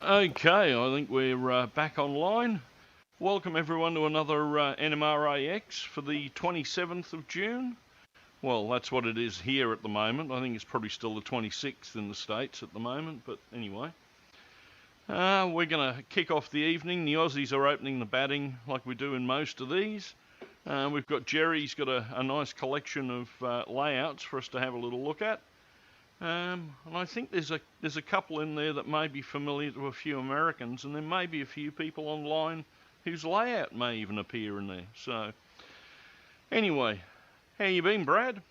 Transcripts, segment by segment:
Okay, I think we're back online. Welcome everyone to another NMRAx for the 27th of June. Well, that's what it is here at the moment. I think it's probably still the 26th in the States at the moment, but anyway. We're going to kick off the evening. The Aussies are opening the batting like we do in most of these. We've got Jerry's got a nice collection of layouts for us to have a little look at. And I think there's a couple in there that may be familiar to a few Americans, and there may be a few people online whose layout may even appear in there. So, anyway, how you been, Brad?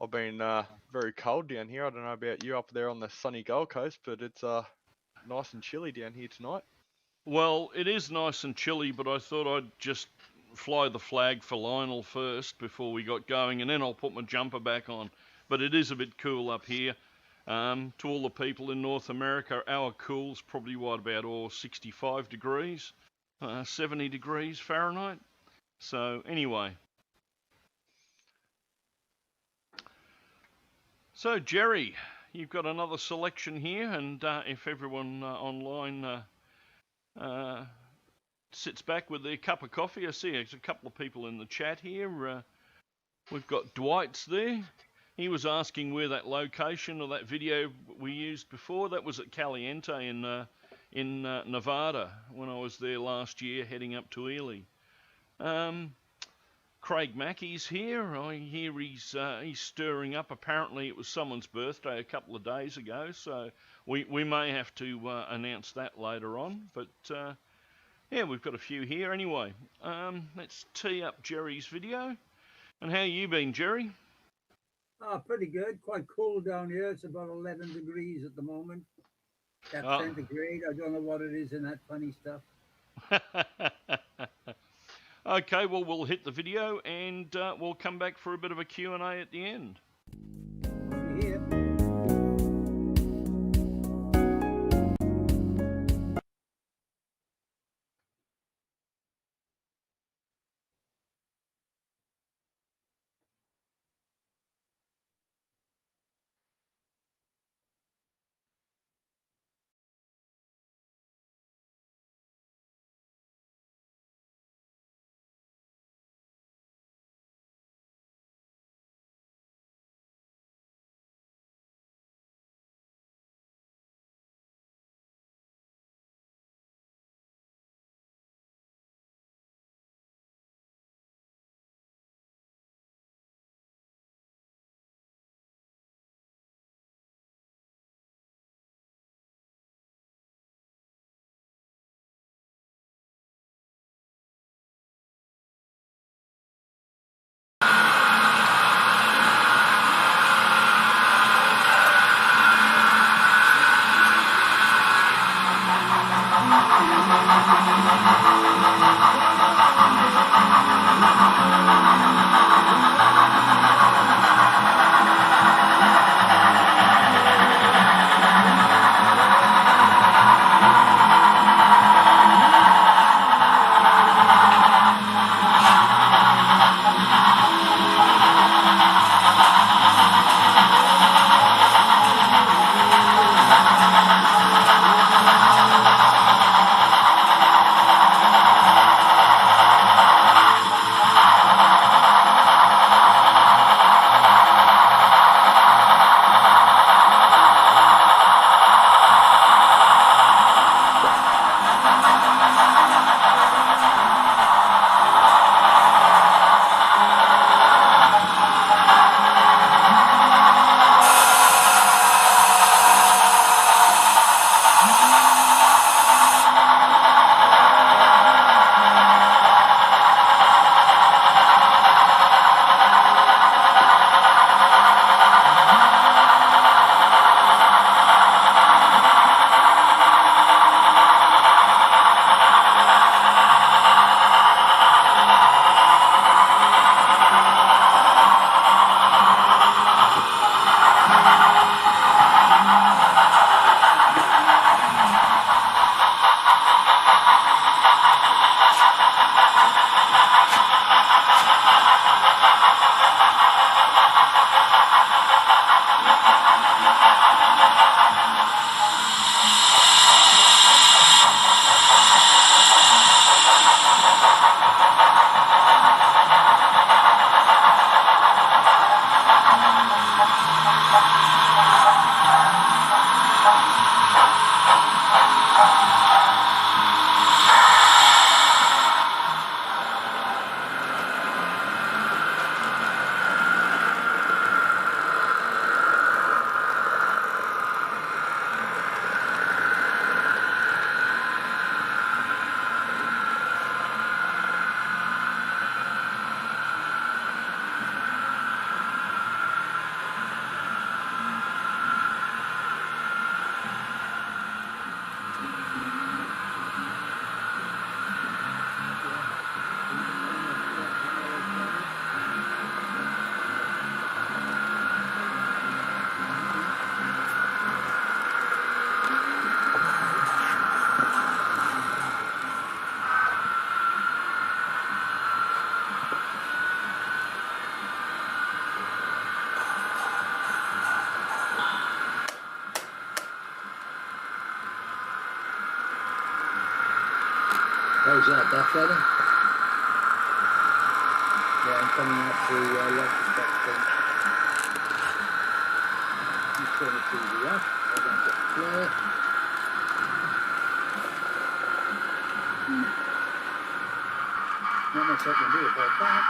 I've been very cold down here. I don't know about you up there on the sunny Gold Coast, but it's nice and chilly down here tonight. Well, it is nice and chilly, but I thought I'd just fly the flag for Lionel first before we got going, and then I'll put my jumper back on. But it is a bit cool up here. To all the people in North America, our cool's probably about 65 degrees, 70 degrees Fahrenheit. So anyway. So Jerry, you've got another selection here, and if everyone online sits back with their cup of coffee, I see there's a couple of people in the chat here. We've got Dwight's there. He was asking where that location or that video we used before. That was at Caliente in Nevada when I was there last year, heading up to Ely. Craig Mackey's here. I hear he's stirring up. Apparently, it was someone's birthday a couple of days ago, so we may have to announce that later on. But yeah, we've got a few here anyway. Let's tee up Jerry's video. And how you been, Jerry? Pretty good. Quite cool down here. It's about 11 degrees at the moment. That's centigrade. I don't know what it is in that funny stuff. Okay, well, we'll hit the video and we'll come back for a bit of a Q&A at the end. How's that? That's better? Yeah, I'm coming up to Locomotive thing. Just turn the TV off. I'm going to play. Not much I can do about that.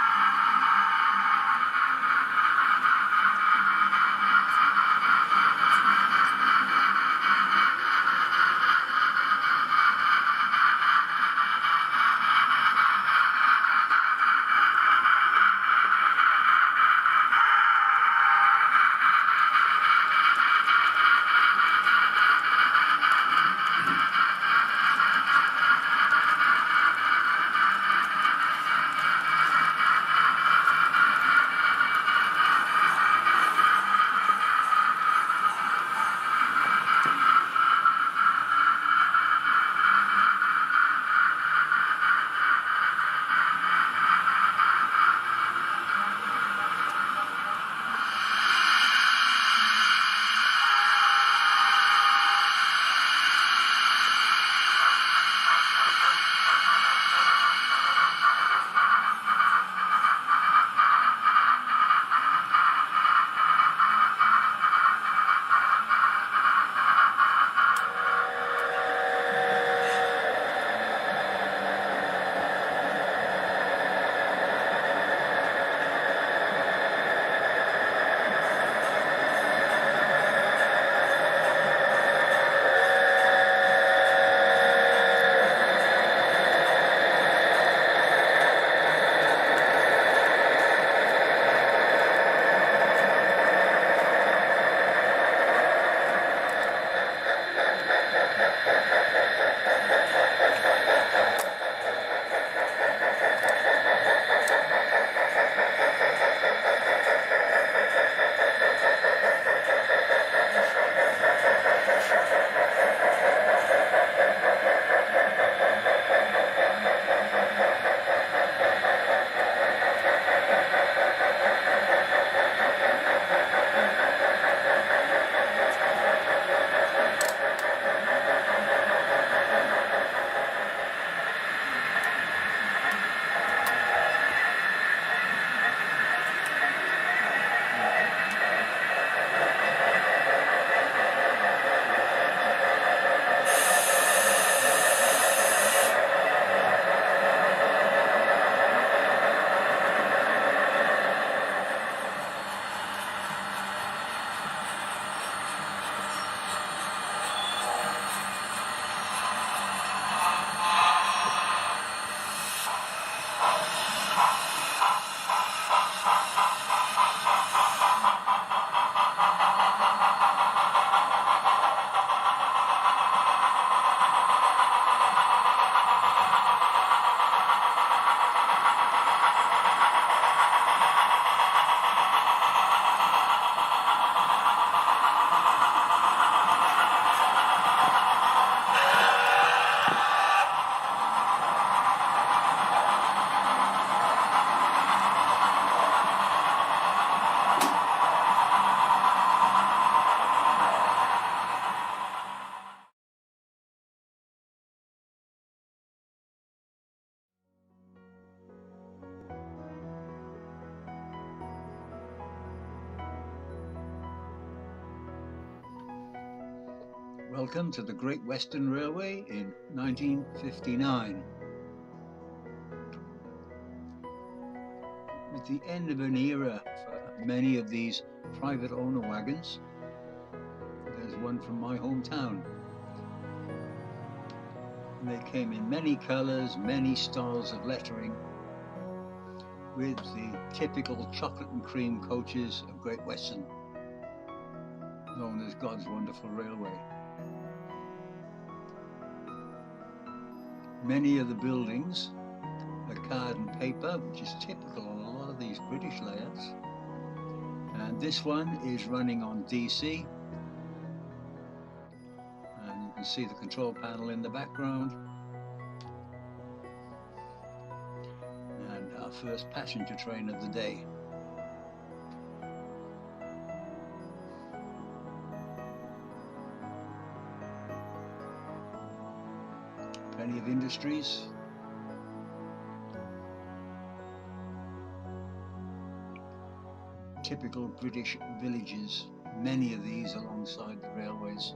Welcome to the Great Western Railway in 1959. With the end of an era for many of these private owner wagons, there's one from my hometown. And they came in many colours, many styles of lettering, with the typical chocolate and cream coaches of Great Western, known as God's Wonderful Railway. Many of the buildings are card and paper, which is typical on a lot of these British layouts. And this one is running on DC. And you can see the control panel in the background. And our first passenger train of the day. Plenty of industries typical British villages, many of these alongside the railways.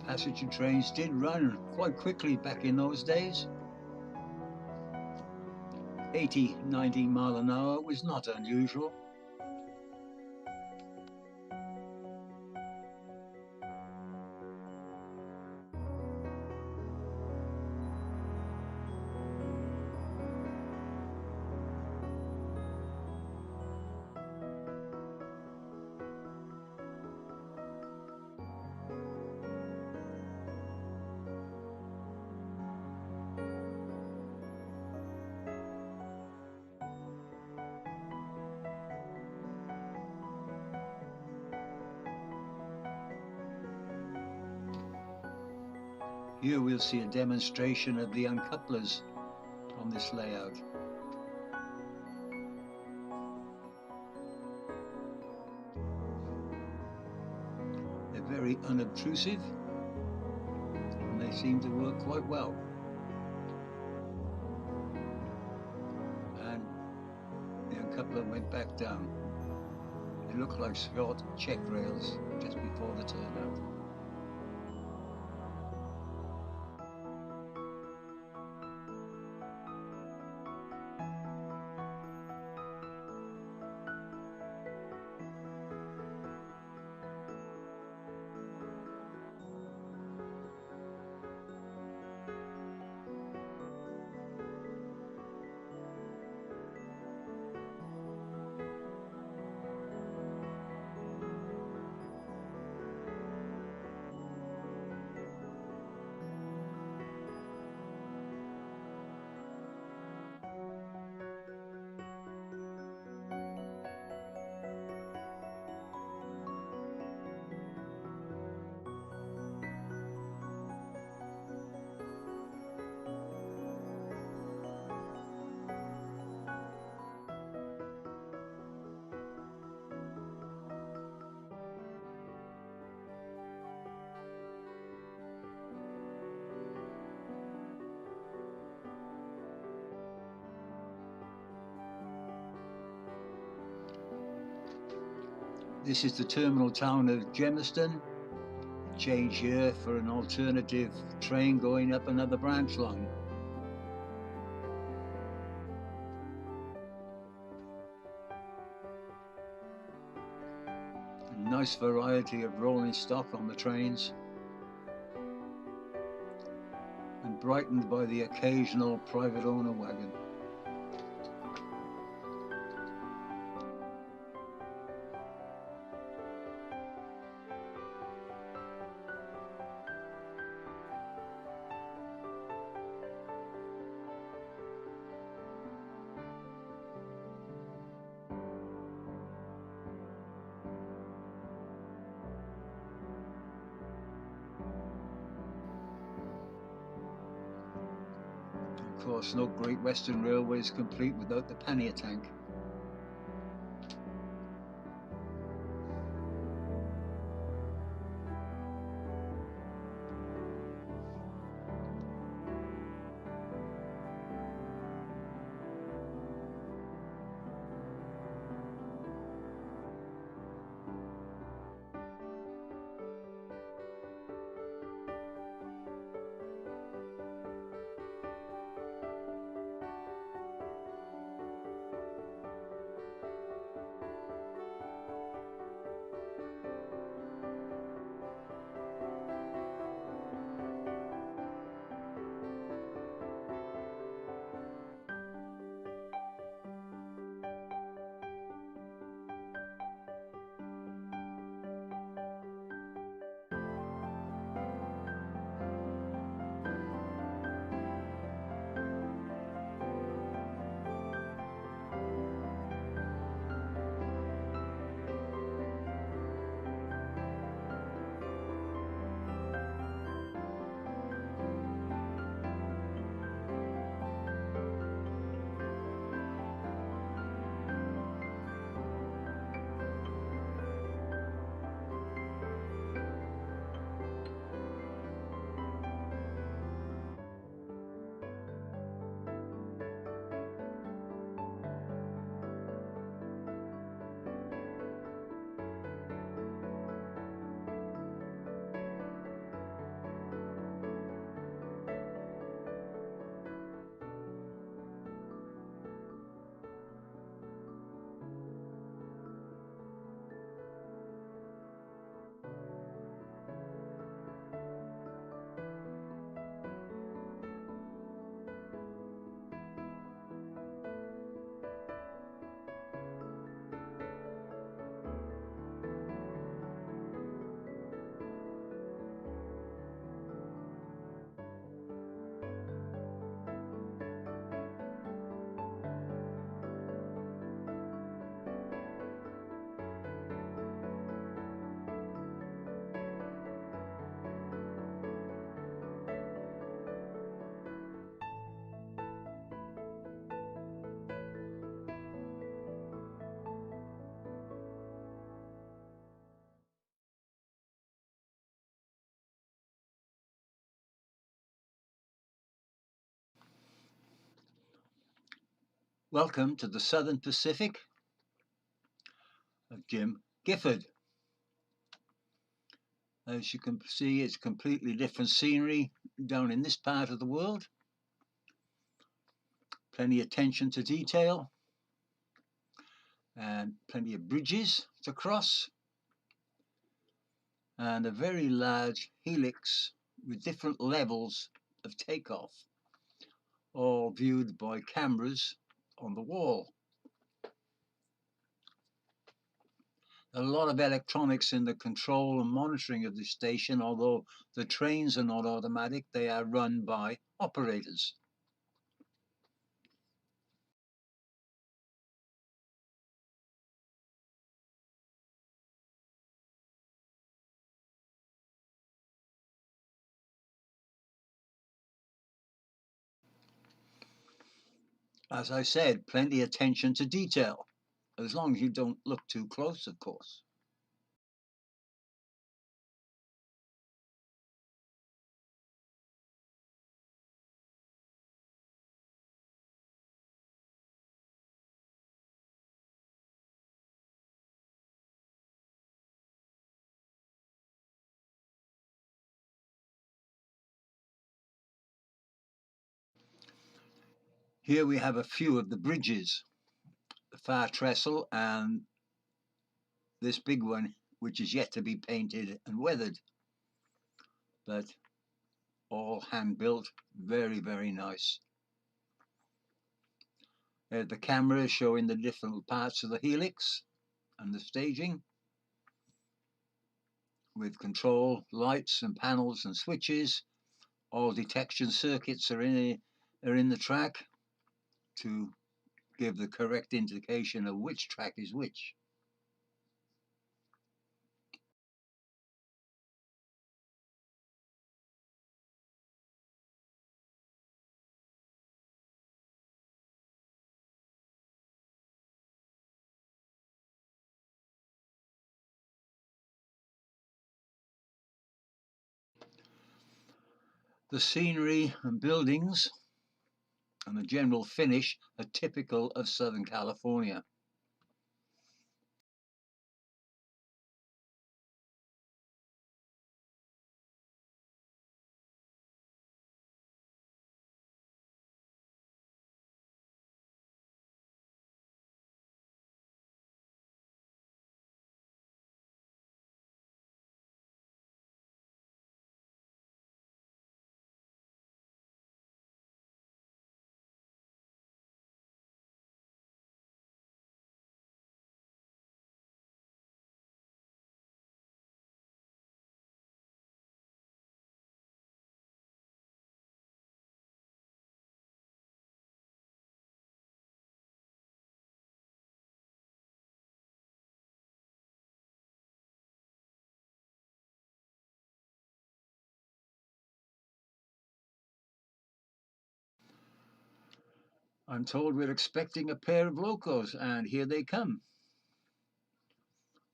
Passenger trains did run quite quickly back in those days. 80, 90 mile an hour was not unusual. Here we'll see a demonstration of the uncouplers on this layout. They're very unobtrusive and they seem to work quite well. And the uncoupler went back down. They look like short check rails just before the turnout. This is the terminal town of Germiston. Change here for an alternative train going up another branch line. A nice variety of rolling stock on the trains, and brightened by the occasional private owner wagon. Of course, no Great Western Railway is complete without the pannier tank. Welcome to the Southern Pacific of Jim Gifford. As you can see, it's completely different scenery down in this part of the world. Plenty of attention to detail and plenty of bridges to cross, and a very large helix with different levels of takeoff, all viewed by cameras on the wall. A lot of electronics in the control and monitoring of the station, although the trains are not automatic, they are run by operators. As I said, plenty of attention to detail, as long as you don't look too close, of course. Here we have a few of the bridges, the far trestle and this big one, which is yet to be painted and weathered, but all hand built, very, very nice. The camera showing the different parts of the helix and the staging, with control lights and panels and switches. All detection circuits are in the track to give the correct indication of which track is which. The scenery and buildings and the general finish are typical of Southern California. I'm told we're expecting a pair of locos, and here they come.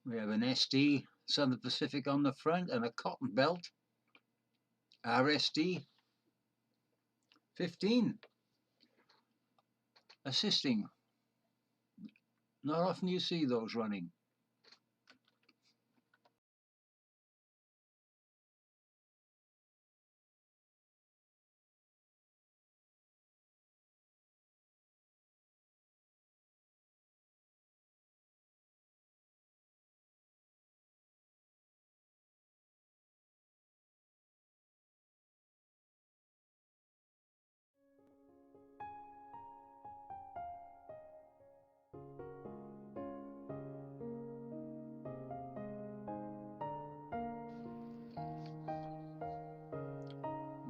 We have an SD Southern Pacific on the front and a cotton belt RSD 15 assisting. Not often you see those running.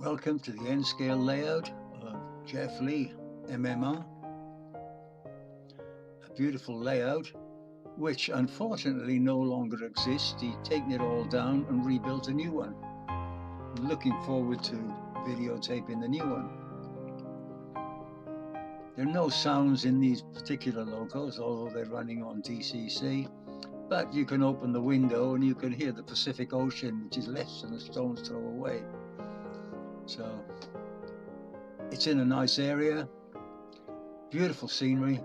Welcome to the N-scale layout of Jeff Lee, MMR. A beautiful layout, which unfortunately no longer exists. He's taken it all down and rebuilt a new one. I'm looking forward to videotaping the new one. There are no sounds in these particular locos, although they're running on DCC, but you can open the window and you can hear the Pacific Ocean, which is less than a stone's throw away. So it's in a nice area. beautiful scenery,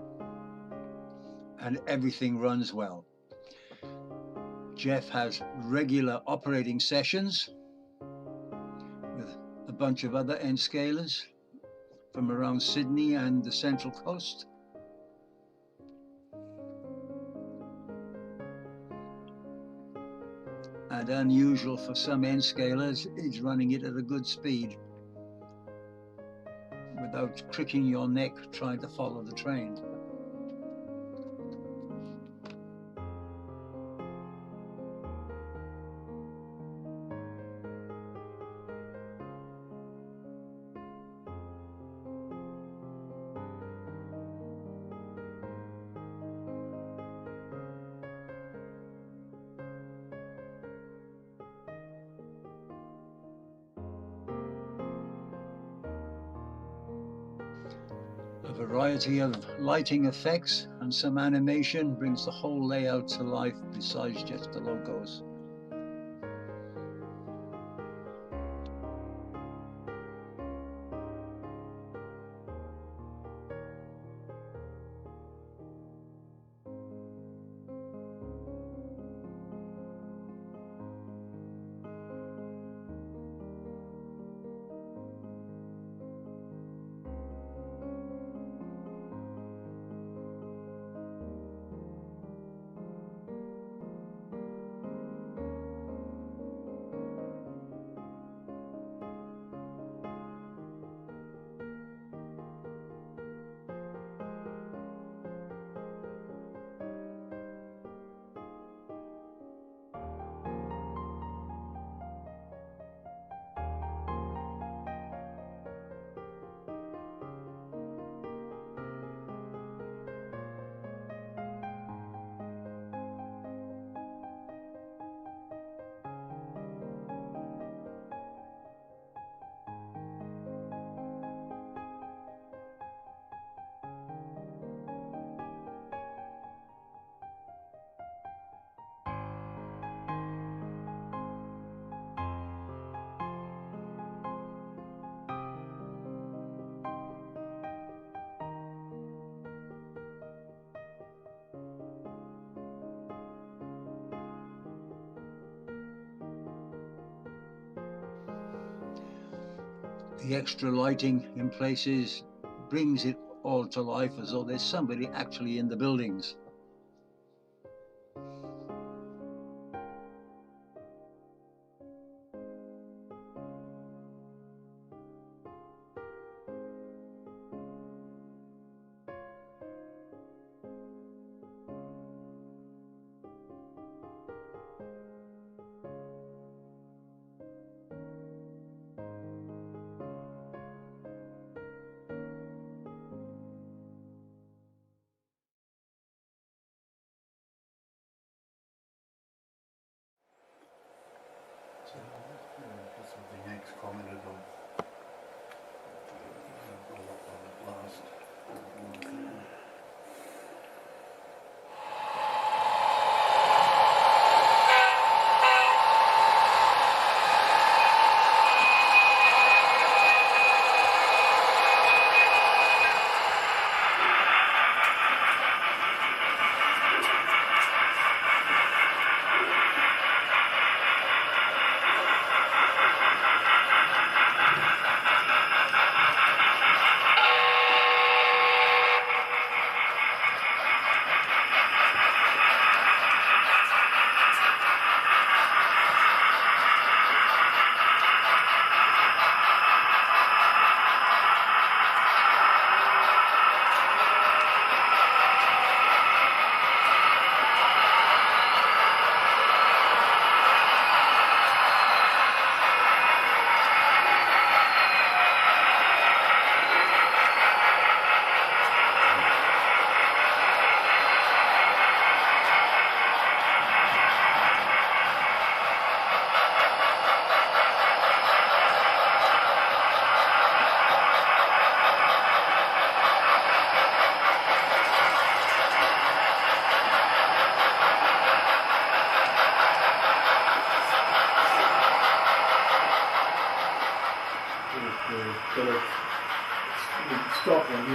and everything runs well. Jeff has regular operating sessions with a bunch of other end scalers from around Sydney and the Central Coast. And unusual for some end scalers is running it at a good speed without cricking your neck trying to follow the train. A variety of lighting effects and some animation brings the whole layout to life besides just the logos. The extra lighting in places brings it all to life as though there's somebody actually in the buildings.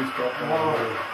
just dropped over.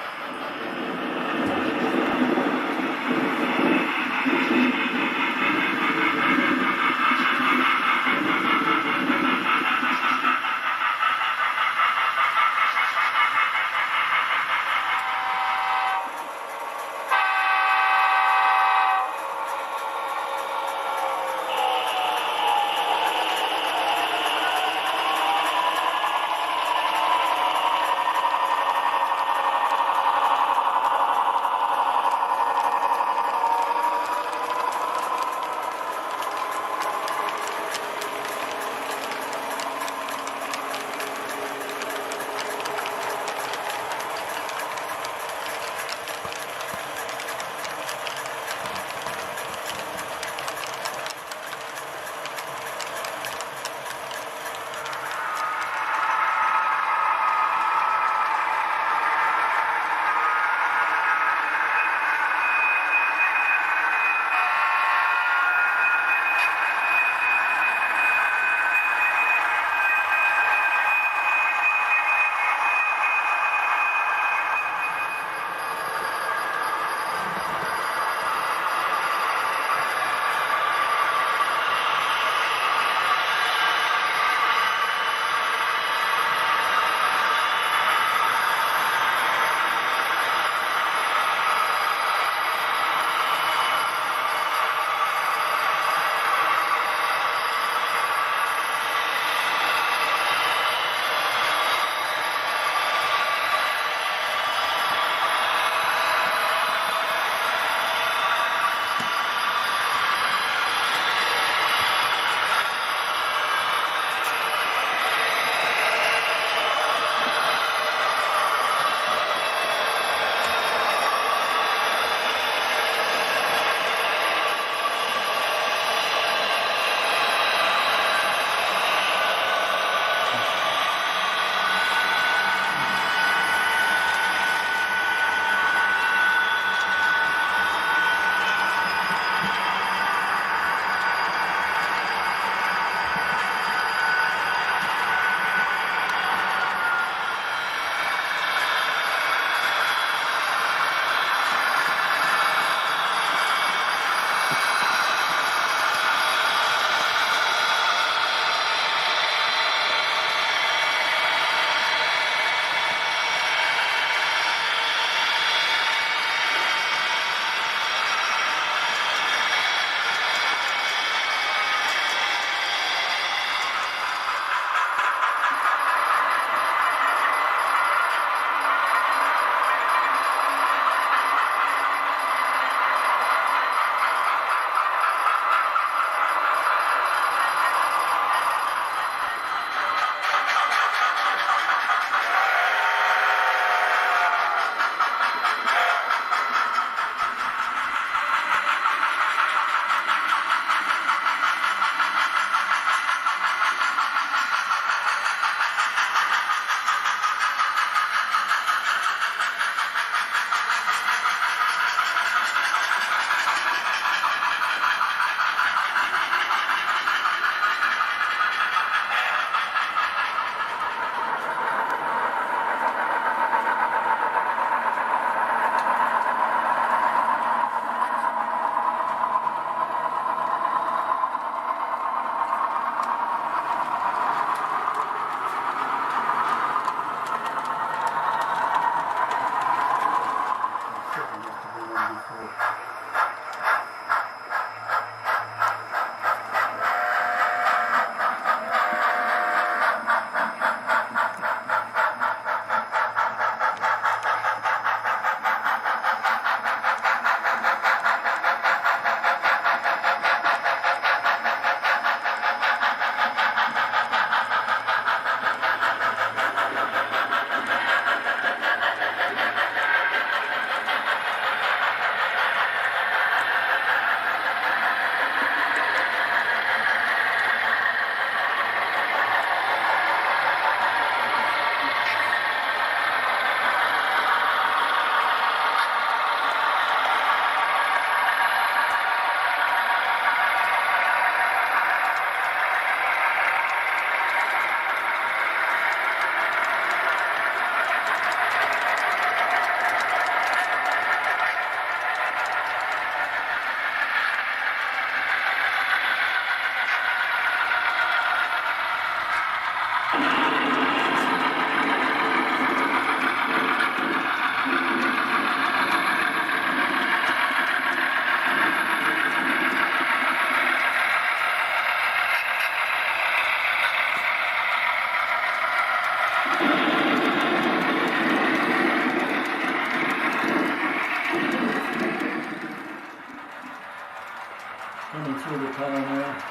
Coming through the tunnel now.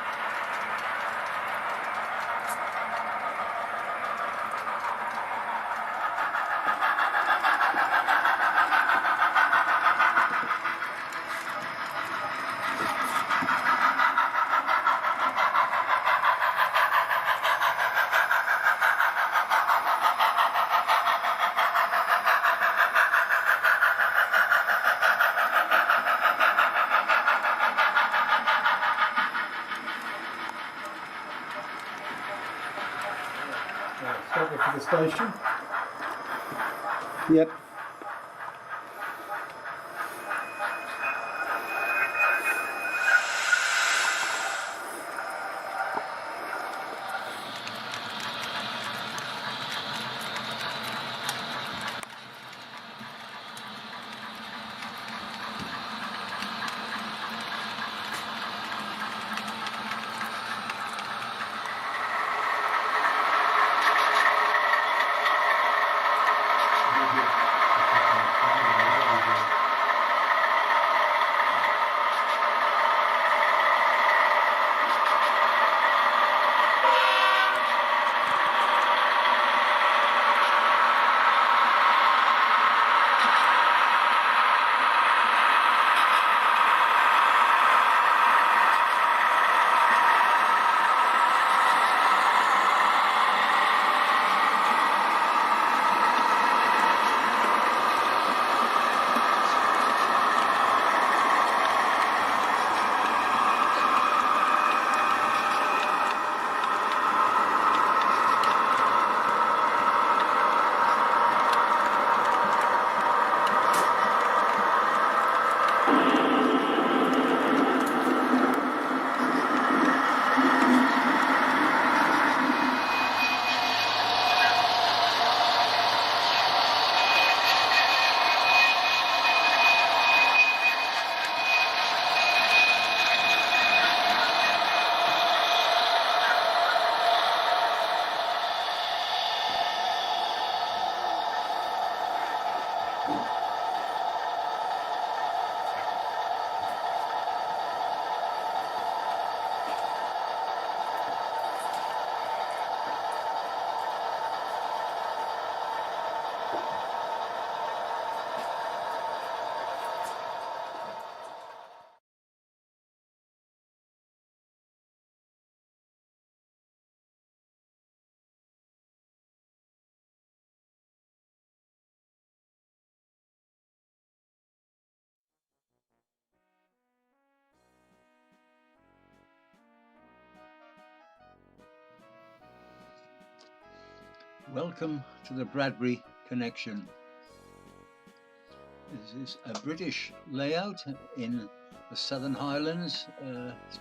Stop it for the station. Yep. Welcome to the Branbury Connection. This is a British layout in the Southern Highlands,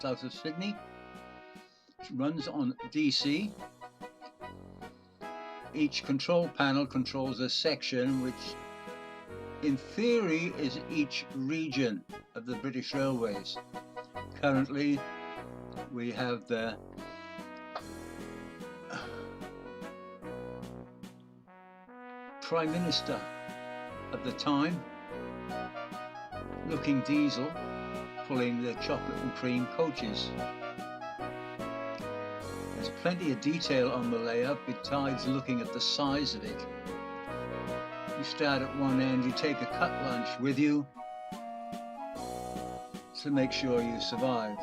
south of Sydney. It runs on DC. Each control panel controls a section which in theory is each region of the British Railways. Currently we have the Prime Minister at the time, looking diesel, pulling the chocolate and cream coaches. There's plenty of detail on the layout besides looking at the size of it. You start at one end, you take a cut lunch with you to make sure you survive.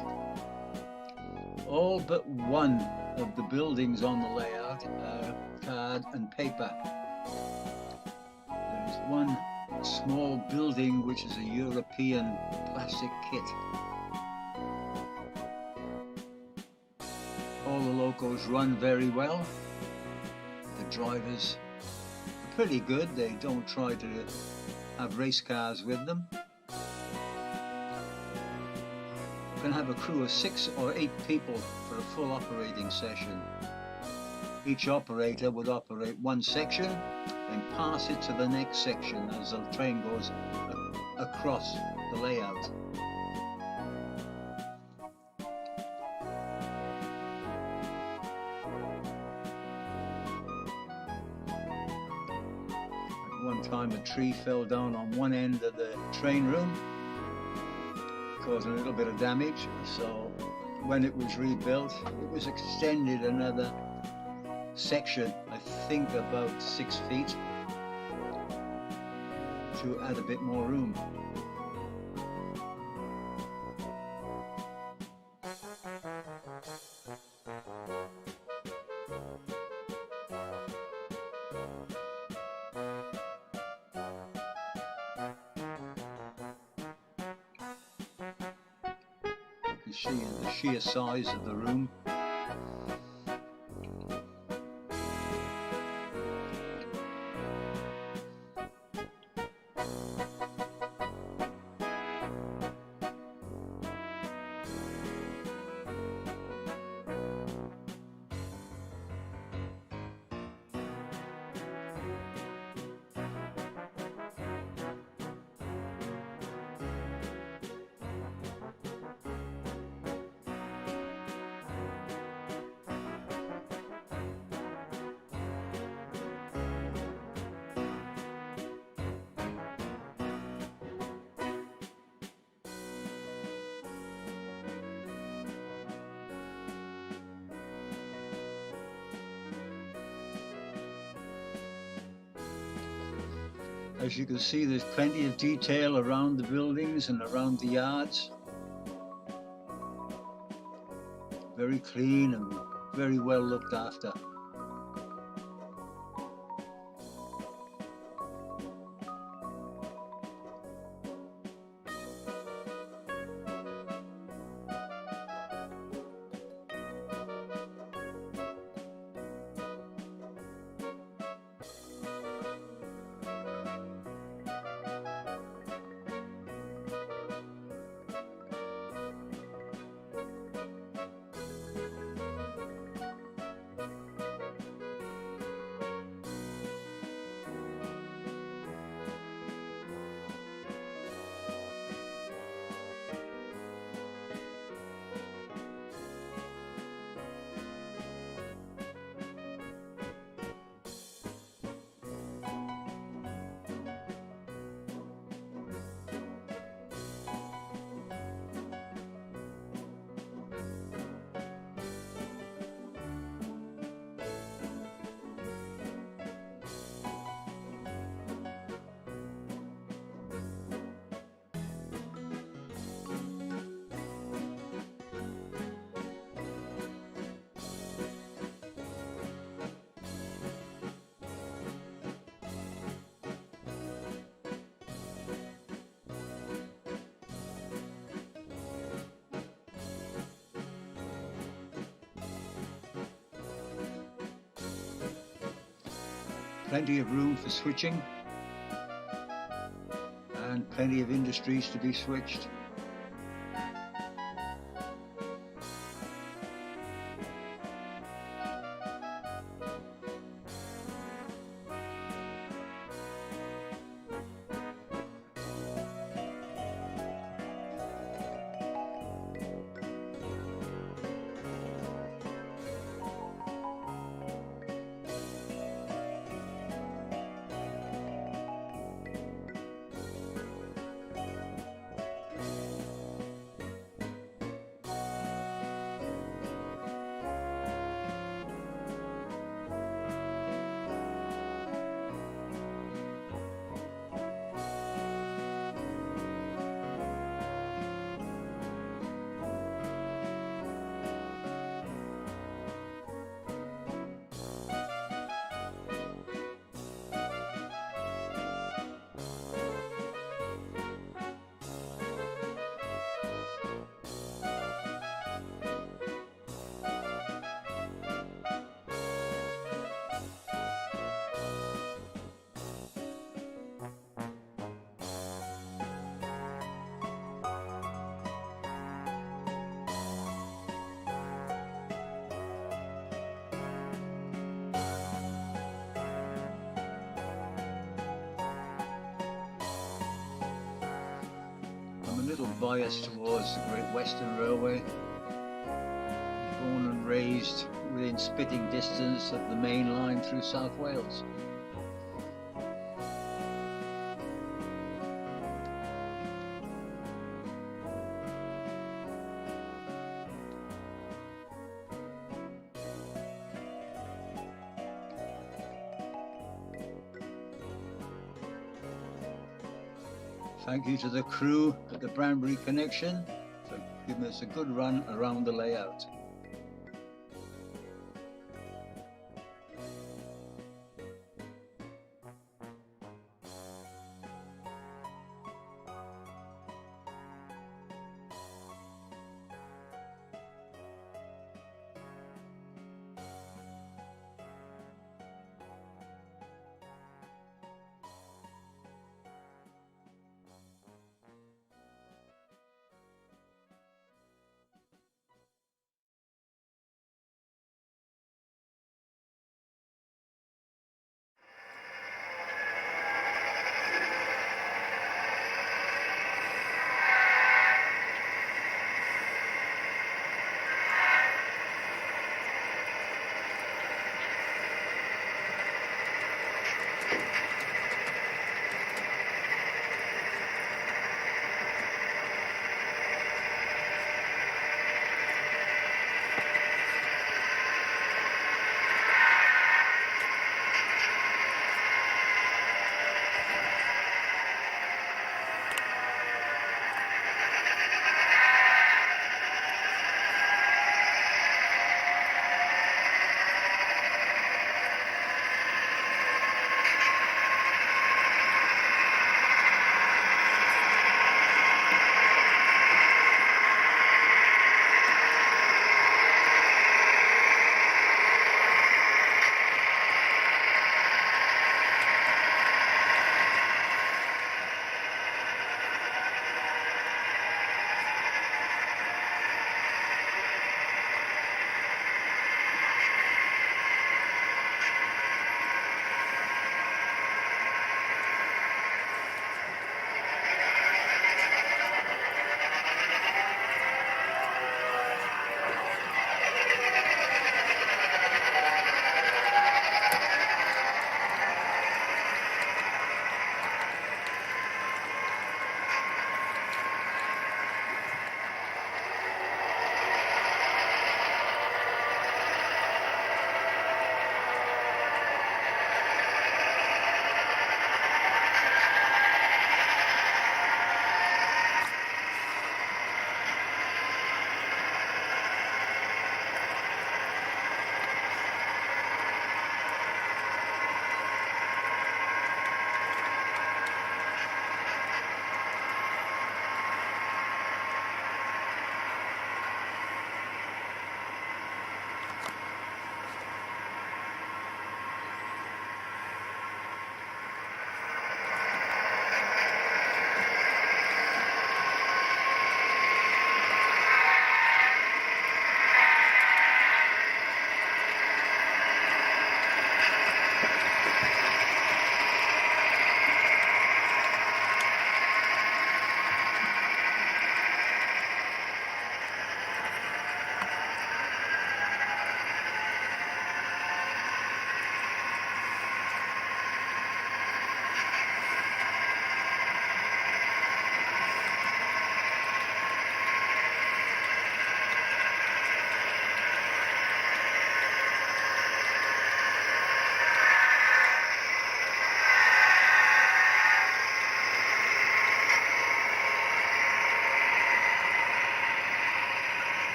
All but one of the buildings on the layout are card and paper. There's one small building which is a European plastic kit. All the locos run very well. The drivers are pretty good. They don't try to have race cars with them. You can have a crew of 6 or 8 people for a full operating session. Each operator would operate one section and pass it to the next section as the train goes across the layout. At one time a tree fell down on one end of the train room. caused a little bit of damage. So when it was rebuilt, it was extended another section, I think about 6 feet, to add a bit more room. You can see the sheer size of the room. As you can see, there's plenty of detail around the buildings and around the yards. Very clean and very well looked after. Plenty of room for switching and plenty of industries to be switched. Biased towards the Great Western Railway. Born and raised within spitting distance of the main line through South Wales. Thank you to the crew at the Branbury Connection for giving us a good run around the layout.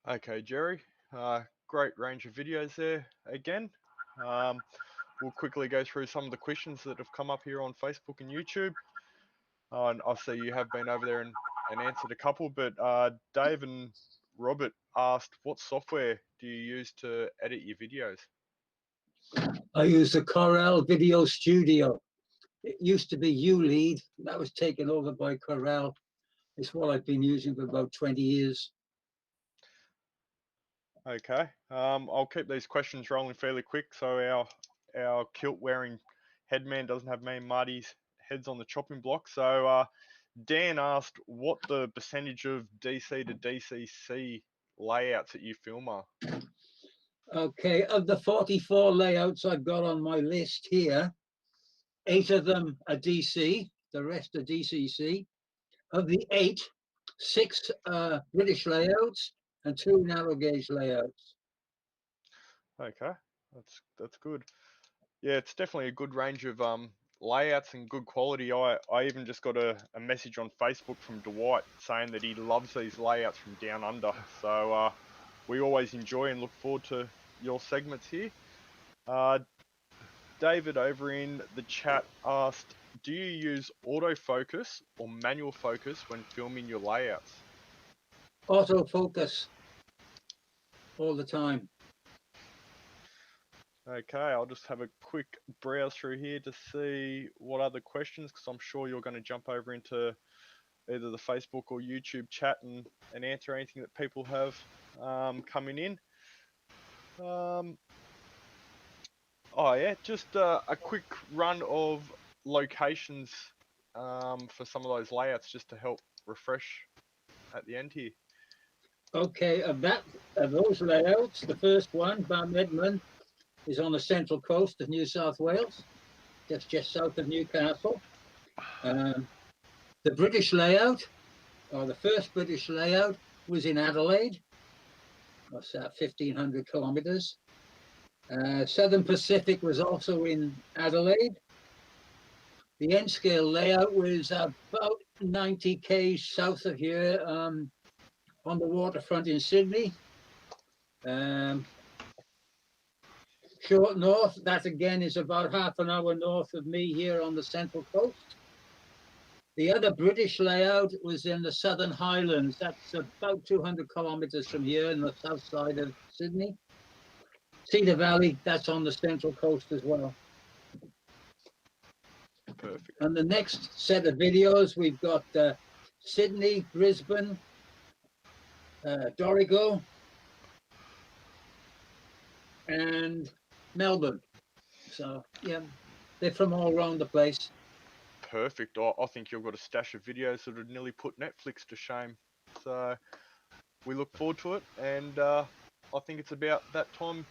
Okay, Jerry. Great range of videos there again. We'll quickly go through some of the questions that have come up here on Facebook and YouTube. And I see you have been over there and answered a couple, but Dave and Robert asked, what software do you use to edit your videos? I use the Corel Video Studio. It used to be ULead. That was taken over by Corel. It's what I've been using for about 20 years. Okay. I'll keep these questions rolling fairly quick so our kilt wearing headman doesn't have me and Marty's heads on the chopping block. So Dan asked what the percentage of DC to DCC layouts that you film are. Okay, of the 44 layouts I've got on my list here, 8 of them are DC, the rest are DCC. Of the 8, 6 are British layouts and 2 narrow gauge layouts. Okay, that's good. Yeah, it's definitely a good range of layouts and good quality. I even just got a message on Facebook from Dwight saying that he loves these layouts from down under. So we always enjoy and look forward to your segments here. David over in the chat asked, do you use autofocus or manual focus when filming your layouts? Autofocus all the time. Okay, I'll just have a quick browse through here to see what other questions, because I'm sure you're going to jump over into either the Facebook or YouTube chat and answer anything that people have coming in. Oh yeah, just a quick run of locations for some of those layouts just to help refresh at the end here. Okay, of those layouts, the first one, Ballasting, is on the central coast of New South Wales, just south of Newcastle. The British layout, or the first British layout, was in Adelaide. That's 1,500 kilometres. Southern Pacific was also in Adelaide. The N-scale layout was about 90 k's south of here, on the waterfront in Sydney. Short north, that again is about half an hour north of me here on the central coast. The other British layout was in the Southern Highlands. That's about 200 kilometres from here on the south side of Sydney. Cedar Valley, that's on the central coast as well. Perfect. And the next set of videos, we've got Sydney, Brisbane, Dorrigo, and Melbourne. So yeah, they're from all around the place. Perfect. I think you've got a stash of videos that would nearly put Netflix to shame. So we look forward to it, and I think it's about that time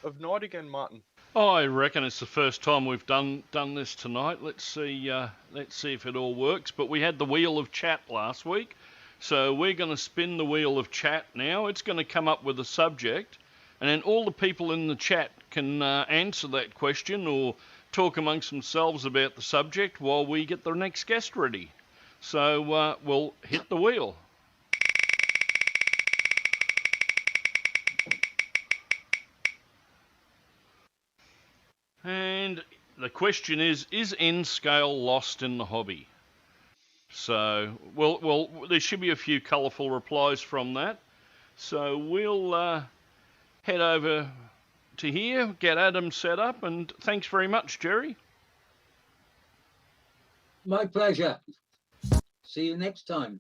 of night again, Martin. I reckon it's the first time we've done this tonight. Let's see if it all works. But we had the wheel of chat last week, so we're going to spin the wheel of chat now. It's going to come up with a subject, and then all the people in the chat can answer that question or talk amongst themselves about the subject while we get the next guest ready. So we'll hit the wheel. And the question is N-scale lost in the hobby? So, well, there should be a few colourful replies from that. So we'll head over to here, get Adam set up, and thanks very much, Jerry. My pleasure. See you next time.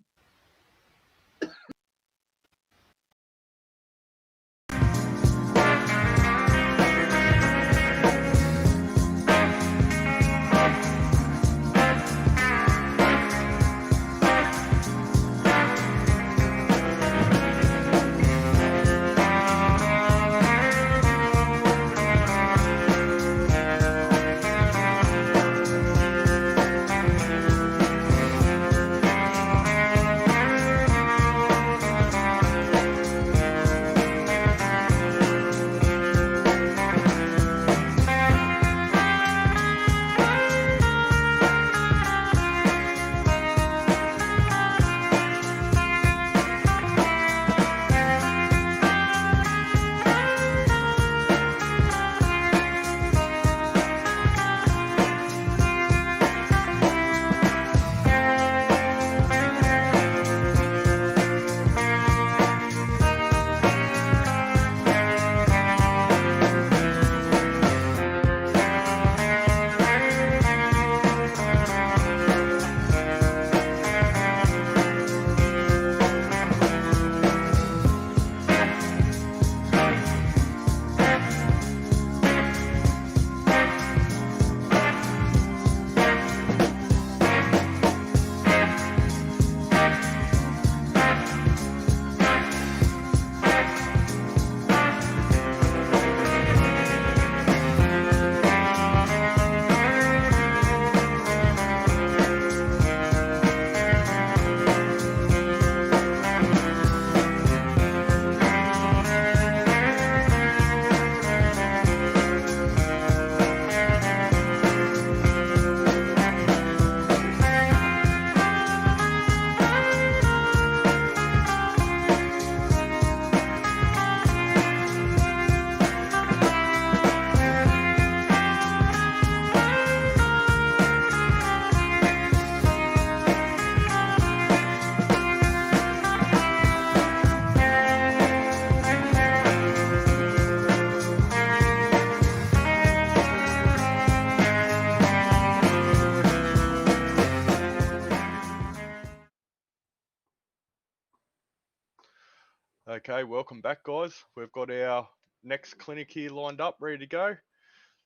Okay, welcome back, guys. We've got our next clinic here lined up, ready to go.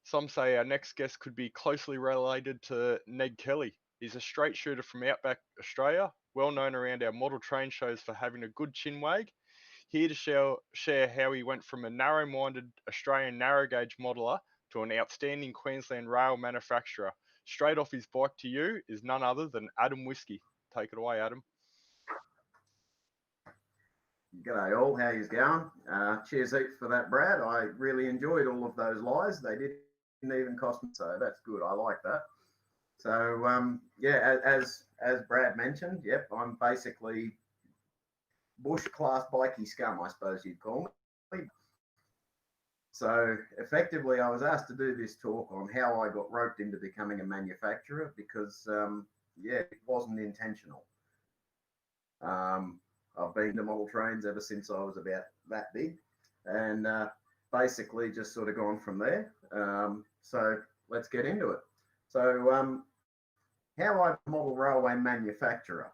Some say our next guest could be closely related to Ned Kelly. He's a straight shooter from Outback Australia, well known around our model train shows for having a good chin wag. Here to share how he went from a narrow-minded Australian narrow gauge modeler to an outstanding Queensland rail manufacturer. Straight off his bike to you is none other than Adam Whiskey. Take it away, Adam. G'day all, how you going? Cheers heaps for that, Brad. I really enjoyed all of those lies. They didn't even cost me, so that's good. I like that. So yeah, as Brad mentioned, yep, I'm basically bush class bikey scum, I suppose you'd call me. So effectively, I was asked to do this talk on how I got roped into becoming a manufacturer because yeah, it wasn't intentional. I've been to model trains ever since I was about that big, and basically just sort of gone from there. So let's get into it. So how I model railway manufacturer.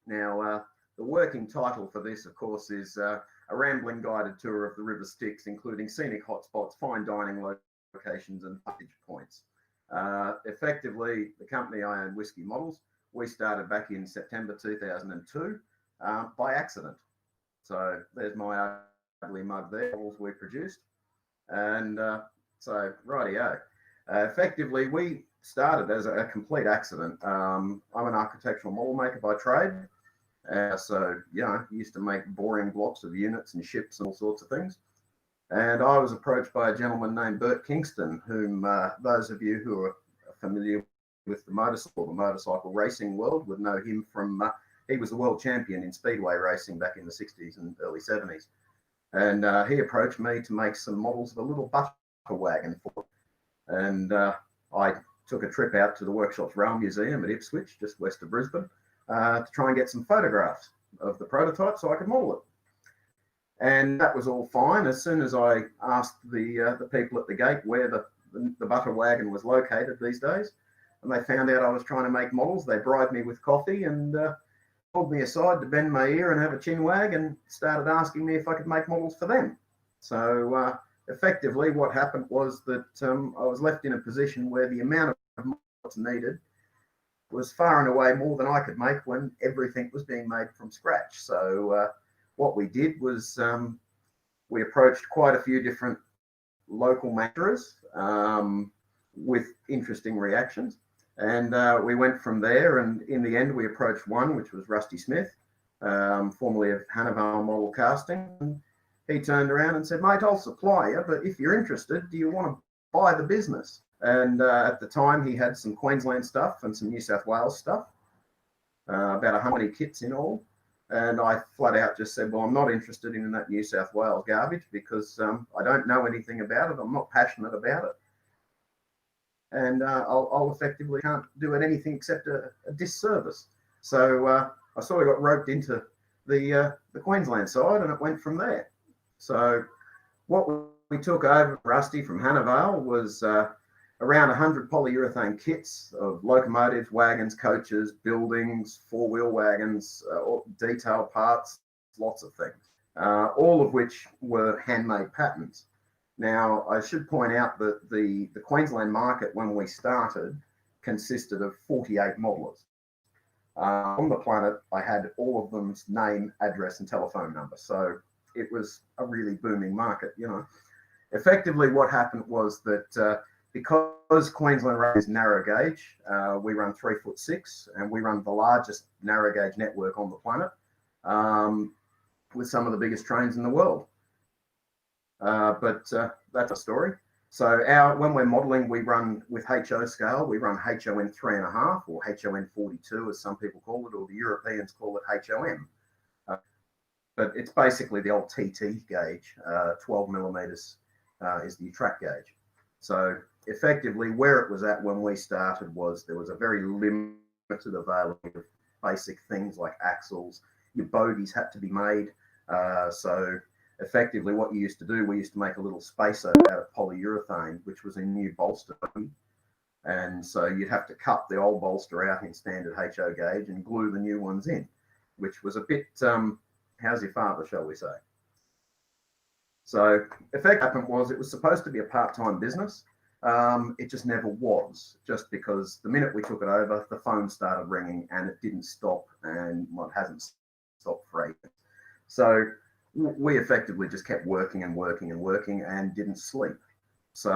Now, the working title for this, of course, is a rambling guided tour of the River Styx, including scenic hotspots, fine dining locations, and passage points. Effectively, the company I own, Whiskey Models, we started back in September 2002 by accident. So there's my ugly mug there, models we produced. And so, rightio. Effectively, we started as a complete accident. I'm an architectural model maker by trade. So, you know, used to make boring blocks of units and ships and all sorts of things. And I was approached by a gentleman named Bert Kingston, whom those of you who are familiar with the motorcycle racing world would know him from, he was the world champion in speedway racing back in the 60s and early 70s. And he approached me to make some models of a little butter wagon for him. And I took a trip out to the Workshops Rail Museum at Ipswich, just west of Brisbane, to try and get some photographs of the prototype so I could model it. And that was all fine. As soon as I asked the people at the gate where the butter wagon was located these days, and they found out I was trying to make models, they bribed me with coffee and pulled me aside to bend my ear and have a chin wag and started asking me if I could make models for them. So effectively what happened was that I was left in a position where the amount of models needed was far and away more than I could make when everything was being made from scratch. So what we did was we approached quite a few different local manufacturers with interesting reactions. And we went from there, and in the end we approached one, which was Rusty Smith, formerly of Hannibal Model Casting. And he turned around and said, mate, I'll supply you, but if you're interested, do you want to buy the business? And at the time he had some Queensland stuff and some New South Wales stuff, about 100 kits in all. And I flat out just said, well, I'm not interested in that New South Wales garbage because I don't know anything about it. I'm not passionate about it. And I'll effectively can't do it anything except a disservice. So I sort of got roped into the Queensland side, and it went from there. So what we took over Rusty from Hannibal was around 100 polyurethane kits of locomotives, wagons, coaches, buildings, four-wheel wagons, detail parts, lots of things, all of which were handmade patterns. Now, I should point out that the Queensland market, when we started, consisted of 48 modelers. On the planet, I had all of them's name, address, and telephone number. So it was a really booming market, you know. Effectively, what happened was that because Queensland Rail is narrow gauge, we run 3'6", and we run the largest narrow gauge network on the planet, with some of the biggest trains in the world. But that's a story. So when we're modelling, we run with HO scale. We run HON 3.5 or HON 42, as some people call it, or the Europeans call it HOM. But it's basically the old TT gauge. 12 millimeters is the track gauge. So effectively, where it was at when we started was there was a very limited availability of basic things like axles. Your bogies had to be made. So effectively what you used to do, we used to make a little spacer out of polyurethane, which was a new bolster. And so you'd have to cut the old bolster out in standard HO gauge and glue the new ones in, which was a bit, how's your father, shall we say? So effect happened was it was supposed to be a part-time business. It just never was, just because the minute we took it over, the phone started ringing and it didn't stop, and well, it hasn't stopped for 8 years. So we effectively just kept working and working and working and didn't sleep. So,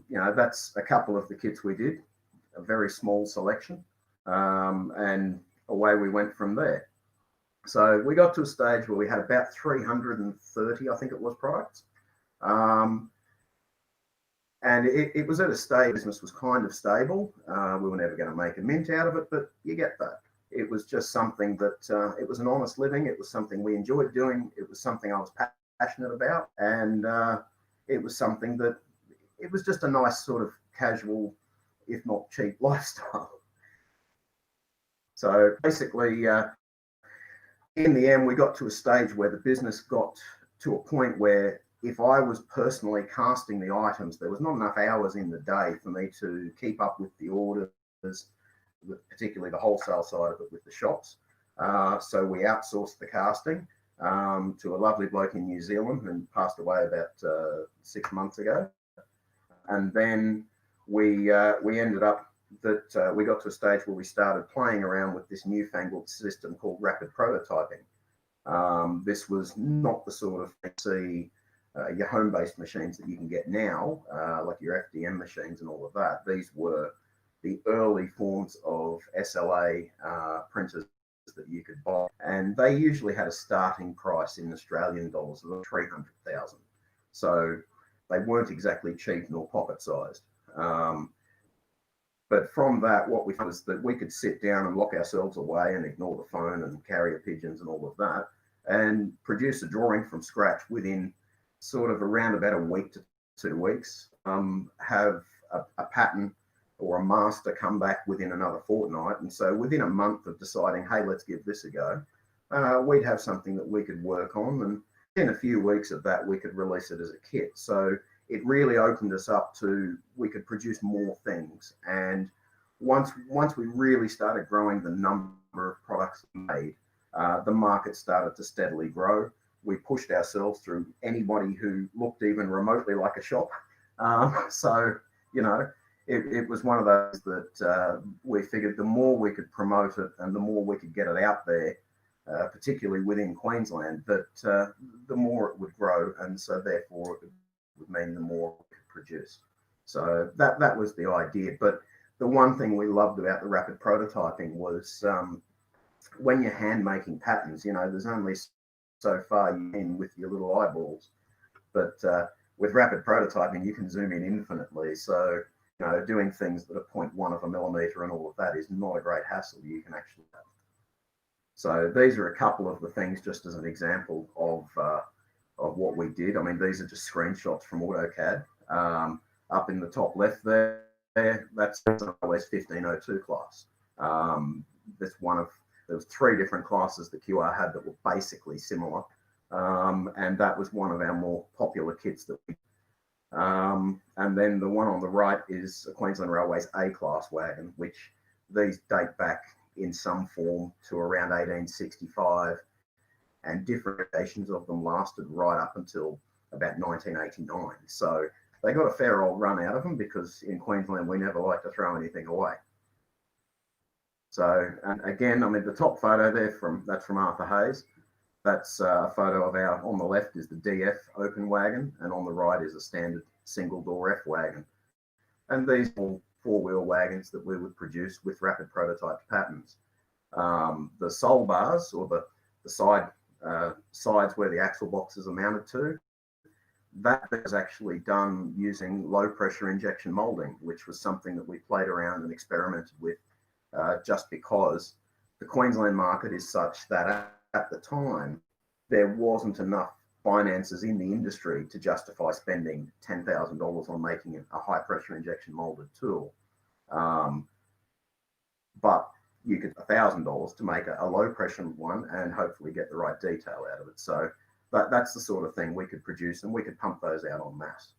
you know, that's a couple of the kits we did, a very small selection, and away we went from there. So we got to a stage where we had about 330, I think it was, products. And it was at a stage, business was kind of stable. We were never going to make a mint out of it, but you get that. It was just something that, it was an honest living. It was something we enjoyed doing. It was something I was passionate about. And it was something that, it was just a nice sort of casual, if not cheap lifestyle. So basically, in the end, we got to a stage where the business got to a point where if I was personally casting the items, there was not enough hours in the day for me to keep up with the orders, particularly the wholesale side of it with the shops. So we outsourced the casting to a lovely bloke in New Zealand who passed away about 6 months ago. And then we ended up that we got to a stage where we started playing around with this newfangled system called rapid prototyping. This was not the sort of fancy your home-based machines that you can get now, like your FDM machines and all of that. These were the early forms of SLA printers that you could buy, and they usually had a starting price in Australian dollars of 300,000. So they weren't exactly cheap nor pocket-sized. But from that, what we found was that we could sit down and lock ourselves away and ignore the phone and carrier pigeons and all of that, and produce a drawing from scratch within sort of around about a week to 2 weeks, have a pattern or a master come back within another fortnight. And so within a month of deciding, hey, let's give this a go, we'd have something that we could work on. And in a few weeks of that, we could release it as a kit. So it really opened us up to, we could produce more things. And once we really started growing the number of products made, the market started to steadily grow. We pushed ourselves through anybody who looked even remotely like a shop. So, you know, it was one of those that we figured the more we could promote it and the more we could get it out there, particularly within Queensland, that the more it would grow. And so therefore it would mean the more we could produce. So that was the idea. But the one thing we loved about the rapid prototyping was when you're hand making patterns, you know, there's only so far you can with your little eyeballs, but with rapid prototyping you can zoom in infinitely. So, you know, doing things that are 0.1 of a millimeter and all of that is not a great hassle. You can actually have. So these are a couple of the things, just as an example of what we did. I mean, these are just screenshots from AutoCAD. Up in the top left there, that's an OS 1502 class. That's one of, there was 3 different classes that QR had that were basically similar. And that was one of our more popular kits that we, and then the one on the right is a Queensland Railways A-class wagon, which these date back in some form to around 1865, and different variations of them lasted right up until about 1989. So they got a fair old run out of them, because in Queensland we never like to throw anything away. So, and again, I mean, the top photo there that's from Arthur Hayes. That's a photo of our, on the left is the DF open wagon, and on the right is a standard single door F wagon. And these are all 4-wheel wagons that we would produce with rapid prototype patterns. The sole bars, or the sides where the axle boxes are mounted to, that was actually done using low pressure injection molding, which was something that we played around and experimented with, just because the Queensland market is such that at the time there wasn't enough finances in the industry to justify spending $10,000 on making a high pressure injection molded tool. But you could $1,000 to make a low pressure one and hopefully get the right detail out of it. So that's the sort of thing we could produce, and we could pump those out en masse,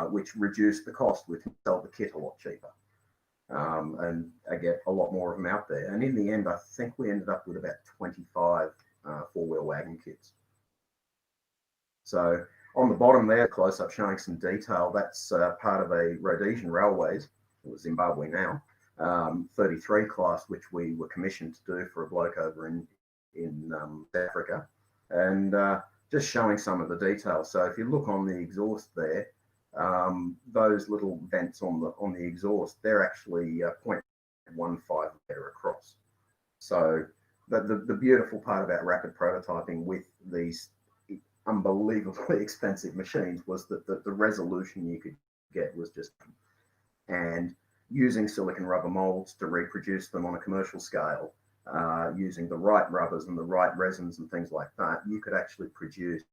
which reduced the cost. We can sell the kit a lot cheaper, and I get a lot more of them out there. And in the end, I think we ended up with about 25 4-wheel wagon kits. So On the bottom there, close up showing some detail. That's part of a Rhodesian Railways, it was Zimbabwe now, 33 class, which we were commissioned to do for a bloke over in Africa, and just showing some of the details. So if you look on the exhaust there, those little vents on the exhaust, they're actually 0.15 meter across. So the beautiful part about rapid prototyping with these unbelievably expensive machines was that the resolution you could get was just, and using silicon rubber molds to reproduce them on a commercial scale, using the right rubbers and the right resins and things like that, you could actually produce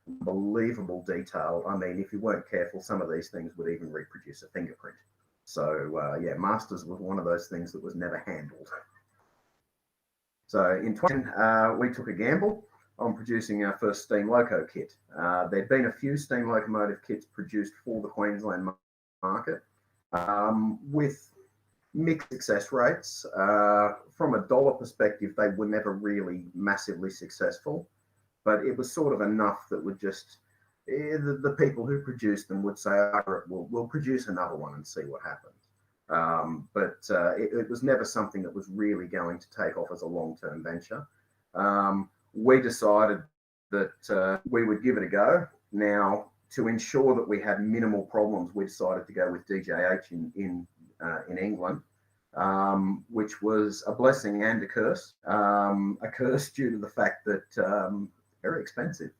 unbelievable detail. I mean, if you weren't careful, some of these things would even reproduce a fingerprint. So yeah, Masters was one of those things that was never handled. So in 2010, we took a gamble on producing our first steam loco kit. There'd been a few steam locomotive kits produced for the Queensland market with mixed success rates. From a dollar perspective, they were never really massively successful, but it was sort of enough that would just, the people who produced them would say, oh, we'll produce another one and see what happens. But it was never something that was really going to take off as a long-term venture. We decided that we would give it a go. Now, to ensure that we had minimal problems, we decided to go with DJH in England, which was a blessing and a curse. A curse due to the fact that very expensive,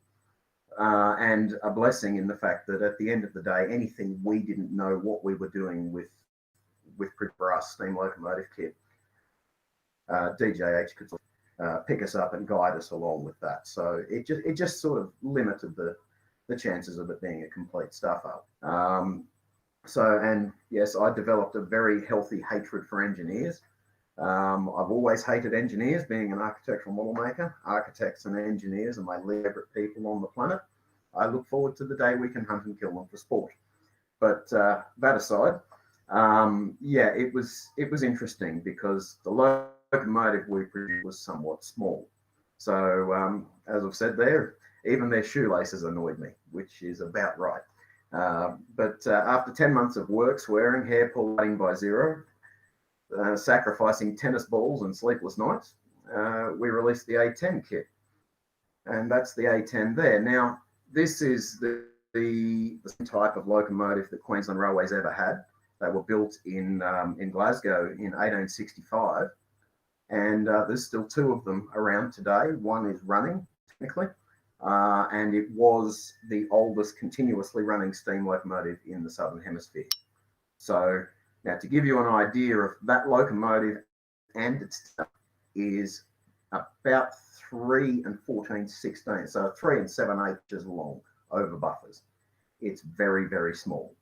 and a blessing in the fact that at the end of the day, anything we didn't know what we were doing with for us steam locomotive kit, DJH could pick us up and guide us along with that. So it just sort of limited the chances of it being a complete stuff up. So, and yes, I developed a very healthy hatred for engineers. I've always hated engineers, being an architectural model maker. Architects and engineers are my favorite people on the planet. I look forward to the day we can hunt and kill them for sport. But that aside, yeah, it was interesting because the locomotive we produced was somewhat small. So as I've said there, even their shoelaces annoyed me, which is about right. But after 10 months of work, swearing, hair pulling by zero, sacrificing tennis balls and sleepless nights, we released the A10 kit. And that's the A10 there. Now, this is the type of locomotive that Queensland Railways ever had. They were built in Glasgow in 1865. And there's still two of them around today. One is running, technically, and it was the oldest continuously running steam locomotive in the Southern Hemisphere. So now to give you an idea of that locomotive, and its is about 3 14/16, so 3 7/8 inches long over buffers. It's very, very small.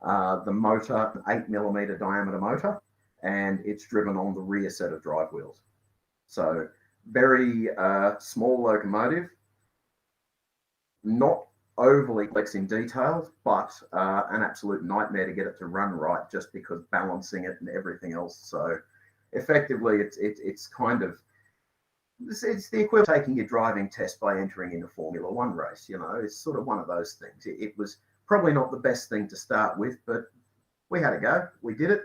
The motor, an 8mm diameter motor, and it's driven on the rear set of drive wheels. So very small locomotive, not overly complex in details, but an absolute nightmare to get it to run right, just because balancing it and everything else. So effectively, it's kind of, it's the equivalent of taking your driving test by entering in a Formula One race. You know, it's sort of one of those things. It was probably not the best thing to start with, but we had a go. We did it.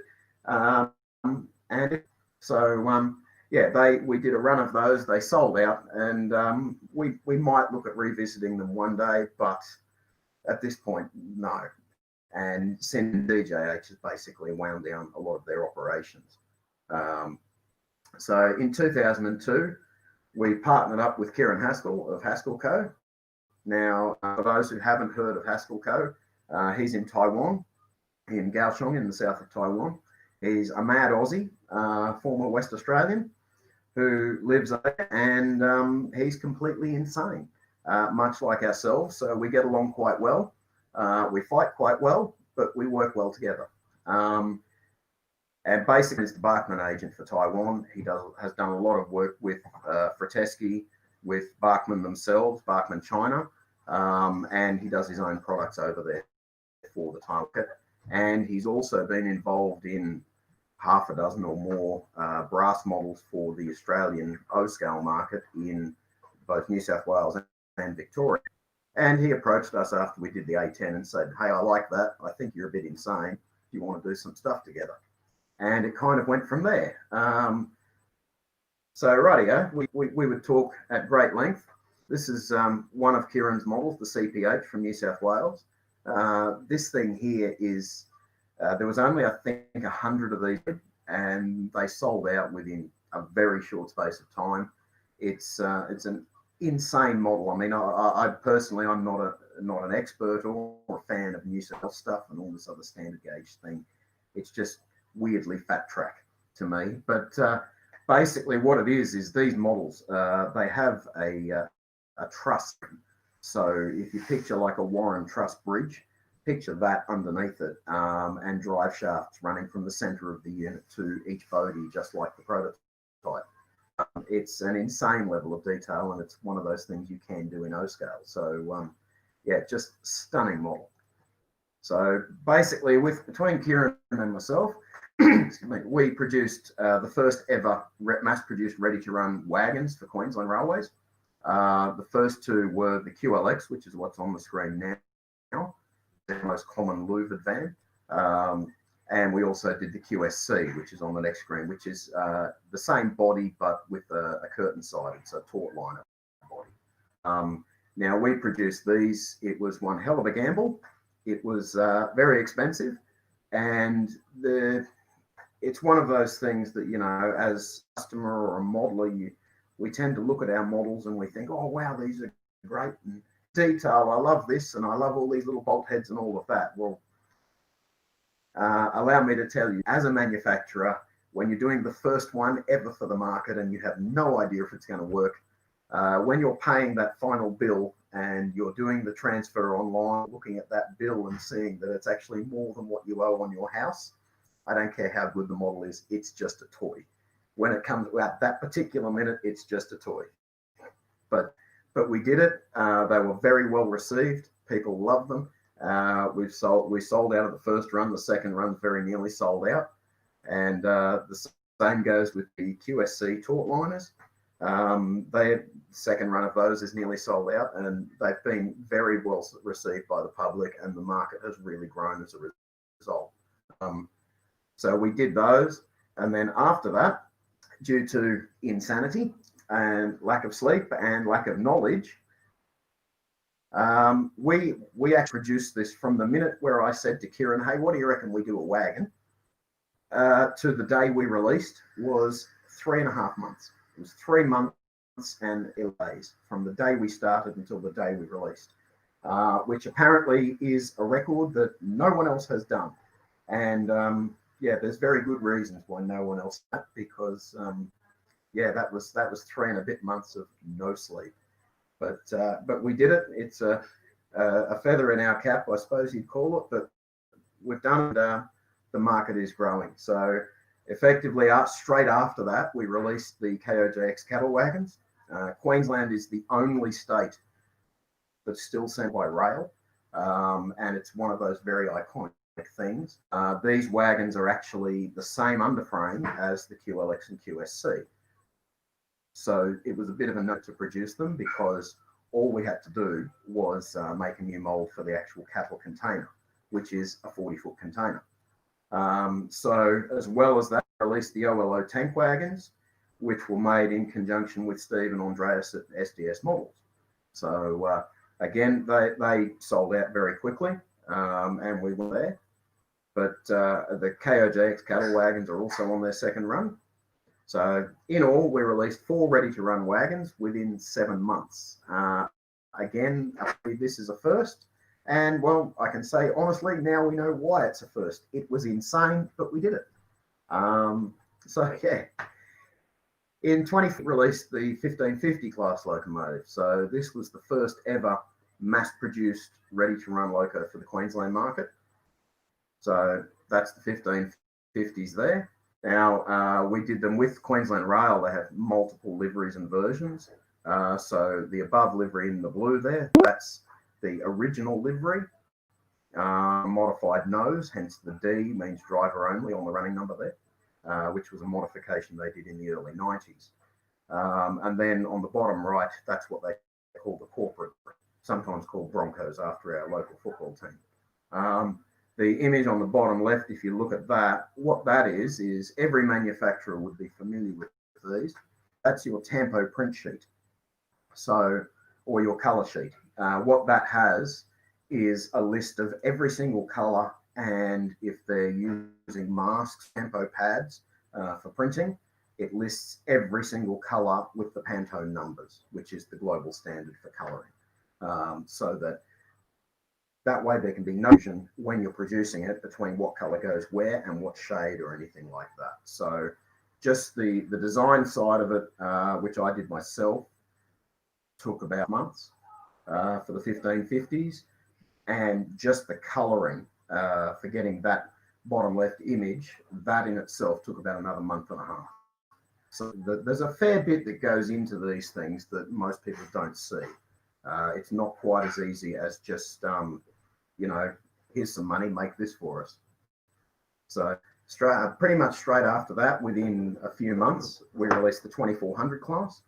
And so, yeah, we did a run of those. They sold out, and we might look at revisiting them one day, but at this point, no. And DJH has basically wound down a lot of their operations. So in 2002, we partnered up with Kieran Haskell of Haskell Co. Now, for those who haven't heard of Haskell Co., he's in Taiwan, in Kaohsiung in the south of Taiwan. He's a mad Aussie, former West Australian, who lives there, and he's completely insane, much like ourselves. So we get along quite well. We fight quite well, but we work well together. And basically, he's the Bachmann agent for Taiwan. He has done a lot of work with Frateschi, with Bachmann themselves, Bachmann China, and he does his own products over there for the Taiwan market. And he's also been involved in half a dozen or more brass models for the Australian O-scale market in both New South Wales and Victoria. And he approached us after we did the A10 and said, hey, I like that. I think you're a bit insane. Do you want to do some stuff together? And it kind of went from there. So rightio, we would talk at great length. This is one of Kieran's models, the CPH from New South Wales. This thing here is, there was only, I think, 100 of these, and they sold out within a very short space of time. It's an insane model. I mean, I personally, I'm not an expert or a fan of New South Wales stuff and all this other standard gauge thing. It's just weirdly fat track to me. But basically what it is these models, they have a truss. So if you picture like a Warren truss bridge, picture that underneath it, and drive shafts running from the center of the unit to each bogey, just like the prototype. It's an insane level of detail, and it's one of those things you can do in O scale. So yeah, just stunning model. So basically, between Kieran and myself, excuse me, we produced the first ever mass-produced ready-to-run wagons for Queensland Railways. The first two were the QLX, which is what's on the screen now, the most common louvered van. And we also did the QSC, which is on the next screen, which is the same body, but with a curtain side. It's a taut liner body. Now, we produced these. It was one hell of a gamble. It was very expensive. And it's one of those things that, you know, as a customer or a modeler, we tend to look at our models and we think, oh, wow, these are great. And detail, I love this, and I love all these little bolt heads and all of that. Well, allow me to tell you, as a manufacturer, when you're doing the first one ever for the market and you have no idea if it's going to work, when you're paying that final bill and you're doing the transfer online, looking at that bill and seeing that it's actually more than what you owe on your house, I don't care how good the model is, it's just a toy. When it comes out that particular minute, it's just a toy. But we did it. They were very well received. People loved them. We sold out of the first run. The second run very nearly sold out, and the same goes with the QSC taut liners. The second run of those is nearly sold out, and they've been very well received by the public, and the market has really grown as a result. So we did those, and then after that, due to insanity and lack of sleep and lack of knowledge, we actually produced this from the minute where I said to Kieran, hey, what do you reckon we do a wagon? To the day we released was 3.5 months. It was 3 months and 11 days from the day we started until the day we released, which apparently is a record that no one else has done. And yeah, there's very good reasons why no one else did, because yeah, that was 3 and a bit months of no sleep. But we did it. It's a feather in our cap, I suppose you'd call it. But we've done it. The market is growing. So effectively, straight after that, we released the KOJX cattle wagons. Queensland is the only state that's still sent by rail, and it's one of those very iconic things. These wagons are actually the same underframe as the QLX and QSC. So it was a bit of a note to produce them, because all we had to do was make a new mold for the actual cattle container, which is a 40-foot container. So as well as that, I released the OLO tank wagons, which were made in conjunction with Steve and Andreas at SDS Models. So again, they sold out very quickly, and we were there. But the KOJX cattle wagons are also on their second run. So in all, we released 4 ready-to-run wagons within 7 months. Again, this is a first. And, well, I can say honestly, now we know why it's a first. It was insane, but we did it. So, yeah. In 2020, released the 1550 class locomotive. So this was the first ever mass-produced ready-to-run loco for the Queensland market. So that's the 1550s there. Now, we did them with Queensland Rail. They have multiple liveries and versions. So the above livery in the blue there, that's the original livery. Modified nose, hence the D means driver only on the running number there, which was a modification they did in the early 90s. And then on the bottom right, that's what they call the corporate. sometimes called Broncos after our local football team. The image on the bottom left, if you look at that, what that is every manufacturer would be familiar with these. That's your Tampo print sheet, so, or your color sheet. What that has is a list of every single color, and if they're using masks, Tampo pads for printing, it lists every single color with the Pantone numbers, which is the global standard for coloring. So that way there can be no confusion when you're producing it between what color goes where and what shade or anything like that. So just the design side of it, which I did myself, took about months for the 1550s, and just the coloring for getting that bottom left image, that in itself took about another month and a half. So there's a fair bit that goes into these things that most people don't see. It's not quite as easy as just, you know, here's some money, make this for us. So pretty much straight after that, within a few months, we released the 2400 class,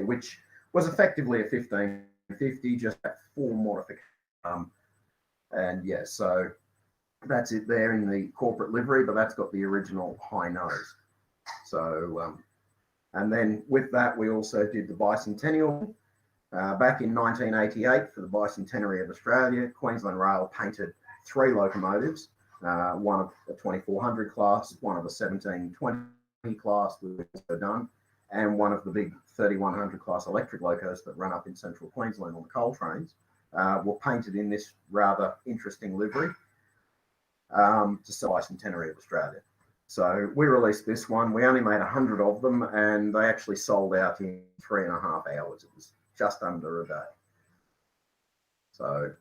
which was effectively a 1550, just at 4 modifications. And yeah, so that's it there in the corporate livery, but that's got the original high nose. So, and then with that, we also did the bicentennial. Back in 1988, for the bicentenary of Australia, Queensland Rail painted 3 locomotives, one of the 2400 class, one of the 1720 class we've also done, and one of the big 3100 class electric locos that run up in central Queensland on the coal trains, were painted in this rather interesting livery to celebrate the bicentenary of Australia. So we released this one. We only made 100 of them, and they actually sold out in 3.5 hours. It was just under a day. So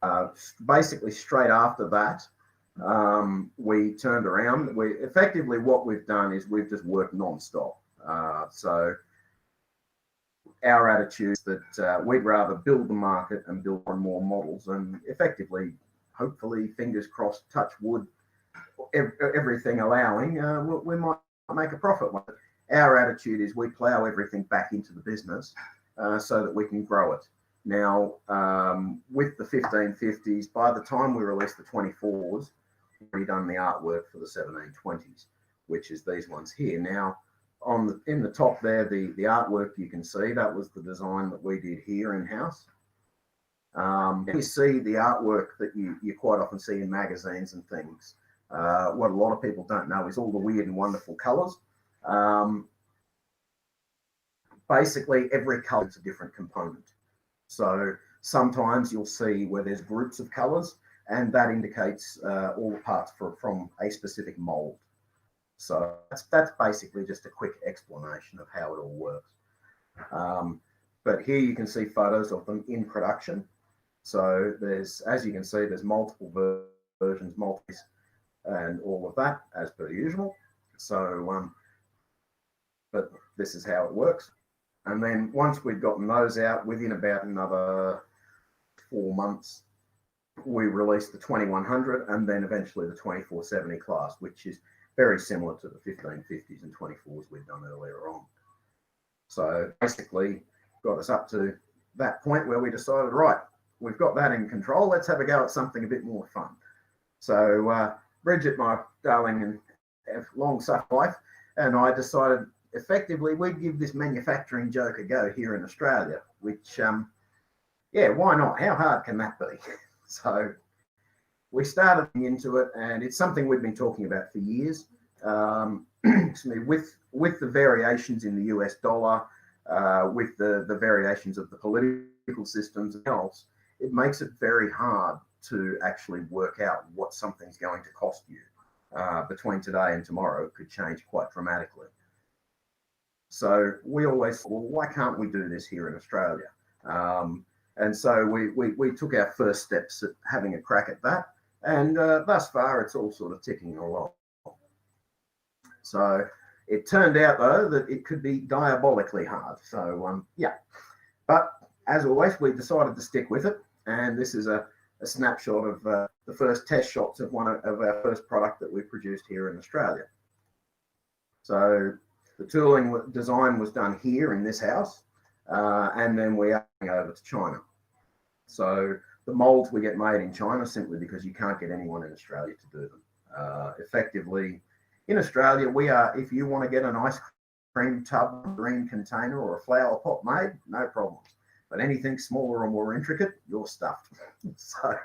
basically straight after that, we turned around. Effectively what we've done is we've just worked non-stop. So our attitude is that we'd rather build the market and build on more models, and effectively, hopefully, fingers crossed, touch wood, everything allowing, we might make a profit. Our attitude is we plow everything back into the business so that we can grow it. Now, with the 1550s, by the time we released the 24s, we've already done the artwork for the 1720s, which is these ones here. Now, in the top there, the artwork you can see, that was the design that we did here in-house. You see the artwork that you quite often see in magazines and things. What a lot of people don't know is all the weird and wonderful colours. Basically, every colour is a different component. So sometimes you'll see where there's groups of colours, and that indicates all the parts from a specific mould. So that's basically just a quick explanation of how it all works. But here you can see photos of them in production. So there's, as you can see, there's multiple versions, and all of that as per usual. So, but this is how it works. And then once we'd gotten those out, within about another 4 months, we released the 2100 and then eventually the 2470 class, which is very similar to the 1550s and 24s we'd done earlier on. So basically got us up to that point where we decided, right, we've got that in control, let's have a go at something a bit more fun. So Bridget, my darling and long suffering wife, and I decided effectively we'd give this manufacturing joke a go here in Australia, which, yeah, why not? How hard can that be? So we started into it, and it's something we've been talking about for years. With the variations in the US dollar, with the variations of the political systems and else, it makes it very hard to actually work out what something's going to cost you. Between today and tomorrow, it could change quite dramatically. So we always thought, well, why can't we do this here in Australia? And so we took our first steps at having a crack at that. And thus far, it's all sort of ticking along. So it turned out, though, that it could be diabolically hard. So, yeah. But as always, we decided to stick with it. And this is a snapshot of the first test shots of one of our first product that we produced here in Australia. So the tooling design was done here in this house, and then we are going over to China. So the molds we get made in China simply because you can't get anyone in Australia to do them. Effectively, in Australia, we are, if you want to get an ice cream tub, green container, or a flower pot made, no problems. But anything smaller or more intricate, you're stuffed. So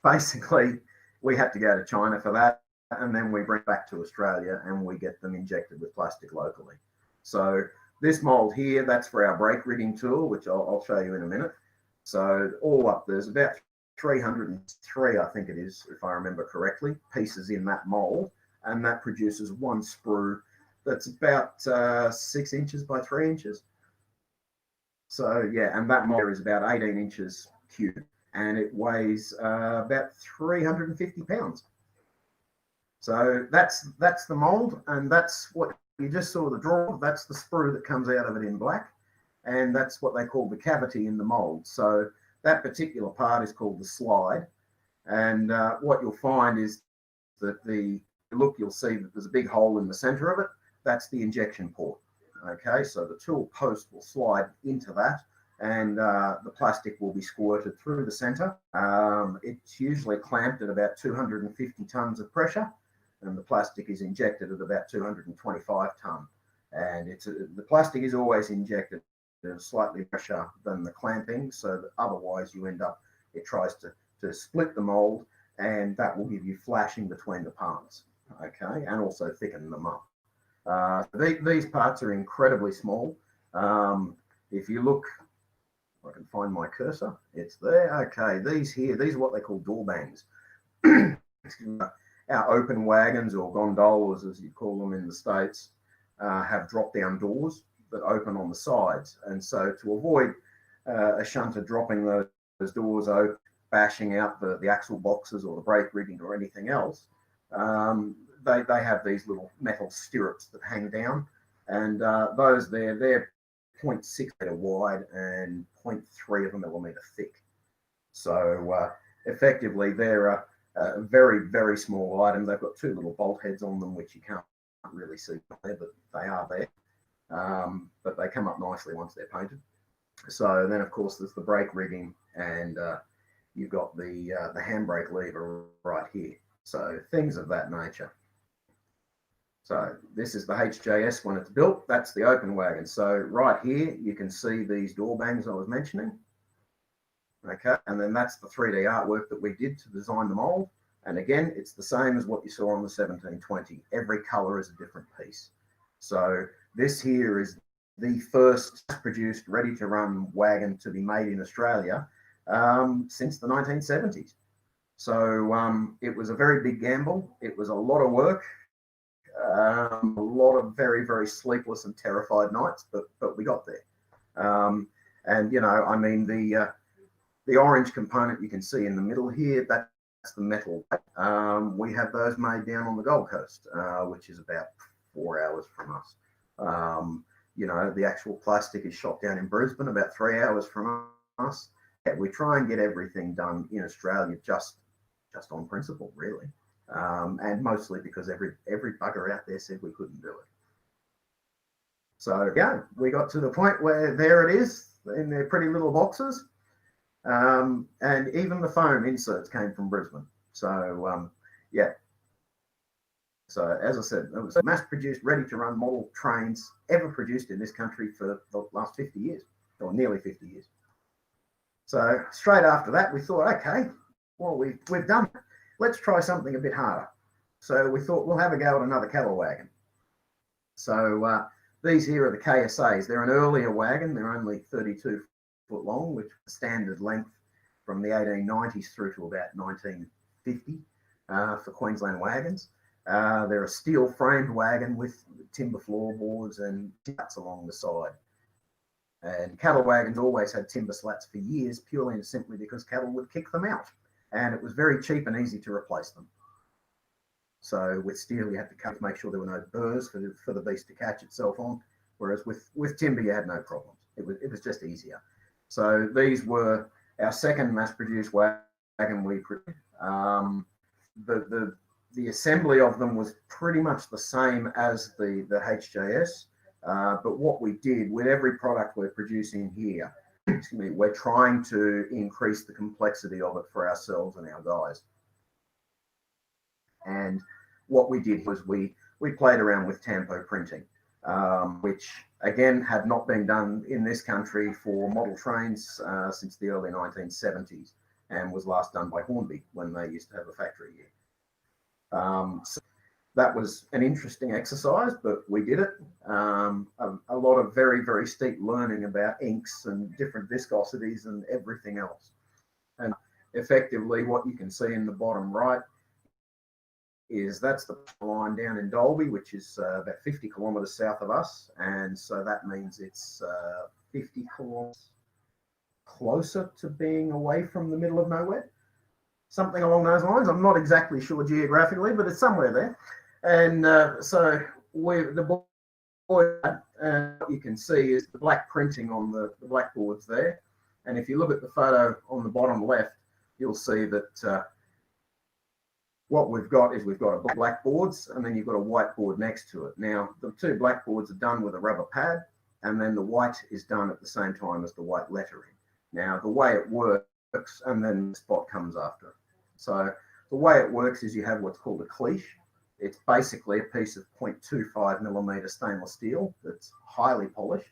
basically, we had to go to China for that, and then we bring back to Australia and we get them injected with plastic locally. So this mold here, that's for our brake rigging tool, which I'll show you in a minute. So all up, there's about 303, I think it is, if I remember correctly, pieces in that mold, and that produces one sprue that's about 6 inches by 3 inches. So yeah, and that mold is about 18 inches cube, and it weighs about 350 pounds. So that's the mold, and that's what you just saw the draw. That's the sprue that comes out of it in black, and that's what they call the cavity in the mold. So that particular part is called the slide, and what you'll find is that you'll see that there's a big hole in the center of it. That's the injection port. Okay, so the tool post will slide into that, and the plastic will be squirted through the center. It's usually clamped at about 250 tons of pressure, and the plastic is injected at about 225 ton. And the plastic is always injected at a slightly pressure than the clamping, so that otherwise you end up, it tries to split the mold, and that will give you flashing between the parts. Okay, and also thicken them up. These parts are incredibly small. If you look, if I can find my cursor, it's there. Okay, these are what they call door bangs. Our open wagons, or gondolas as you call them in the States, have drop-down doors that open on the sides. And so to avoid a shunter dropping those doors open, bashing out the axle boxes or the brake rigging or anything else, they have these little metal stirrups that hang down, and they're 0.6 meter wide and 0.3 of a millimeter thick. So effectively, they're a very, very small item. They've got 2 little bolt heads on them, which you can't really see there, but they are there. But they come up nicely once they're painted. So then, of course, there's the brake rigging, and you've got the handbrake lever right here. So things of that nature. So this is the HJS when it's built. That's the open wagon. So right here, you can see these door bangs I was mentioning. Okay, and then that's the 3D artwork that we did to design the mold. And again, it's the same as what you saw on the 1720. Every color is a different piece. So this here is the first produced, ready-to-run wagon to be made in Australia since the 1970s. So it was a very big gamble. It was a lot of work. A lot of very, very sleepless and terrified nights, but we got there. And you know, I mean, the orange component you can see in the middle here, that's the metal. We have those made down on the Gold Coast, which is about 4 hours from us. You know, the actual plastic is shot down in Brisbane, about 3 hours from us. Yeah, we try and get everything done in Australia just on principle, really. And mostly because every bugger out there said we couldn't do it. So yeah, we got to the point where there it is in their pretty little boxes. And even the foam inserts came from Brisbane. So yeah. So as I said, it was mass-produced, ready-to-run model trains ever produced in this country for the last 50 years, or nearly 50 years. So straight after that, we thought, okay, well, we've done it. Let's try something a bit harder. So we thought we'll have a go at another cattle wagon. So these here are the KSAs. They're an earlier wagon. They're only 32 foot long, which is the standard length from the 1890s through to about 1950 for Queensland wagons. They're a steel framed wagon with timber floorboards and slats along the side. And cattle wagons always had timber slats for years, purely and simply because cattle would kick them out. And it was very cheap and easy to replace them. So with steel, you had to make sure there were no burrs for the beast to catch itself on, whereas with timber, you had no problems. It was just easier. So these were our second mass-produced wagon we produced. The assembly of them was pretty much the same as the HJS, but what we did with every product we're producing here, excuse me, we're trying to increase the complexity of it for ourselves and our guys. And what we did was we played around with Tampo printing, which again had not been done in this country for model trains since the early 1970s, and was last done by Hornby when they used to have a factory here. So that was an interesting exercise, but we did it. A lot of very, very steep learning about inks and different viscosities and everything else. And effectively what you can see in the bottom right is that's the line down in Dalby, which is about 50 kilometres south of us. And so that means it's 50 kilometres closer to being away from the middle of nowhere. Something along those lines. I'm not exactly sure geographically, but it's somewhere there. And so the boy, what you can see is the black printing on the blackboards there. And if you look at the photo on the bottom left, you'll see that what we've got is we've got blackboards, and then you've got a whiteboard next to it. Now, the two blackboards are done with a rubber pad, and then the white is done at the same time as the white lettering. Now, the way it works, and then the spot comes after. So the way it works is you have what's called a cliche. It's basically a piece of 0.25 millimeter stainless steel that's highly polished.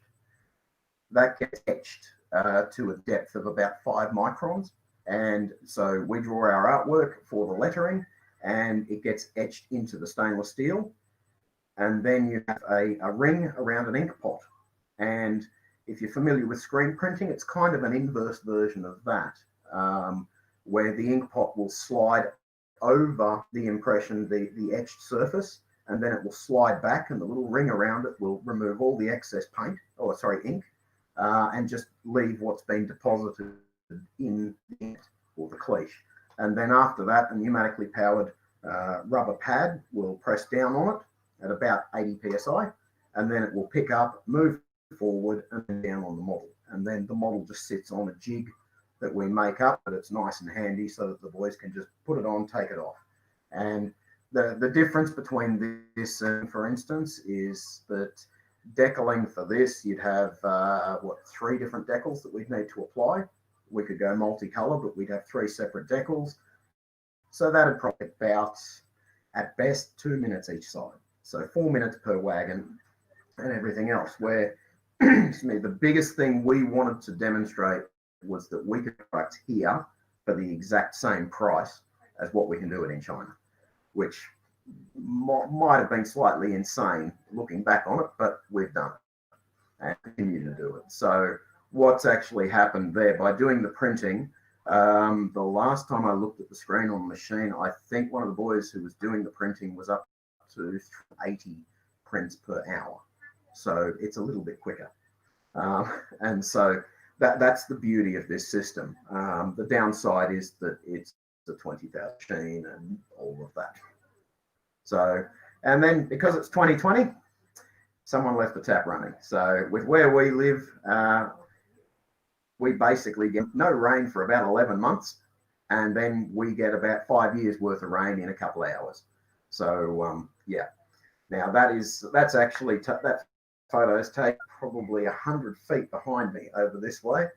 That gets etched to a depth of about 5 microns. And so we draw our artwork for the lettering, and it gets etched into the stainless steel. And then you have a ring around an ink pot. And if you're familiar with screen printing, it's kind of an inverse version of that, where the ink pot will slide over the impression, the etched surface, and then it will slide back, and the little ring around it will remove all the excess ink, and just leave what's been deposited in the ink or the cliche. And then after that, a pneumatically powered rubber pad will press down on it at about 80 psi, and then it will pick up, move forward, and then down on the model. And then the model just sits on a jig that we make up, but it's nice and handy so that the boys can just put it on, take it off. And the difference between this and, for instance, is that decaling for this, you'd have, 3 different decals that we'd need to apply. We could go multicolour, but we'd have 3 separate decals. So that'd probably about, at best, 2 minutes each side. So 4 minutes per wagon and everything else. Where, excuse me, the biggest thing we wanted to demonstrate was that we could product here for the exact same price as what we can do it in China, which might have been slightly insane looking back on it, but we've done it and continue to do it. So what's actually happened there by doing the printing, the last time I looked at the screen on the machine, I think one of the boys who was doing the printing was up to 80 prints per hour. So it's a little bit quicker. And so that's the beauty of this system. The downside is that it's a 20,000 machine and all of that. So, and then because it's 2020, someone left the tap running. So with where we live, we basically get no rain for about 11 months, and then we get about 5 years worth of rain in a couple of hours. So yeah, now that's actually that photo is taken probably 100 feet behind me over this way,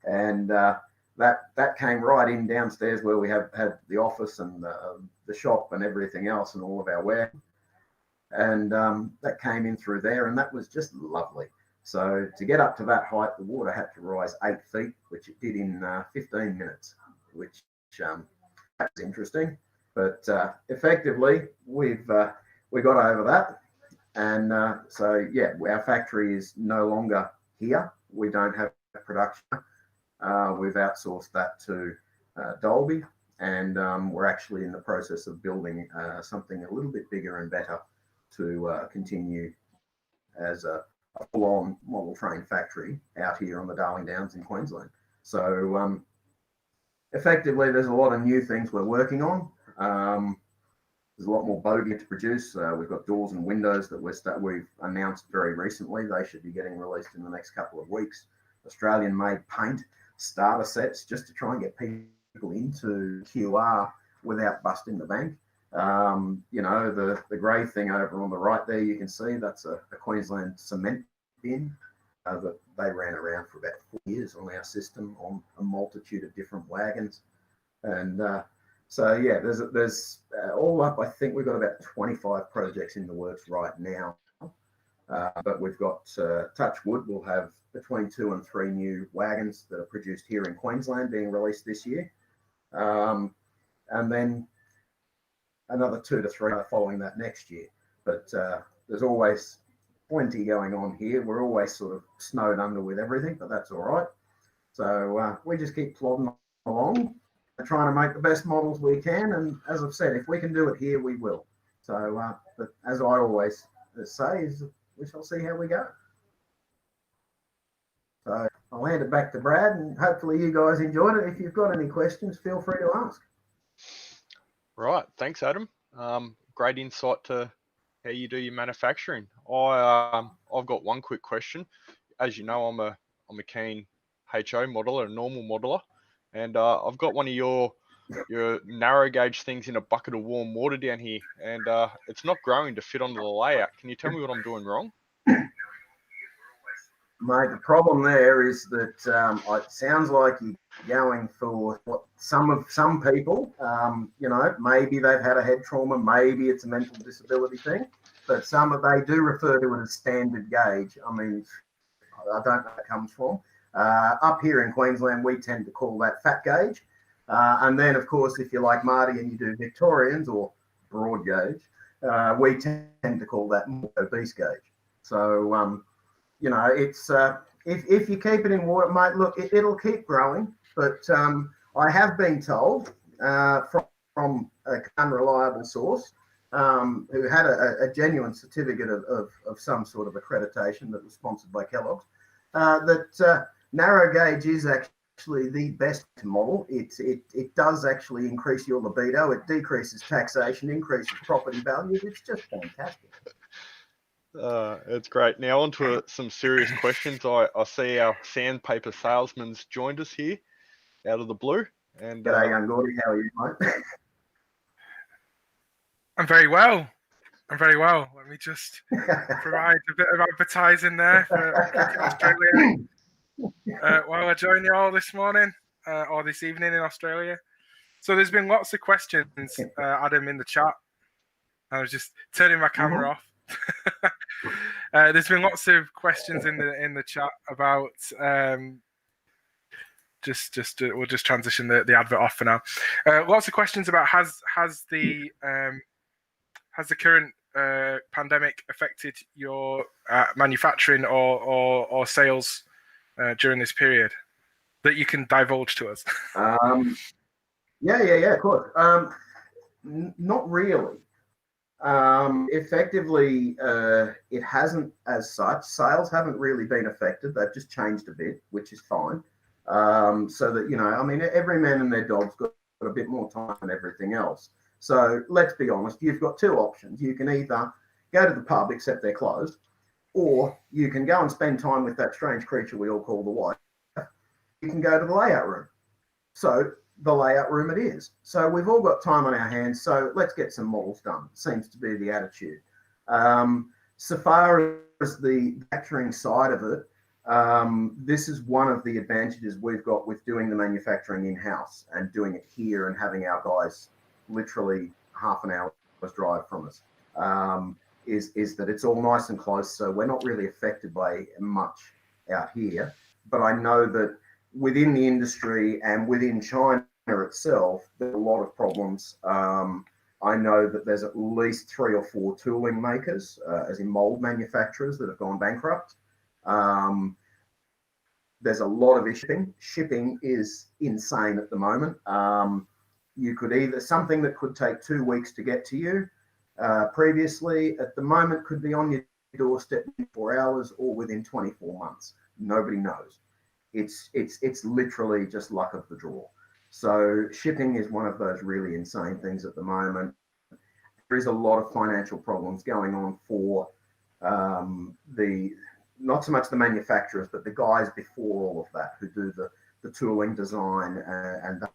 and that came right in downstairs where we had the office and the shop and everything else and all of our wear, and that came in through there, and that was just lovely. So to get up to that height, the water had to rise 8 feet, which it did in 15 minutes, which that was interesting. But effectively, we got over that. And so, yeah, our factory is no longer here. We don't have production. We've outsourced that to Dalby, and we're actually in the process of building something a little bit bigger and better to continue as a full-on model train factory out here on the Darling Downs in Queensland. So effectively, there's a lot of new things we're working on. There's a lot more bogie to produce. We've got doors and windows that we've announced very recently. They should be getting released in the next couple of weeks. Australian-made paint starter sets just to try and get people into QR without busting the bank. You know, the grey thing over on the right there, you can see that's a Queensland cement bin. that they ran around for about 4 years on our system on a multitude of different wagons. And so, yeah, there's all up, I think we've got about 25 projects in the works right now. But we've got, touch wood, we'll have between 2 and 3 new wagons that are produced here in Queensland being released this year. And then another 2 to 3 following that next year. But there's always plenty going on here. We're always sort of snowed under with everything, but that's all right. So we just keep plodding along and trying to make the best models we can. And as I've said, if we can do it here, we will. So, but as I always say, is we shall see how we go. So I'll hand it back to Brad, and hopefully you guys enjoyed it. If you've got any questions, feel free to ask. Right, thanks, Adam. Great insight to how you do your manufacturing. I've got one quick question. As you know, I'm a keen HO modeler, a normal modeler, and I've got one of your narrow gauge things in a bucket of warm water down here, and it's not growing to fit onto the layout. Can you tell me what I'm doing wrong? Mate, the problem there is that it sounds like you're going for what some people, you know, maybe they've had a head trauma, maybe it's a mental disability thing, but they do refer to it as standard gauge. I mean, I don't know where it comes from. Up here in Queensland, we tend to call that fat gauge. And then, of course, if you're like Marty and you do Victorians or broad gauge, we tend to call that obese gauge. So, you know, it's if you keep it in water, mate, look, it'll keep growing. But I have been told from an unreliable source who had a genuine certificate of some sort of accreditation that was sponsored by Kellogg's, that narrow gauge is actually the best model. It does actually increase your libido. It decreases taxation, increases property values. It's just fantastic. It's great. Now on to some serious questions. I see our sandpaper salesman's joined us here out of the blue. And G'day, young Gordy. How are you, mate? I'm very well. Let me just provide a bit of advertising there for Australia. While I join you all this morning or this evening in Australia. So there's been lots of questions, Adam, in the chat. I was just turning my camera off. There's been lots of questions in the chat about we'll just transition the advert off for now. Lots of questions about has the current pandemic affected your manufacturing or sales during this period that you can divulge to us? Yeah, of course. Not really. Effectively, it hasn't as such. Sales haven't really been affected. They've just changed a bit, which is fine. So that, you know, I mean, every man and their dog's got a bit more time than everything else. So let's be honest, you've got two options. You can either go to the pub, except they're closed, or you can go and spend time with that strange creature we all call the wife. You can go to the layout room. So the layout room it is. So we've all got time on our hands, so let's get some models done. Seems to be the attitude. So far as the manufacturing side of it, this is one of the advantages we've got with doing the manufacturing in-house and doing it here and having our guys literally half an hour's drive from us, is that it's all nice and close, so we're not really affected by much out here. But I know that within the industry and within China itself, there's a lot of problems. I know that there's at least 3 or 4 tooling makers, as in mold manufacturers, that have gone bankrupt. There's a lot of shipping. Shipping is insane at the moment. You could either, something that could take 2 weeks to get to you, previously, at the moment, could be on your doorstep in 4 hours or within 24 months. Nobody knows. It's literally just luck of the draw. So shipping is one of those really insane things at the moment. There is a lot of financial problems going on for not so much the manufacturers, but the guys before all of that who do the tooling design and that.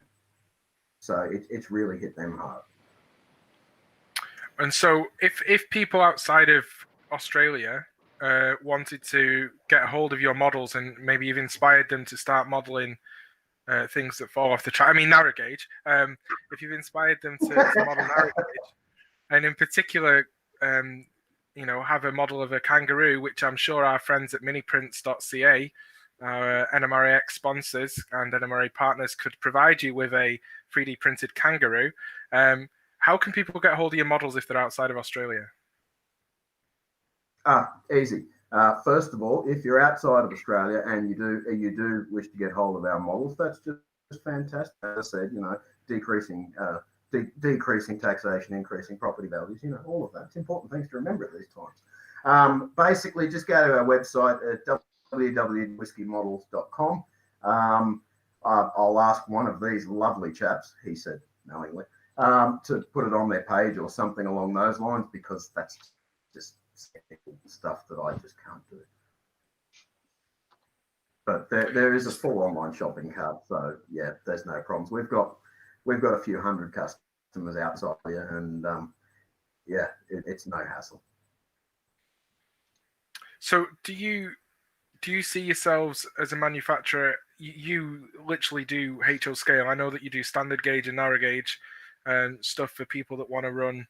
So it's really hit them hard. And so if people outside of Australia wanted to get a hold of your models and maybe you've inspired them to start modeling things that fall off the track. I mean, narrow gauge. If you've inspired them to model narrow gauge, and in particular, have a model of a kangaroo, which I'm sure our friends at miniprints.ca, our NMRAx sponsors and NMRA partners, could provide you with a 3D printed kangaroo. How can people get hold of your models if they're outside of Australia? Easy. First of all, if you're outside of Australia and you do wish to get hold of our models, that's just fantastic. As I said, decreasing taxation, increasing property values, all of that. It's important things to remember at these times. Basically, just go to our website at www.whiskeymodels.com. I'll ask one of these lovely chaps, he said knowingly, to put it on their page or something along those lines, because that's just stuff that I just can't do. But there is a full online shopping cart, so yeah, there's no problems. We've got a few hundred customers outside here, and it's no hassle. So do you see yourselves as a manufacturer? You literally do HO scale. I know that you do standard gauge and narrow gauge stuff for people that want to run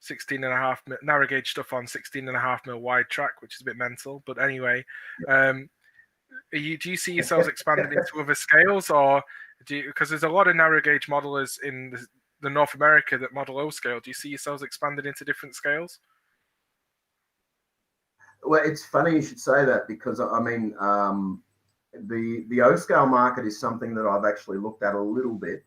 16.5 narrow gauge stuff on 16.5 mil wide track, which is a bit mental. But anyway, do you see yourselves expanding into other scales, or because there's a lot of narrow gauge modelers in the North America that model O scale? Do you see yourselves expanding into different scales? Well, it's funny you should say that, because I mean, the O scale market is something that I've actually looked at a little bit.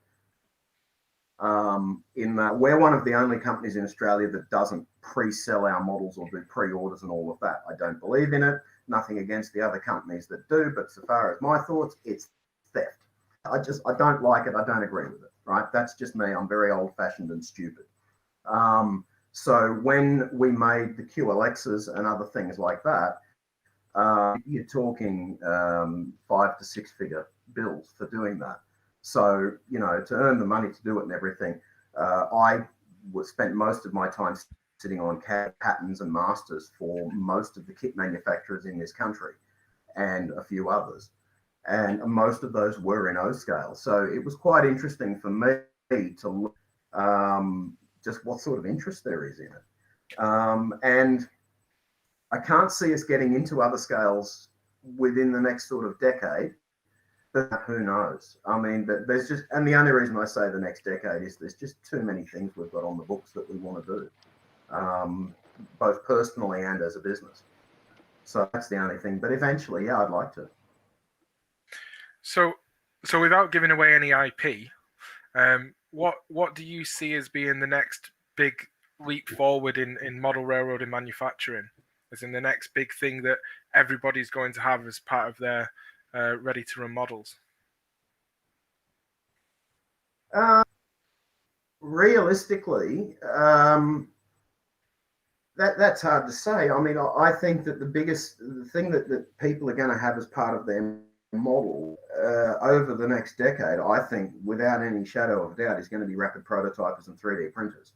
We're one of the only companies in Australia that doesn't pre-sell our models or do pre-orders and all of that. I don't believe in it. Nothing against the other companies that do, but so far as my thoughts, it's theft. I don't like it. I don't agree with it. Right? That's just me. I'm very old-fashioned and stupid. So when we made the QLXs and other things like that, you're talking 5 to 6 figure bills for doing that. So, to earn the money to do it and everything, I spent most of my time sitting on CAD patterns and masters for most of the kit manufacturers in this country and a few others. And most of those were in O scale. So it was quite interesting for me to look just what sort of interest there is in it. And I can't see us getting into other scales within the next sort of decade. But who knows? I mean, there's just, and the only reason I say the next decade is there's just too many things we've got on the books that we want to do, both personally and as a business. So that's the only thing. But eventually, yeah, I'd like to. So without giving away any IP, what do you see as being the next big leap forward in model railroading manufacturing? As in the next big thing that everybody's going to have as part of their ready-to-run models? Realistically, that's hard to say. I mean, I think that the thing that people are going to have as part of their model over the next decade, I think, without any shadow of doubt, is going to be rapid prototypers and 3D printers.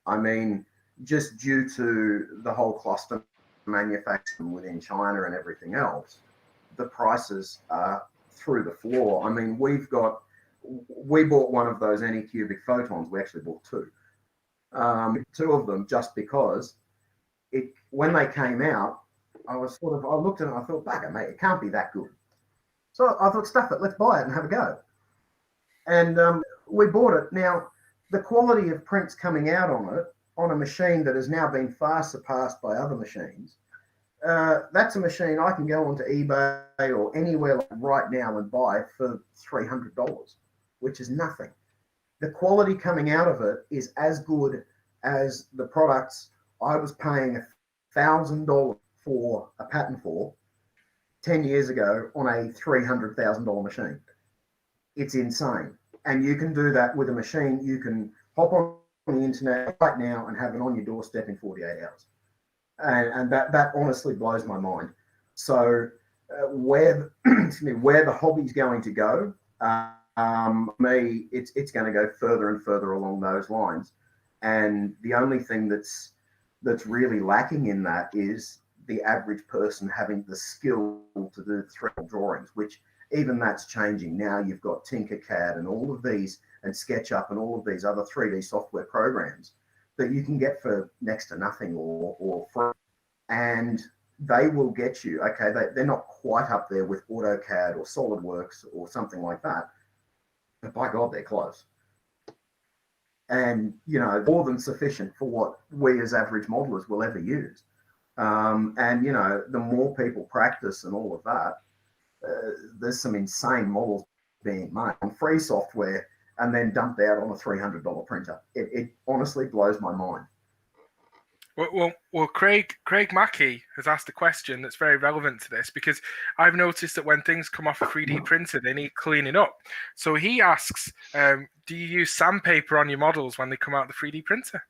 I mean, just due to the whole cluster manufacturing within China and everything else, the prices are through the floor. I mean, we bought one of those Anycubic photons. We actually bought two of them, just because when they came out, I looked at it and I thought, bugger, mate, it can't be that good. So I thought, stuff it, let's buy it and have a go. And we bought it. Now, the quality of prints coming out on it, on a machine that has now been far surpassed by other machines, that's a machine I can go onto eBay or anywhere right now and buy for $300, which is nothing. The quality coming out of it is as good as the products I was paying $1,000 for a patent for 10 years ago on a $300,000 machine. It's insane. And you can do that with a machine. You can hop on the internet right now and have it on your doorstep in 48 hours. And that honestly blows my mind. So where the hobby's going to go, it's going to go further and further along those lines. And the only thing that's really lacking in that is the average person having the skill to do 3D drawings, which even that's changing. Now you've got Tinkercad and all of these, and SketchUp and all of these other 3D software programs that you can get for next to nothing or free. And they will get you, okay, they're not quite up there with AutoCAD or SolidWorks or something like that, but by God, they're close. And, you know, more than sufficient for what we as average modelers will ever use. And, you know, the more people practice and all of that, there's some insane models being made on free software and then dumped out on a $300 printer. It honestly blows my mind. Well, Craig Mackey has asked a question that's very relevant to this, because I've noticed that when things come off a 3D printer, they need cleaning up. So he asks, do you use sandpaper on your models when they come out of the 3D printer?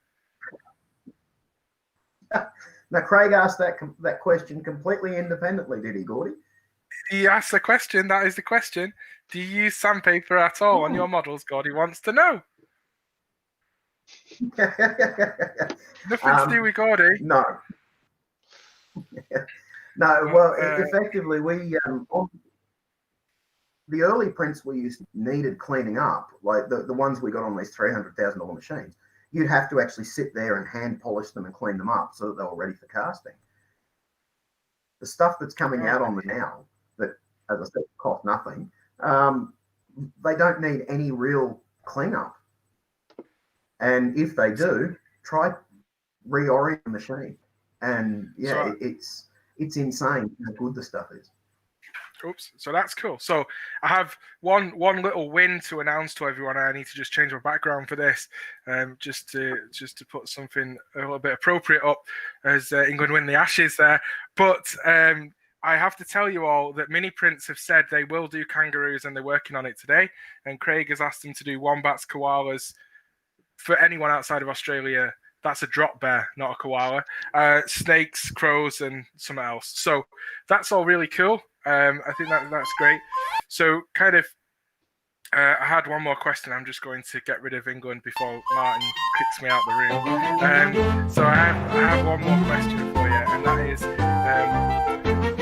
Now, Craig asked that question completely independently, did he, Gordy? He asked the question, that is the question. Do you use sandpaper at all on your models? Gordy wants to know. Nothing to do with Gordy. No. No, well, effectively, we on the early prints we used needed cleaning up, like the ones we got on these $300,000 machines. You'd have to actually sit there and hand polish them and clean them up so that they were ready for casting. The stuff that's coming out on them now, that, as I said, cost nothing, they don't need any real cleanup. And if they do, try reorient the machine. And yeah, it's insane how good the stuff is. Oops. So that's cool. So I have one little win to announce to everyone. I need to just change my background for this, just to put something a little bit appropriate up as England win the Ashes there. But I have to tell you all that Mini Prints have said they will do kangaroos and they're working on it today. And Craig has asked them to do wombats, koalas. For anyone outside of Australia, that's a drop bear, not a koala. Snakes, crows, and something else. So that's all really cool. I think that's great. So kind of, I had one more question. I'm just going to get rid of England before Martin kicks me out the room. So I have one more question for you, and that is,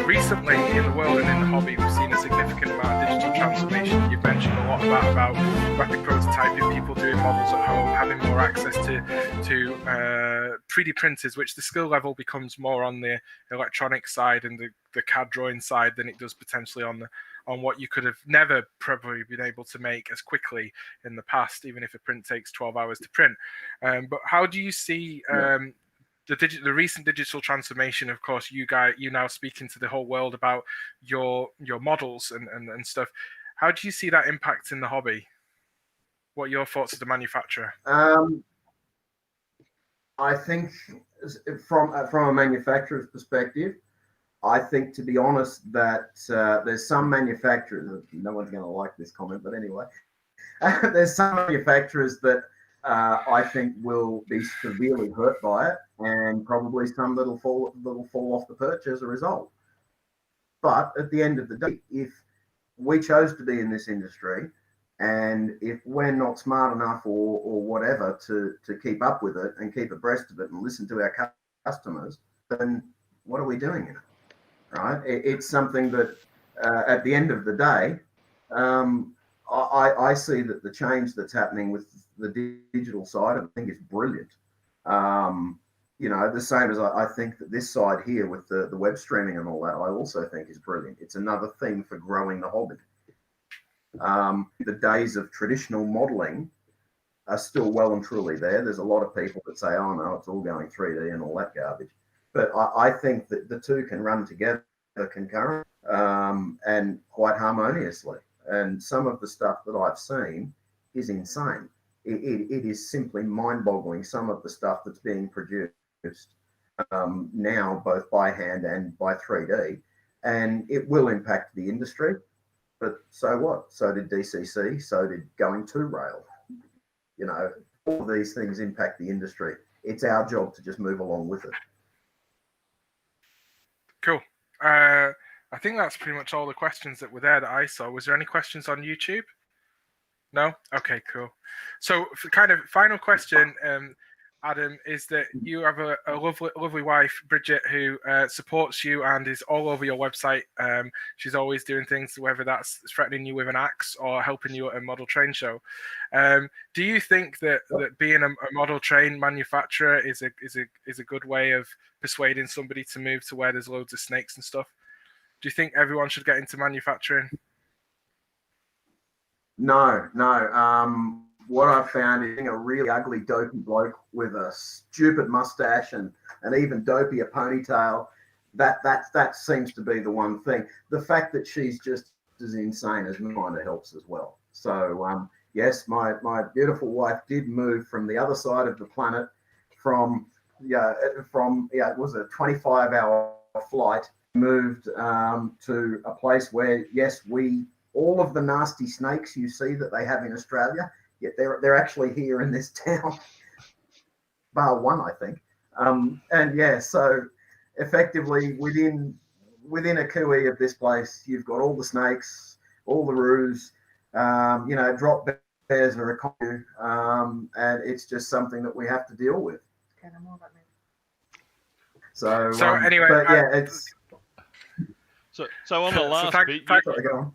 recently in the world and in the hobby, we've seen a significant amount of digital transformation. You've mentioned a lot about rapid prototyping, people doing models at home, having more access to 3D printers, which the skill level becomes more on the electronic side and the CAD drawing side than it does potentially on what you could have never probably been able to make as quickly in the past, even if a print takes 12 hours to print. But how do you see the recent digital transformation? Of course, you now speaking to the whole world about your models and stuff. How do you see that impacting the hobby? What are your thoughts as a manufacturer? I think from a manufacturer's perspective, I think, to be honest, that there's some manufacturers, no one's going to like this comment, but anyway, there's some manufacturers that I think will be severely hurt by it, and probably some that'll fall off the perch as a result. But at the end of the day, if we chose to be in this industry, and if we're not smart enough or whatever to keep up with it and keep abreast of it and listen to our customers, then what are we doing in it? Right? It's something that at the end of the day, I see that the change that's happening with the digital side, I think, is brilliant. You know, the same as I think that this side here with the web streaming and all that, I also think is brilliant. It's another thing for growing the hobby. The days of traditional modeling are still well and truly there. There's a lot of people that say, oh no, it's all going 3D and all that garbage. But I think that the two can run together concurrently and quite harmoniously. And some of the stuff that I've seen is insane. It is simply mind-boggling, some of the stuff that's being produced now, both by hand and by 3D. And it will impact the industry. But so what? So did DCC, so did going to rail. You know, all of these things impact the industry. It's our job to just move along with it. Cool. I think that's pretty much all the questions that were there that I saw. Was there any questions on YouTube? No? Okay, cool. So for kind of final question, Adam, is that you have a lovely wife, Bridget, who supports you and is all over your website. She's always doing things, whether that's threatening you with an axe or helping you at a model train show. Do you think that being a model train manufacturer is a good way of persuading somebody to move to where there's loads of snakes and stuff? Do you think everyone should get into manufacturing? No. What I've found is being a really ugly, dopey bloke with a stupid mustache and an even dopier ponytail, that seems to be the one thing. The fact that she's just as insane as me kind of helps as well. So, yes, my beautiful wife did move from the other side of the planet from it was a 25-hour flight, moved to a place where, yes, all of the nasty snakes you see that they have in Australia, yet they're actually here in this town, bar one, I think. And yeah, so effectively within a cooey of this place, you've got all the snakes, all the roos, drop bears are a common, and it's just something that we have to deal with. So anyway, but yeah, it's. So on the last bit,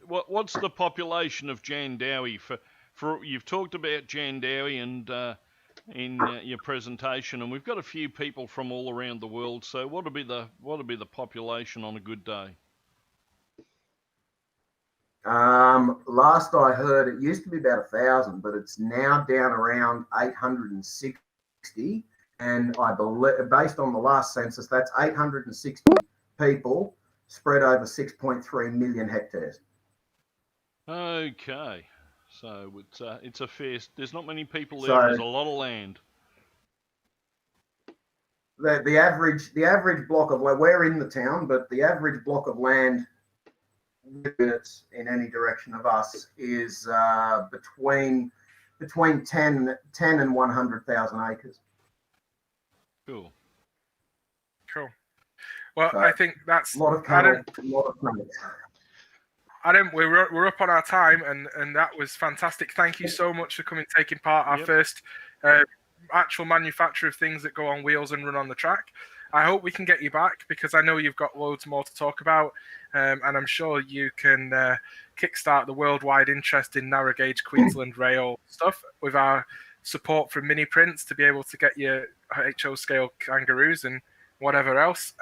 what's the population of Jandowie? For you've talked about Jandowie and in your presentation, and we've got a few people from all around the world. So what'll be the population on a good day? Last I heard, it used to be about 1,000, but it's now down around 860. And I believe, based on the last census, that's 860 people spread over 6.3 million hectares. Okay, so it's a fair. There's not many people there. There's a lot of land. The average block of land, we're in the town, but the average block of land units in any direction of us is between 10 and 100,000 acres. Cool. Well, I think that's a lot of cattle, a lot of snakes. Adam, we're up on our time, and that was fantastic. Thank you so much for coming, taking part. Our first actual manufacture of things that go on wheels and run on the track. I hope we can get you back, because I know you've got loads more to talk about, and I'm sure you can kickstart the worldwide interest in narrow gauge Queensland rail stuff with our support from Mini Prints to be able to get your HO scale kangaroos and whatever else.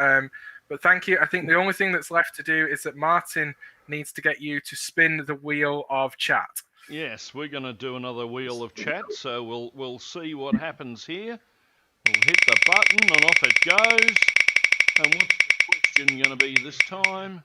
But thank you. I think the only thing that's left to do is that Martin needs to get you to spin the wheel of chat. Yes, we're going to do another wheel of chat, so we'll see what happens here. We'll hit the button and off it goes. And what's the question going to be this time?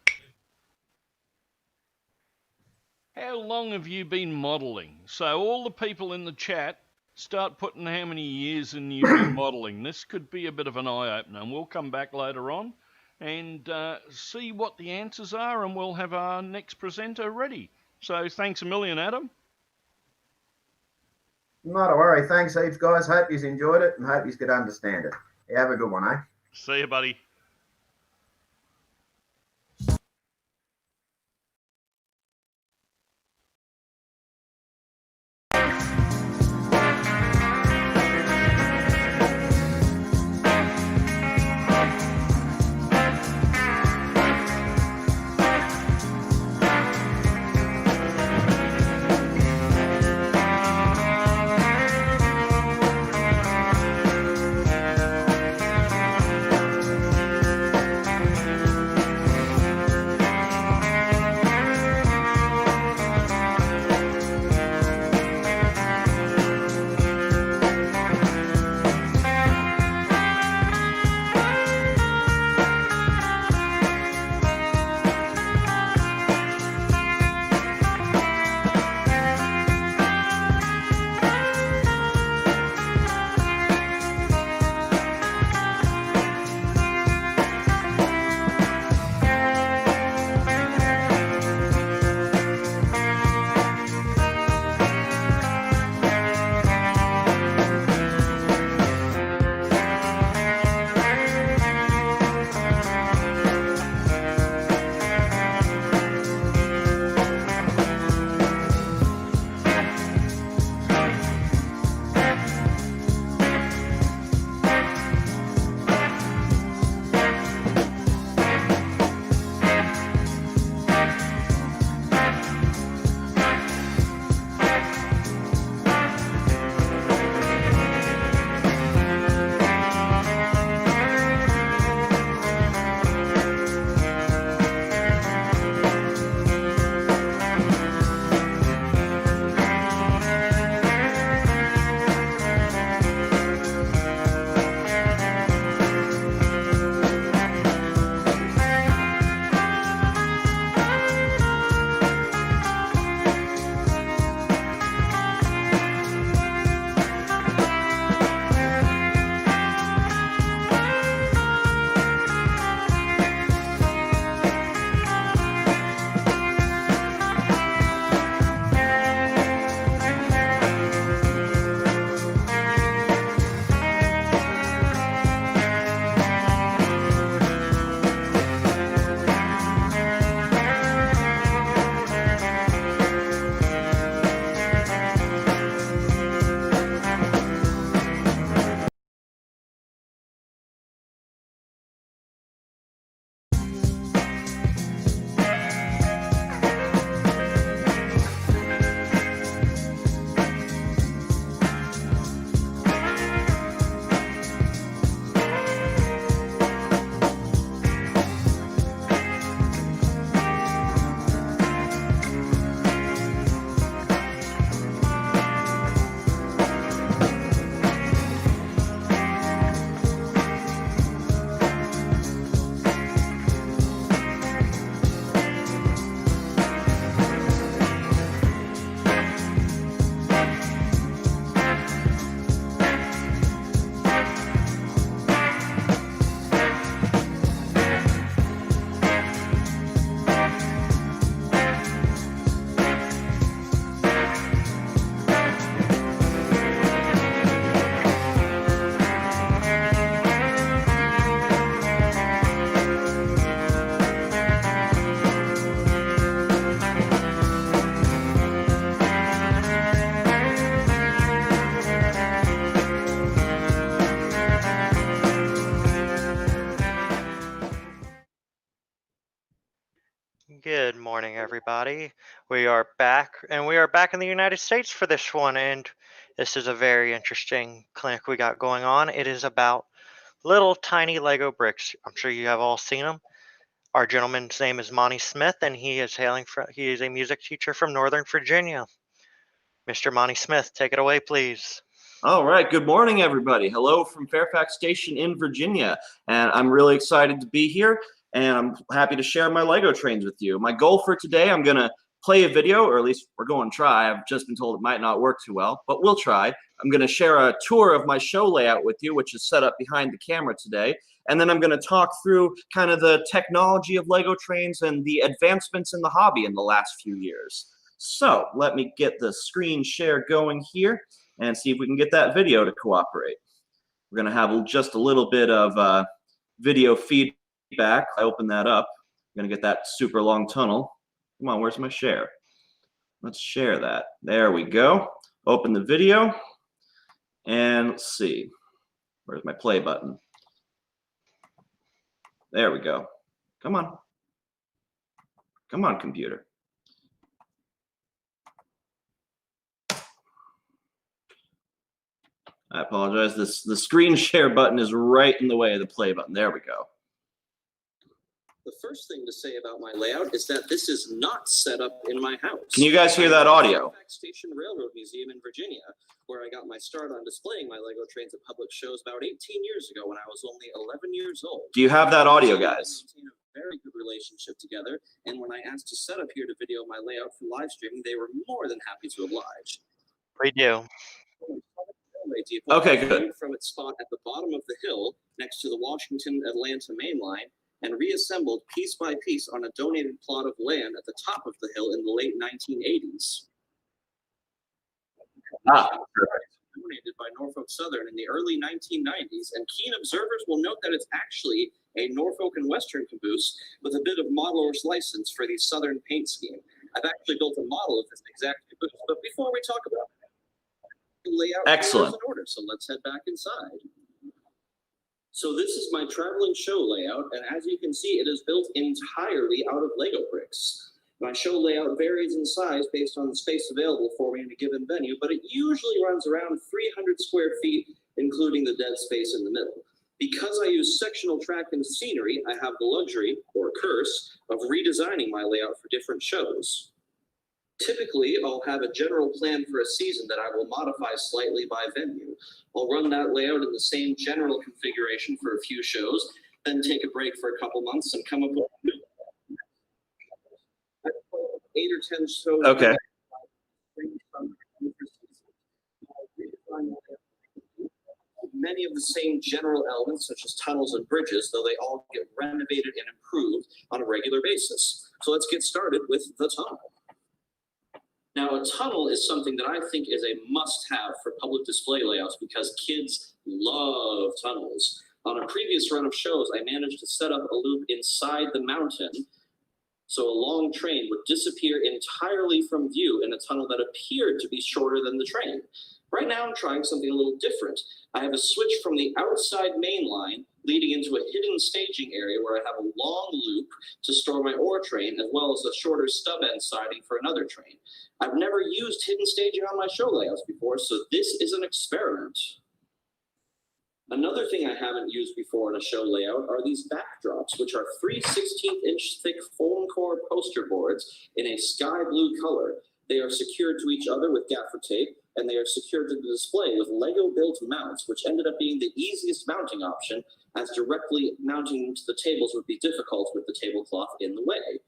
How long have you been modelling? So all the people in the chat, start putting how many years in you've been modelling. This could be a bit of an eye-opener, and we'll come back later on and see what the answers are, and we'll have our next presenter ready. So thanks a million, Adam. Not a worry. Thanks heaps, guys. Hope you've enjoyed it and hope you could understand it. Have a good one, eh? See you, buddy. Good morning, everybody. We are back, and we are back in the United States for this one, and this is a very interesting clinic we got going on. It is about little tiny Lego bricks. I'm sure you have all seen them. Our gentleman's name is Monty Smith, and he is a music teacher from Northern Virginia. Mr. Monty Smith, take it away, please. All right, good morning, everybody. Hello from Fairfax Station in Virginia, and I'm really excited to be here, and I'm happy to share my Lego trains with you. My goal for today, I'm going to play a video, or at least we're going to try. I've just been told it might not work too well, but we'll try. I'm going to share a tour of my show layout with you, which is set up behind the camera today, and then I'm going to talk through kind of the technology of Lego trains and the advancements in the hobby in the last few years. So let me get the screen share going here and see if we can get that video to cooperate. We're going to have just a little bit of video feedback. I open that up. I'm going to get that super long tunnel. Come on, where's my share? Let's share that. There we go. Open the video. And let's see. Where's my play button? There we go. Come on. Come on, computer. I apologize. The screen share button is right in the way of the play button. There we go. The first thing to say about my layout is that this is not set up in my house. Can you guys hear that audio? Fairfax Station Railroad Museum in Virginia, where I got my start on displaying my Lego trains at public shows about 18 years ago when I was only 11 years old. Do you have that audio, guys? We maintain a very good relationship together, and when I asked to set up here to video my layout for live streaming, they were more than happy to oblige. We do. Okay, good. From its spot at the bottom of the hill next to the Washington-Atlanta main line and reassembled piece by piece on a donated plot of land at the top of the hill in the late 1980s. Donated by Norfolk Southern in the early 1990s, and keen observers will note that it's actually a Norfolk and Western caboose with a bit of modeler's license for the Southern paint scheme. I've actually built a model of this exact caboose, but before we talk about it, layout excellent in order, so let's head back inside. So this is my traveling show layout, and as you can see, it is built entirely out of Lego bricks. My show layout varies in size based on the space available for me in a given venue, but it usually runs around 300 square feet, including the dead space in the middle. Because I use sectional track and scenery, I have the luxury, or curse, of redesigning my layout for different shows. Typically, I'll have a general plan for a season that I will modify slightly by venue. I'll run that layout in the same general configuration for a few shows, then take a break for a couple months and come up with 8 or 10 shows. Okay. Many of the same general elements, such as tunnels and bridges, though they all get renovated and improved on a regular basis. So let's get started with the tunnel. Now, a tunnel is something that I think is a must-have for public display layouts because kids love tunnels. On a previous run of shows, I managed to set up a loop inside the mountain so a long train would disappear entirely from view in a tunnel that appeared to be shorter than the train. Right now, I'm trying something a little different. I have a switch from the outside main line leading into a hidden staging area where I have a long loop to store my ore train, as well as a shorter stub end siding for another train. I've never used hidden staging on my show layouts before, so this is an experiment. Another thing I haven't used before in a show layout are these backdrops, which are 3 16-inch thick foam core poster boards in a sky blue color. They are secured to each other with gaffer tape, and they are secured to the display with Lego-built mounts, which ended up being the easiest mounting option, as directly mounting to the tables would be difficult with the tablecloth in the way.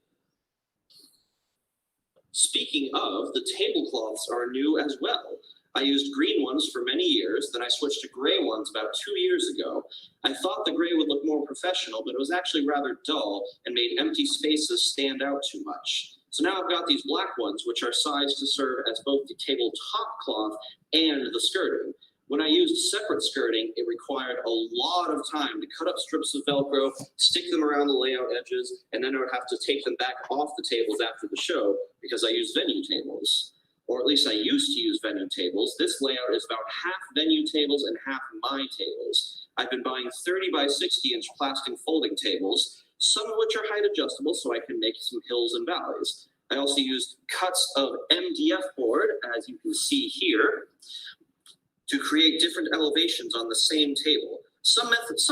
Speaking of, the tablecloths are new as well. I used green ones for many years, then I switched to gray ones about 2 years ago. I thought the gray would look more professional, but it was actually rather dull and made empty spaces stand out too much. So now I've got these black ones, which are sized to serve as both the tabletop cloth and the skirting. When I used separate skirting, it required a lot of time to cut up strips of Velcro, stick them around the layout edges, and then I would have to take them back off the tables after the show because I used venue tables. Or at least I used to use venue tables. This layout is about half venue tables and half my tables. I've been buying 30 by 60 inch plastic folding tables, some of which are height adjustable so I can make some hills and valleys. I also used cuts of MDF board, as you can see here, to create different elevations on the same table. Some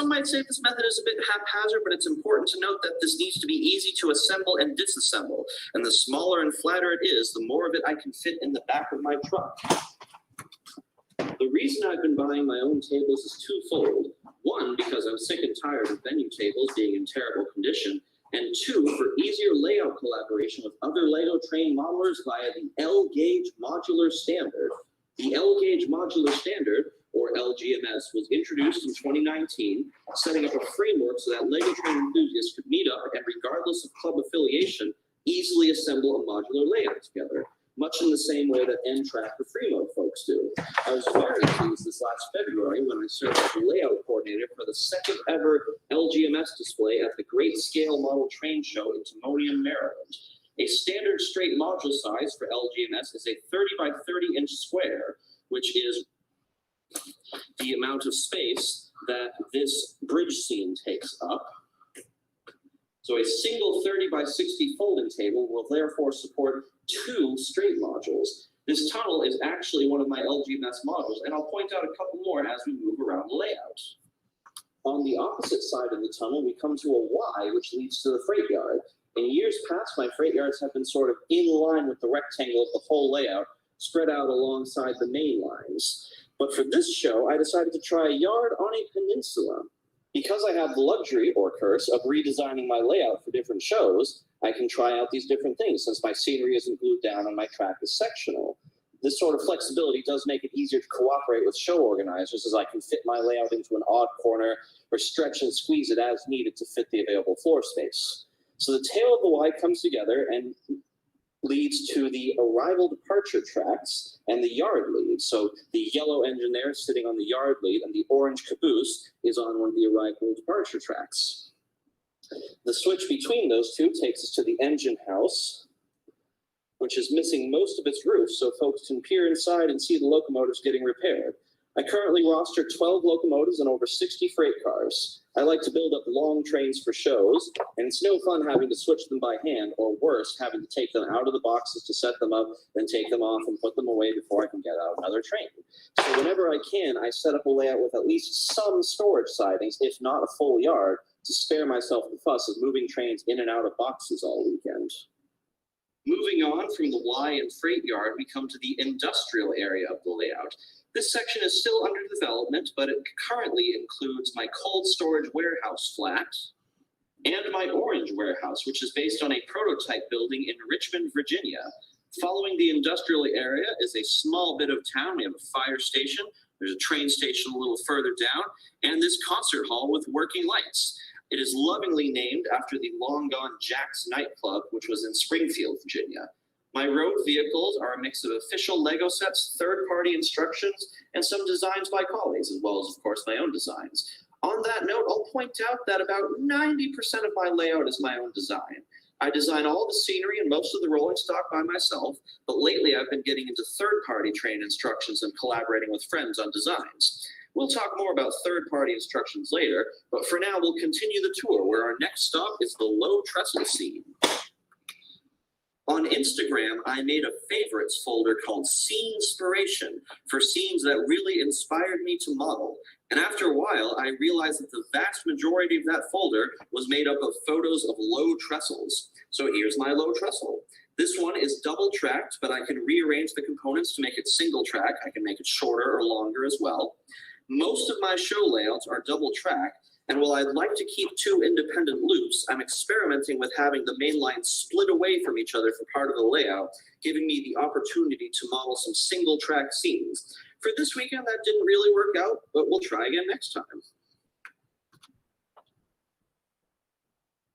might say this method is a bit haphazard, but it's important to note that this needs to be easy to assemble and disassemble. And the smaller and flatter it is, the more of it I can fit in the back of my truck. The reason I've been buying my own tables is twofold. One, because I'm sick and tired of venue tables being in terrible condition. And two, for easier layout collaboration with other Lego train modelers via the L-Gauge Modular Standard. The L-Gauge Modular Standard, or LGMS, was introduced in 2019, setting up a framework so that Lego train enthusiasts could meet up and, regardless of club affiliation, easily assemble a modular layout together, much in the same way that NMRAx or Freemode folks do. I was very pleased this last February when I served as the layout coordinator for the second ever LGMS display at the Great Scale Model Train Show in Timonium, Maryland. A standard straight module size for LGMS is a 30 by 30 inch square, which is the amount of space that this bridge scene takes up. So a single 30 by 60 folding table will therefore support 2 straight modules. This tunnel is actually one of my LGMS models, and I'll point out a couple more as we move around the layout. On the opposite side of the tunnel, we come to a Y, which leads to the freight yard. In years past, my freight yards have been sort of in line with the rectangle of the whole layout, spread out alongside the main lines. But for this show, I decided to try a yard on a peninsula. Because I have the luxury, or curse, of redesigning my layout for different shows, I can try out these different things since my scenery isn't glued down and my track is sectional. This sort of flexibility does make it easier to cooperate with show organizers, as I can fit my layout into an odd corner or stretch and squeeze it as needed to fit the available floor space. So the tail of the Y comes together and leads to the arrival departure tracks and the yard lead. So the yellow engine there is sitting on the yard lead, and the orange caboose is on one of the arrival departure tracks. The switch between those two takes us to the engine house, which is missing most of its roof, so folks can peer inside and see the locomotives getting repaired. I currently roster 12 locomotives and over 60 freight cars. I like to build up long trains for shows, and it's no fun having to switch them by hand, or worse, having to take them out of the boxes to set them up, then take them off and put them away before I can get out another train. So whenever I can, I set up a layout with at least some storage sidings, if not a full yard, to spare myself the fuss of moving trains in and out of boxes all weekend. Moving on from the Y and freight yard, we come to the industrial area of the layout. This section is still under development, but it currently includes my cold storage warehouse flat and my orange warehouse, which is based on a prototype building in Richmond, Virginia. Following the industrial area is a small bit of town. We have a fire station, there's a train station a little further down, and this concert hall with working lights. It is lovingly named after the long-gone Jack's nightclub, which was in Springfield, Virginia. My road vehicles are a mix of official Lego sets, third-party instructions, and some designs by colleagues, as well as, of course, my own designs. On that note, I'll point out that about 90% of my layout is my own design. I design all the scenery and most of the rolling stock by myself, but lately I've been getting into third-party train instructions and collaborating with friends on designs. We'll talk more about third-party instructions later, but for now we'll continue the tour, where our next stop is the low trestle scene. On Instagram, I made a favorites folder called Scenespirations for scenes that really inspired me to model. And after a while, I realized that the vast majority of that folder was made up of photos of low trestles. So here's my low trestle. This one is double tracked, but I can rearrange the components to make it single track. I can make it shorter or longer as well. Most of my show layouts are double track, and while I'd like to keep 2 independent loops, I'm experimenting with having the main lines split away from each other for part of the layout, giving me the opportunity to model some single track scenes. For this weekend, that didn't really work out, but we'll try again next time.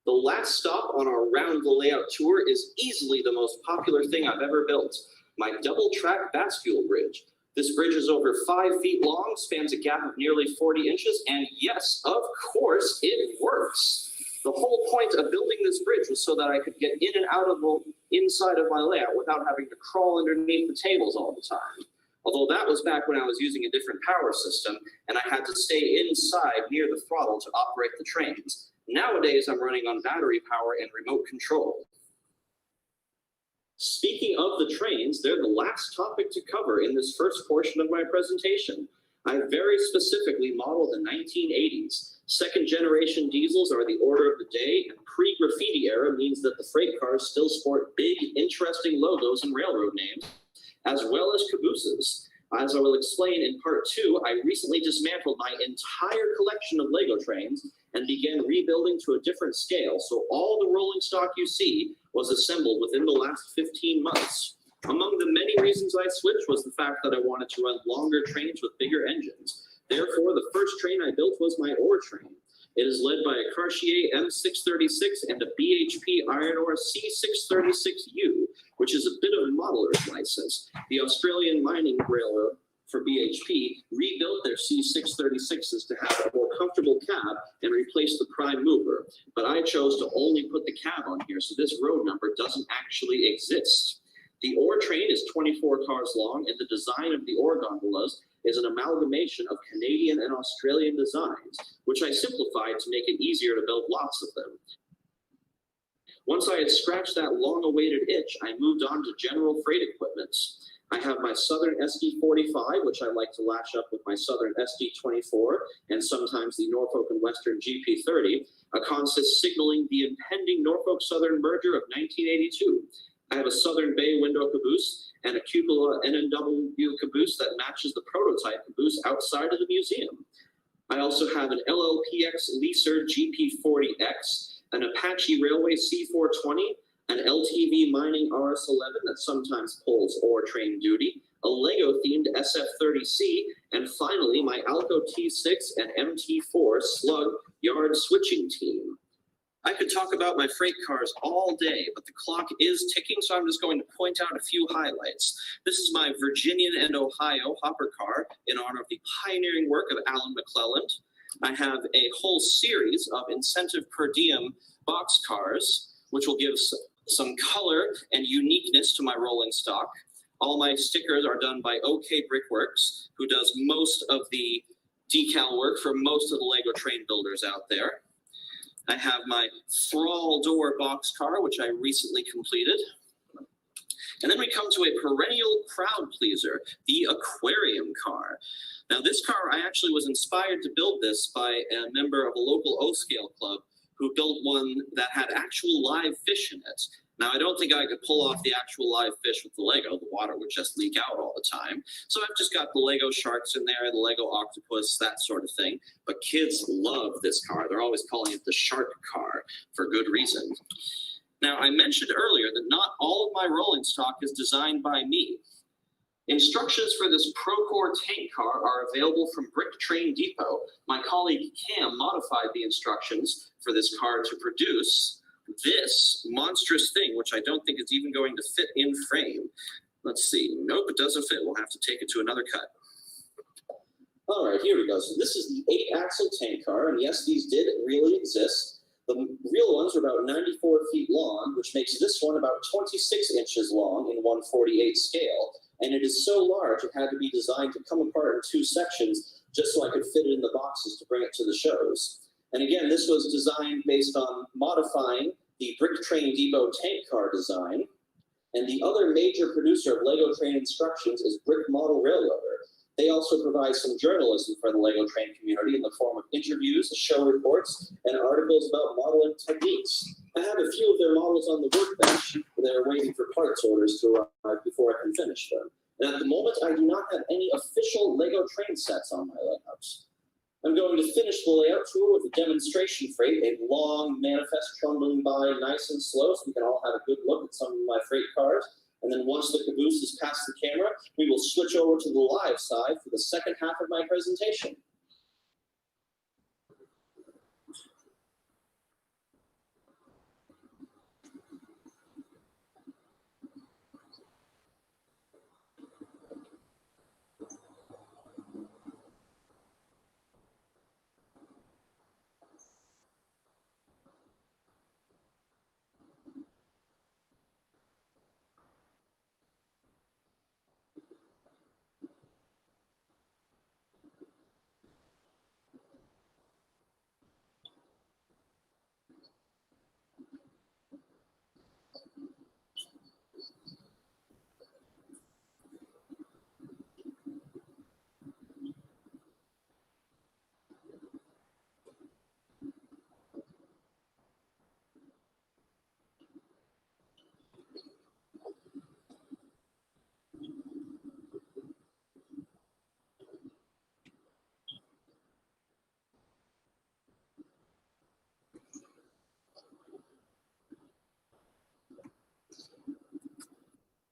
The last stop on our round the layout tour is easily the most popular thing I've ever built, my double track bascule bridge. This bridge is over 5 feet long, spans a gap of nearly 40 inches, and yes, of course, it works. The whole point of building this bridge was so that I could get in and out of the inside of my layout without having to crawl underneath the tables all the time. Although that was back when I was using a different power system, and I had to stay inside near the throttle to operate the trains. Nowadays, I'm running on battery power and remote control. Speaking of the trains, they're the last topic to cover in this first portion of my presentation. I very specifically modeled the 1980s. Second generation diesels are the order of the day, and pre-graffiti era means that the freight cars still sport big, interesting logos and railroad names, as well as cabooses. As I will explain in part 2, I recently dismantled my entire collection of Lego trains and began rebuilding to a different scale, so all the rolling stock you see was assembled within the last 15 months. Among the many reasons I switched was the fact that I wanted to run longer trains with bigger engines. Therefore, the first train I built was my ore train. It is led by a Cartier M636 and a BHP iron ore C636U, which is a bit of a modeler's license. The Australian Mining Railroad, for BHP, rebuilt their C636s to have a more comfortable cab and replace the prime mover. But I chose to only put the cab on here, so this road number doesn't actually exist. The ore train is 24 cars long, and the design of the ore gondolas is an amalgamation of Canadian and Australian designs, which I simplified to make it easier to build lots of them. Once I had scratched that long-awaited itch, I moved on to general freight equipment. I have my Southern SD45, which I like to lash up with my Southern SD24, and sometimes the Norfolk and Western GP30, a consist signaling the impending Norfolk Southern merger of 1982. I have a Southern Bay window caboose and a cupola NNW caboose that matches the prototype caboose outside of the museum. I also have an LLPX Leaser GP40X, an Apache Railway C420, an LTV Mining RS11 that sometimes pulls ore train duty, a Lego-themed SF30C, and finally my Alco T6 and MT4 Slug yard switching team. I could talk about my freight cars all day, but the clock is ticking, so I'm just going to point out a few highlights. This is my Virginian and Ohio hopper car in honor of the pioneering work of Alan McClelland. I have a whole series of incentive per diem box cars, which will give some color and uniqueness to my rolling stock. All my stickers are done by OK Brickworks, who does most of the decal work for most of the Lego train builders out there. I have my Thrall Door box car, which I recently completed. And then we come to a perennial crowd pleaser, the aquarium car. Now this car, I actually was inspired to build this by a member of a local O-scale club who built one that had actual live fish in it. Now, I don't think I could pull off the actual live fish with the Lego. The water would just leak out all the time. So I've just got the Lego sharks in there, the Lego octopus, that sort of thing. But kids love this car. They're always calling it the shark car for good reason. Now, I mentioned earlier that not all of my rolling stock is designed by me. Instructions for this Procore tank car are available from Brick Train Depot. My colleague Cam modified the instructions for this car to produce this monstrous thing, which I don't think is even going to fit in frame. Let's see. Nope, it doesn't fit. We'll have to take it to another cut. All right, here we go. So this is the 8-axle tank car, and yes, these did really exist. The real ones are about 94 feet long, which makes this one about 26 inches long in 1/48 scale. And it is so large, it had to be designed to come apart in 2 sections just so I could fit it in the boxes to bring it to the shows. And again, this was designed based on modifying the Brick Train Depot tank car design. And the other major producer of Lego train instructions is Brick Model Railroader. They also provide some journalism for the Lego train community in the form of interviews, show reports, and articles about modeling techniques. I have a few of their models on the workbench. They're waiting for parts orders to arrive before I can finish them. And at the moment, I do not have any official Lego train sets on my layouts. I'm going to finish the layout tour with a demonstration freight, a long manifest trundling by nice and slow so we can all have a good look at some of my freight cars. And then once the caboose is past the camera, we will switch over to the live side for the second half of my presentation.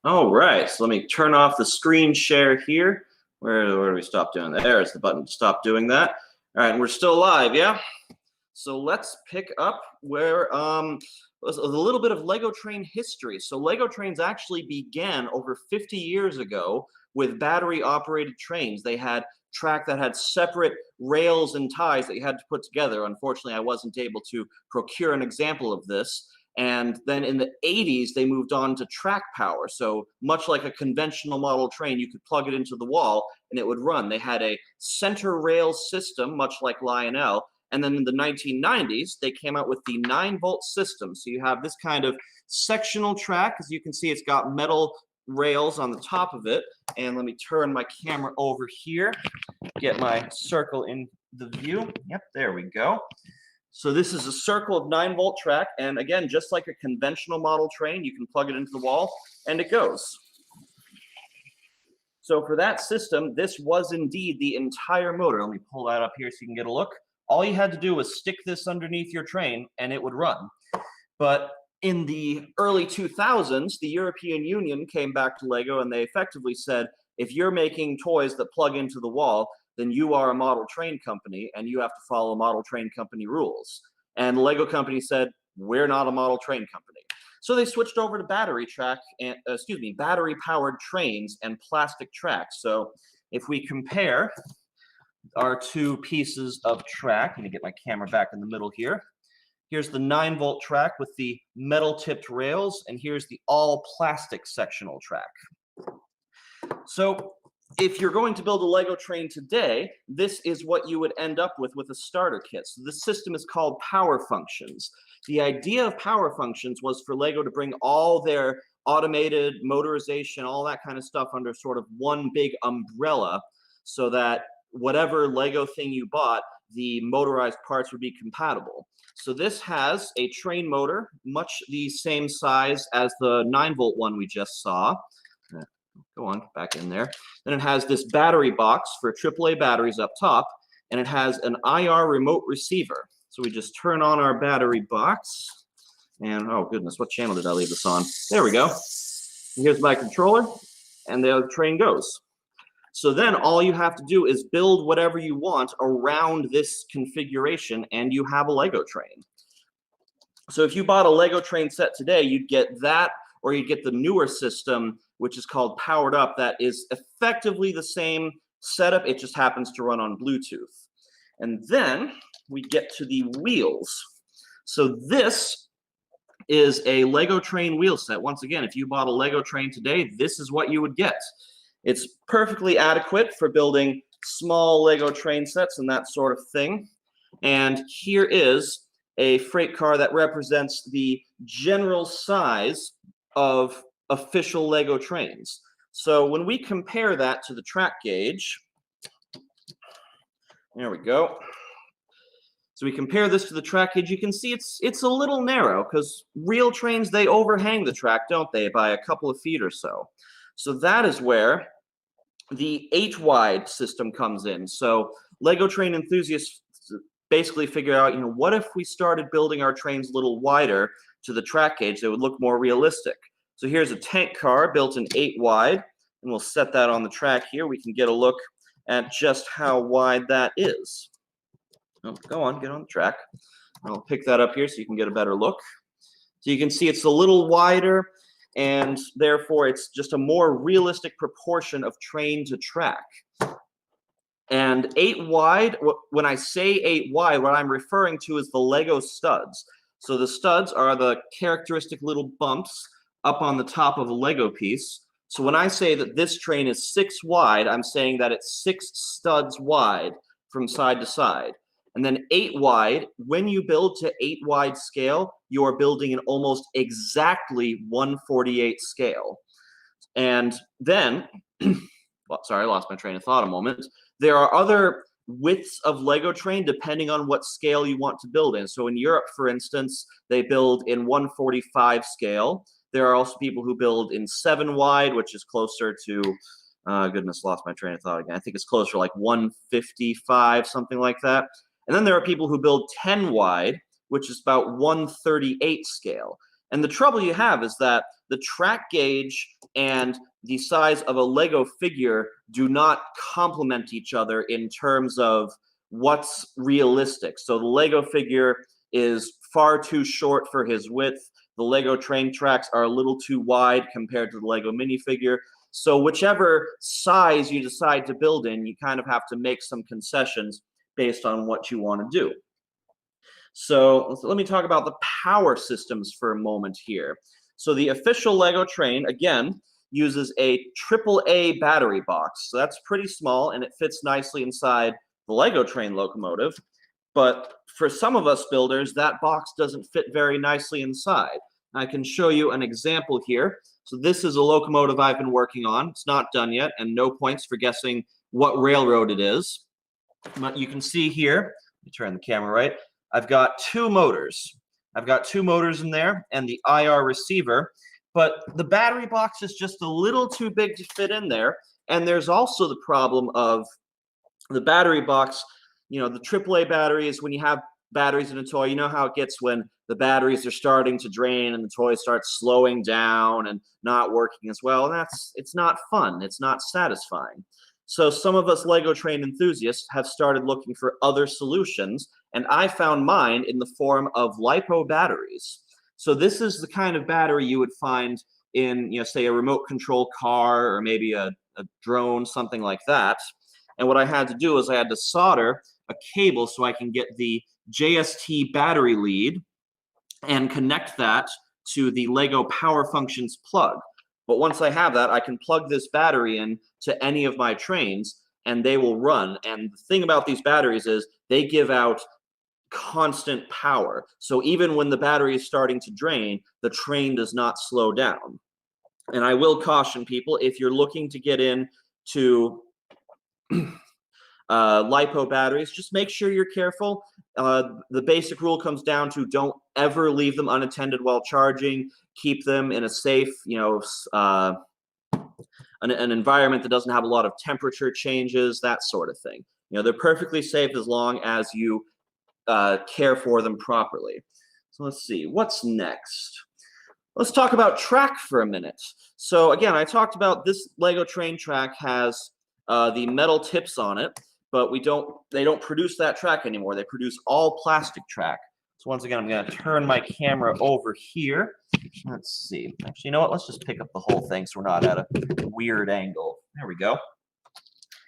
All right, so let me turn off the screen share here. Where do we stop doing that? There's the button to stop doing that. All right, and we're still live, yeah? So let's pick up where a little bit of Lego train history. So Lego trains actually began over 50 years ago with battery-operated trains. They had track that had separate rails and ties that you had to put together. Unfortunately, I wasn't able to procure an example of this. And then in the 80s, they moved on to track power. So much like a conventional model train, you could plug it into the wall and it would run. They had a center rail system, much like Lionel. And then in the 1990s, they came out with the 9-volt system. So you have this kind of sectional track. As you can see, it's got metal rails on the top of it. And let me turn my camera over here, get my circle in the view. Yep, there we go. So this is a circle of 9-volt track, and again, just like a conventional model train, you can plug it into the wall, and it goes. So for that system, this was indeed the entire motor. Let me pull that up here so you can get a look. All you had to do was stick this underneath your train, and it would run. But in the early 2000s, the European Union came back to Lego, and they effectively said, if you're making toys that plug into the wall, then you are a model train company and you have to follow model train company rules. And the Lego company said, we're not a model train company. So they switched over to battery powered trains and plastic tracks. So if we compare our two pieces of track, let me get my camera back in the middle here. Here's the 9-volt track with the metal tipped rails, and here's the all plastic sectional track. So if you're going to build a Lego train today, this is what you would end up with a starter kit. So this system is called power functions. The idea of power functions was for Lego to bring all their automated motorization, all that kind of stuff under sort of one big umbrella so that whatever Lego thing you bought, the motorized parts would be compatible. So this has a train motor, much the same size as the 9-volt one we just saw. Go on, back in there. Then it has this battery box for AAA batteries up top, and it has an IR remote receiver. So we just turn on our battery box, and oh goodness, what channel did I leave this on? There we go. And here's my controller, and the train goes. So then all you have to do is build whatever you want around this configuration, and you have a Lego train. So if you bought a Lego train set today, you'd get that, or you'd get the newer system, which is called Powered Up, that is effectively the same setup. It just happens to run on Bluetooth. And then we get to the wheels. So this is a Lego train wheel set. Once again, if you bought a Lego train today, this is what you would get. It's perfectly adequate for building small Lego train sets and that sort of thing. And here is a freight car that represents the general size of official Lego trains. So when we compare that to the track gauge, there we go. So we compare this to the track gauge, you can see it's a little narrow because real trains, they overhang the track, don't they, by a couple of feet or so. So that is where the 8-wide system comes in. So Lego train enthusiasts basically figure out, what if we started building our trains a little wider to the track gauge that would look more realistic? So here's a tank car built in 8-wide, and we'll set that on the track here. We can get a look at just how wide that is. Oh, go on, get on the track. I'll pick that up here so you can get a better look. So you can see it's a little wider, and therefore it's just a more realistic proportion of train to track. And 8-wide, when I say 8-wide, what I'm referring to is the Lego studs. So the studs are the characteristic little bumps up on the top of a Lego piece. So when I say that this train is 6 wide, I'm saying that it's 6 studs wide from side to side. And then 8 wide, when you build to 8-wide scale, you are building an almost exactly 1/48 scale. And then, well, sorry, I lost my train of thought a moment. There are other widths of Lego train depending on what scale you want to build in. So in Europe, for instance, they build in 1/45 scale. There are also people who build in 7-wide, which is closer to, goodness, lost my train of thought again. I think it's closer to like 155, something like that. And then there are people who build 10-wide, which is about 1/38 scale. And the trouble you have is that the track gauge and the size of a Lego figure do not complement each other in terms of what's realistic. So the Lego figure is far too short for his width. The Lego train tracks are a little too wide compared to the Lego minifigure. So whichever size you decide to build in, you kind of have to make some concessions based on what you want to do. So let me talk about the power systems for a moment here. So the official Lego train, again, uses a AAA battery box. So that's pretty small, and it fits nicely inside the Lego train locomotive. But for some of us builders, that box doesn't fit very nicely inside. I can show you an example here. So this is a locomotive I've been working on. It's not done yet, and no points for guessing what railroad it is. But you can see here, let me turn the camera right, I've got two motors. I've got two motors in there and the IR receiver, but the battery box is just a little too big to fit in there. And there's also the problem of the battery box, you know, the AAA batteries, when you have batteries in a toy, you know how it gets when the batteries are starting to drain and the toy starts slowing down and not working as well. And it's not fun. It's not satisfying. So some of us Lego train enthusiasts have started looking for other solutions, and I found mine in the form of LiPo batteries. So this is the kind of battery you would find in, you know, say a remote control car or maybe a drone, something like that. And what I had to do is I had to solder a cable so I can get the JST battery lead and connect that to the Lego Power Functions plug. But once I have that, I can plug this battery in to any of my trains and they will run. And the thing about these batteries is they give out constant power. So even when the battery is starting to drain, the train does not slow down. And I will caution people, if you're looking to get into LiPo batteries, just make sure you're careful. The basic rule comes down to don't ever leave them unattended while charging. Keep them in a safe, you know, an environment that doesn't have a lot of temperature changes, that sort of thing. You know, they're perfectly safe as long as you care for them properly. So let's see, what's next? Let's talk about track for a minute. So again, I talked about this Lego train track has the metal tips on it, but they don't produce that track anymore. They produce all plastic track. So once again, I'm going to turn my camera over here. Let's see. Actually, you know what? Let's just pick up the whole thing so we're not at a weird angle. There we go.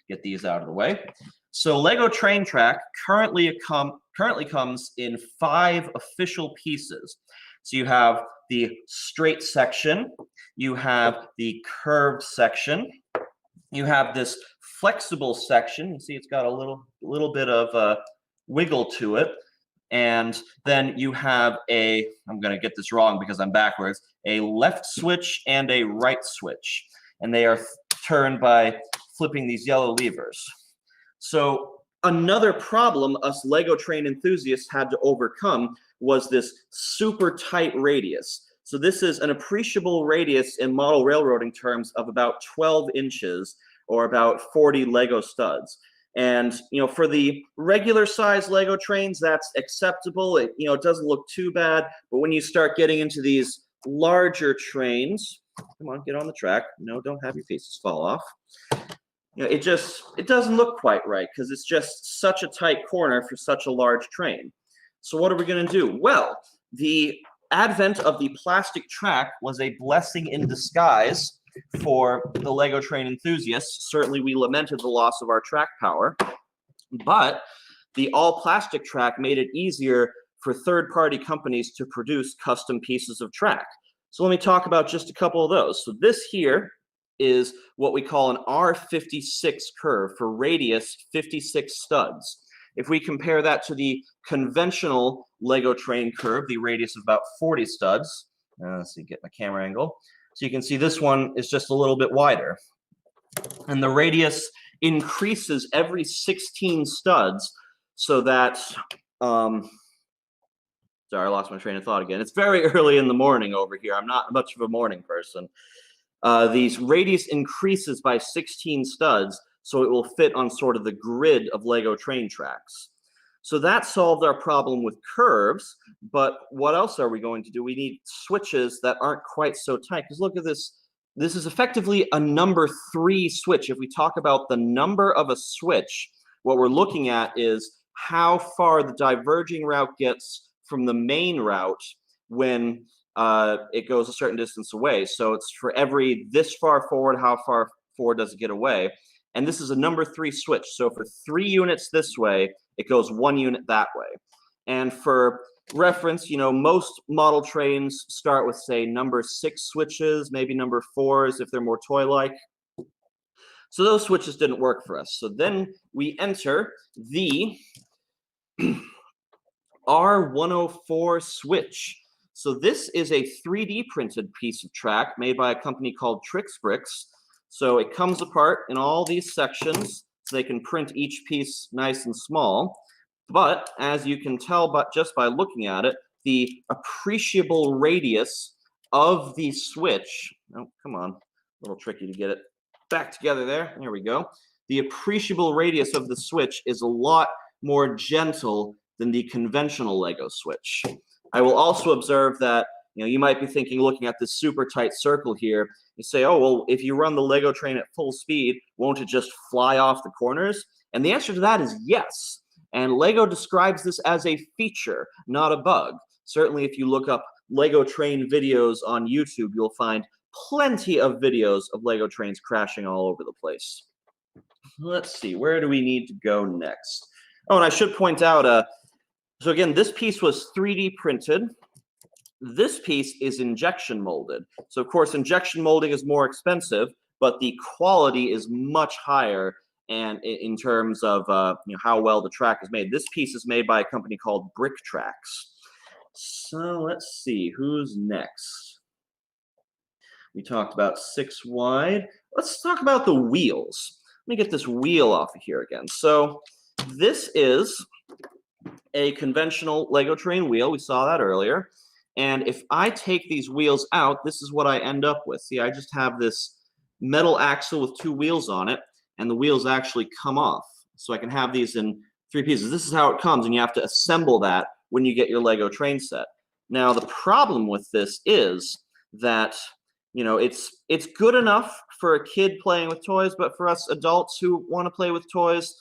Get these out of the way. So Lego train track currently comes in 5 official pieces. So you have the straight section, you have the curved section, you have this flexible section. You see it's got a little bit of wiggle to it. And then you have I'm going to get this wrong because I'm backwards, a left switch and a right switch. And they are turned by flipping these yellow levers. So another problem us Lego train enthusiasts had to overcome was this super tight radius. So this is an appreciable radius in model railroading terms of about 12 inches or about 40 Lego studs. And, you know, for the regular size Lego trains, that's acceptable. It, you know, it doesn't look too bad. But when you start getting into these larger trains, come on, get on the track. No, don't have your pieces fall off. You know, it doesn't look quite right because it's just such a tight corner for such a large train. So what are we going to do? Well, the advent of the plastic track was a blessing in disguise for the Lego train enthusiasts. Certainly we lamented the loss of our track power, but the all plastic track made it easier for third-party companies to produce custom pieces of track. So let me talk about just a couple of those. So this here is what we call an R56 curve for radius 56 studs. If we compare that to the conventional Lego train curve, the radius of about 40 studs, let's see, get my camera angle. So you can see this one is just a little bit wider. And the radius increases every 16 studs so that, sorry, I lost my train of thought again. It's very early in the morning over here. I'm not much of a morning person. These radius increases by 16 studs, so it will fit on sort of the grid of Lego train tracks. So that solved our problem with curves, but what else are we going to do? We need switches that aren't quite so tight, because look at this. This is effectively a number 3 switch. If we talk about the number of a switch, what we're looking at is how far the diverging route gets from the main route when it goes a certain distance away. So it's for every this far forward, how far forward does it get away? And this is a number 3 switch. So for 3 units this way, it goes 1 unit that way. And for reference, you know, most model trains start with, say, number 6 switches, maybe number 4s if they're more toy-like. So those switches didn't work for us. So then we enter the R104 switch. So this is a 3D printed piece of track made by a company called Trix Bricks. So it comes apart in all these sections so they can print each piece nice and small. But as you can tell just by looking at it, the appreciable radius of the switch, oh, come on, a little tricky to get it back together there. There we go. The appreciable radius of the switch is a lot more gentle than the conventional Lego switch. I will also observe that, you know, you might be thinking, looking at this super tight circle here, you say, oh, well, if you run the Lego train at full speed, won't it just fly off the corners? And the answer to that is yes. And Lego describes this as a feature, not a bug. Certainly, if you look up Lego train videos on YouTube, you'll find plenty of videos of Lego trains crashing all over the place. Let's see, where do we need to go next? Oh, and I should point out, so again, this piece was 3D printed. This piece is injection molded. So of course, injection molding is more expensive, but the quality is much higher and in terms of you know, how well the track is made. This piece is made by a company called Brick Tracks. So let's see, who's next? We talked about 6 wide. Let's talk about the wheels. Let me get this wheel off of here again. So this is a conventional Lego train wheel. We saw that earlier. And if I take these wheels out, this is what I end up with. See, I just have this metal axle with 2 wheels on it, and the wheels actually come off. So I can have these in 3 pieces. This is how it comes, and you have to assemble that when you get your Lego train set. Now, the problem with this is that, you know, it's good enough for a kid playing with toys, but for us adults who want to play with toys,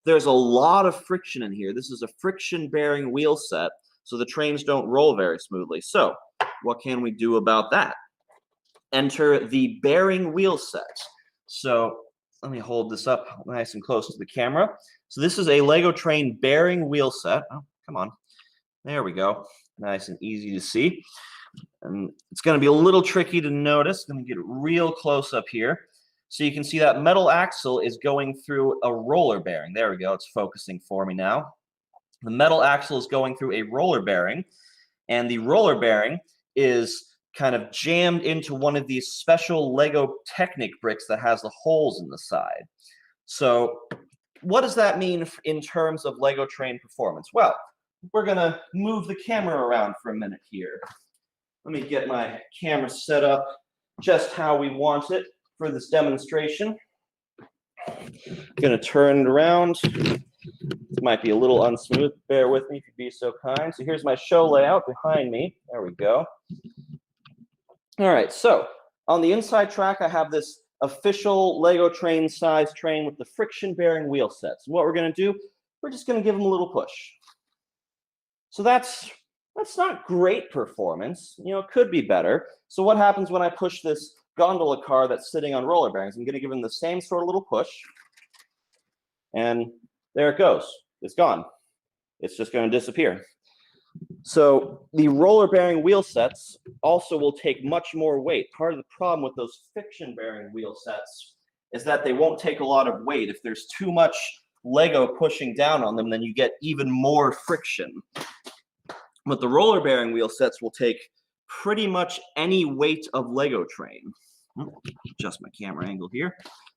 there's a lot of friction in here. This is a friction-bearing wheel set, so the trains don't roll very smoothly. So what can we do about that? Enter the bearing wheel set. So let me hold this up nice and close to the camera. So this is a Lego train bearing wheel set. Oh, come on. There we go. Nice and easy to see. And it's going to be a little tricky to notice. I'm going to get it real close up here. So you can see that metal axle is going through a roller bearing. There we go. It's focusing for me now. The metal axle is going through a roller bearing, and the roller bearing is kind of jammed into one of these special Lego Technic bricks that has the holes in the side. So what does that mean in terms of Lego train performance? Well, we're going to move the camera around for a minute here. Let me get my camera set up just how we want it for this demonstration. I'm going to turn it around. This might be a little unsmooth. Bear with me if you'd be so kind. So here's my show layout behind me. There we go. All right, so on the inside track, I have this official Lego train size train with the friction-bearing wheel sets. And what we're going to do, we're just going to give them a little push. So that's not great performance. You know, it could be better. So what happens when I push this gondola car that's sitting on roller bearings? I'm going to give them the same sort of little push. And there it goes. It's gone. It's just going to disappear. So the roller bearing wheel sets also will take much more weight. Part of the problem with those friction bearing wheel sets is that they won't take a lot of weight. If there's too much Lego pushing down on them, then you get even more friction. But the roller bearing wheel sets will take pretty much any weight of Lego train. Adjust my camera angle here.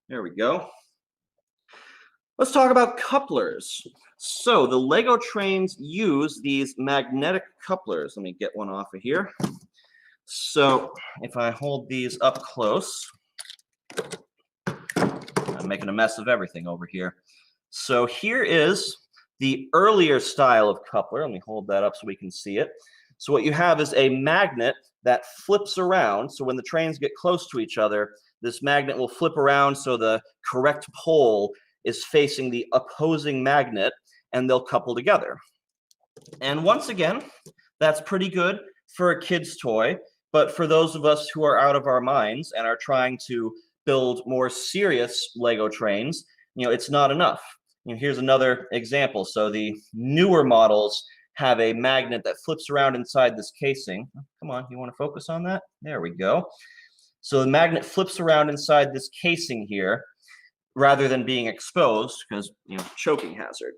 There we go. Let's talk about couplers. So the Lego trains use these magnetic couplers. Let me get one off of here. So if I hold these up close, I'm making a mess of everything over here. So here is the earlier style of coupler. Let me hold that up so we can see it. So what you have is a magnet that flips around. So when the trains get close to each other, this magnet will flip around so the correct pole is facing the opposing magnet, and they'll couple together. And once again, that's pretty good for a kid's toy, but for those of us who are out of our minds and are trying to build more serious Lego trains, it's not enough. Here's another example. So the newer models have a magnet that flips around inside this casing. Come on, you want to focus on that? There we go. So the magnet flips around inside this casing here rather than being exposed because, choking hazard.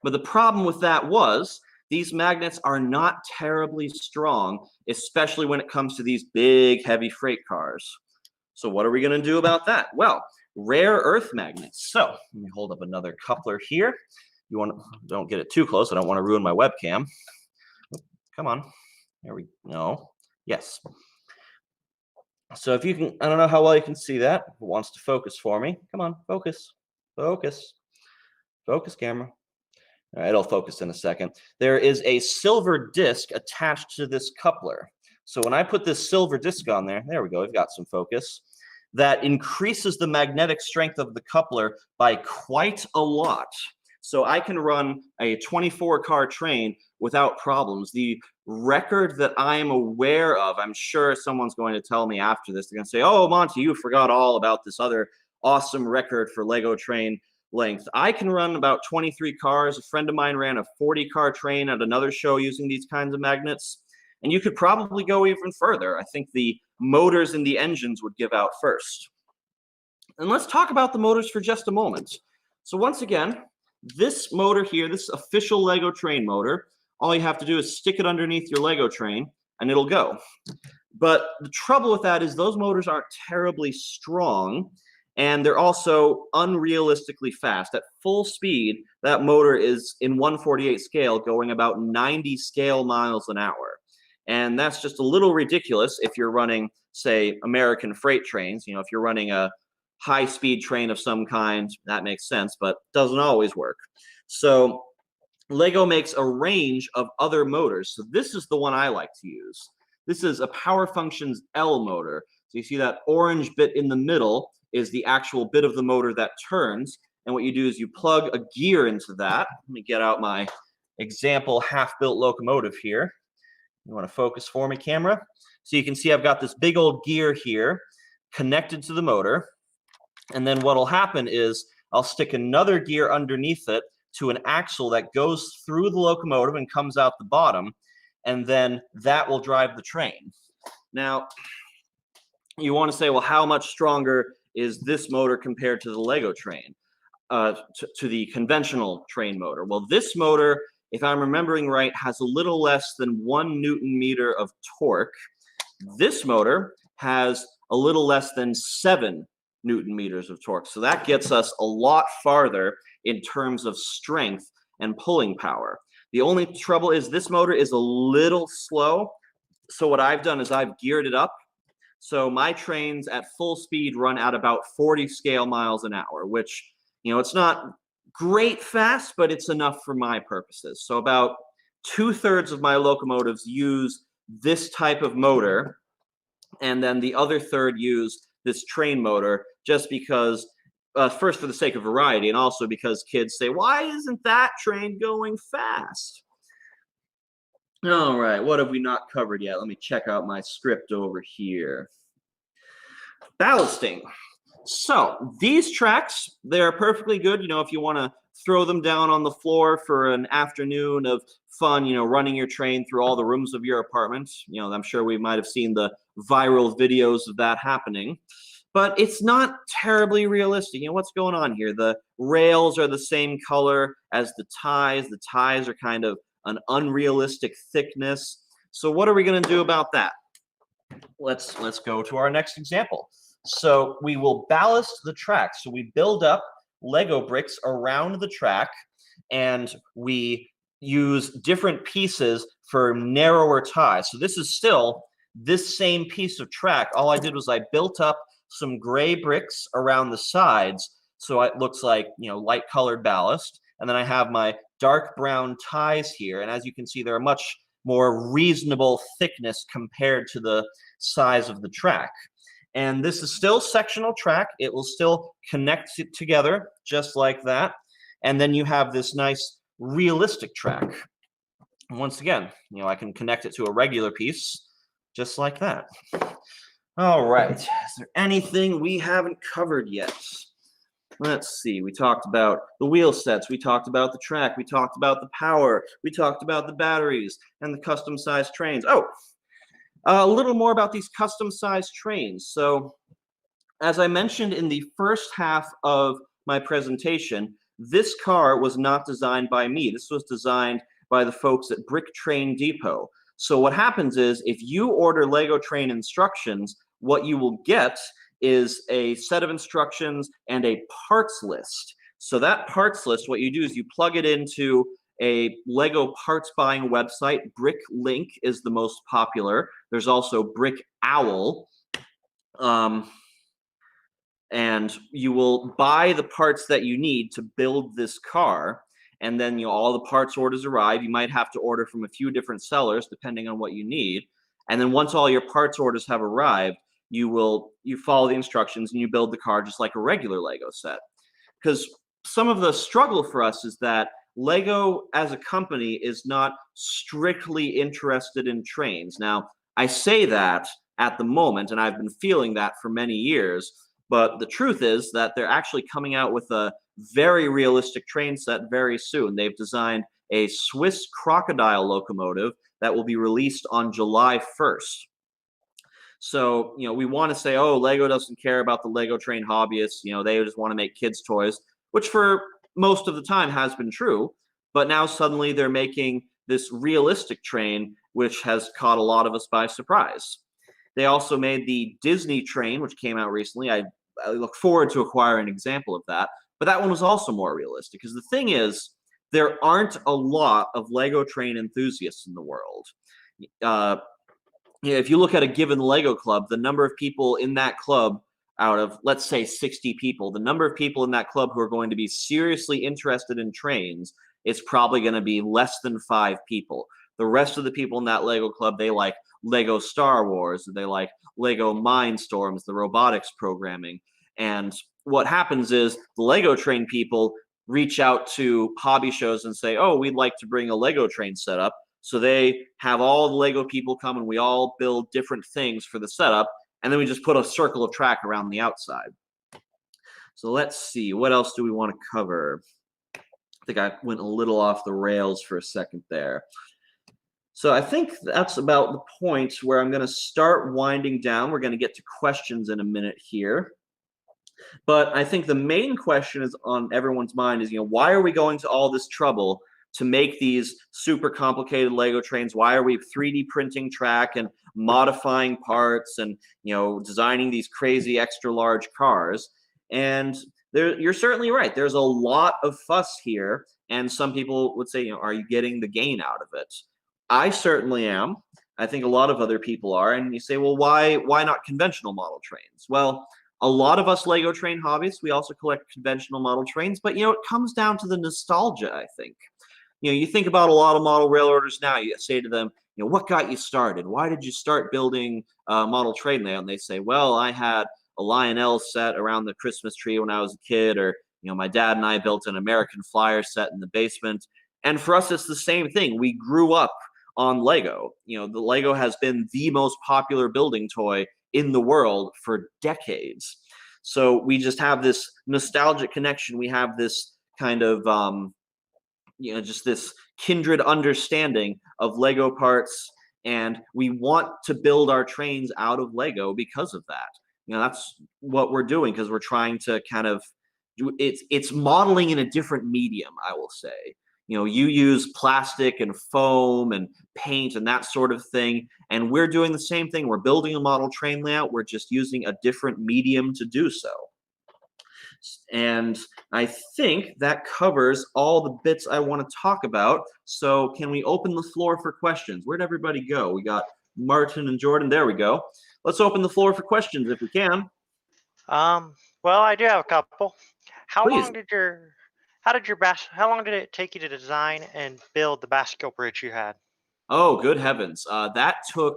But the problem with that was these magnets are not terribly strong, especially when it comes to these big, heavy freight cars. So what are we going to do about that? Well, rare earth magnets. So let me hold up another coupler here. Don't get it too close. I don't want to ruin my webcam. Come on. There we go. Yes. So if you can, I don't know how well you can see that. It wants to focus for me. Come on, focus. Focus. Focus, camera. All right, it'll focus in a second. There is a silver disc attached to this coupler. So when I put this silver disc on there we go, we've got some focus. That increases the magnetic strength of the coupler by quite a lot. So I can run a 24-car train without problems. The record that I am aware of, I'm sure someone's going to tell me after this, they're going to say, oh, Monty, you forgot all about this other awesome record for Lego train length. I can run about 23 cars. A friend of mine ran a 40-car train at another show using these kinds of magnets. And you could probably go even further. I think the motors and the engines would give out first. And let's talk about the motors for just a moment. So once again, this motor here, this official Lego train motor, all you have to do is stick it underneath your Lego train and it'll go. But the trouble with that is those motors aren't terribly strong, and they're also unrealistically fast. At full speed, that motor is in 1/48 scale going about 90 scale miles an hour. And that's just a little ridiculous if you're running, say, American freight trains. If you're running a high-speed train of some kind, that makes sense, but doesn't always work. So Lego makes a range of other motors. So this is the one I like to use. This is a Power Functions L motor. So you see that orange bit in the middle is the actual bit of the motor that turns. And what you do is you plug a gear into that. Let me get out my example half-built locomotive here. You want to focus for me, camera? So you can see I've got this big old gear here connected to the motor. And then what will happen is I'll stick another gear underneath it to an axle that goes through the locomotive and comes out the bottom. And then that will drive the train. Now, you want to say, well, how much stronger is this motor compared to the Lego train, to the conventional train motor? Well, this motor, if I'm remembering right, has a little less than 1 Newton-meter of torque. This motor has a little less than 7 Newton-meters of torque. So that gets us a lot farther in terms of strength and pulling power. The only trouble is this motor is a little slow. So what I've done is I've geared it up. So my trains at full speed run at about 40 scale miles an hour, which, it's not great fast, but it's enough for my purposes. So about 2/3 of my locomotives use this type of motor, and then the other third use this train motor, just because, first for the sake of variety, and also because kids say, why isn't that train going fast? All right, what have we not covered yet? Let me check out my script over here. Ballasting. So these tracks, they're perfectly good, if you want to throw them down on the floor for an afternoon of fun, running your train through all the rooms of your apartment. I'm sure we might have seen the viral videos of that happening. But it's not terribly realistic. What's going on here? The rails are the same color as the ties. The ties are kind of an unrealistic thickness. So what are we going to do about that? Let's go to our next example. So we will ballast the track. So we build up Lego bricks around the track, and we use different pieces for narrower ties. So this is still this same piece of track. All I did was I built up some gray bricks around the sides, so it looks like light colored ballast. And then I have my dark brown ties here. And as you can see, they're a much more reasonable thickness compared to the size of the track. And this is still sectional track. It will still connect it together just like that. And then you have this nice realistic track. And once again, I can connect it to a regular piece just like that. All right, is there anything we haven't covered yet? Let's see, we talked about the wheel sets, we talked about the track, we talked about the power, we talked about the batteries and the custom sized trains. Oh, a little more about these custom sized trains. So as I mentioned in the first half of my presentation, this car was not designed by me. This was designed by the folks at Brick Train Depot. So what happens is if you order Lego train instructions, what you will get is a set of instructions and a parts list. So that parts list, what you do is you plug it into a Lego parts buying website. Brick Link is the most popular. There's also Brick Owl. And you will buy the parts that you need to build this car. And then all the parts orders arrive. You might have to order from a few different sellers depending on what you need. And then once all your parts orders have arrived, you follow the instructions and you build the car just like a regular Lego set. Because some of the struggle for us is that Lego as a company is not strictly interested in trains. Now, I say that at the moment, and I've been feeling that for many years, but the truth is that they're actually coming out with a very realistic train set very soon. They've designed a Swiss crocodile locomotive that will be released on July 1st. So, we want to say, oh, Lego doesn't care about the Lego train hobbyists. They just want to make kids' toys, which for most of the time has been true. But now suddenly they're making this realistic train, which has caught a lot of us by surprise. They also made the Disney train, which came out recently. I look forward to acquiring an example of that. But that one was also more realistic, because the thing is, there aren't a lot of Lego train enthusiasts in the world. If you look at a given Lego club, the number of people in that club out of, let's say, 60 people, the number of people in that club who are going to be seriously interested in trains, it's probably going to be less than 5 people. The rest of the people in that Lego club, they like Lego Star Wars, they like Lego Mindstorms, the robotics programming. And what happens is the Lego train people reach out to hobby shows and say, oh, we'd like to bring a Lego train setup. So they have all the Lego people come and we all build different things for the setup. And then we just put a circle of track around the outside. So let's see, what else do we want to cover? I think I went a little off the rails for a second there. So I think that's about the point where I'm going to start winding down. We're going to get to questions in a minute here. But I think the main question is on everyone's mind is, why are we going to all this trouble to make these super complicated Lego trains? Why are we 3D printing track and modifying parts and, designing these crazy extra large cars? And you're certainly right. There's a lot of fuss here. And some people would say, are you getting the gain out of it? I certainly am. I think a lot of other people are. And you say, well, why not conventional model trains? Well, a lot of us Lego train hobbyists, we also collect conventional model trains. But, it comes down to the nostalgia, I think. You think about a lot of model railroaders now. You say to them, what got you started? Why did you start building a model train layout? And they say, well, I had a Lionel set around the Christmas tree when I was a kid, or my dad and I built an American Flyer set in the basement. And for us, it's the same thing. We grew up on Lego. The Lego has been the most popular building toy in the world for decades. So we just have this nostalgic connection. We have this kind of just this kindred understanding of Lego parts, and we want to build our trains out of Lego because of that. That's what we're doing, because we're trying to kind of it's modeling in a different medium, I will say. You use plastic and foam and paint and that sort of thing, and we're doing the same thing. We're building a model train layout. We're just using a different medium to do so. And I think that covers all the bits I want to talk about. So can we open the floor for questions? Where'd everybody go? We got Martin and Jordan. There we go. Let's open the floor for questions if we can. Well, I do have a couple. How Please. long did your how did how long did it take you to design and build the bascule bridge you had? Oh, good heavens. That took,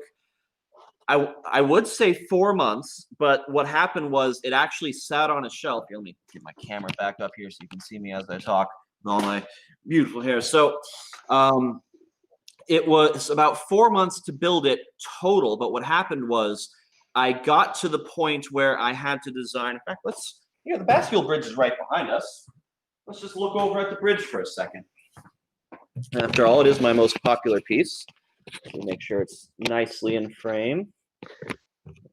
I would say 4 months, but what happened was it actually sat on a shelf. Here, let me get my camera back up here so you can see me as I talk with all my beautiful hair. So it was about 4 months to build it total, but what happened was I got to the point where I had to design. In fact, the bascule bridge is right behind us. Let's just look over at the bridge for a second. After all, it is my most popular piece. Let me make sure it's nicely in frame.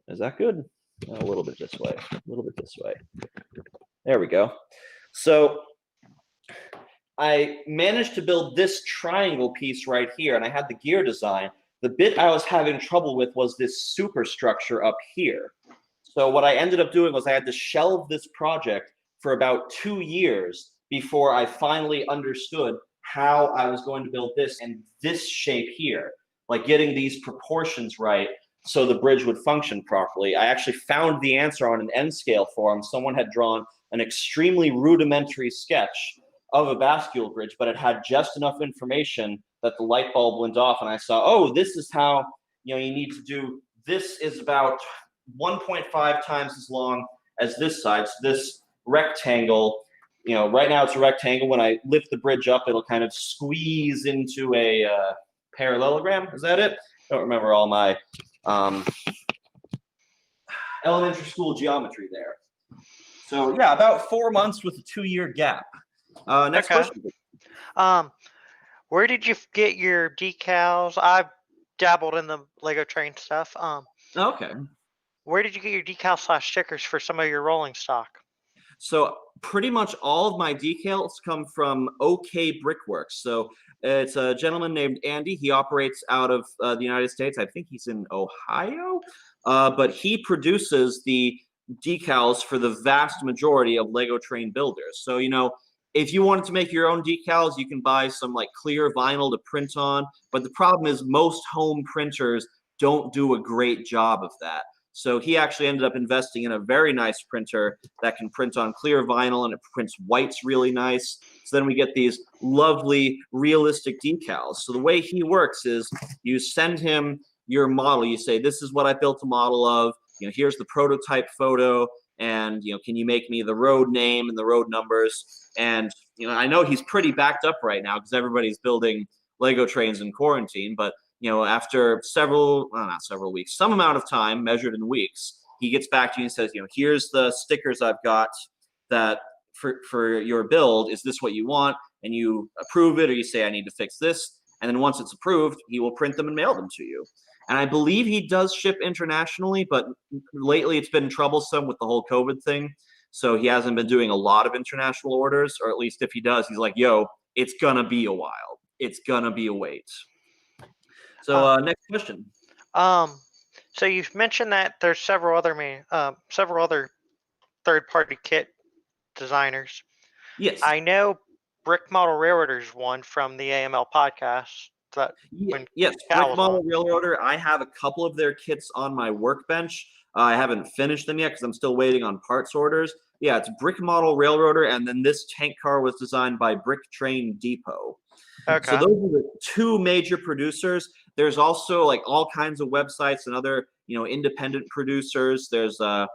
Is that good? A little bit this way. A little bit this way. There we go. So I managed to build this triangle piece right here, and I had the gear design. The bit I was having trouble with was this superstructure up here. So what I ended up doing was I had to shelve this project for about 2 years before I finally understood how I was going to build this and this shape here, like getting these proportions right so the bridge would function properly. I actually found the answer on an N scale form. Someone had drawn an extremely rudimentary sketch of a bascule bridge, but it had just enough information that the light bulb went off, and I saw, oh, this is how you need to do. This is about 1.5 times as long as this side. So this rectangle, right now it's a rectangle. When I lift the bridge up, it'll kind of squeeze into a parallelogram. Is that it? I don't remember all my elementary school geometry there. So yeah, about 4 months with a 2-year gap. Next question. Where did you get your decals? I've dabbled in the Lego train stuff. Okay. Where did you get your decal / stickers for some of your rolling stock? So pretty much all of my decals come from OK Brickworks. So it's a gentleman named Andy. He operates out of the United States. I think he's in Ohio, but he produces the decals for the vast majority of Lego train builders. So, if you wanted to make your own decals, you can buy some like clear vinyl to print on. But the problem is most home printers don't do a great job of that. So he actually ended up investing in a very nice printer that can print on clear vinyl, and it prints whites really nice. So then we get these lovely realistic decals. So the way he works is you send him your model. You say, this is what I built a model of. Here's the prototype photo. And, can you make me the road name and the road numbers? And, I know he's pretty backed up right now because everybody's building Lego trains in quarantine. But, after not several weeks, some amount of time measured in weeks, he gets back to you and says, here's the stickers I've got that for your build. Is this what you want? And you approve it, or you say, I need to fix this. And then once it's approved, he will print them and mail them to you. And I believe he does ship internationally, but lately it's been troublesome with the whole COVID thing. So he hasn't been doing a lot of international orders, or at least if he does, he's like, yo, it's going to be a while. It's going to be a wait. So next question. So you've mentioned that there's several other third-party kit designers. Yes. I know Brick Model Railroader's one from the AML podcast. Yes, Brick Model Railroader. I have a couple of their kits on my workbench. I haven't finished them yet because I'm still waiting on parts orders. Yeah, it's Brick Model Railroader, and then this tank car was designed by Brick Train Depot. Okay. So those are the two major producers. There's also like all kinds of websites and other independent producers. There's a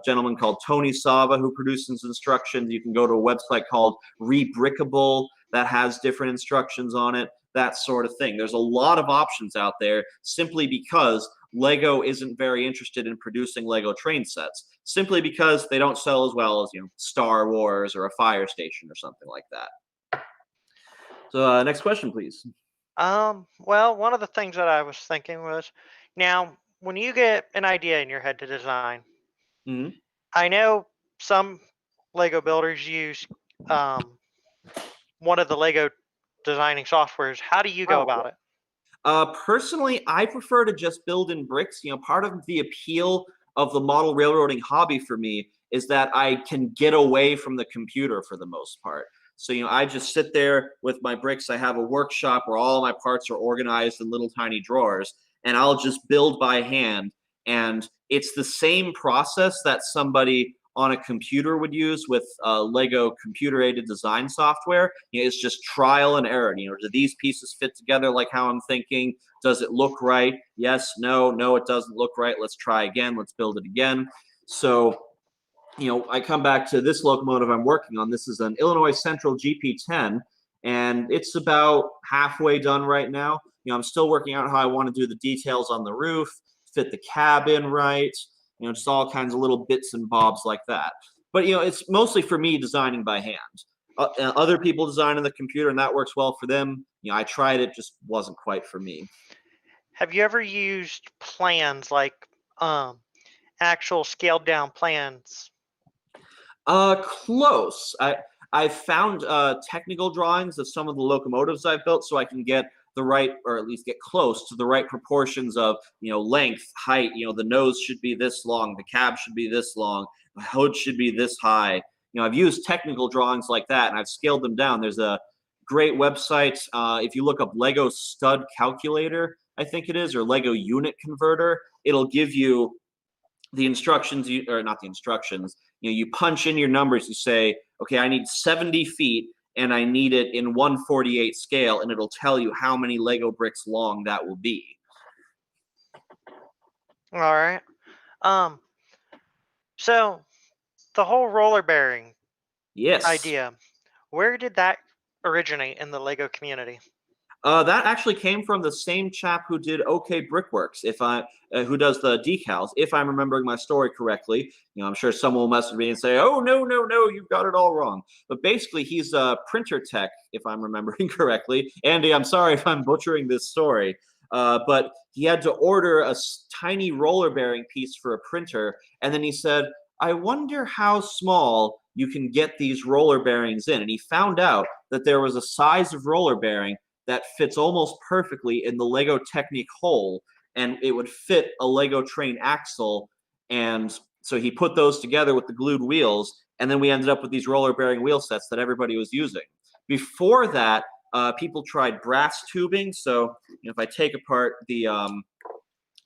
gentleman called Tony Sava who produces instructions. You can go to a website called Rebrickable that has different instructions on it. That sort of thing. There's a lot of options out there simply because Lego isn't very interested in producing Lego train sets, simply because they don't sell as well as Star Wars or a fire station or something like that. So next question, please. Well, one of the things that I was thinking was, now when you get an idea in your head to design, I know some Lego builders use one of the Lego designing softwares. How do you go about it? Personally, I prefer to just build in bricks. Part of the appeal of the model railroading hobby for me is that I can get away from the computer for the most part. So, I just sit there with my bricks. I have a workshop where all my parts are organized in little tiny drawers, and I'll just build by hand. And it's the same process that somebody on a computer would use with Lego computer-aided design software. It's just trial and error. Do these pieces fit together like how I'm thinking? Does it look right? Yes, no, it doesn't look right. Let's try again. Let's build it again. So, I come back to this locomotive I'm working on. This is an Illinois Central GP10, and it's about halfway done right now. I'm still working out how I want to do the details on the roof, fit the cab in right, just all kinds of little bits and bobs like that. But, it's mostly for me designing by hand. Other people design on the computer, and that works well for them. I tried it, just wasn't quite for me. Have you ever used plans like actual scaled down plans? Close. I found technical drawings of some of the locomotives I've built, so I can get the right, or at least get close to the right proportions of, length, height. The nose should be this long, the cab should be this long, the hood should be this high. I've used technical drawings like that, and I've scaled them down. There's a great website. If you look up Lego Stud Calculator, I think it is, or Lego Unit Converter, it'll give you the instructions, or not the instructions. You punch in your numbers. You say, okay, I need 70 feet, and I need it in 1/48 scale, and it'll tell you how many Lego bricks long that will be. All right. So the whole roller bearing idea, where did that originate in the Lego community? That actually came from the same chap who did OK Brickworks, who does the decals. If I'm remembering my story correctly, I'm sure someone will message me and say, "Oh no, you've got it all wrong." But basically, he's a printer tech, if I'm remembering correctly. Andy, I'm sorry if I'm butchering this story, but he had to order a tiny roller bearing piece for a printer, and then he said, "I wonder how small you can get these roller bearings in." And he found out that there was a size of roller bearing that fits almost perfectly in the Lego Technic hole, and it would fit a Lego train axle. And so he put those together with the glued wheels, and then we ended up with these roller bearing wheel sets that everybody was using. Before that, people tried brass tubing. So if I take apart the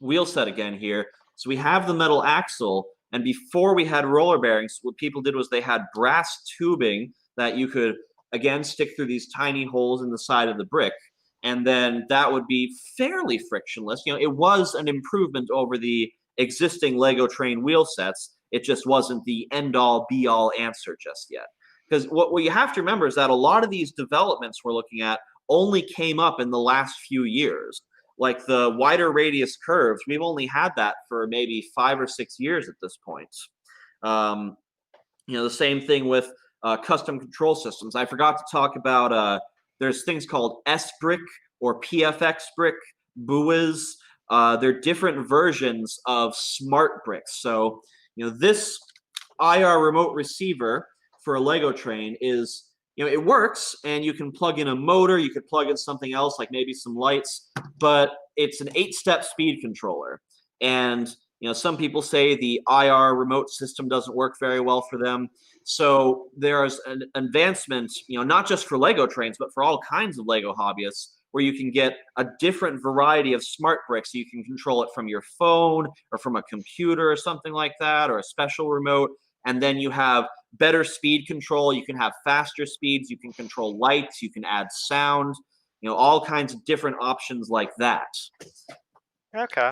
wheel set again here, so we have the metal axle, and before we had roller bearings, what people did was they had brass tubing that you could, again, stick through these tiny holes in the side of the brick, and then that would be fairly frictionless. It was an improvement over the existing Lego train wheel sets. It just wasn't the end-all, be-all answer just yet. Because what you have to remember is that a lot of these developments we're looking at only came up in the last few years. Like the wider radius curves, we've only had that for maybe 5 or 6 years at this point. The same thing with custom control systems. I forgot to talk about, there's things called S-Brick or PFX Brick, buoys. They're different versions of smart bricks. So, this IR remote receiver for a Lego train is, it works, and you can plug in a motor, you could plug in something else, like maybe some lights, but it's an 8-step speed controller. And, some people say the IR remote system doesn't work very well for them. So there's an advancement, not just for Lego trains, but for all kinds of Lego hobbyists, where you can get a different variety of smart bricks. You can control it from your phone or from a computer or something like that, or a special remote. And then you have better speed control. You can have faster speeds. You can control lights. You can add sound, all kinds of different options like that. Okay.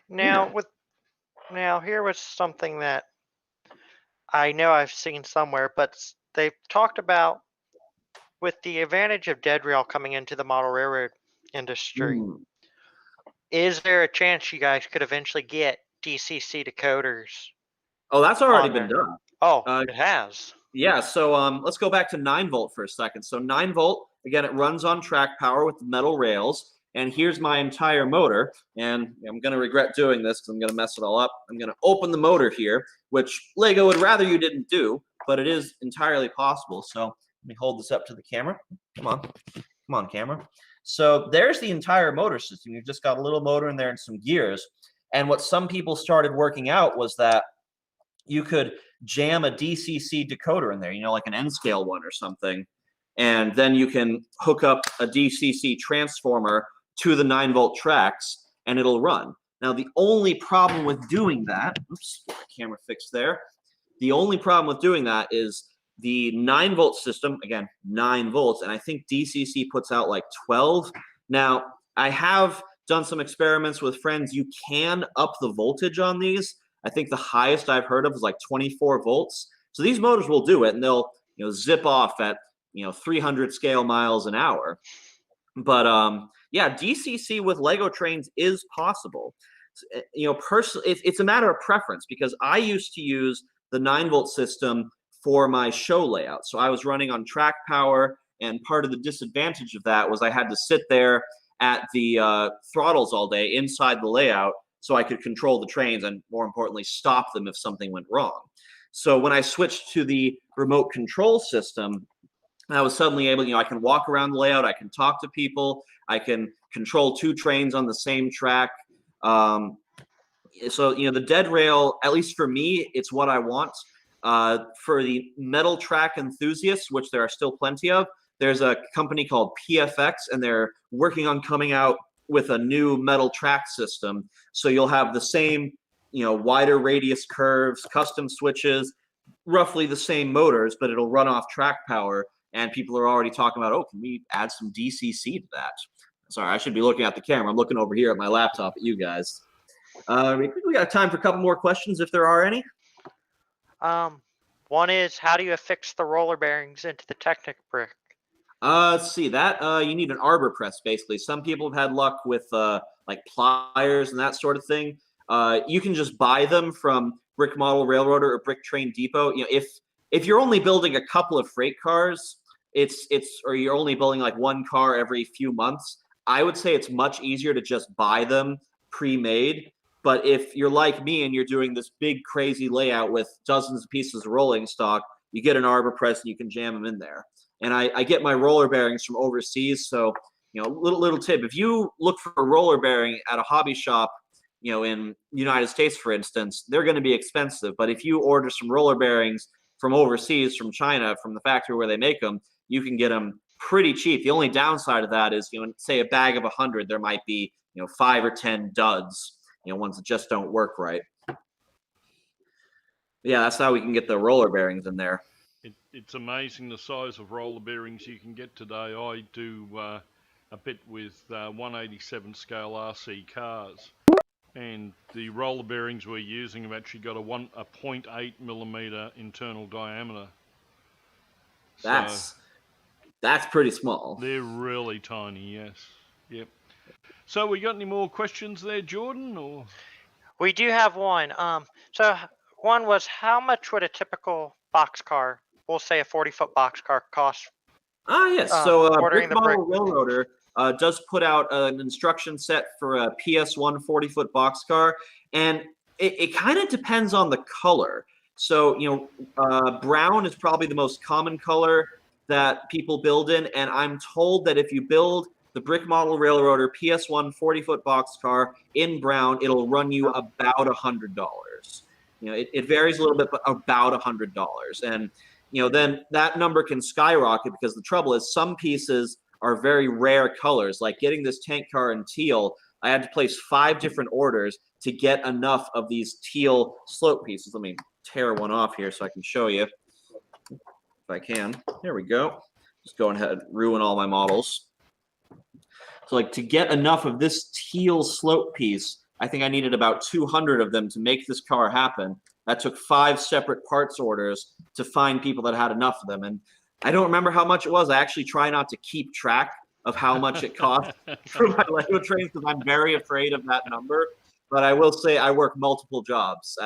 Now here was something that I know I've seen somewhere, but they've talked about with the advantage of dead rail coming into the model railroad industry. Is there a chance you guys could eventually get DCC decoders? Oh, that's already been done. Oh, it has. Yeah, so let's go back to 9-volt for a second. So 9-volt, again, it runs on track power with the metal rails. And here's my entire motor. And I'm going to regret doing this because I'm going to mess it all up. I'm going to open the motor here, which Lego would rather you didn't do, but it is entirely possible. So let me hold this up to the camera. Come on, camera. So there's the entire motor system. You've just got a little motor in there and some gears. And what some people started working out was that you could jam a DCC decoder in there, like an N-scale one or something. And then you can hook up a DCC transformer to the 9-volt tracks, and it'll run. Now, the only problem with doing that, oops, get the camera fixed there. The only problem with doing that is the 9-volt system, again, 9 volts, and I think DCC puts out like 12. Now, I have done some experiments with friends. You can up the voltage on these. I think the highest I've heard of is like 24 volts. So these motors will do it, and they'll zip off at 300 scale miles an hour. But yeah, DCC with Lego trains is possible. Personally, it's a matter of preference, because I used to use the 9-volt system for my show layout. So I was running on track power, and part of the disadvantage of that was I had to sit there at the throttles all day inside the layout so I could control the trains and, more importantly, stop them if something went wrong. So when I switched to the remote control system, I was suddenly able, I can walk around the layout, I can talk to people, I can control 2 trains on the same track. So, the dead rail, at least for me, it's what I want. For the metal track enthusiasts, which there are still plenty of, there's a company called PFX, and they're working on coming out with a new metal track system. So you'll have the same, wider radius curves, custom switches, roughly the same motors, but it'll run off track power. And people are already talking about, can we add some DCC to that? Sorry, I should be looking at the camera. I'm looking over here at my laptop at you guys. We got time for a couple more questions if there are any. One is, how do you affix the roller bearings into the Technic brick? Let's see that. You need an arbor press, basically. Some people have had luck with like pliers and that sort of thing. You can just buy them from Brick Model Railroader or Brick Train Depot. If you're only building a couple of freight cars, or you're only building like one car every few months, I would say it's much easier to just buy them pre-made. But if you're like me and you're doing this big crazy layout with dozens of pieces of rolling stock, you get an arbor press and you can jam them in there. And I get my roller bearings from overseas. So, little tip, if you look for a roller bearing at a hobby shop, in the United States, for instance, they're going to be expensive. But if you order some roller bearings from overseas, from China, from the factory where they make them, you can get them pretty cheap. The only downside of that is, say a bag of 100, there might be, 5 or 10 duds, ones that just don't work right. Yeah, that's how we can get the roller bearings in there. It's amazing the size of roller bearings you can get today. I do a bit with 187 scale RC cars, and the roller bearings we're using have actually got a 0.8 millimeter internal diameter. That's pretty small. They're really tiny, yes. Yep. So we got any more questions there, Jordan? Or we do have one. So one was, how much would a typical boxcar, we'll say a 40-foot boxcar, cost? Yes. So Brick Model Railroader does put out an instruction set for a PS1 40-foot boxcar, and it kind of depends on the color. So, brown is probably the most common color that people build in, and I'm told that if you build the Brick Model Railroader PS1 40-foot boxcar in brown, it'll run you about $100. It varies a little bit, but about $100. And, then that number can skyrocket, because the trouble is some pieces are very rare colors. Like getting this tank car in teal, I had to place 5 different orders to get enough of these teal slope pieces. Let me tear one off here so I can show you if I can. There we go. Just go ahead and ruin all my models. So like to get enough of this teal slope piece, I think I needed about 200 of them to make this car happen. That took 5 separate parts orders to find people that had enough of them. And I don't remember how much it was. I actually try not to keep track of how much it cost for my Lego trains, because I'm very afraid of that number. But I will say I work multiple jobs.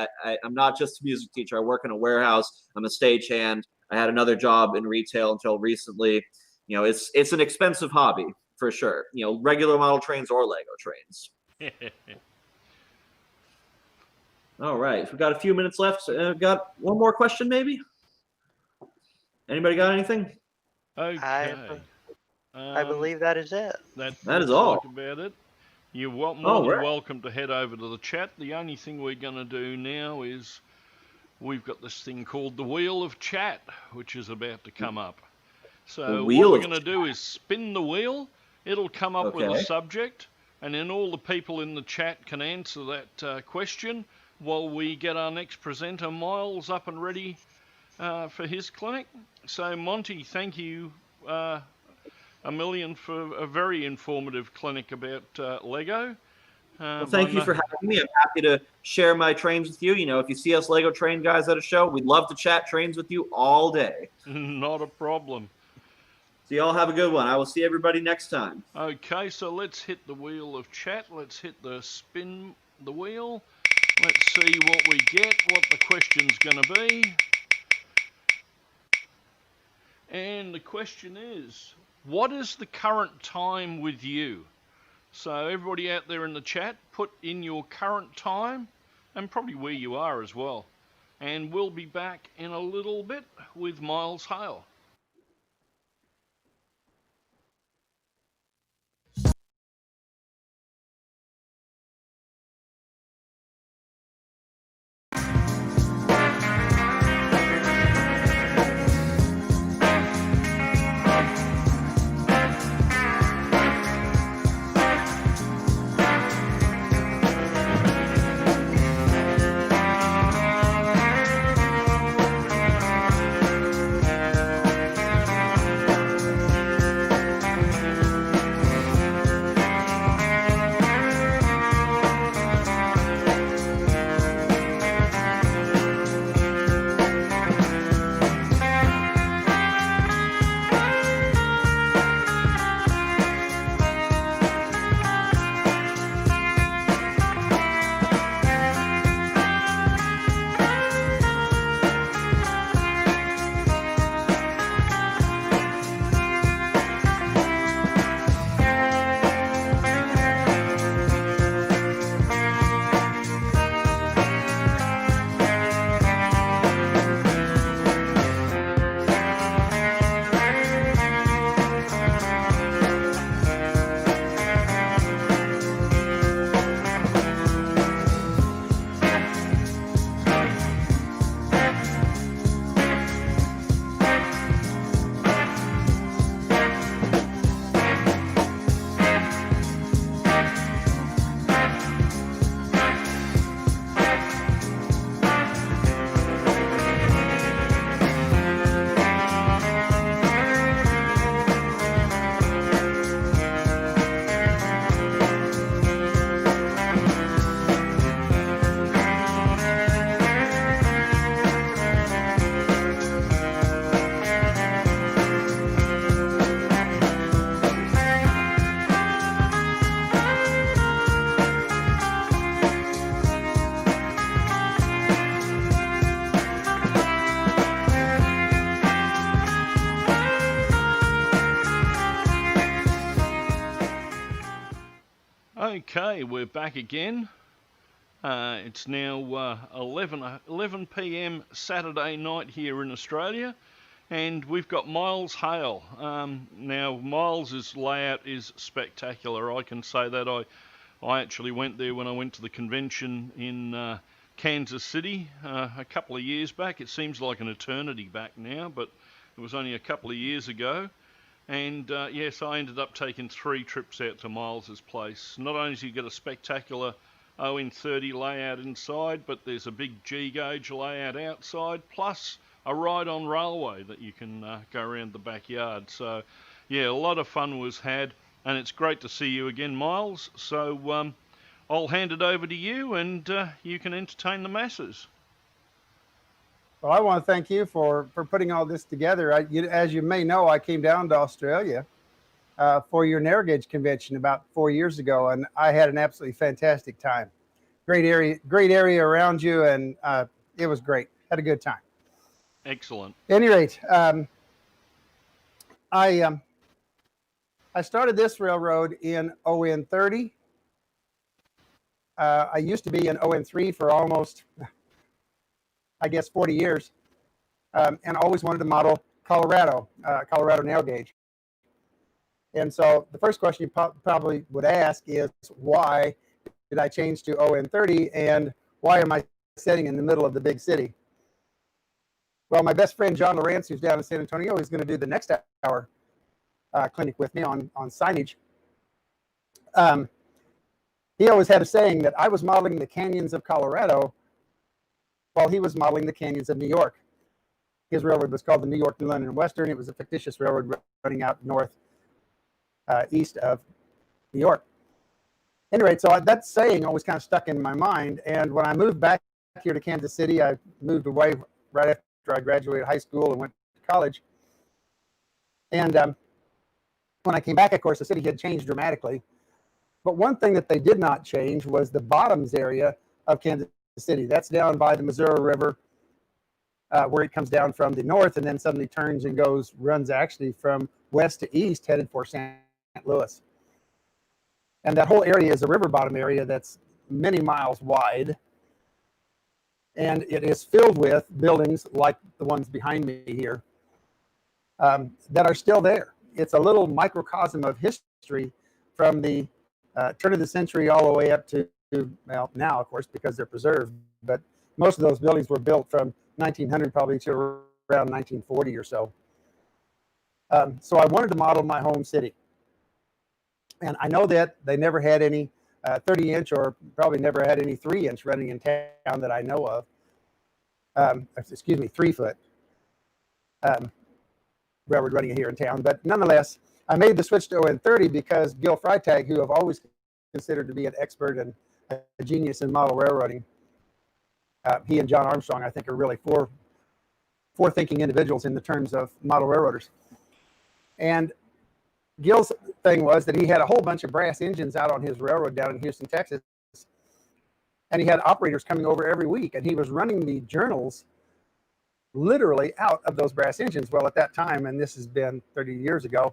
I'm not just a music teacher. I work in a warehouse. I'm a stagehand. I had another job in retail until recently. It's an expensive hobby for sure. Regular model trains or Lego trains. All right, we've got a few minutes left. Got one more question, maybe? Anybody got anything? Okay. I believe that is it. That is all. About it. You're more than welcome to head over to the chat. The only thing we're going to do now is we've got this thing called the Wheel of Chat, which is about to come up. So what we're going to do is spin the wheel. It'll come up with a subject, and then all the people in the chat can answer that question. while we get our next presenter, Miles, up and ready for his clinic. So, Monty, thank you a million for a very informative clinic about Lego. Well, thank you for having me. I'm happy to share my trains with you. You know, if you see us Lego train guys at a show, we'd love to chat trains with you all day. Not a problem. So you all have a good one. I will see everybody next time. Okay, so let's hit the wheel of chat. Let's hit the spin the wheel. Let's see what we get, what the question's going to be. And the question is, what is the current time with you? So everybody out there in the chat, put in your current time and probably where you are as well. And we'll be back in a little bit with Miles Hale. Okay, we're back again. It's now 11 p.m. Saturday night here in Australia, and we've got Miles Hale. Now, Miles's layout is spectacular. I can say that. I actually went there when I went to the convention in Kansas City a couple of years back. It seems like an eternity back now, but it was only a couple of years ago. And yes, I ended up taking 3 trips out to Miles's place. Not only do you get a spectacular O30 layout inside, but there's a big G-gauge layout outside, plus a ride-on railway that you can go around the backyard. So, yeah, a lot of fun was had, and it's great to see you again, Miles. So I'll hand it over to you, and you can entertain the masses. Well, I want to thank you for putting all this together. As you may know, I came down to Australia for your narrow gauge convention about 4 years ago, and I had an absolutely fantastic time. Great area around you, and it was great. Had a good time. Excellent. At any rate, I started this railroad in ON30. I used to be in ON3 for almost, I guess, 40 years, and always wanted to model Colorado narrow gauge. And so the first question you probably would ask is, why did I change to ON30, and why am I sitting in the middle of the big city? Well, my best friend John Lawrence, who's down in San Antonio, is going to do the next hour clinic with me on signage. He always had a saying that I was modeling the canyons of Colorado while he was modeling the canyons of New York. His railroad was called the New York, New London, and Western. It was a fictitious railroad running out east of New York. Anyway, so that saying always kind of stuck in my mind. And when I moved back here to Kansas City, I moved away right after I graduated high school and went to college. And when I came back, of course, the city had changed dramatically. But one thing that they did not change was the bottoms area of Kansas City. That's down by the Missouri River, where it comes down from the north and then suddenly turns and runs actually from west to east, headed for St. Louis. And that whole area is a river bottom area that's many miles wide. And it is filled with buildings like the ones behind me here that are still there. It's a little microcosm of history from the turn of the century all the way up to, well, now, of course, because they're preserved. But most of those buildings were built from 1900 probably to around 1940 or so. So I wanted to model my home city. And I know that they never had any 30-inch or probably never had any 3-inch running in town that I know of. 3-foot railroad running here in town. But nonetheless, I made the switch to O30 because Gil Freitag, who I've always considered to be an expert and a genius in model railroading, he and John Armstrong, I think, are really forward-thinking individuals in the terms of model railroaders. And Gil's thing was that he had a whole bunch of brass engines out on his railroad down in Houston, Texas. And he had operators coming over every week. And he was running the journals literally out of those brass engines. Well, at that time, and this has been 35 years ago,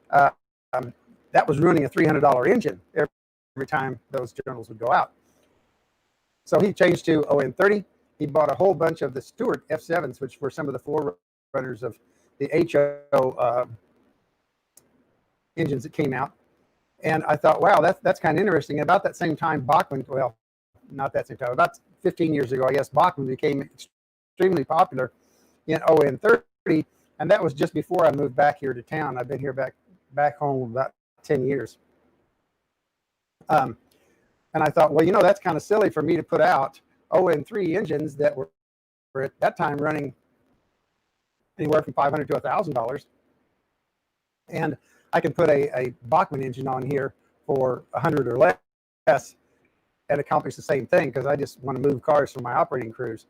that was ruining a $300 engine every time those journals would go out. So he changed to ON30. He bought a whole bunch of the Stewart F7s, which were some of the forerunners of the HO engines that came out. And I thought, wow, that's kind of interesting. About that same time, Bachmann, well, not that same time, about 15 years ago, I guess, Bachmann became extremely popular in ON30. And that was just before I moved back here to town. I've been here back home about 10 years. And I thought, well, that's kind of silly for me to put out ON3 engines that were at that time running anywhere from $500 to $1,000. And I can put a Bachmann engine on here for $100 or less and accomplish the same thing because I just want to move cars for my operating crews.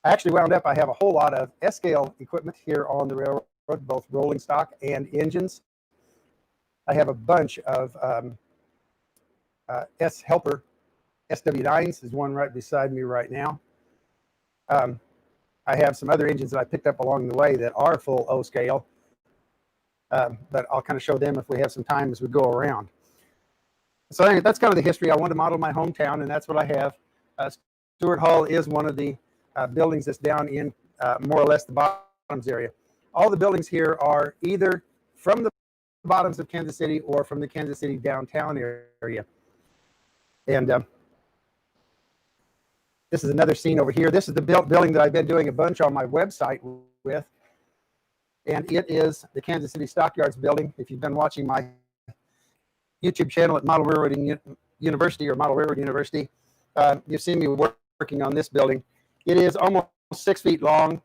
I actually wound up, I have a whole lot of S-scale equipment here on the railroad, both rolling stock and engines. I have a bunch of S-helper SW9s. There's one right beside me right now. I have some other engines that I picked up along the way that are full O-scale. But I'll kind of show them if we have some time as we go around. So anyway, that's kind of the history. I wanted to model my hometown, and that's what I have. Stewart Hall is one of the buildings that's down in more or less the bottoms area. All the buildings here are either from the bottoms of Kansas City or from the Kansas City downtown area. And this is another scene over here. This is the building that I've been doing a bunch on my website with. And it is the Kansas City Stockyards building. If you've been watching my YouTube channel at Model Railroading University or Model Railroad University, you've seen me working on this building. It is almost 6 feet long.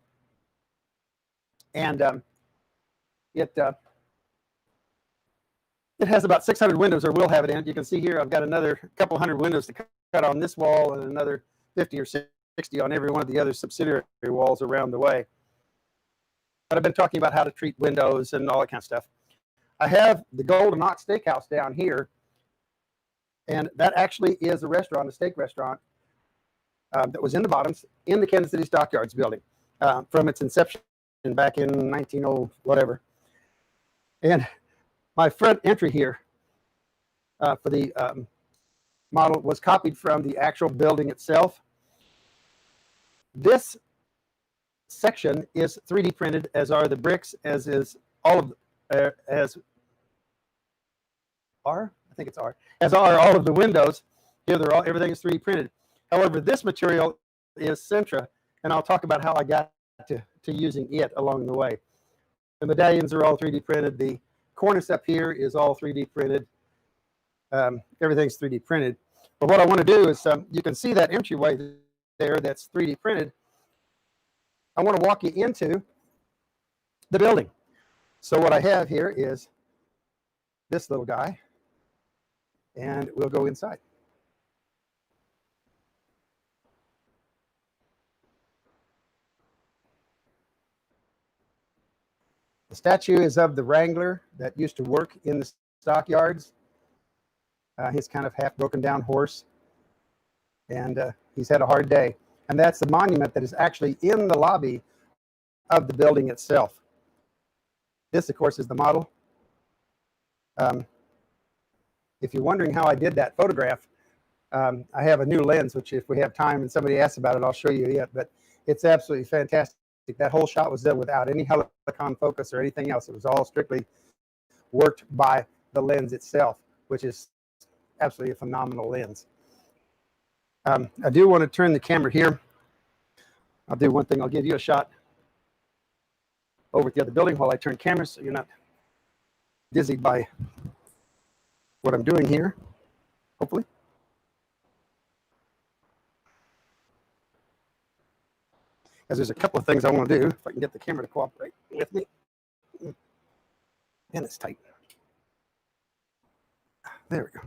And it has about 600 windows, or will have it in it. You can see here I've got another couple hundred windows to cut on this wall and another 50 or 60 on every one of the other subsidiary walls around the way. But I've been talking about how to treat windows and all that kind of stuff. I have the Golden Ox Steakhouse down here, and that actually is a restaurant, a steak restaurant, that was in the bottoms in the Kansas City Stockyards building from its inception back in 1900 whatever. And my front entry here for the model was copied from the actual building itself. This section is 3D printed, as are the bricks, as is all of as are all of the windows. Here, everything is 3D printed. However, this material is Sintra, and I'll talk about how I got to using it along the way. The medallions are all 3D printed. The cornice up here is all 3D printed. Everything's 3D printed. But what I want to do is, you can see that entryway there that's 3D printed. I want to walk you into the building. So what I have here is this little guy, and we'll go inside. The statue is of the wrangler that used to work in the stockyards. His kind of half broken down horse, and he's had a hard day. And that's the monument that is actually in the lobby of the building itself. This, of course, is the model. If you're wondering how I did that photograph, I have a new lens, which if we have time and somebody asks about it, I'll show you it. But it's absolutely fantastic. That whole shot was done without any helicon focus or anything else. It was all strictly worked by the lens itself, which is absolutely a phenomenal lens. I do want to turn the camera here. I'll do one thing. I'll give you a shot over at the other building while I turn cameras so you're not dizzied by what I'm doing here, hopefully. Because there's a couple of things I want to do, if I can get the camera to cooperate with me. And it's tight. There we go.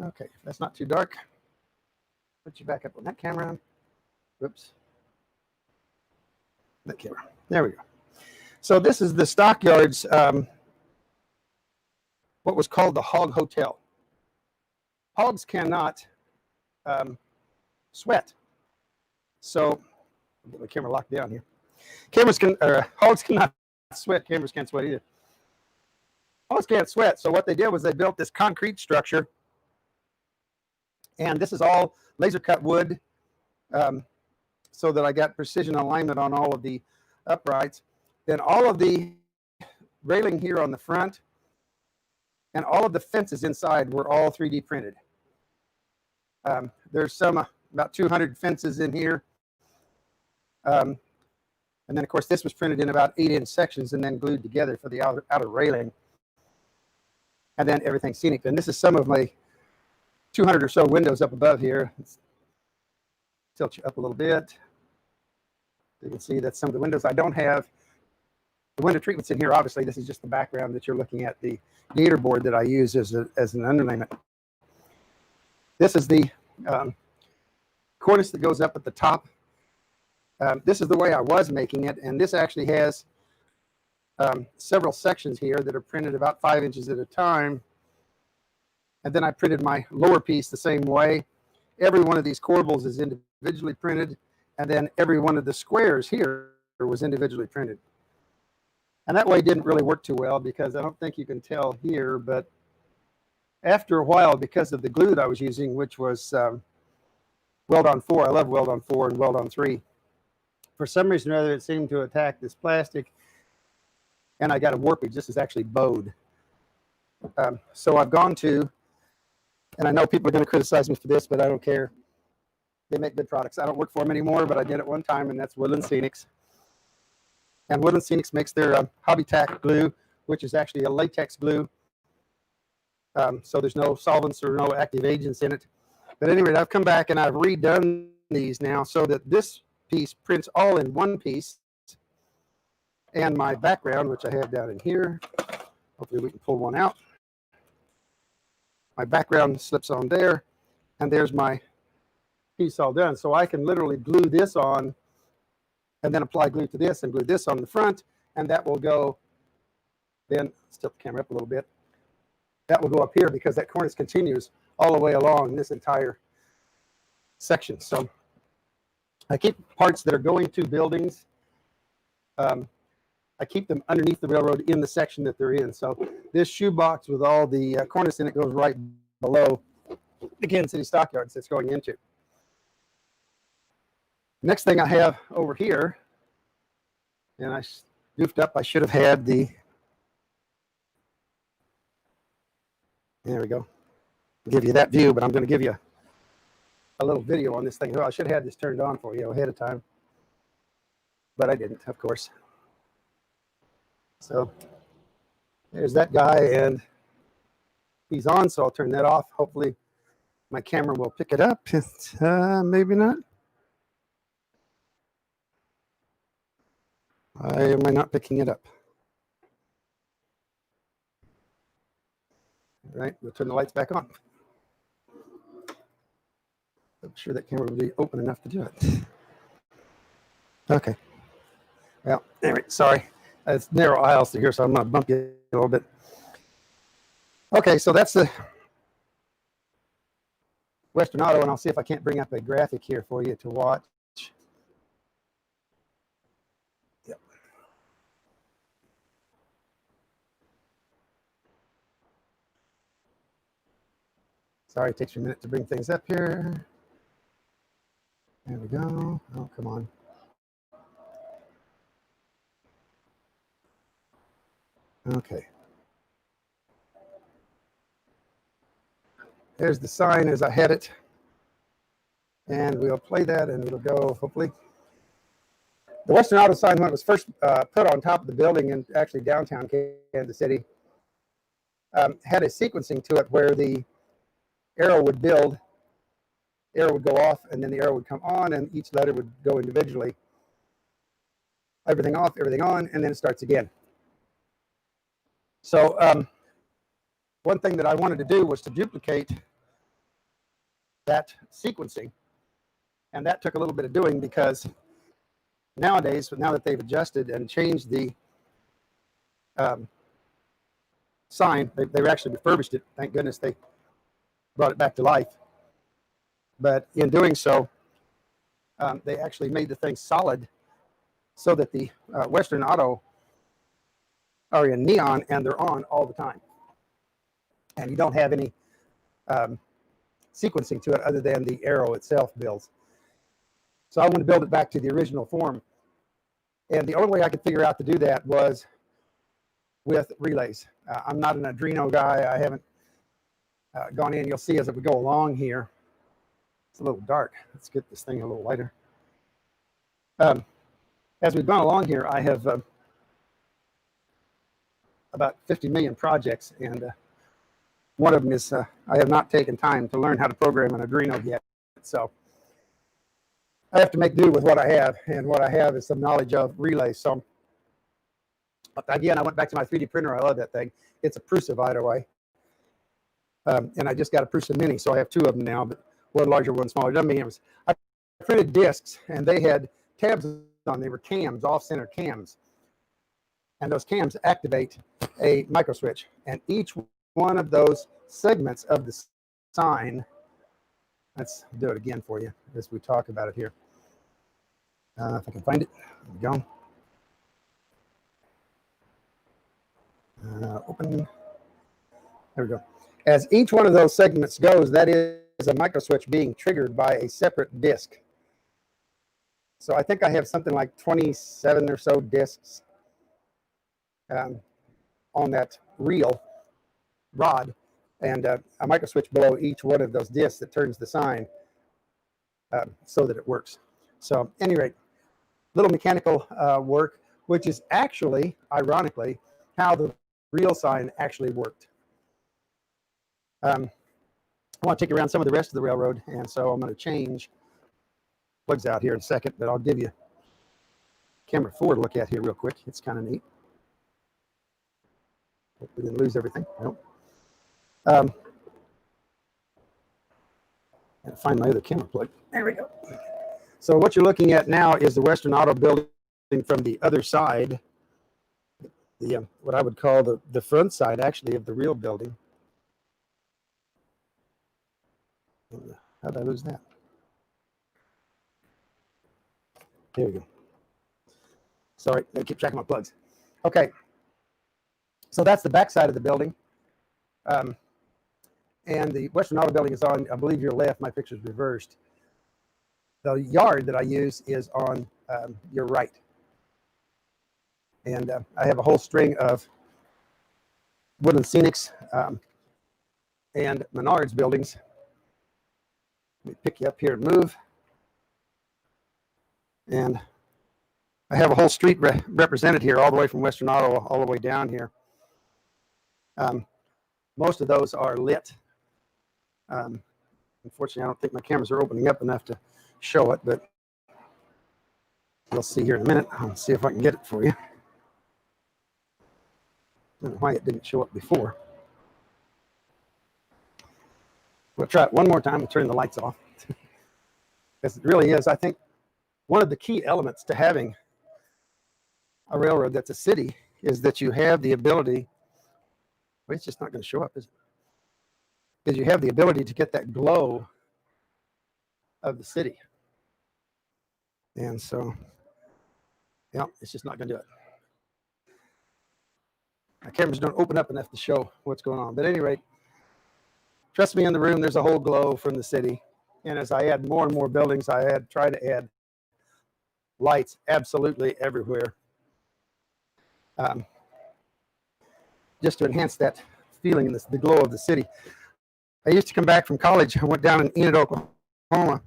Okay, if that's not too dark, put you back up on that camera. Whoops. That camera. There we go. So this is the stockyards, what was called the hog hotel. Hogs cannot sweat. So, I'll get the camera locked down here. Hogs cannot sweat. Cameras can't sweat either. Hogs can't sweat. So what they did was they built this concrete structure. And this is all laser cut wood, so that I got precision alignment on all of the uprights. Then all of the railing here on the front and all of the fences inside were all 3D printed. There's some about 200 fences in here. And then, of course, this was printed in about 8-inch sections and then glued together for the outer railing. And then everything scenic. And this is some of my 200 or so windows up above here. Let's tilt you up a little bit. You can see that some of the windows I don't have. The window treatments in here, obviously, this is just the background that you're looking at, the gator board that I use as an underlayment. This is the cornice that goes up at the top. This is the way I was making it, and this actually has several sections here that are printed about 5 inches at a time. And then I printed my lower piece the same way. Every one of these corbels is individually printed, and then every one of the squares here was individually printed. And that way didn't really work too well because I don't think you can tell here, but after a while, because of the glue that I was using, which was Weld-On 4, I love Weld-On 4 and Weld-On 3. For some reason or other, it seemed to attack this plastic, and I got a warpage. This is actually bowed. So I've gone to, and I know people are going to criticize me for this, but I don't care. They make good products. I don't work for them anymore, but I did it one time, and that's Woodland Scenics. And Woodland Scenics makes their Hobby Tack glue, which is actually a latex glue. So there's no solvents or no active agents in it. But anyway, I've come back and I've redone these now so that this piece prints all in one piece. And my background, which I have down in here, hopefully we can pull one out. My background slips on there, and there's my piece all done. So I can literally glue this on and then apply glue to this and glue this on the front, and that will go, then, let's tilt the camera up a little bit. That will go up here because that cornice continues all the way along this entire section. So I keep parts that are going to buildings. I keep them underneath the railroad in the section that they're in. So this shoebox with all the cornice in it goes right below the Kansas City Stockyards it's going into. Next thing I have over here, and I goofed up, I should have had the, there we go. I'll give you that view, but I'm going to give you a little video on this thing. Oh, I should have had this turned on for you ahead of time. but I didn't, of course. So there's that guy, and he's on, so I'll turn that off. Hopefully my camera will pick it up. Maybe not. Why am I not picking it up? All right, we'll turn the lights back on. I'm sure that camera will be open enough to do it. Okay. Well, anyway, sorry. It's narrow aisles through here, so I'm going to bump you a little bit. Okay, so that's the Western Auto, and I'll see if I can't bring up a graphic here for you to watch. Yep. Sorry, it takes me a minute to bring things up here. There we go. Oh, come on. Okay. There's the sign as I had it. And we'll play that and it'll go, hopefully. The Western Auto sign, when it was first put on top of the building in actually downtown Kansas City, had a sequencing to it where the arrow would build, arrow would go off, and then the arrow would come on, and each letter would go individually. Everything off, everything on, and then it starts again. So one thing that I wanted to do was to duplicate that sequencing. And that took a little bit of doing because nowadays, now that they've adjusted and changed the sign, they've actually refurbished it. Thank goodness they brought it back to life. But in doing so, they actually made the thing solid so that the Western Auto are in neon and they're on all the time. And you don't have any sequencing to it other than the arrow itself builds. So I wanted to build it back to the original form. And the only way I could figure out to do that was with relays. I'm not an Arduino guy. I haven't gone in. You'll see as we go along here. It's a little dark. Let's get this thing a little lighter. As we've gone along here, I have about 50 million projects, and one of them is I have not taken time to learn how to program an Arduino yet. So I have to make do with what I have, and what I have is some knowledge of relays. So again, I went back to my 3D printer. I love that thing. It's a Prusa, by the way. And I just got a Prusa Mini, so I have two of them now, but one larger, one smaller. Doesn't mean I printed discs, and they had tabs on. They were cams, off-center cams. And those cams activate a micro switch. And each one of those segments of the sign, let's do it again for you as we talk about it here. If I can find it, there we go. Open. There we go. As each one of those segments goes, that is a micro switch being triggered by a separate disk. So I think I have something like 27 or so disks on that reel rod, and a micro switch below each one of those disks that turns the sign so that it works. So at any rate, little mechanical work, which is actually, ironically, how the real sign actually worked. I want to take you around some of the rest of the railroad, and so I'm going to change plugs out here in a second, but I'll give you camera 4 to look at here real quick. It's kind of neat. Hope we didn't lose everything. Nope. And find my other camera plug. There we go. So what you're looking at now is the Western Auto building from the other side, the what I would call the front side, actually, of the real building. How did I lose that? There we go. Sorry, I keep track of my plugs. Okay. So that's the back side of the building. And the Western Auto building is on, I believe, your left. My picture's reversed. The yard that I use is on your right. And I have a whole string of Woodland Scenics and Menards buildings. Let me pick you up here and move. And I have a whole street represented here, all the way from Western Ottawa all the way down here. Most of those are lit. Unfortunately, I don't think my cameras are opening up enough to show it, but we'll see here in a minute. I'll see if I can get it for you. I don't know why it didn't show up before. We'll try it one more time and turn the lights off. Because it really is, I think, one of the key elements to having a railroad that's a city is that you have the ability, well, it's just not going to show up, is it? Because you have the ability to get that glow of the city. And so, yeah, it's just not going to do it. My cameras don't open up enough to show what's going on. But at any rate, trust me, in the room, there's a whole glow from the city. And as I add more and more buildings, I try to add lights absolutely everywhere. Just to enhance that feeling, the glow of the city. I used to come back from college. I went down in Enid, Oklahoma,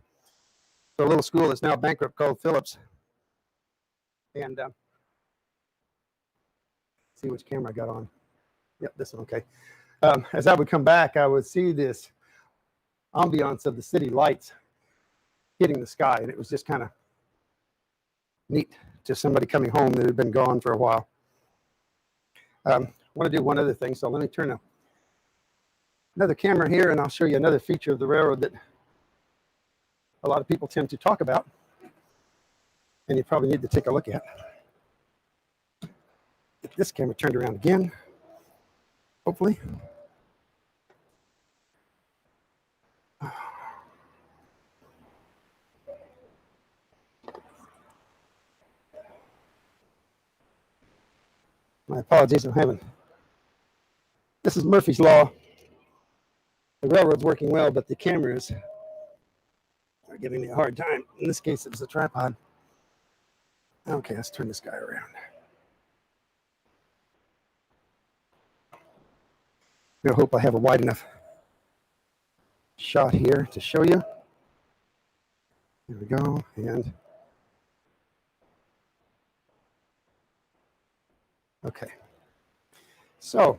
to a little school that's now bankrupt called Phillips. And see which camera I got on. Yep, this one, okay. As I would come back, I would see this ambiance of the city lights hitting the sky, and it was just kind of neat to somebody coming home that had been gone for a while. I want to do one other thing, so let me turn another camera here, and I'll show you another feature of the railroad that a lot of people tend to talk about, and you probably need to take a look at. Get this camera turned around again, hopefully. My apologies, I'm having. This is Murphy's Law. The railroad's working well, but the cameras are giving me a hard time. In this case, it was a tripod. Okay, let's turn this guy around. I hope I have a wide enough shot here to show you. Here we go, and okay. So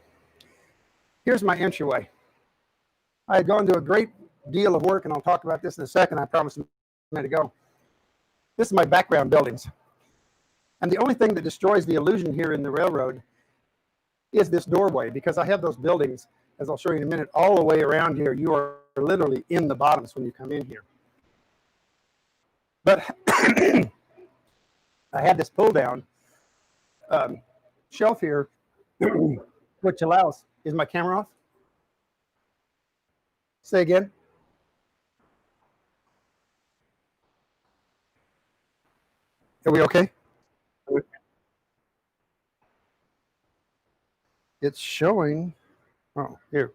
here's my entryway. I had gone to a great deal of work, and I'll talk about this in a second. I promised a minute ago. This is my background buildings. And the only thing that destroys the illusion here in the railroad is this doorway, because I have those buildings, as I'll show you in a minute, all the way around here. You are literally in the bottoms when you come in here. But I had this pull down shelf here, which allows, is my camera off? Say again. Are we okay? It's showing. Oh, here.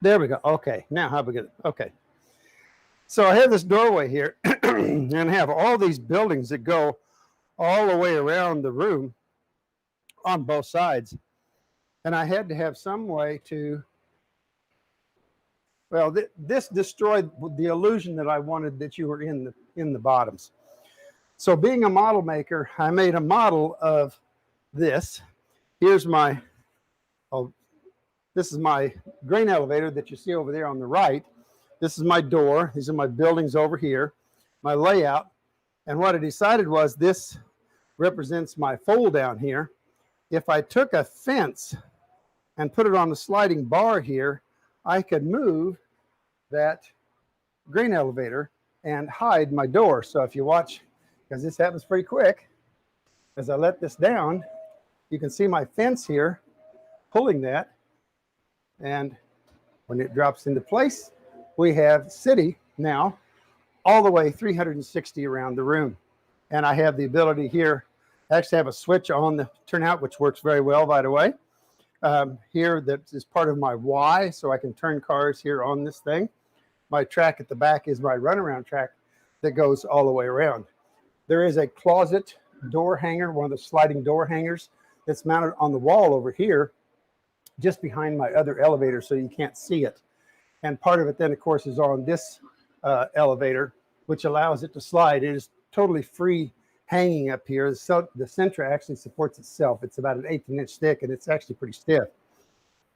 There we go. Okay. Now how we get it? Okay. So I have this doorway here and I have all these buildings that go all the way around the room on both sides. And I had to have some way to, well, this destroyed the illusion that I wanted that you were in the bottoms. So being a model maker, I made a model of this. Here's my, this is my grain elevator that you see over there on the right. This is my door. These are my buildings over here, my layout. And what I decided was this represents my fold down here. If I took a fence and put it on the sliding bar here, I could move that grain elevator and hide my door. So if you watch, because this happens pretty quick, as I let this down, you can see my fence here pulling that. And when it drops into place, we have city now all the way 360 around the room. And I have the ability here, I actually have a switch on the turnout, which works very well, by the way. Here, that is part of my Y, so I can turn cars here on this thing. My track at the back is my runaround track that goes all the way around. There is a closet door hanger, one of the sliding door hangers that's mounted on the wall over here, just behind my other elevator, so you can't see it. And part of it then, of course, is on this elevator, which allows it to slide. It is totally free hanging up here. So the Sentra actually supports itself. It's about an 18-inch thick, and it's actually pretty stiff.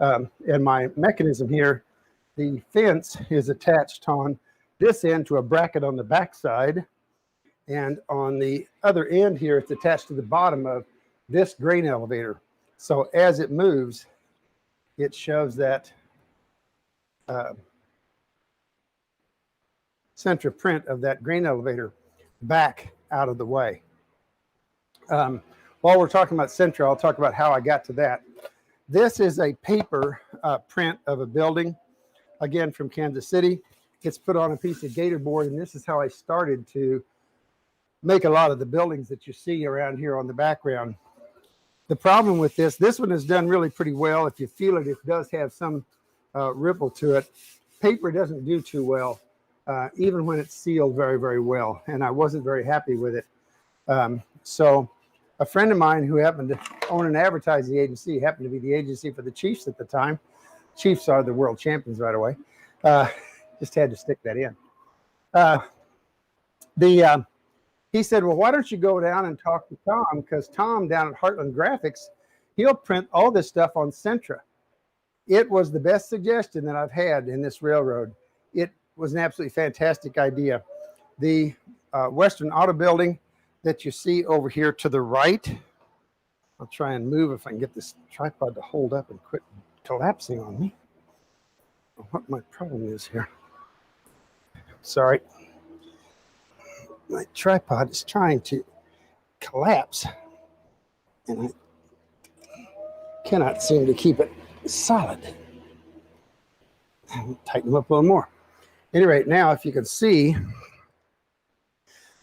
And my mechanism here, the fence is attached on this end to a bracket on the back side. And on the other end here, it's attached to the bottom of this grain elevator. So as it moves, it shoves that center print of that grain elevator back out of the way. While we're talking about Sentra, I'll talk about how I got to that. This is a paper print of a building, again from Kansas City. It's put on a piece of gator board, and this is how I started to make a lot of the buildings that you see around here on the background. The problem with this one is done really pretty well. If you feel it, it does have some ripple to it. Paper doesn't do too well, even when it's sealed very, very well, and I wasn't very happy with it. So a friend of mine who happened to own an advertising agency, happened to be the agency for the Chiefs at the time. Chiefs are the world champions, by the way. Just had to stick that in. He said, well, why don't you go down and talk to Tom? Because Tom down at Heartland Graphics, he'll print all this stuff on Sentra. It was the best suggestion that I've had in this railroad. It was an absolutely fantastic idea. The Western Auto Building that you see over here to the right, I'll try and move if I can get this tripod to hold up and quit collapsing on me. What my problem is here. Sorry. My tripod is trying to collapse, and I cannot seem to keep it solid. I'll tighten them up a little more. At any rate, now if you can see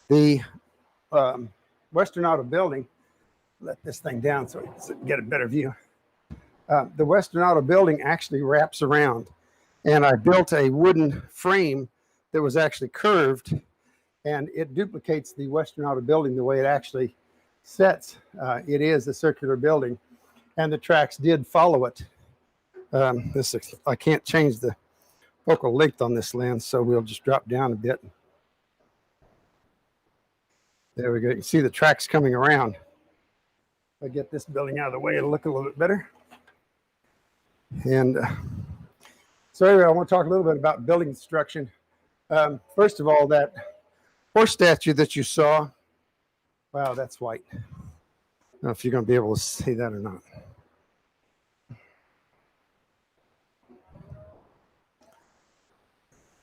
the Western Auto Building, let this thing down so you can get a better view. The Western Auto Building actually wraps around, and I built a wooden frame that was actually curved, and it duplicates the Western Auto Building the way it actually sets. It is a circular building, and the tracks did follow it. I can't change the focal length on this lens, so we'll just drop down a bit. There we go. You can see the tracks coming around. If I get this building out of the way, it'll look a little bit better. And so anyway, I want to talk a little bit about building construction. First of all, that horse statue that you saw, wow, that's white. I don't know if you're going to be able to see that or not.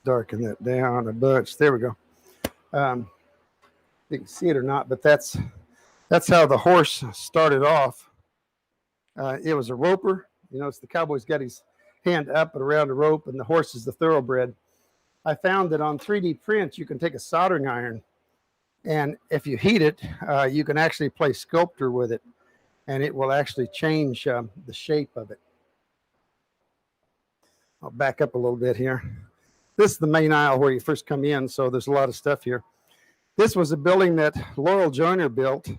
Darken that down a bunch. There we go. You can see it or not, but that's how the horse started off. It was a roper. You notice the cowboy's got his hand up and around a rope, and the horse is the thoroughbred. I found that on 3D prints, you can take a soldering iron, and if you heat it, you can actually play sculpture with it, and it will actually change the shape of it. I'll back up a little bit here. This is the main aisle where you first come in, so there's a lot of stuff here. This was a building that Laurel Joyner built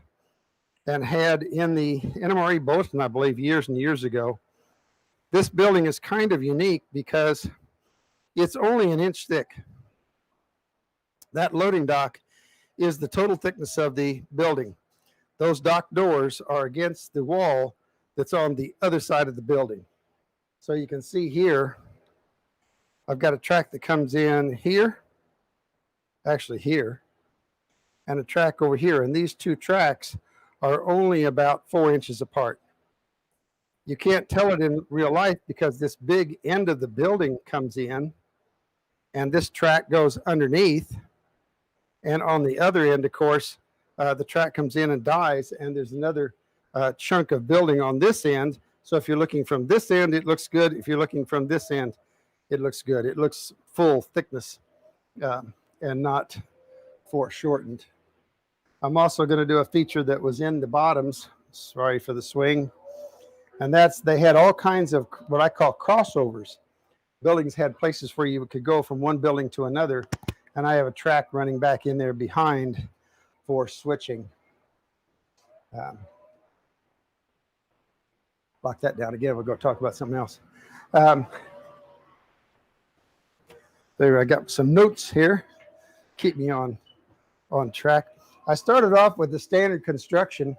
and had in the NMRA bulletin, I believe, years and years ago. This building is kind of unique because it's only an inch thick. That loading dock is the total thickness of the building. Those dock doors are against the wall that's on the other side of the building. So you can see here, I've got a track that comes in here, actually here, and a track over here. And these two tracks are only about 4 inches apart. You can't tell it in real life because this big end of the building comes in, and this track goes underneath. And on the other end, of course, the track comes in and dies, and there's another chunk of building on this end. So if you're looking from this end, it looks good. If you're looking from this end, it looks good. It looks full thickness and not foreshortened. I'm also going to do a feature that was in the bottoms. Sorry for the swing. And they had all kinds of what I call crossovers. Buildings had places where you could go from one building to another. And I have a track running back in there behind for switching. Lock that down again. We'll go talk about something else. There, I got some notes here. Keep me on track. I started off with the standard construction,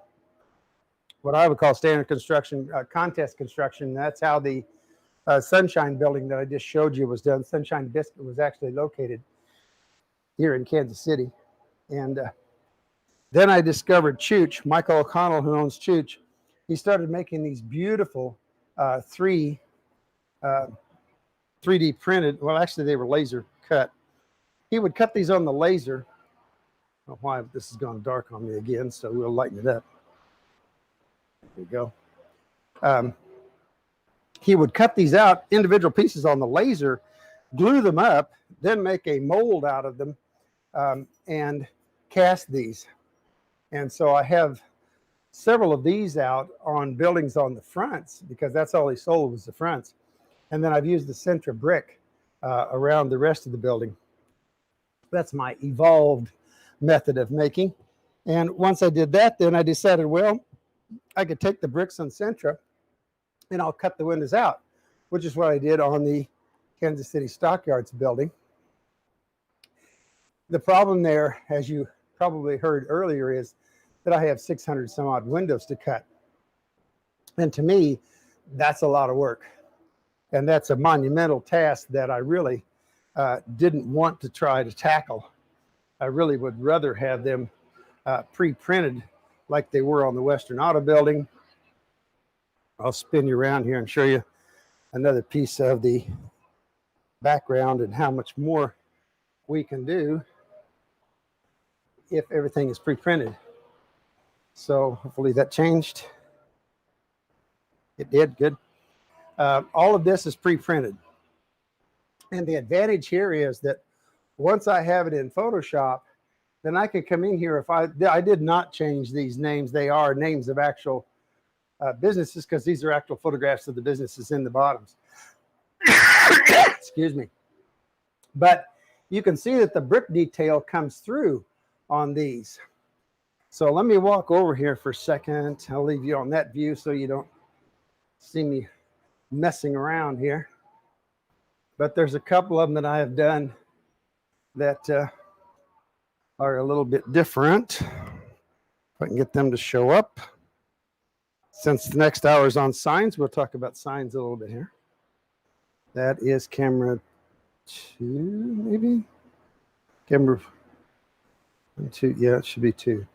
what I would call standard construction, contest construction. That's how the Sunshine building that I just showed you was done. Sunshine Biscuit was actually located here in Kansas City. And then I discovered Chooch, Michael O'Connell, who owns Chooch. He started making these beautiful 3D printed, well, actually they were laser cut. He would cut these on the laser. I don't know why this has gone dark on me again, so we'll lighten it up. There we go. He would cut these out, individual pieces on the laser, glue them up, then make a mold out of them, and cast these. And so I have several of these out on buildings on the fronts, because that's all he sold was the fronts. And then I've used the Centra brick around the rest of the building. That's my evolved method of making. And once I did that, then I decided, well, I could take the bricks on Centra and I'll cut the windows out, which is what I did on the Kansas City Stockyards building. The problem there, as you probably heard earlier, is that I have 600 some odd windows to cut. And to me, that's a lot of work. And that's a monumental task that I really didn't want to try to tackle. I really would rather have them pre-printed like they were on the Western Auto building. I'll spin you around here and show you another piece of the background and how much more we can do if everything is pre-printed. So hopefully that changed. It did, good. All of this is pre-printed. And the advantage here is that once I have it in Photoshop, then I can come in here. If I did not change these names, they are names of actual businesses, because these are actual photographs of the businesses in the bottoms. Excuse me. But you can see that the brick detail comes through on these. So let me walk over here for a second. I'll leave you on that view so you don't see me messing around here. But there's a couple of them that I have done that are a little bit different. If I can get them to show up. Since the next hour is on signs, we'll talk about signs a little bit here. That is camera 2, maybe? Camera 2, yeah, it should be 2.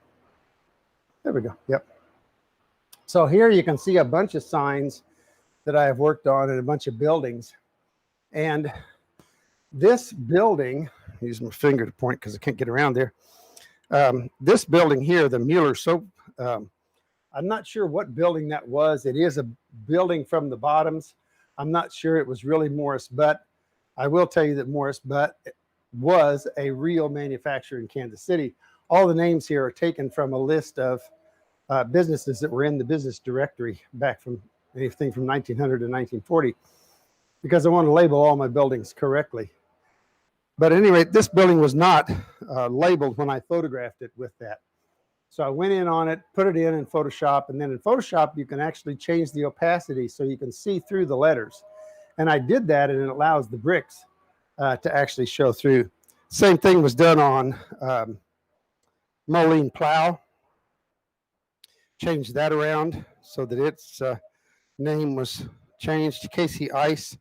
There we go, yep. So here you can see a bunch of signs that I have worked on in a bunch of buildings. And this building, use my finger to point because I can't get around there. This building here, the Mueller Soap, I'm not sure what building that was. It is a building from the bottoms. I'm not sure it was really Morris Butt. I will tell you that Morris Butt was a real manufacturer in Kansas City. All the names here are taken from a list of businesses that were in the business directory back from anything from 1900 to 1940, because I want to label all my buildings correctly. But at any rate, this building was not labeled when I photographed it with that. So I went in on it, put it in Photoshop, and then in Photoshop, you can actually change the opacity so you can see through the letters. And I did that, and it allows the bricks to actually show through. Same thing was done on Moline Plow. Changed that around so that its name was changed. Casey Ice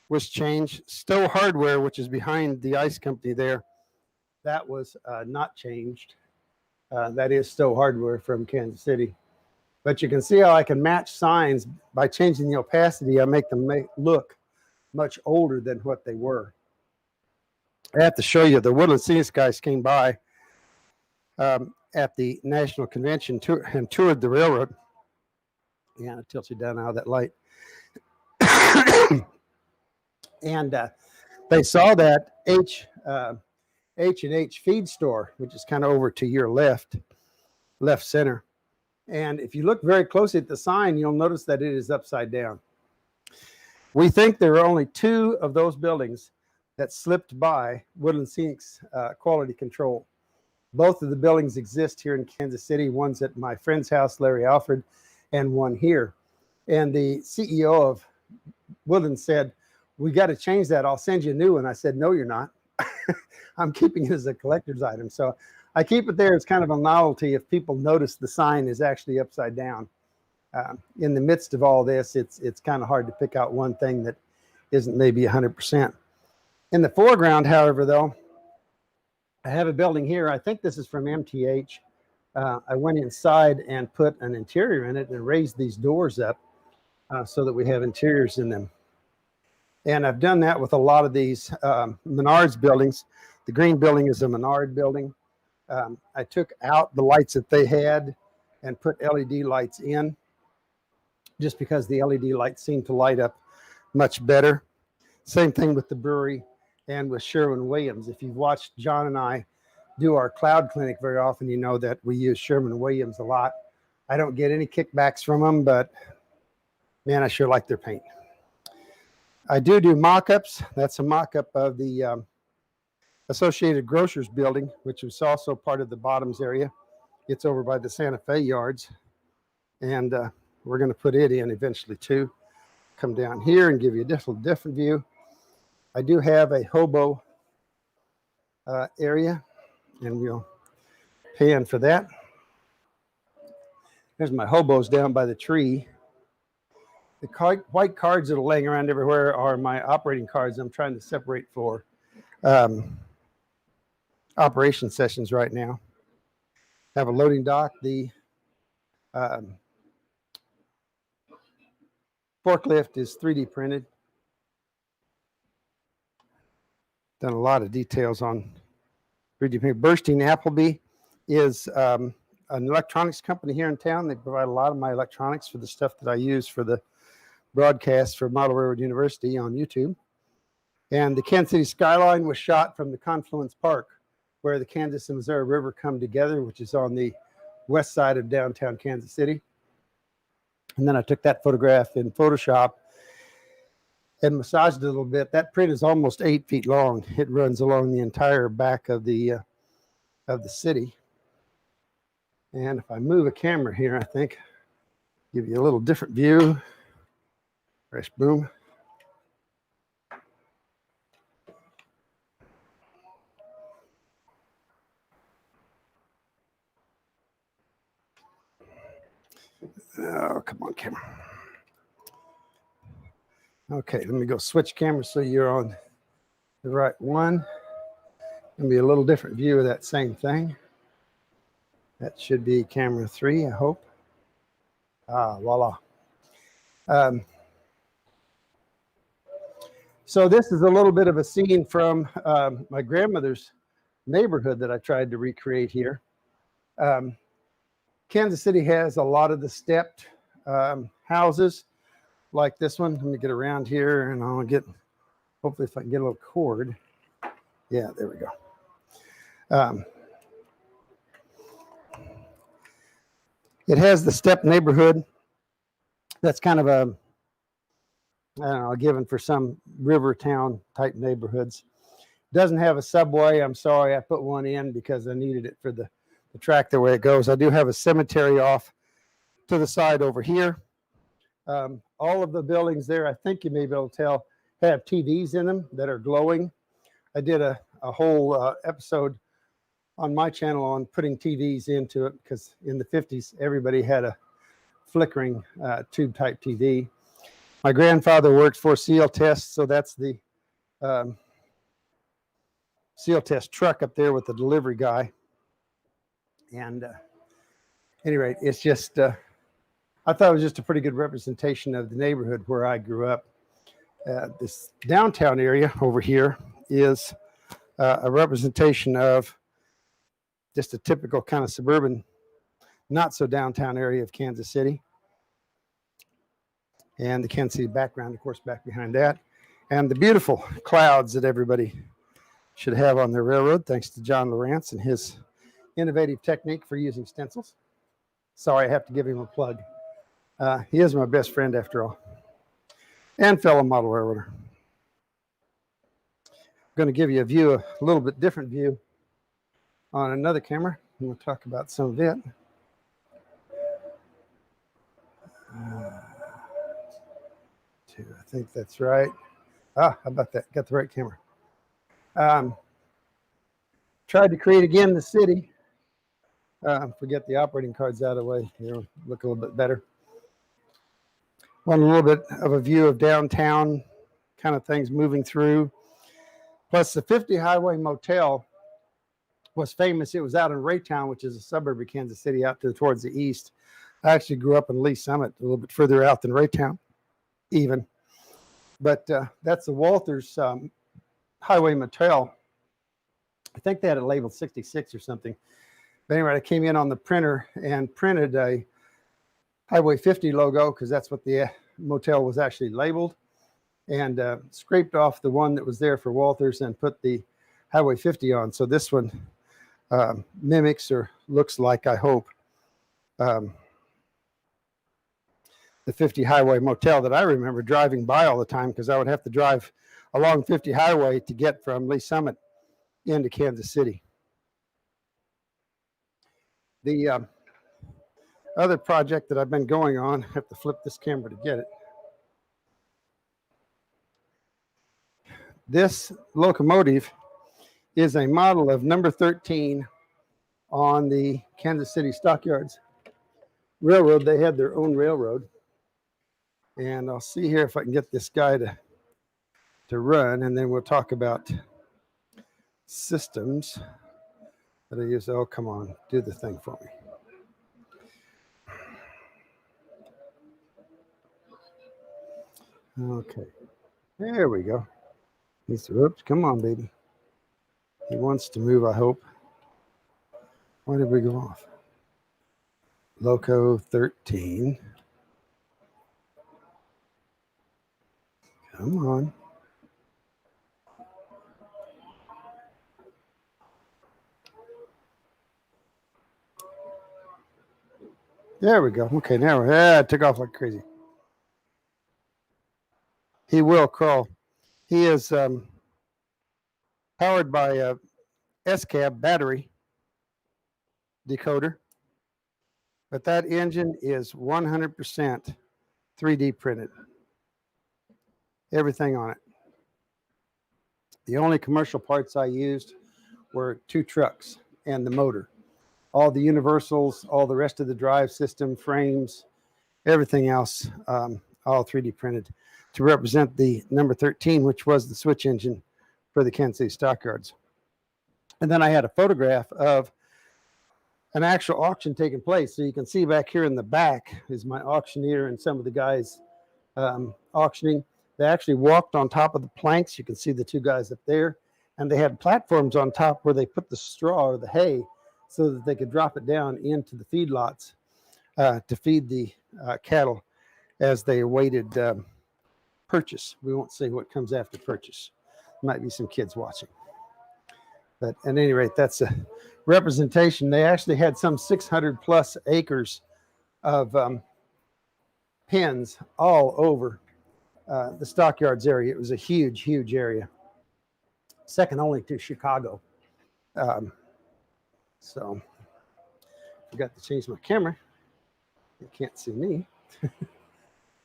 was changed. Stowe Hardware, which is behind the ice company there, that was not changed. That is Stowe Hardware from Kansas City. But you can see how I can match signs by changing the opacity. I make them look much older than what they were. I have to show you, the Woodland Scenic guys came by at the National Convention and toured the railroad. Yeah, it tilts you down out of that light. And they saw that H&H feed store, which is kind of over to your left center. And if you look very closely at the sign, you'll notice that it is upside down. We think there are only 2 of those buildings that slipped by Woodland Scenic's quality control. Both of the buildings exist here in Kansas City. One's at my friend's house, Larry Alfred, and one here. And the CEO of Woodland said, "We got to change that. I'll send you a new one." I said, "No, you're not. I'm keeping it as a collector's item." So I keep it there as kind of a novelty if people notice the sign is actually upside down. In the midst of all this, it's kind of hard to pick out one thing that isn't maybe 100%. In the foreground, however, though, I have a building here. I think this is from MTH. I went inside and put an interior in it and raised these doors up so that we have interiors in them. And I've done that with a lot of these Menards buildings. The green building is a Menard building. I took out the lights that they had and put LED lights in, just because the LED lights seem to light up much better. Same thing with the brewery and with Sherwin-Williams. If you've watched John and I do our cloud clinic very often, you know that we use Sherwin-Williams a lot. I don't get any kickbacks from them, but man, I sure like their paint. I do mock-ups. That's a mock-up of the Associated Grocers building, which was also part of the Bottoms area. It's over by the Santa Fe yards. And we're going to put it in eventually too. Come down here and give you a different view. I do have a hobo area, and we'll pan for that. There's my hobos down by the tree. The white cards that are laying around everywhere are my operating cards. I'm trying to separate for operation sessions right now. Have a loading dock. The forklift is 3D printed. Done a lot of details on 3D printing. Bursting Appleby is an electronics company here in town. They provide a lot of my electronics for the stuff that I use for the broadcast for Model Railroad University on YouTube. And the Kansas City skyline was shot from the Confluence Park, where the Kansas and Missouri River come together, which is on the west side of downtown Kansas City. And then I took that photograph in Photoshop and massaged it a little bit. That print is almost 8 feet long. It runs along the entire back of the city. And if I move a camera here, I think give you a little different view. Fresh boom. Oh, come on, camera. Okay, let me go switch cameras so you're on the right one. Gonna be a little different view of that same thing. That should be camera 3, I hope. Voila. So this is a little bit of a scene from my grandmother's neighborhood that I tried to recreate here. Kansas City has a lot of the stepped houses like this one. Let me get around here and I'll get, hopefully if I can get a little cord. Yeah, there we go. It has the stepped neighborhood. That's kind of a, I don't know, given for some river town type neighborhoods. Doesn't have a subway. I'm sorry, I put one in because I needed it for the track the way it goes. I do have a cemetery off to the side over here. All of the buildings there, I think you may be able to tell, have TVs in them that are glowing. I did a whole episode on my channel on putting TVs into it because in the 50s, everybody had a flickering tube type TV. My grandfather worked for Seal Test, so that's the Seal Test truck up there with the delivery guy. And anyway, it's just, I thought it was just a pretty good representation of the neighborhood where I grew up. This downtown area over here is a representation of just a typical kind of suburban, not so downtown area of Kansas City. And the Kansas City background, of course, back behind that. And the beautiful clouds that everybody should have on their railroad, thanks to John Lawrence and his innovative technique for using stencils. Sorry, I have to give him a plug. He is my best friend after all, and fellow model railroader. I'm going to give you a view, a little bit different view on another camera. And we'll talk about some of it. I think that's right. How about that? Got the right camera. Tried to create again the city. If we get the operating cards out of the way, look a little bit better. Want a little bit of a view of downtown kind of things moving through. Plus the 50 Highway Motel was famous. It was out in Raytown, which is a suburb of Kansas City out towards the east. I actually grew up in Lee Summit, a little bit further out than Raytown even. But that's the Walters Highway Motel. I think they had it labeled 66 or something. But anyway, I came in on the printer and printed a Highway 50 logo because that's what the motel was actually labeled, and scraped off the one that was there for Walters and put the Highway 50 on. So this one mimics or looks like, I hope, the 50 Highway Motel that I remember driving by all the time, because I would have to drive along 50 Highway to get from Lee Summit into Kansas City. The other project that I've been going on, I have to flip this camera to get it. This locomotive is a model of number 13 on the Kansas City Stockyards Railroad. They had their own railroad. And I'll see here if I can get this guy to run, and then we'll talk about systems that I use. Oh, come on, do the thing for me. Okay, there we go. Oops, come on, baby. He wants to move, I hope. Why did we go off? Loco 13. Come on. There we go. Okay, now it took off like crazy. He will crawl. He is powered by a S-cab battery decoder, but that engine is 100% 3D printed. Everything on it. The only commercial parts I used were 2 trucks and the motor. All the universals, all the rest of the drive system, frames, everything else, all 3D printed to represent the number 13, which was the switch engine for the Kansas City Stockyards. And then I had a photograph of an actual auction taking place. So you can see back here in the back is my auctioneer and some of the guys auctioning. They actually walked on top of the planks. You can see the 2 guys up there. And they had platforms on top where they put the straw or the hay so that they could drop it down into the feedlots to feed the cattle as they awaited purchase. We won't say what comes after purchase. Might be some kids watching. But at any rate, that's a representation. They actually had some 600 plus acres of pens all over the Stockyards area. It was a huge, huge area. Second only to Chicago. So, forgot to change my camera. You can't see me.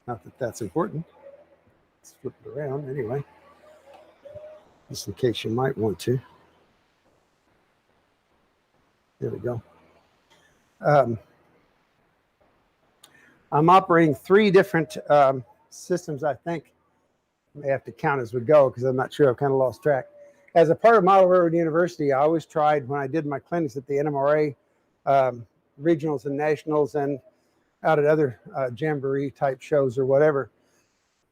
Not that that's important. Let's flip it around anyway, just in case you might want to. There we go. I'm operating 3 different systems, I think. I may have to count as we go because I'm not sure. I've kind of lost track. As a part of Model Railroad University, I always tried, when I did my clinics at the NMRA, regionals and nationals, and out at other jamboree type shows or whatever,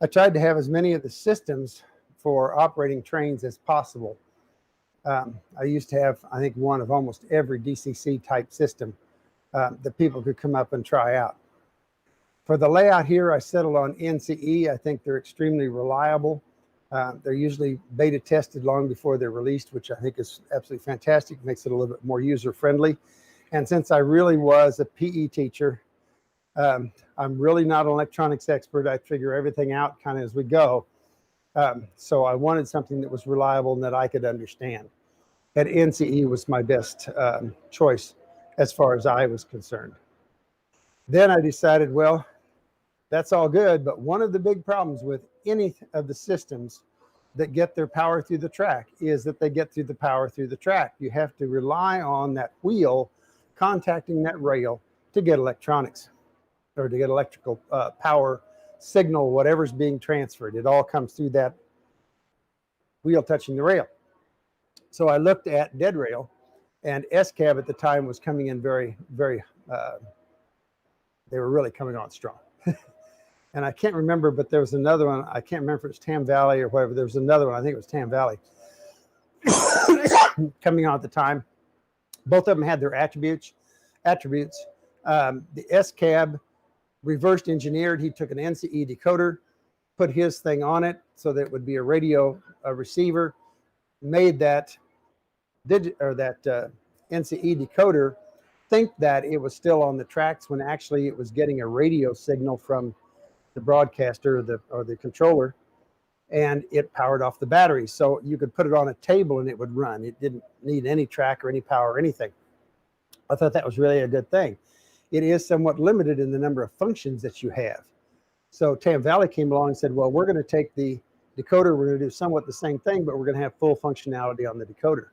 I tried to have as many of the systems for operating trains as possible. I used to have, I think, one of almost every DCC type system that people could come up and try out. For the layout here, I settled on NCE. I think they're extremely reliable. They're usually beta tested long before they're released, which I think is absolutely fantastic. Makes it a little bit more user friendly. And since I really was a PE teacher, I'm really not an electronics expert. I figure everything out kind of as we go. So I wanted something that was reliable and that I could understand. And NCE was my best choice as far as I was concerned. Then I decided, well, that's all good, but one of the big problems with any of the systems that get their power through the track is that they get through the power through the track. You have to rely on that wheel contacting that rail to get electronics or to get electrical power, signal, whatever's being transferred. It all comes through that wheel touching the rail. So I looked at dead rail, and SCAB at the time was coming in very, very, they were really coming on strong. And I can't remember, but there was another one. I can't remember if it was Tam Valley or whatever. There was another one. I think it was Tam Valley coming on at the time. Both of them had their attributes. The SCAB reversed engineered. He took an NCE decoder, put his thing on it so that it would be a radio receiver, made that NCE decoder think that it was still on the tracks when actually it was getting a radio signal from the broadcaster or the controller, and it powered off the battery. So you could put it on a table and it would run. It didn't need any track or any power or anything. I thought that was really a good thing. It is somewhat limited in the number of functions that you have. So Tam Valley came along and said, well, we're going to take the decoder, we're going to do somewhat the same thing, but we're going to have full functionality on the decoder.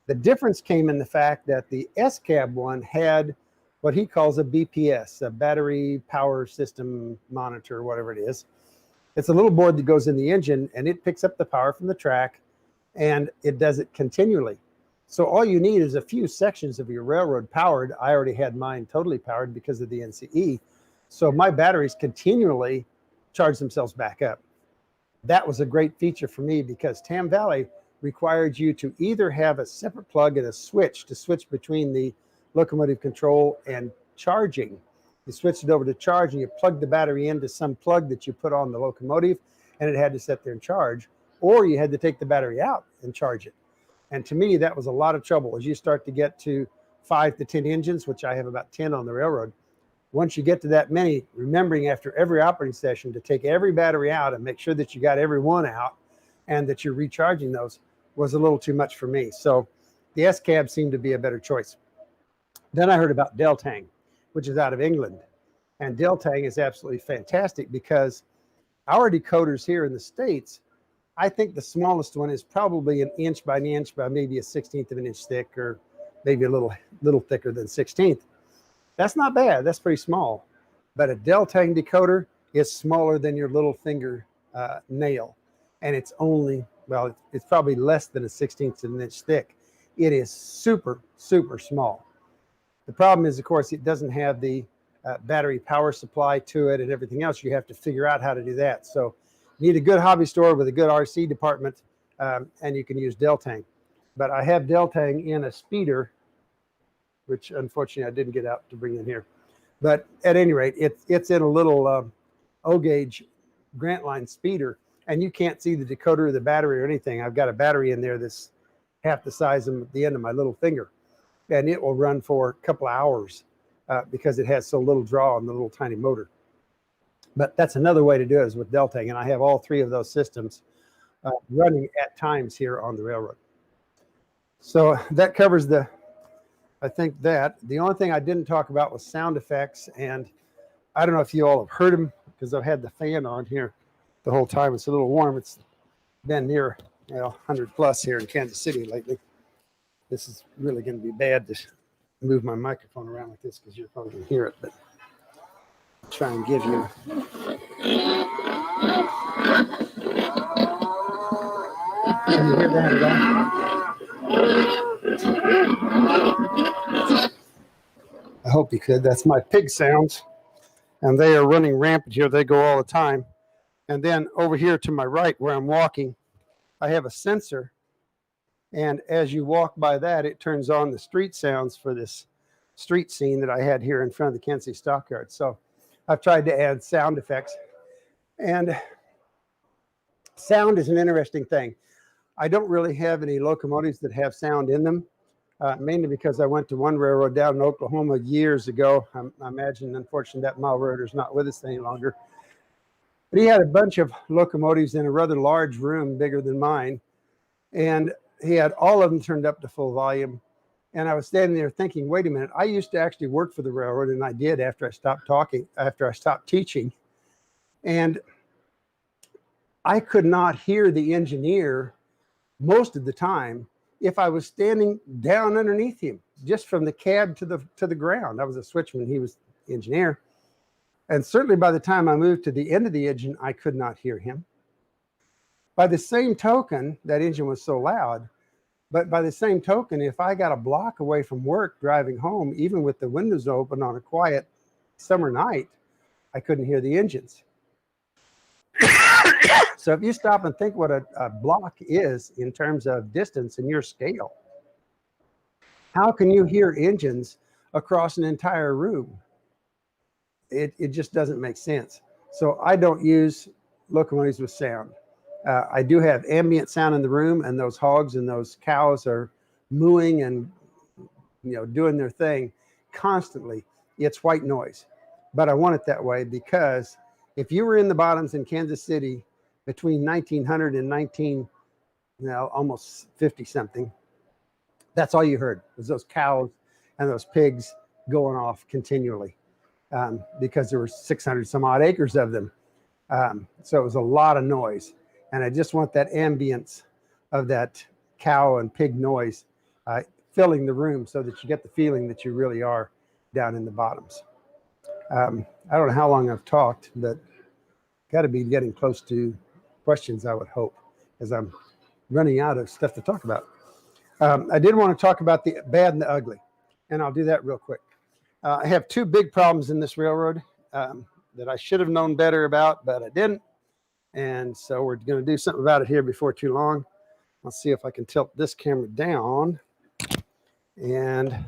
The difference came in the fact that the SCAB one had what he calls a BPS, a battery power system monitor, whatever it is. It's a little board that goes in the engine, and it picks up the power from the track, and it does it continually. So all you need is a few sections of your railroad powered. I already had mine totally powered because of the NCE. So my batteries continually charge themselves back up. That was a great feature for me because Tam Valley required you to either have a separate plug and a switch to switch between the locomotive control and charging. You switched it over to charge and you plugged the battery into some plug that you put on the locomotive, and it had to sit there and charge, or you had to take the battery out and charge it. And to me, that was a lot of trouble. As you start to get to 5 to 10 engines, which I have about 10 on the railroad, once you get to that many, remembering after every operating session to take every battery out and make sure that you got every one out and that you're recharging those was a little too much for me. So the SCAB seemed to be a better choice. Then I heard about Deltang, which is out of England. And Deltang is absolutely fantastic because our decoders here in the States, I think the smallest one is probably an inch by an inch by maybe a 1/16 of an inch thick, or maybe a little thicker than 1/16. That's not bad. That's pretty small. But a Deltang decoder is smaller than your little finger nail. And it's only, well, it's probably less than a 1/16 of an inch thick. It is super, super small. The problem is, of course, it doesn't have the battery power supply to it and everything else. You have to figure out how to do that. So you need a good hobby store with a good RC department, and you can use Deltang. But I have Deltang in a speeder, which unfortunately I didn't get out to bring in here. But at any rate, it's in a little O-gauge Grant Line speeder, and you can't see the decoder or the battery or anything. I've got a battery in there that's half the size of the end of my little finger, and it will run for a couple of hours because it has so little draw on the little tiny motor. But that's another way to do it is with Deltang, and I have all 3 of those systems running at times here on the railroad. So that covers I think that. The only thing I didn't talk about was sound effects, and I don't know if you all have heard them because I've had the fan on here the whole time. It's a little warm. It's been near 100 plus here in Kansas City lately. This is really going to be bad to move my microphone around like this because you're probably going to hear it, but I'll try and give you. Can you hear that at all? I hope you could. That's my pig sounds, and they are running rampant here. They go all the time. And then over here to my right where I'm walking, I have a sensor. And as you walk by that, it turns on the street sounds for this street scene that I had here in front of the Kansas City Stockyard. So I've tried to add sound effects. And sound is an interesting thing. I don't really have any locomotives that have sound in them, mainly because I went to one railroad down in Oklahoma years ago. I imagine, unfortunately, that mile roader's not with us any longer. But he had a bunch of locomotives in a rather large room, bigger than mine. And he had all of them turned up to full volume. And I was standing there thinking, wait a minute, I used to actually work for the railroad, and I did after I stopped teaching. And I could not hear the engineer most of the time if I was standing down underneath him. just from the cab to the ground. I was a switchman, he was the engineer. And certainly by the time I moved to the end of the engine, I could not hear him. By the same token, that engine was so loud, but by the same token, if I got a block away from work driving home, even with the windows open on a quiet summer night, I couldn't hear the engines. So if you stop and think what a block is in terms of distance in your scale, how can you hear engines across an entire room? It just doesn't make sense. So I don't use locomotives with sound. I do have ambient sound in the room, and those hogs and those cows are mooing and doing their thing constantly. It's white noise, but I want it that way because if you were in the bottoms in Kansas City between 1900 and almost 50 something, that's all you heard was those cows and those pigs going off continually because there were 600 some odd acres of them. So it was a lot of noise. And I just want that ambience of that cow and pig noise filling the room so that you get the feeling that you really are down in the bottoms. I don't know how long I've talked, but got to be getting close to questions, I would hope, as I'm running out of stuff to talk about. I did want to talk about the bad and the ugly, and I'll do that real quick. I have two big problems in this railroad that I should have known better about, but I didn't. And so we're going to do something about it here before too long. Let's see if I can tilt this camera down and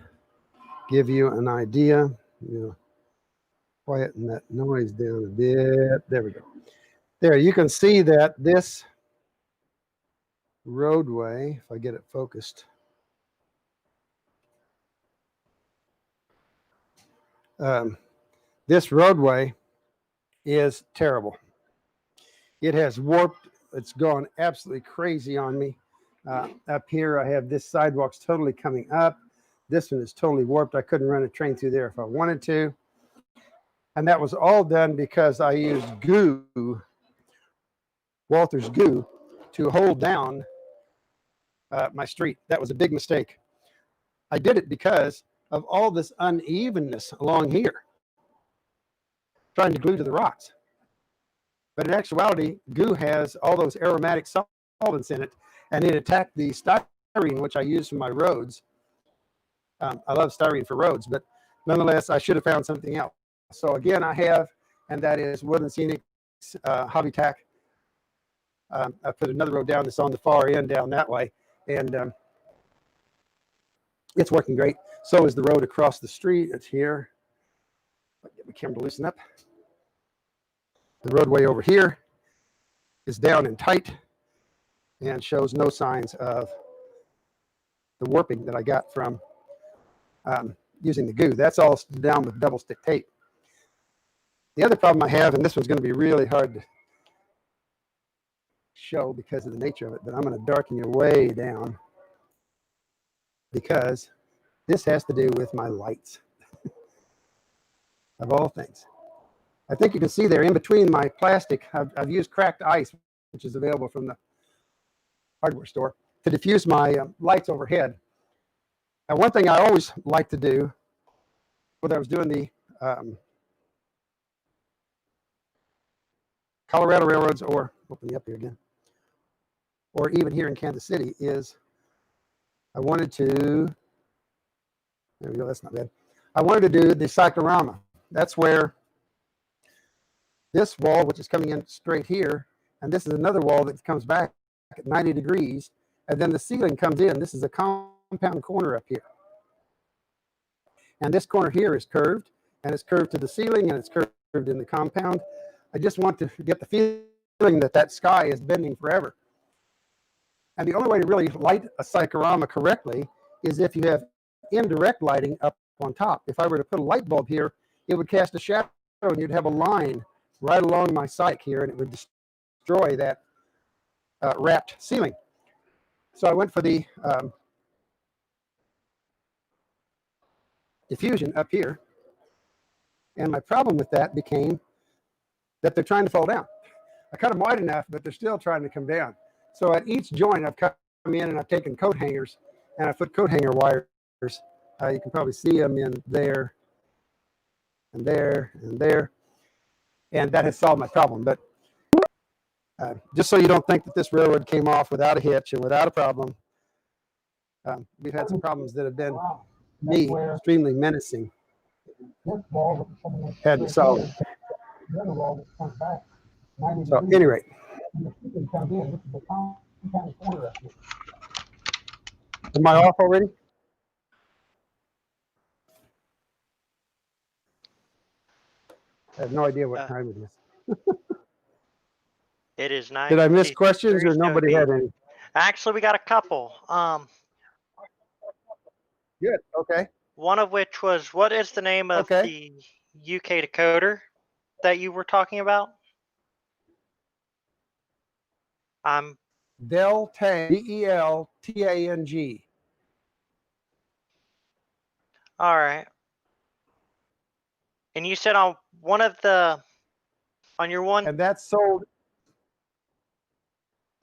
give you an idea. Quieten that noise down a bit. There we go. There, you can see that this roadway, if I get it focused, this roadway is terrible. It has warped. It's gone absolutely crazy on me. Up here, I have this sidewalk's totally coming up. This one is totally warped. I couldn't run a train through there if I wanted to. And that was all done because I used goo, Walther's goo, to hold down my street. That was a big mistake. I did it because of all this unevenness along here, trying to glue to the rocks. But in actuality, goo has all those aromatic solvents in it, and it attacked the styrene, which I use for my roads. I love styrene for roads, but nonetheless, I should have found something else. So again, I have, and that is Wood and Scenic Hobby Tack. I put another road down that's on the far end down that way, and it's working great. So is the road across the street. It's here. I'll get my camera to loosen up. The roadway over here is down and tight and shows no signs of the warping that I got from using the goo. That's all down with double stick tape. The other problem I have, and this one's going to be really hard to show because of the nature of it, but I'm going to darken you way down because this has to do with my lights of all things. I think you can see there in between my plastic, I've used cracked ice, which is available from the hardware store, to diffuse my lights overhead. Now, one thing I always like to do, whether I was doing the Colorado railroads or, open me up here again, or even here in Kansas City, is I wanted to, there we go, that's not bad. I wanted to do the cyclorama. That's where this wall, which is coming in straight here, and this is another wall that comes back at 90 degrees, and then the ceiling comes in. This is a compound corner up here. And this corner here is curved, and it's curved to the ceiling, and it's curved in the compound. I just want to get the feeling that that sky is bending forever. And the only way to really light a cyclorama correctly is if you have indirect lighting up on top. If I were to put a light bulb here, it would cast a shadow, and you'd have a line right along my cyc here, and it would destroy that wrapped ceiling. So I went for the diffusion up here, and my problem with that became that they're trying to fall down. I cut them wide enough, but they're still trying to come down. So at each joint, I've come in and I've taken coat hangers, and I put coat hanger wires You can probably see them in there and there and there. And that has solved my problem. But just so you don't think that this railroad came off without a hitch and without a problem, we've had some problems that have been me extremely menacing. Had to solve it. So at any rate, am I off already? I have no idea what time it is. It is 9. Did I miss questions or nobody had any? Actually, we got a couple. Good. Okay. One of which was, what is the name of the UK decoder that you were talking about? Deltang, D-E-L-T-A-N-G. All right. And you said on one of the, on your one. And that's sold.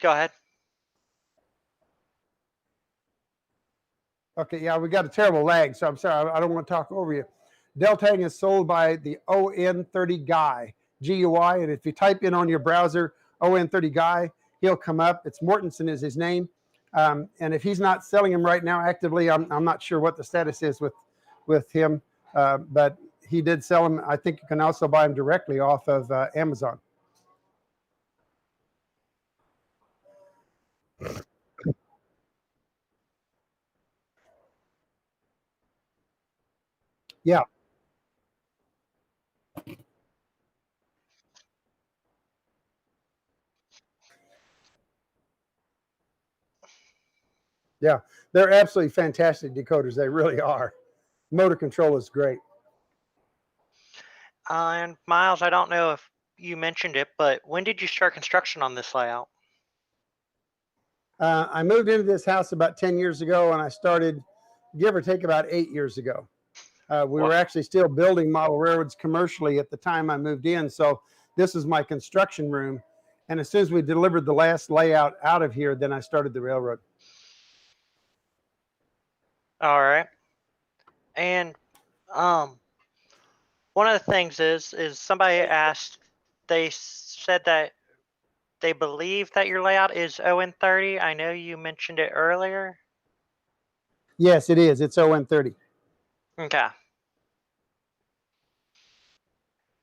Go ahead. Okay, yeah, we got a terrible lag, so I'm sorry. I don't want to talk over you. Deltang is sold by the O30 Guy, G-U-I, and if you type in on your browser O30 Guy, he'll come up. It's Mortensen is his name, and if he's not selling them right now actively, I'm not sure what the status is with him, but he did sell them. I think you can also buy them directly off of Amazon. Yeah. Yeah, they're absolutely fantastic decoders. They really are. Motor control is great. And Miles, I don't know if you mentioned it, but when did you start construction on this layout? I moved into this house about 10 years ago, and I started, give or take, about 8 years ago. We were actually still building model railroads commercially at the time I moved in, so this is my construction room. And as soon as we delivered the last layout out of here, then I started the railroad. All right. And one of the things is somebody asked, they said that they believe that your layout is ON30. I know you mentioned it earlier. Yes, it is. It's ON30. Okay.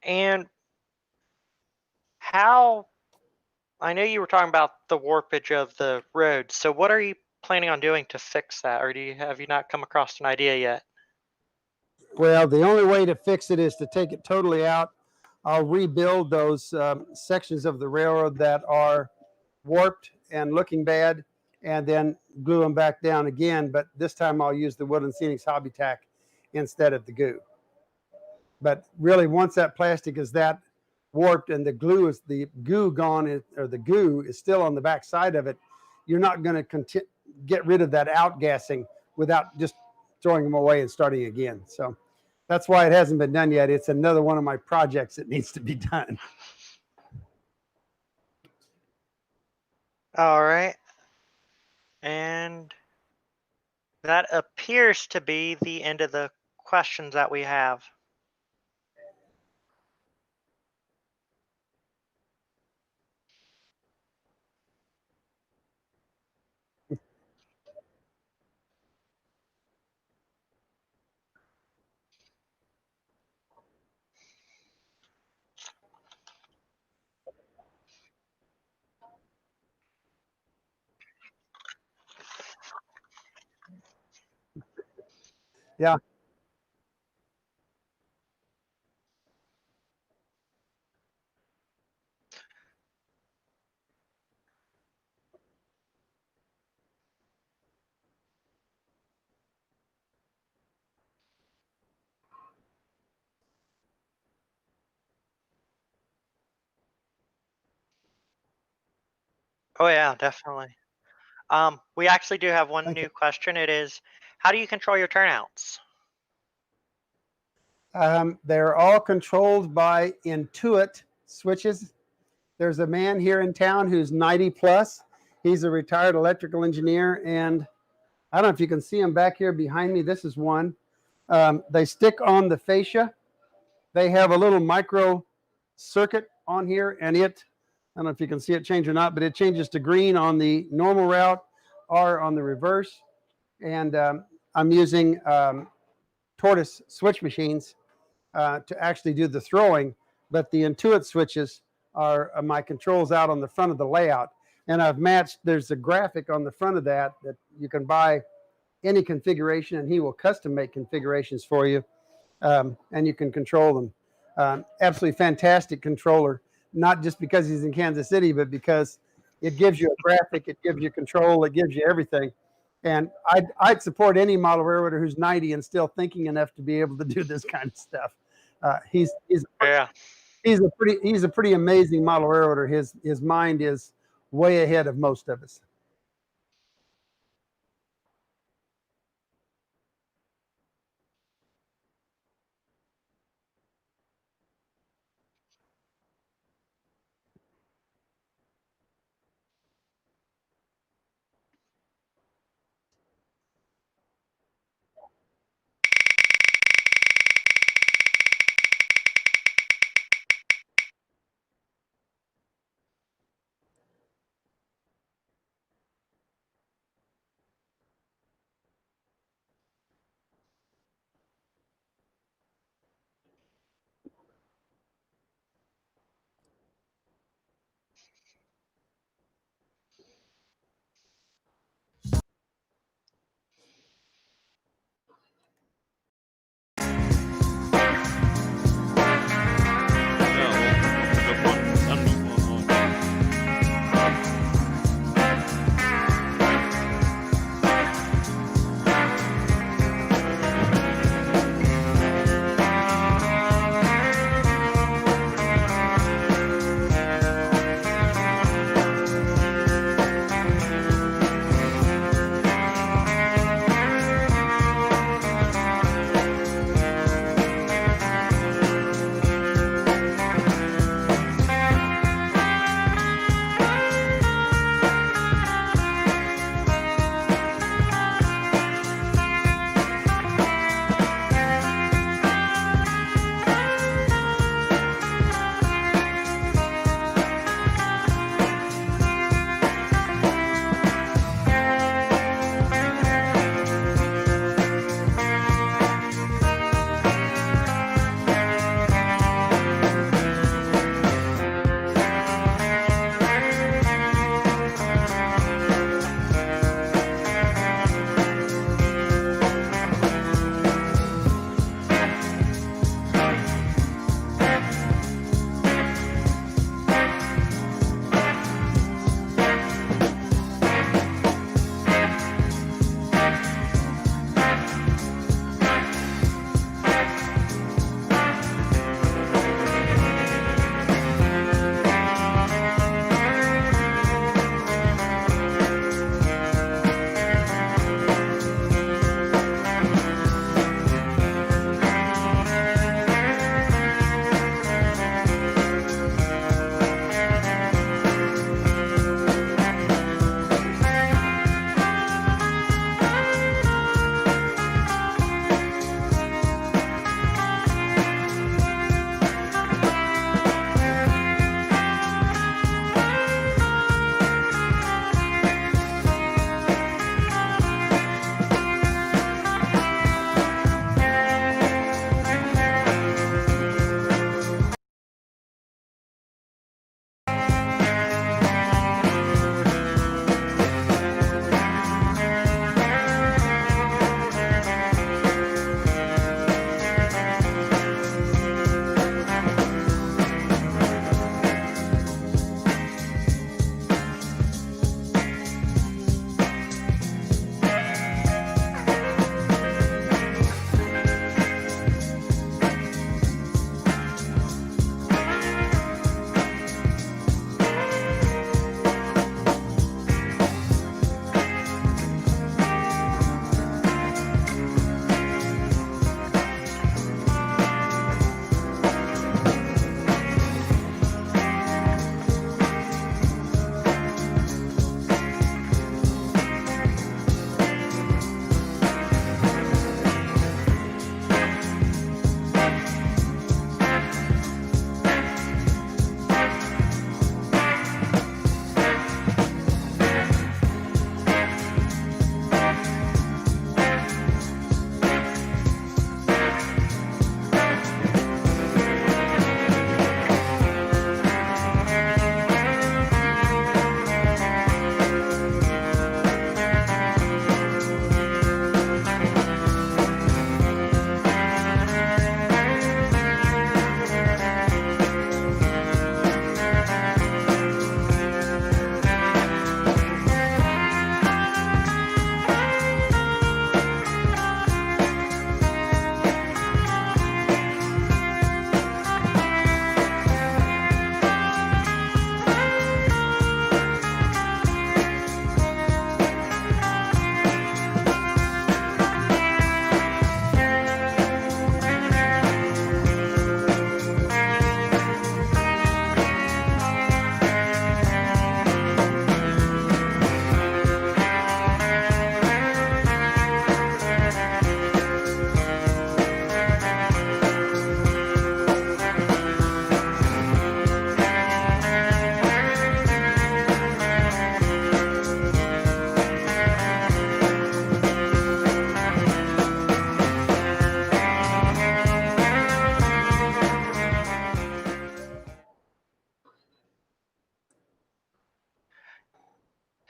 And how, I know you were talking about the warpage of the road. So what are you planning on doing to fix that? Or have you not come across an idea yet? Well, the only way to fix it is to take it totally out. I'll rebuild those sections of the railroad that are warped and looking bad, and then glue them back down again. But this time I'll use the Woodland Scenics Hobby Tack instead of the goo. But really, once that plastic is that warped and the goo gone, or the goo is still on the back side of it, you're not going to get rid of that outgassing without just throwing them away and starting again. So that's why it hasn't been done yet. It's another one of my projects that needs to be done. All right. And that appears to be the end of the questions that we have. Yeah. Oh yeah, definitely. We actually do have one new question. It is, how do you control your turnouts? They're all controlled by Intuit switches. There's a man here in town who's 90 plus. He's a retired electrical engineer, and I don't know if you can see him back here behind me. This is one. They stick on the fascia. They have a little micro circuit on here, and I don't know if you can see it change or not, but it changes to green on the normal route or on the reverse. And I'm using tortoise switch machines to actually do the throwing, but the Intuit switches are my controls out on the front of the layout. And I've matched, there's a graphic on the front of that you can buy any configuration, and he will custom make configurations for you, and you can control them. Absolutely fantastic controller, not just because he's in Kansas City, but because it gives you a graphic, it gives you control, it gives you everything. And I'd support any model railroader who's 90 and still thinking enough to be able to do this kind of stuff. He's a pretty amazing model railroader. His mind is way ahead of most of us.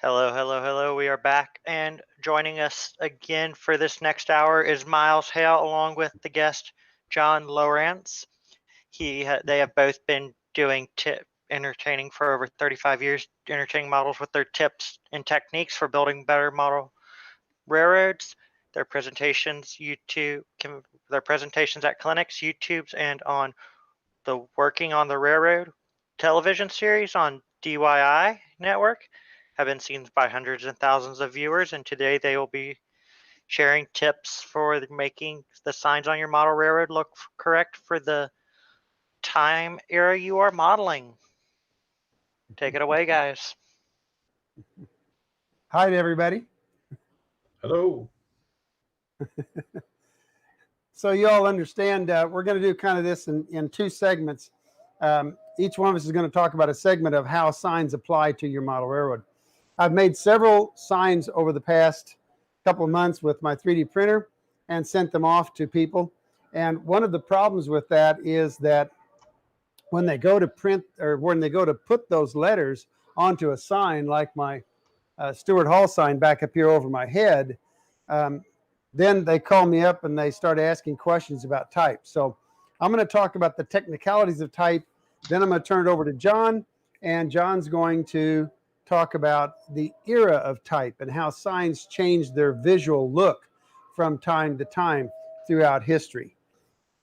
Hello, hello, hello. We are back, and joining us again for this next hour is Miles Hale, along with the guest John Lawrence. They have both been doing entertaining for over 35 years, entertaining models with their tips and techniques for building better model railroads. Their presentations at clinics, YouTubes, and on the Working on the Railroad television series on DYI network have been seen by hundreds and thousands of viewers, and today they will be sharing tips for making the signs on your model railroad look correct for the time era you are modeling. Take it away, guys. Hi to everybody. Hello. So you all understand we're going to do kind of this in two segments. Each one of us is going to talk about a segment of how signs apply to your model railroad. I've made several signs over the past couple of months with my 3D printer and sent them off to people. And one of the problems with that is that when they go to print or when they go to put those letters onto a sign, like my Stewart Hall sign back up here over my head, then they call me up and they start asking questions about type. So I'm going to talk about the technicalities of type. Then I'm going to turn it over to John, and John's going to talk about the era of type and how signs change their visual look from time to time throughout history.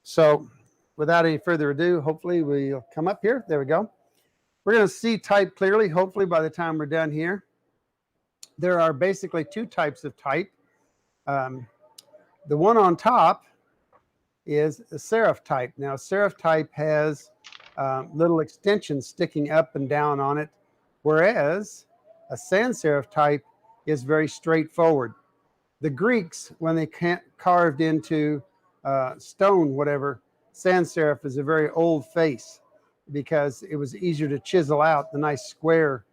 So without any further ado, hopefully we'll come up here. There we go. We're going to see type clearly, hopefully by the time we're done here. There are basically two types of type. The one on top is a serif type. Now, serif type has little extensions sticking up and down on it, whereas a sans serif type is very straightforward. The Greeks, when they carved into stone, whatever, sans serif is a very old face because it was easier to chisel out the nice square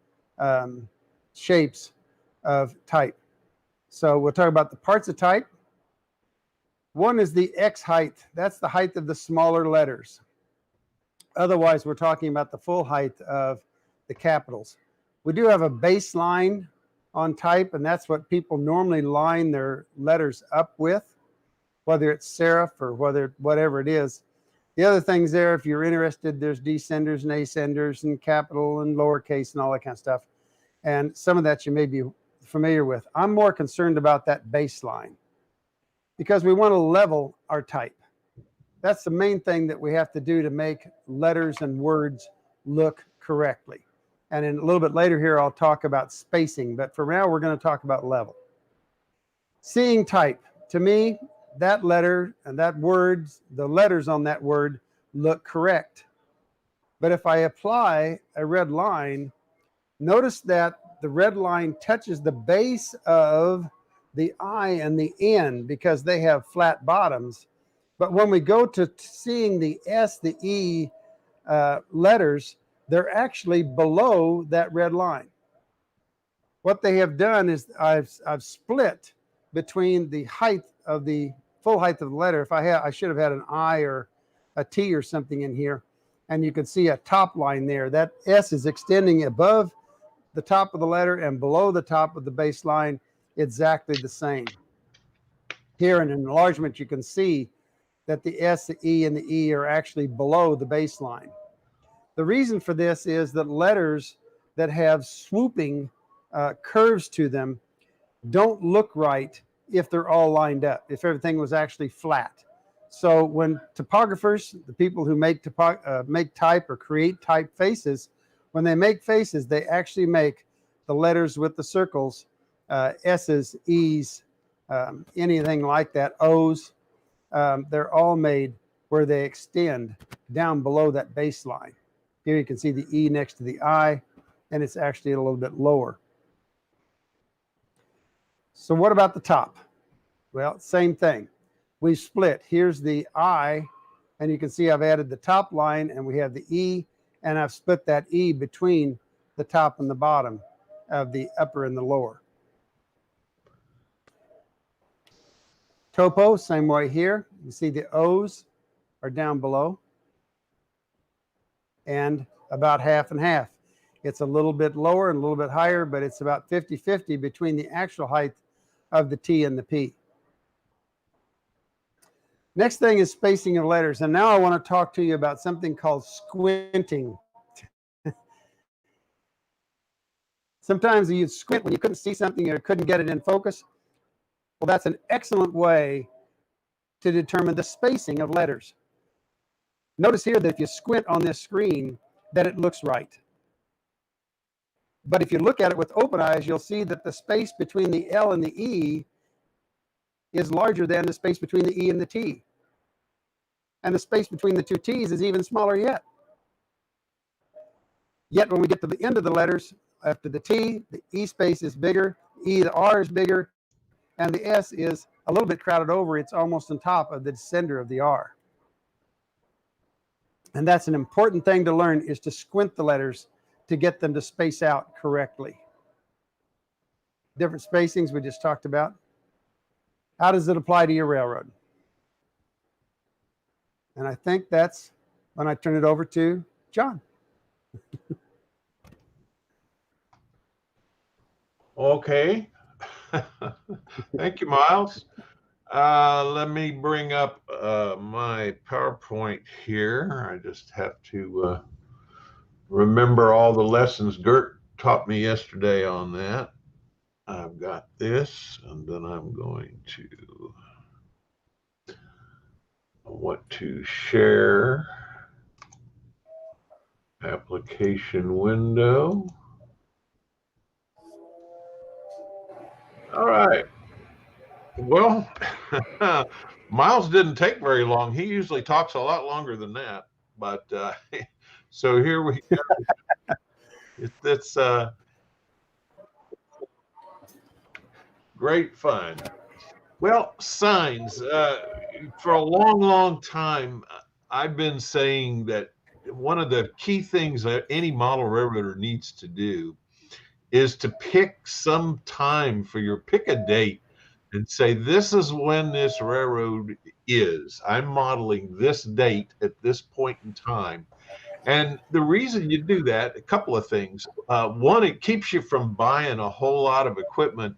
shapes of type. So we'll talk about the parts of type. One is the X height. That's the height of the smaller letters. Otherwise, we're talking about the full height of the capitals. We do have a baseline on type, and that's what people normally line their letters up with, whether it's serif or whatever it is. The other things there, if you're interested, there's descenders and ascenders and capital and lowercase and all that kind of stuff. And some of that you may be familiar with. I'm more concerned about that baseline because we want to level our type. That's the main thing that we have to do to make letters and words look correctly. And in a little bit later here, I'll talk about spacing, but for now, we're going to talk about level. Seeing type, to me, that letter and that word, the letters on that word look correct. But if I apply a red line, notice that the red line touches the base of the I and the N because they have flat bottoms. But when we go to seeing the S, the E letters, they're actually below that red line. What they have done is I've split between the height of the full height of the letter. If I should have had an I or a T or something in here, and you can see a top line there. That S is extending above the top of the letter and below the top of the baseline, exactly the same. Here in enlargement, you can see that the S, the E, and the E are actually below the baseline. The reason for this is that letters that have swooping curves to them don't look right if they're all lined up, if everything was actually flat. So when typographers, the people who make type or create typefaces, when they make faces, they actually make the letters with the circles, S's, E's, anything like that, O's. They're all made where they extend down below that baseline. Here you can see the E next to the I, and it's actually a little bit lower. So what about the top? Well, same thing. We split. Here's the I, and you can see I've added the top line, and we have the E, and I've split that E between the top and the bottom of the upper and the lower. Topo, same way here. You see the O's are down below and about half and half. It's a little bit lower and a little bit higher, but it's about 50-50 between the actual height of the T and the P. Next thing is spacing of letters. And now I want to talk to you about something called squinting. Sometimes you squint when you couldn't see something or couldn't get it in focus. Well, that's an excellent way to determine the spacing of letters. Notice here that if you squint on this screen, that it looks right. But if you look at it with open eyes, you'll see that the space between the L and the E is larger than the space between the E and the T. And the space between the two T's is even smaller yet. Yet when we get to the end of the letters, after the T, the E space is bigger, the R is bigger, and the S is a little bit crowded over. It's almost on top of the descender of the R. And that's an important thing to learn, is to squint the letters to get them to space out correctly. Different spacings we just talked about. How does it apply to your railroad? And I think that's when I turn it over to John. Okay. Thank you, Miles. Let me bring up my PowerPoint here. I just have to remember all the lessons Gert taught me yesterday on that. I've got this, and then I'm going to want to share application window. All right. Well, Miles didn't take very long. He usually talks a lot longer than that. But so here we go. It's great fun. Well, signs. For a long, long time, I've been saying that one of the key things that any model railroader needs to do is to pick some time pick a date and say, this is when this railroad is. I'm modeling this date at this point in time. And the reason you do that, a couple of things. One, it keeps you from buying a whole lot of equipment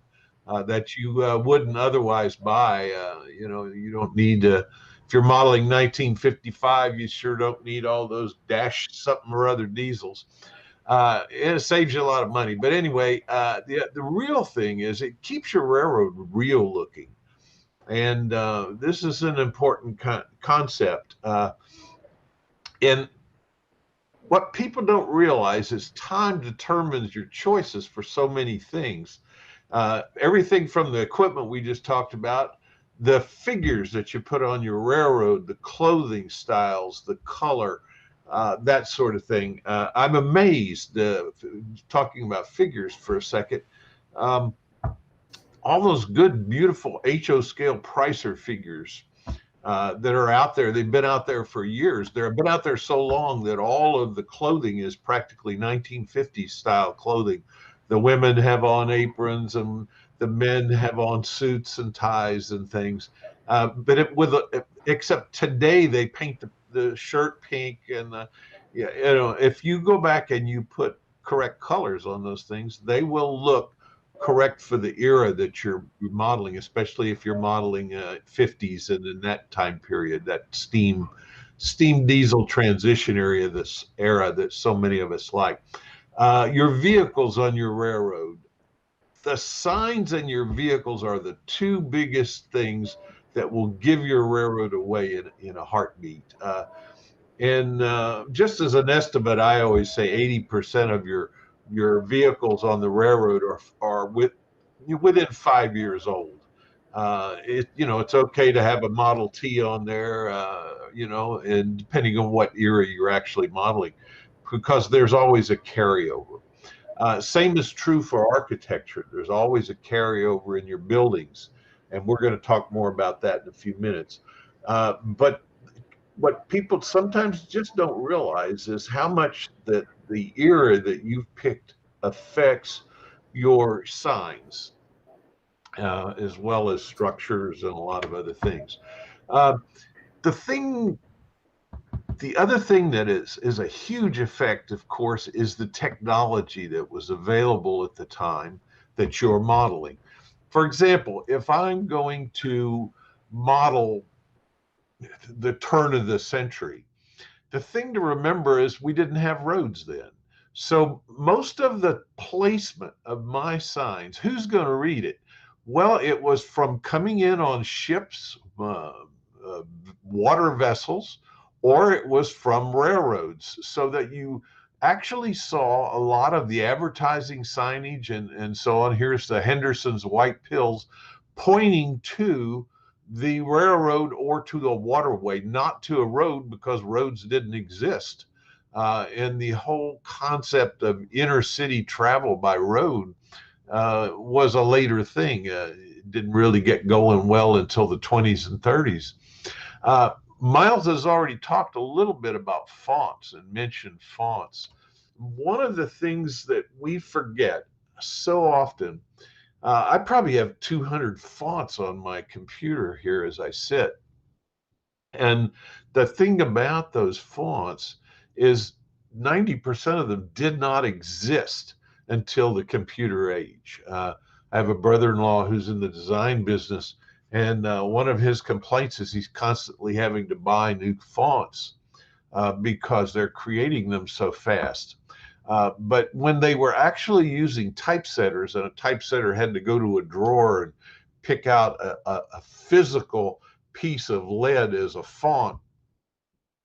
that you wouldn't otherwise buy. You know, you don't need to, if you're modeling 1955, you sure don't need all those dash something or other diesels. It saves you a lot of money. But anyway, the real thing is it keeps your railroad real looking. And this is an important concept. And what people don't realize is time determines your choices for so many things. Everything from the equipment we just talked about, the figures that you put on your railroad, the clothing styles, the color, that sort of thing. I'm amazed, talking about figures for a second, all those good, beautiful HO scale Pricer figures that are out there. They've been out there for years. They've been out there so long that all of the clothing is practically 1950s style clothing. The women have on aprons and the men have on suits and ties and things. Except today they paint the shirt pink and if you go back and you put correct colors on those things, they will look correct for the era that you're modeling, especially if you're modeling 50s and in that time period, that steam diesel transition era that so many of us like. Your vehicles on your railroad, the signs in your vehicles are the two biggest things that will give your railroad away in a heartbeat. And just as an estimate, I always say 80% of your vehicles on the railroad are within 5 years old. It's okay to have a Model T on there, and depending on what era you're actually modeling, because there's always a carryover. Same is true for architecture. There's always a carryover in your buildings, and we're going to talk more about that in a few minutes. But what people sometimes just don't realize is how much that the era that you've picked affects your signs, as well as structures and a lot of other things. The The other thing that is a huge effect, of course, is the technology that was available at the time that you're modeling. For example, if I'm going to model the turn of the century, the thing to remember is we didn't have roads then. So most of the placement of my signs, who's going to read it? Well, it was from coming in on ships, water vessels, or it was from railroads, so that you actually saw a lot of the advertising signage and so on. Here's the Henderson's white pills pointing to the railroad or to the waterway, not to a road, because roads didn't exist. And the whole concept of inner city travel by road was a later thing. It didn't really get going well until the 20s and 30s. Miles has already talked a little bit about fonts and mentioned fonts. One of the things that we forget so often, I probably have 200 fonts on my computer here as I sit. And the thing about those fonts is 90% of them did not exist until the computer age. I have a brother-in-law who's in the design business, and one of his complaints is he's constantly having to buy new fonts because they're creating them so fast. But when they were actually using typesetters, and a typesetter had to go to a drawer and pick out a physical piece of lead as a font,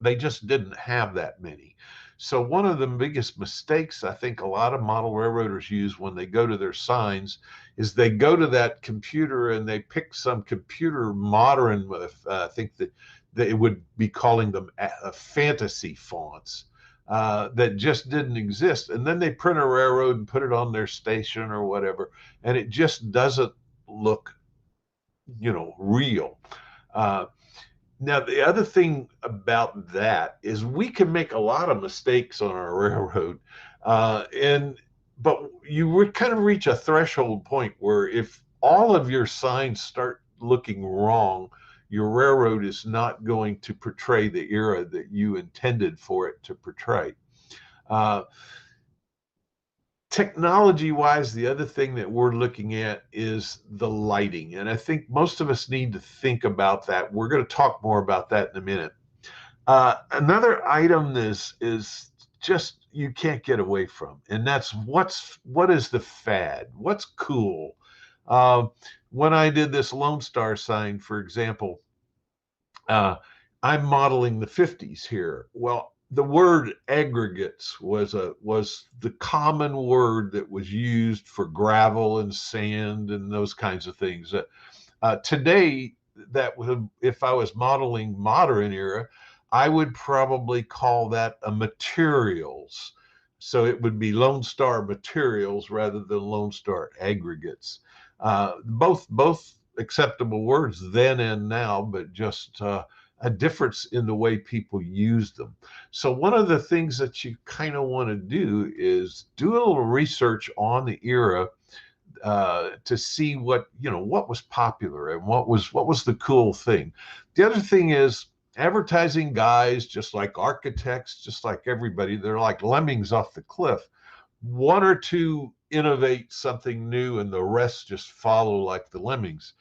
they just didn't have that many. So one of the biggest mistakes I think a lot of model railroaders use when they go to their signs is they go to that computer and they pick some computer modern, I think that they would be calling them fantasy fonts that just didn't exist. And then they print a railroad and put it on their station or whatever, and it just doesn't look, real. Now, the other thing about that is we can make a lot of mistakes on our railroad, but you would kind of reach a threshold point where if all of your signs start looking wrong, your railroad is not going to portray the era that you intended for it to portray. Technology-wise, the other thing that we're looking at is the lighting. And I think most of us need to think about that. We're going to talk more about that in a minute. Another item is just you can't get away from, and that's what is the fad? What's cool? When I did this Lone Star sign, for example, I'm modeling the 50s here. Well, the word aggregates was the common word that was used for gravel and sand and those kinds of things. Today, that would, if I was modeling modern era, I would probably call that a materials. So it would be Lone Star materials rather than Lone Star aggregates. Both acceptable words then and now, but just a difference in the way people use them. So one of the things that you kind of want to do is do a little research on the era to see what was popular and what was the cool thing. The other thing is advertising guys, just like architects, just like everybody, they're like lemmings off the cliff. One or two innovate something new and the rest just follow like the lemmings.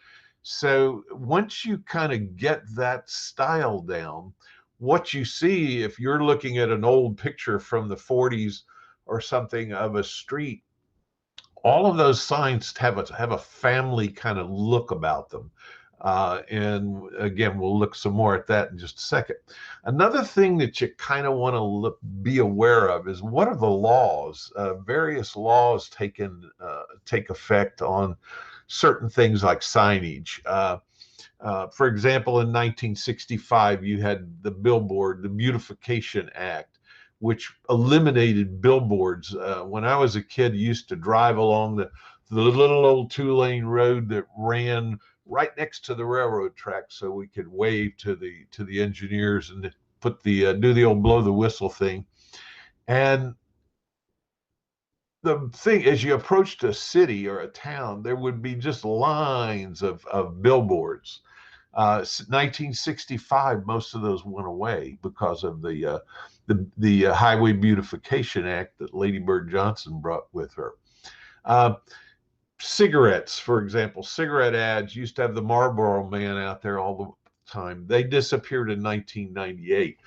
So once you kind of get that style down, what you see, if you're looking at an old picture from the 40s or something of a street, all of those signs have a family kind of look about them. And again, we'll look some more at that in just a second. Another thing that you kind of want to be aware of is what are the laws? Various laws take effect on certain things like signage. For example, in 1965, you had the Beautification Act, which eliminated billboards. When I was a kid, I used to drive along the little old 2-lane road that ran right next to the railroad track, so we could wave to the engineers and put do the old blow the whistle thing. And the thing, as you approached a city or a town, there would be just lines of billboards. 1965, most of those went away because of the Highway Beautification Act that Lady Bird Johnson brought with her. Cigarettes, for example, cigarette ads used to have the Marlboro Man out there all the time. They disappeared in 1998.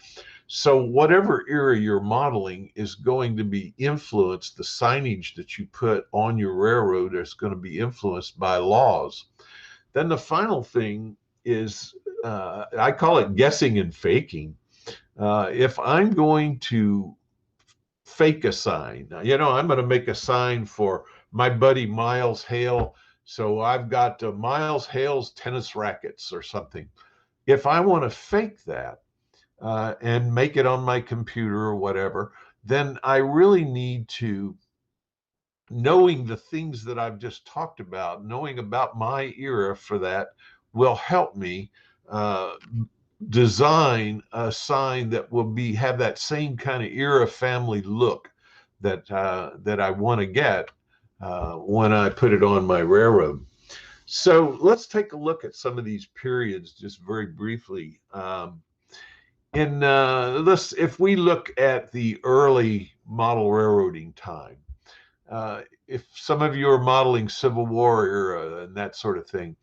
So whatever era you're modeling is going to be influenced, the signage that you put on your railroad is going to be influenced by laws. Then the final thing is, I call it guessing and faking. If I'm going to fake a sign, I'm going to make a sign for my buddy Miles Hale. So I've got Miles Hale's tennis rackets or something. If I want to fake that and make it on my computer or whatever, then I really need to, knowing the things that I've just talked about, knowing about my era for that will help me design a sign that will have that same kind of era family look that I want to get when I put it on my railroad. So let's take a look at some of these periods just very briefly. If we look at the early model railroading time, if some of you are modeling Civil War era and that sort of thing,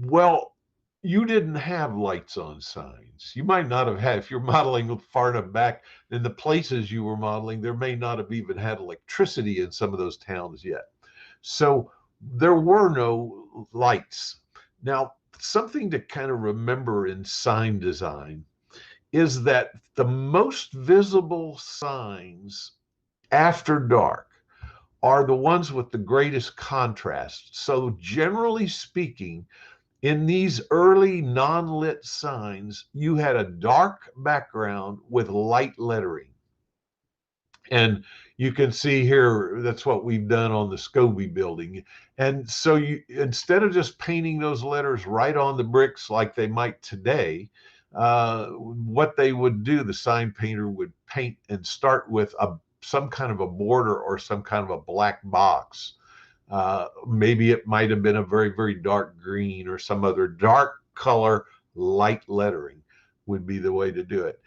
well, you didn't have lights on signs. You might not have had, if you're modeling far enough back, in the places you were modeling, there may not have even had electricity in some of those towns yet. So there were no lights. Now, something to kind of remember in sign design is that the most visible signs after dark are the ones with the greatest contrast. So generally speaking, in these early non-lit signs, you had a dark background with light lettering. And you can see here, that's what we've done on the Scobie building. And so instead of just painting those letters right on the bricks like they might today, what they would do, the sign painter would paint and start with some kind of a border or some kind of a black box. Maybe it might have been a very, very dark green or some other dark color, light lettering would be the way to do it.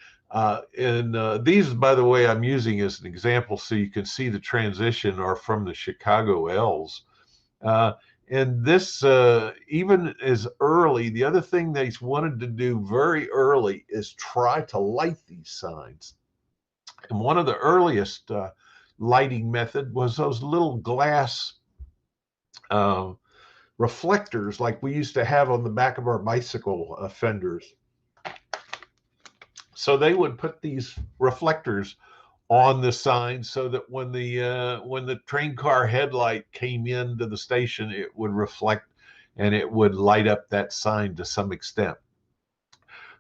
These, by the way, I'm using as an example so you can see the transition are from the Chicago L's. And this, even as early, the other thing they wanted to do very early is try to light these signs. And one of the earliest lighting method was those little glass reflectors like we used to have on the back of our bicycle fenders. So they would put these reflectors on the sign so that when the train car headlight came into the station, it would reflect and it would light up that sign to some extent.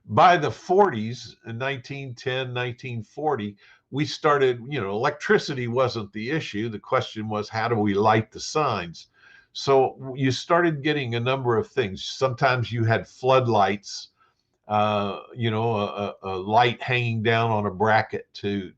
By the 40s, in 1910, 1940, we started, electricity wasn't the issue. The question was, how do we light the signs? So you started getting a number of things. Sometimes you had floodlights, a light hanging down on a bracket to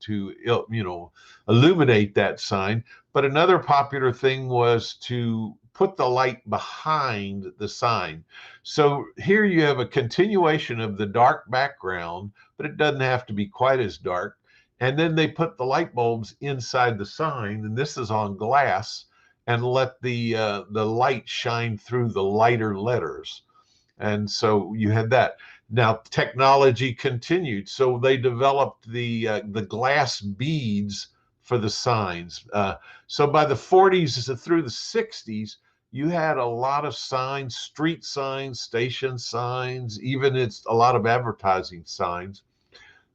illuminate that sign. But another popular thing was to put the light behind the sign. So here you have a continuation of the dark background, but it doesn't have to be quite as dark. And then they put the light bulbs inside the sign, and this is on glass, and let the light shine through the lighter letters. And so you had that. Now technology continued, so they developed the glass beads for the signs. So by the 40s through the 60s, you had a lot of signs, street signs, station signs, even a lot of advertising signs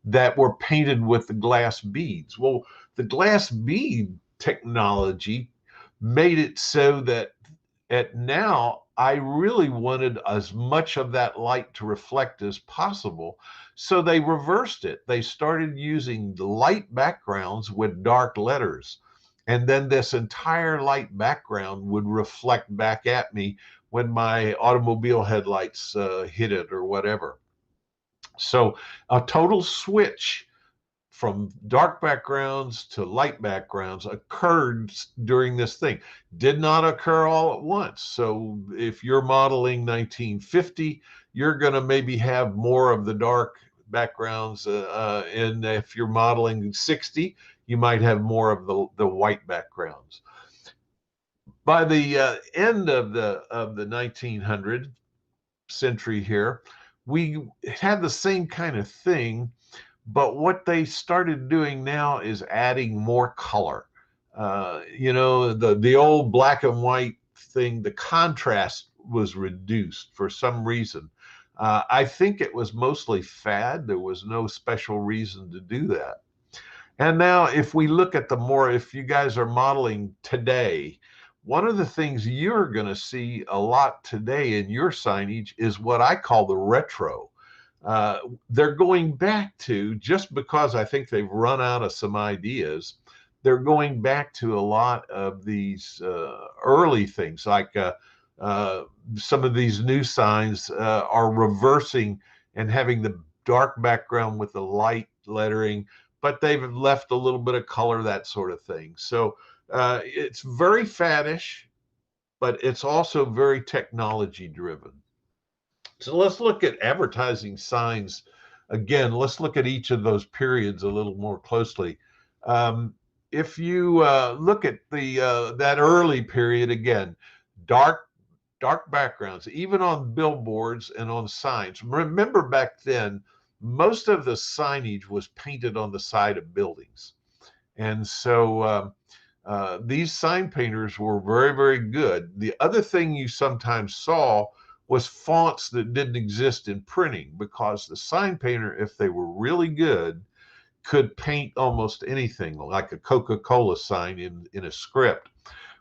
that were painted with the glass beads. Well, the glass bead technology made it so that now I really wanted as much of that light to reflect as possible. So they reversed it. They started using the light backgrounds with dark letters. And then this entire light background would reflect back at me when my automobile headlights hit it or whatever. So a total switch from dark backgrounds to light backgrounds occurred during this thing. Did not occur all at once. So if you're modeling 1950, you're going to maybe have more of the dark backgrounds, and if you're modeling 60, you might have more of the white backgrounds. By the end of the 1900 century here, we had the same kind of thing, but what they started doing now is adding more color. You know, the old black and white thing, the contrast was reduced for some reason. I think it was mostly fad. There was no special reason to do that. And now if we look at if you guys are modeling today, one of the things you're going to see a lot today in your signage is what I call the retro. They're going back to, just because I think they've run out of some ideas, they're going back to a lot of these early things, like some of these new signs are reversing and having the dark background with the light lettering, but they've left a little bit of color, that sort of thing. So it's very faddish, but it's also very technology driven. So let's look at advertising signs again. Let's look at each of those periods a little more closely. If you look at that early period again, dark backgrounds, even on billboards and on signs. Remember back then, most of the signage was painted on the side of buildings. And so these sign painters were very, very good. The other thing you sometimes saw was fonts that didn't exist in printing, because the sign painter, if they were really good, could paint almost anything, like a Coca-Cola sign in a script.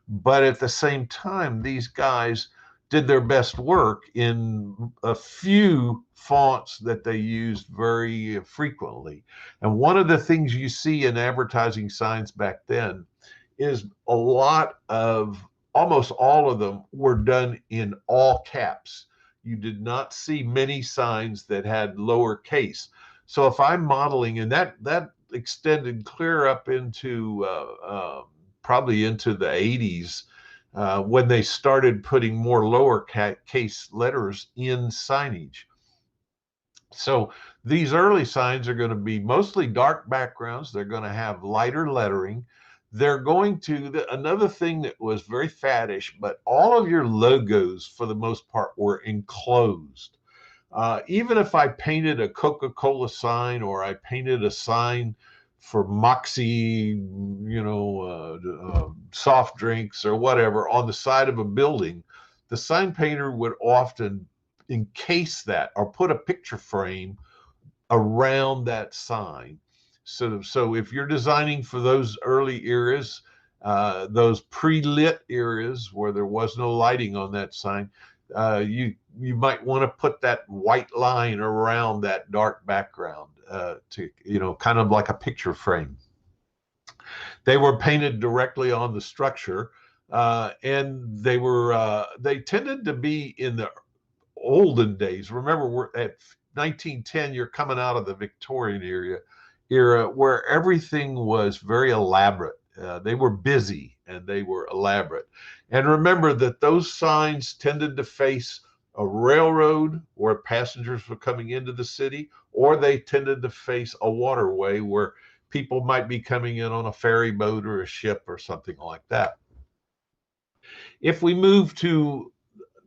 But at the same time, these guys did their best work in a few fonts that they used very frequently. And one of the things you see in advertising signs back then is a lot of, almost all of them were done in all caps. You did not see many signs that had lowercase. So if I'm modeling, and that extended clear up into probably into the 80s, when they started putting more lowercase letters in signage. So these early signs are going to be mostly dark backgrounds. They're going to have lighter lettering. They're going to, another thing that was very faddish, but all of your logos for the most part were enclosed. Even if I painted a Coca-Cola sign, or I painted a sign for Moxie, soft drinks or whatever on the side of a building, the sign painter would often encase that or put a picture frame around that sign. So if you're designing for those early eras, those pre-lit eras where there was no lighting on that sign, you might want to put that white line around that dark background to, kind of like a picture frame. They were painted directly on the structure, and they tended to be in the olden days. Remember, we're at 1910, you're coming out of the Victorian era where everything was very elaborate. They were busy and they were elaborate. And remember that those signs tended to face a railroad where passengers were coming into the city, or they tended to face a waterway where people might be coming in on a ferry boat or a ship or something like that. If we move to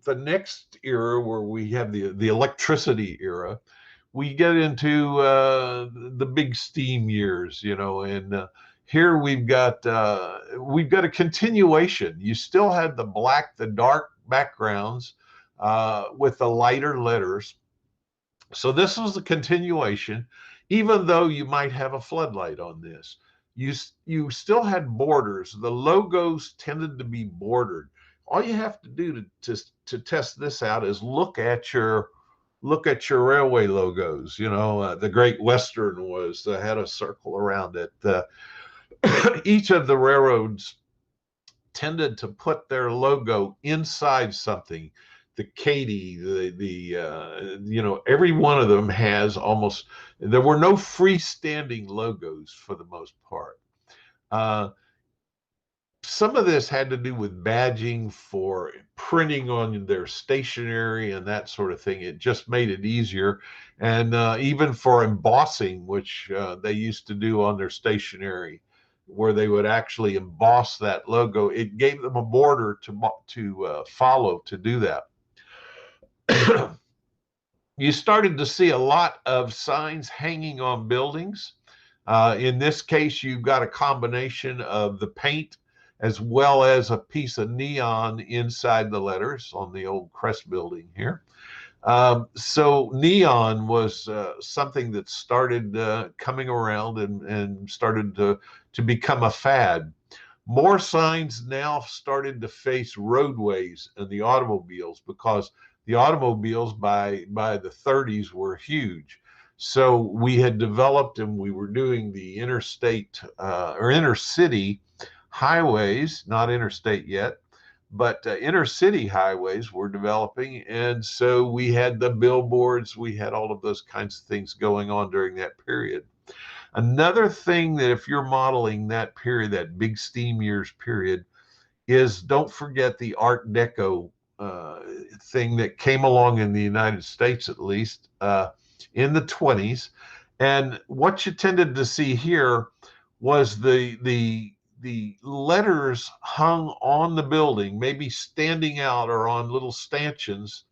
the next era, where we have the electricity era, we get into the big steam years, and here we've got a continuation. You still had the dark backgrounds with the lighter letters. So this was the continuation, even though you might have a floodlight on this. You still had borders. The logos tended to be bordered. All you have to do to test this out is look at your railway logos. The Great Western had a circle around it. Each of the railroads tended to put their logo inside something. the Katy, you know, every one of them has almost, there were no freestanding logos for the most part. Some of this had to do with badging for printing on their stationery and that sort of thing. It just made it easier. And even for embossing, which they used to do on their stationery, where they would actually emboss that logo, it gave them a border to follow to do that. You started to see a lot of signs hanging on buildings. In this case, you've got a combination of the paint as well as a piece of neon inside the letters on the old Crest building here. So neon was something that started coming around and started to become a fad. More signs now started to face roadways and the automobiles, because the automobiles by the 30s were huge. So we had developed, and we were doing the interstate or intercity highways, not interstate yet, but intercity highways were developing. And so we had the billboards, we had all of those kinds of things going on during that period. Another thing that if you're modeling that period, that big steam years period, is don't forget the Art Deco thing that came along in the United States, at least in the 20s. And what you tended to see here was the letters hung on the building, maybe standing out or on little stanchions,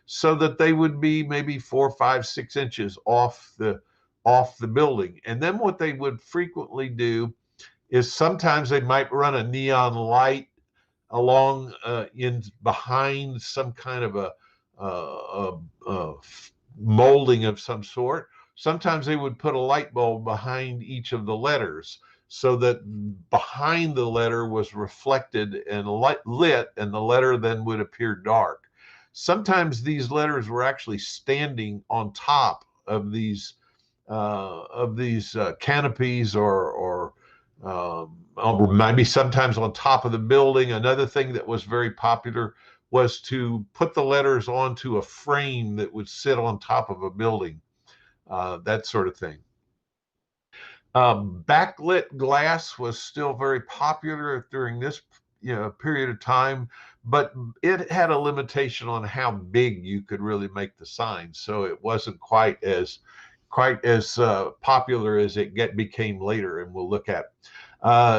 so that they would be maybe 4, 5, 6 inches off the building. And then what they would frequently do is sometimes they might run a neon light along in behind some kind of a molding of some sort. Sometimes they would put a light bulb behind each of the letters, so that behind the letter was reflected and lit, and the letter then would appear dark. Sometimes these letters were actually standing on top of these canopies, or maybe sometimes on top of the building. Another thing that was very popular was to put the letters onto a frame that would sit on top of a building, that sort of thing. Backlit glass was still very popular during this period of time, but it had a limitation on how big you could really make the sign, so it wasn't quite as popular as it became later, and we'll look at.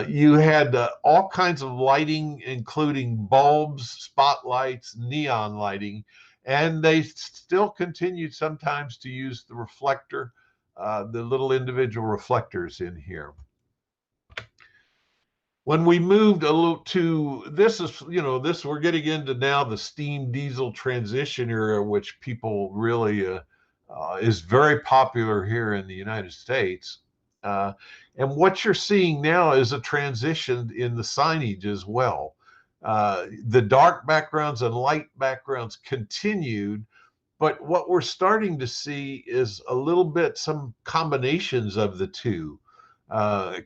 You had all kinds of lighting, including bulbs, spotlights, neon lighting, and they still continued sometimes to use the reflector, the little individual reflectors in here. When we moved a little to this, we're getting into now the steam diesel transition era, which people really is very popular here in the United States. And what you're seeing now is a transition in the signage as well. The dark backgrounds and light backgrounds continued, but what we're starting to see is a little bit some combinations of the two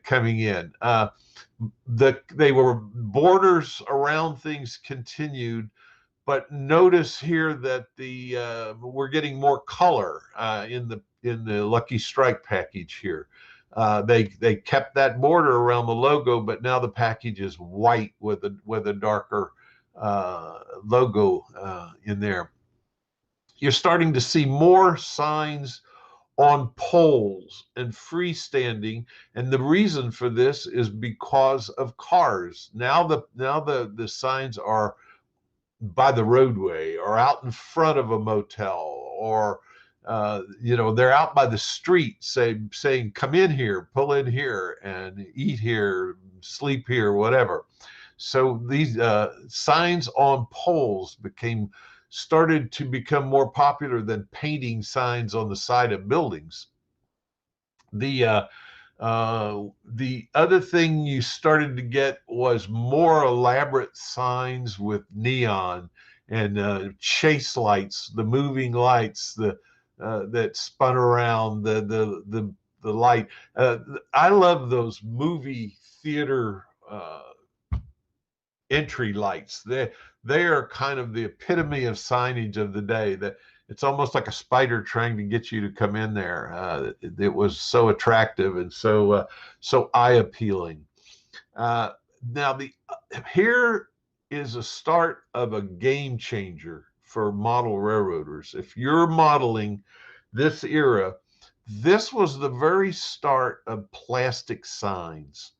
coming in. They were borders around things continued, but notice here that we're getting more color in the Lucky Strike package here. They kept that border around the logo, but now the package is white with a darker logo in there. You're starting to see more signs on poles and freestanding, and the reason for this is because of cars. Now the signs are by the roadway or out in front of a motel, or they're out by the street saying come in here, pull in here, and eat here, sleep here, whatever. So these signs on poles started to become more popular than painting signs on the side of buildings. The other thing you started to get was more elaborate signs with neon and chase lights, the moving lights, that spun around the light. I love those movie theater entry lights. They are kind of the epitome of signage of the day. That it's almost like a spider trying to get you to come in there. It was so attractive and so eye appealing. Now here is a start of a game changer for model railroaders. If you're modeling this era, this was the very start of plastic signs.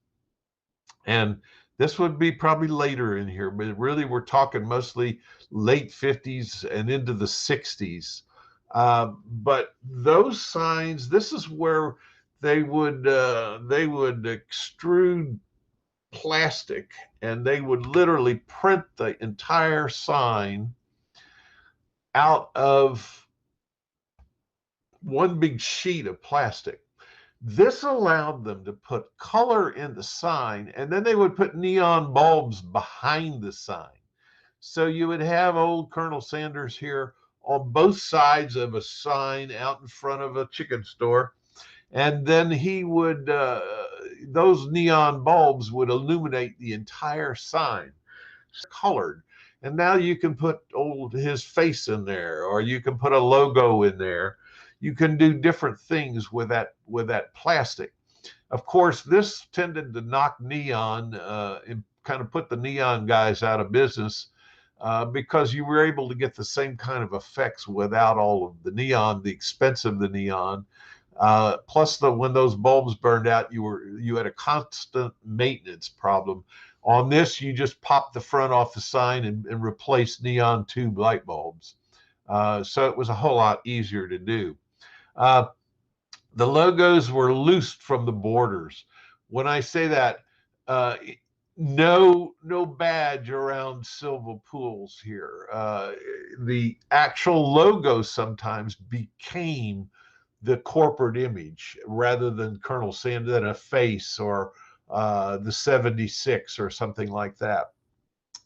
And this would be probably later in here, but really we're talking mostly late 50s and into the 60s. But those signs, this is where they would extrude plastic and they would literally print the entire sign out of one big sheet of plastic. This allowed them to put color in the sign, and then they would put neon bulbs behind the sign. So you would have old Colonel Sanders here on both sides of a sign out in front of a chicken store. And then he would, those neon bulbs would illuminate the entire sign, colored. And now you can put his face in there, or you can put a logo in there. You can do different things with that plastic. Of course, this tended to knock neon and kind of put the neon guys out of business because you were able to get the same kind of effects without all of the neon, the expense of the neon. Plus, when those bulbs burned out, you had a constant maintenance problem. On this, you just pop the front off the sign and replace neon tube light bulbs. So it was a whole lot easier to do. The logos were loosed from the borders. When I say that, no badge around Silva Pools here. The actual logo sometimes became the corporate image rather than Colonel Sanders, than a face or the 76 or something like that.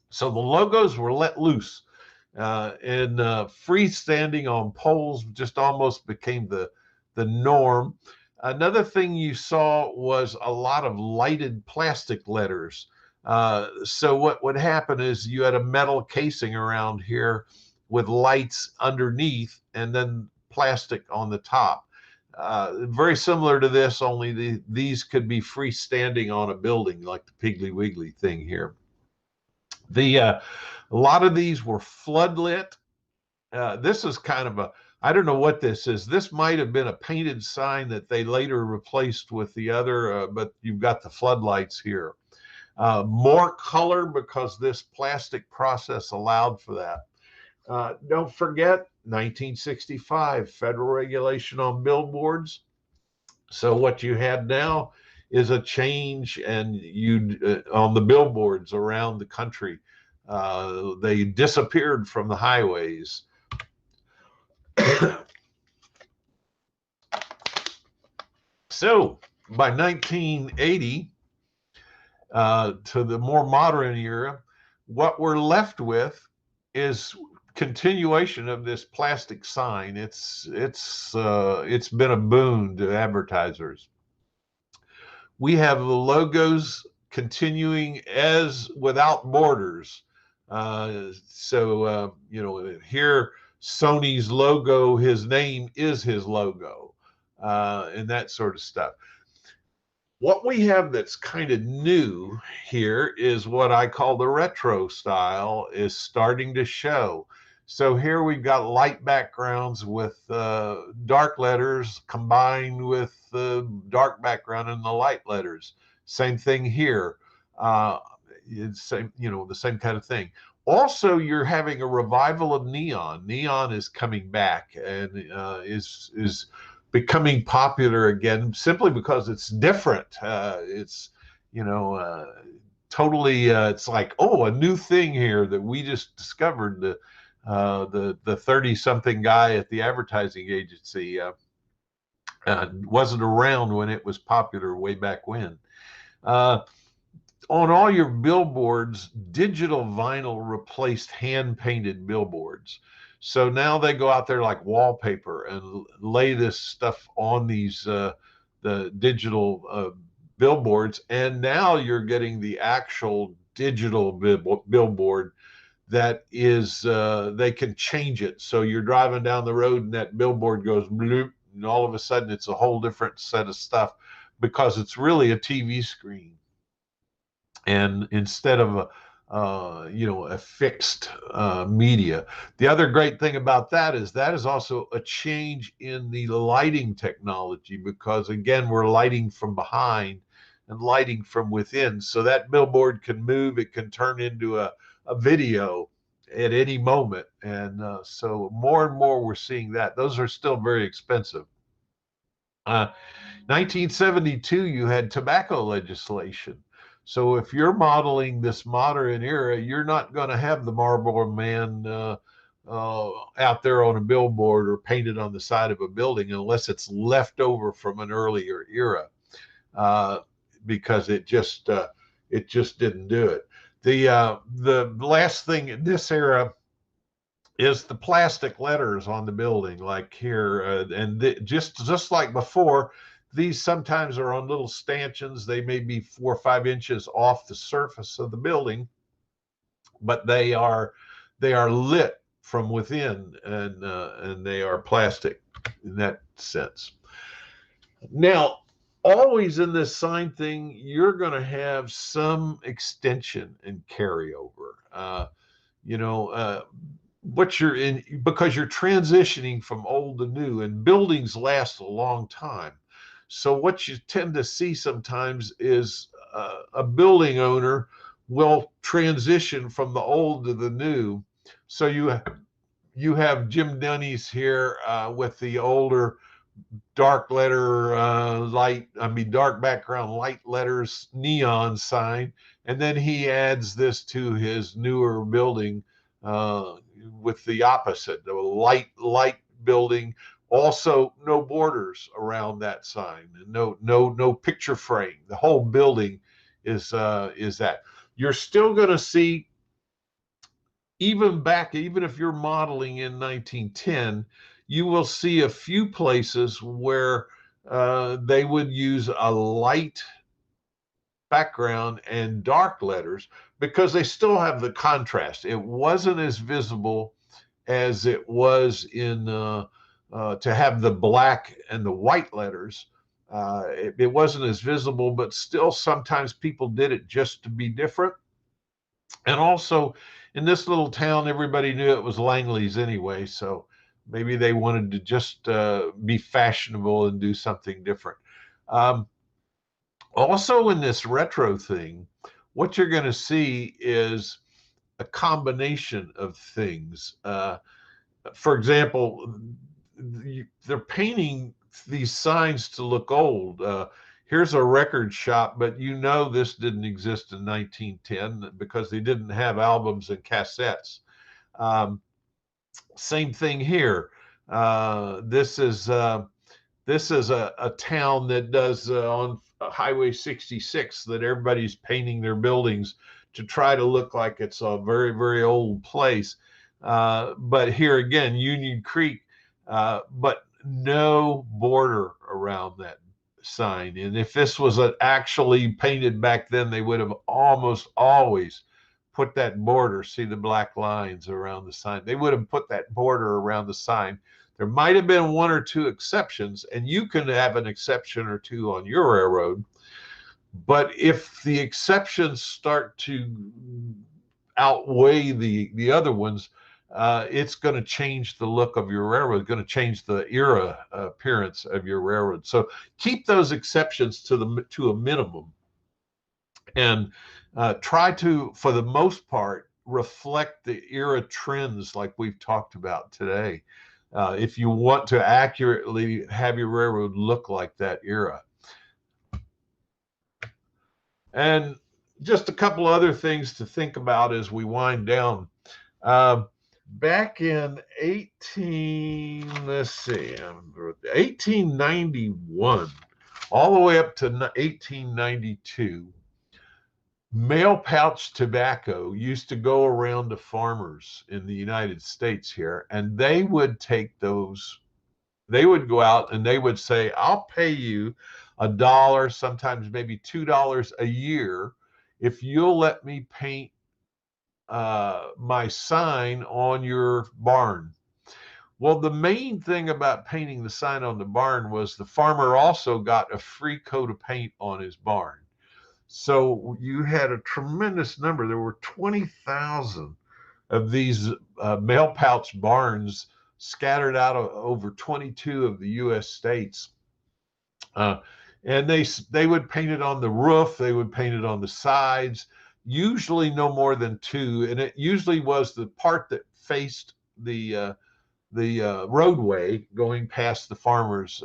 So the logos were let loose and freestanding on poles just almost became the norm. Another thing you saw was a lot of lighted plastic letters. So what would happen is you had a metal casing around here with lights underneath and then plastic on the top. Very similar to this, only these could be freestanding on a building like the Piggly Wiggly thing here. A lot of these were floodlit. This is kind of I don't know what this is. This might have been a painted sign that they later replaced with the other, but you've got the floodlights here. More color because this plastic process allowed for that. Don't forget 1965 federal regulation on billboards. So what you had now is a change, and on the billboards around the country, they disappeared from the highways. So by 1980, to the more modern era, what we're left with is continuation of this plastic sign. It's been a boon to advertisers. We have the logos continuing as without borders. Here Sony's logo, his name is his logo, and that sort of stuff. What we have that's kind of new here is what I call the retro style is starting to show. So here we've got light backgrounds with dark letters combined with the dark background and the light letters. Same thing here. It's the same kind of thing. Also, you're having a revival of neon. Neon is coming back and is becoming popular again simply because it's different. It's totally. It's like, oh, a new thing here that we just discovered. The 30-something guy at the advertising agency wasn't around when it was popular way back when. On all your billboards, digital vinyl replaced hand-painted billboards. So now they go out there like wallpaper and lay this stuff on these the digital billboards, and now you're getting the actual digital billboard that is, they can change it. So you're driving down the road and that billboard goes bloop, and all of a sudden it's a whole different set of stuff because it's really a TV screen. And instead of a fixed media. The other great thing about that is also a change in the lighting technology, because again, we're lighting from behind and lighting from within. So that billboard can move, it can turn into a video at any moment. And so more and more we're seeing that. Those are still very expensive. 1972, you had tobacco legislation. So if you're modeling this modern era, you're not going to have the Marlboro Man out there on a billboard or painted on the side of a building unless it's left over from an earlier era, because it just didn't do it. The last thing in this era is the plastic letters on the building, like here, and just like before. These sometimes are on little stanchions. They may be 4 or 5 inches off the surface of the building, but they are lit from within, and they are plastic in that sense. Now, always in this sign thing, you're going to have some extension and carryover. What you're in, because you're transitioning from old to new, and buildings last a long time. So what you tend to see sometimes is a building owner will transition from the old to the new. So you have Jim Dunny's here with the older dark background light letters neon sign, and then he adds this to his newer building with the opposite, the light building. Also, no borders around that sign, and no picture frame. The whole building is that. You're still going to see, even if you're modeling in 1910, you will see a few places where they would use a light background and dark letters because they still have the contrast. It wasn't as visible as it was in to have the black and the white letters. It wasn't as visible, but still sometimes people did it just to be different. And also in this little town, everybody knew it was Langley's anyway, so maybe they wanted to just be fashionable and do something different. Also in this retro thing, what you're going to see is a combination of things. For example, they're painting these signs to look old. Here's a record shop, but this didn't exist in 1910 because they didn't have albums and cassettes. Same thing here. This is a town that does on Highway 66 that everybody's painting their buildings to try to look like it's a very, very old place. But here again, Union Creek, but no border around that sign. And if this was actually painted back then, they would have almost always put that border. See the black lines around the sign? They would have put that border around the sign. There might have been 1 or 2 exceptions, and you can have an exception or 2 on your railroad. But if the exceptions start to outweigh the other ones, it's going to change the look of your railroad, going to change the era appearance of your railroad. So keep those exceptions to a minimum, and try to, for the most part, reflect the era trends like we've talked about today. If you want to accurately have your railroad look like that era. And just a couple other things to think about as we wind down. Back in 1891, all the way up to 1892, mail pouch tobacco used to go around to farmers in the United States here, and they would take those. They would go out and they would say, I'll pay you $1, sometimes maybe $2 a year if you'll let me paint my sign on your barn. Well, the main thing about painting the sign on the barn was the farmer also got a free coat of paint on his barn. So you had a tremendous number. There were 20,000 of these mail pouch barns scattered out over 22 of the U.S. states. And they would paint it on the roof. They would paint it on the sides, usually no more than two. And it usually was the part that faced the roadway going past the farmer's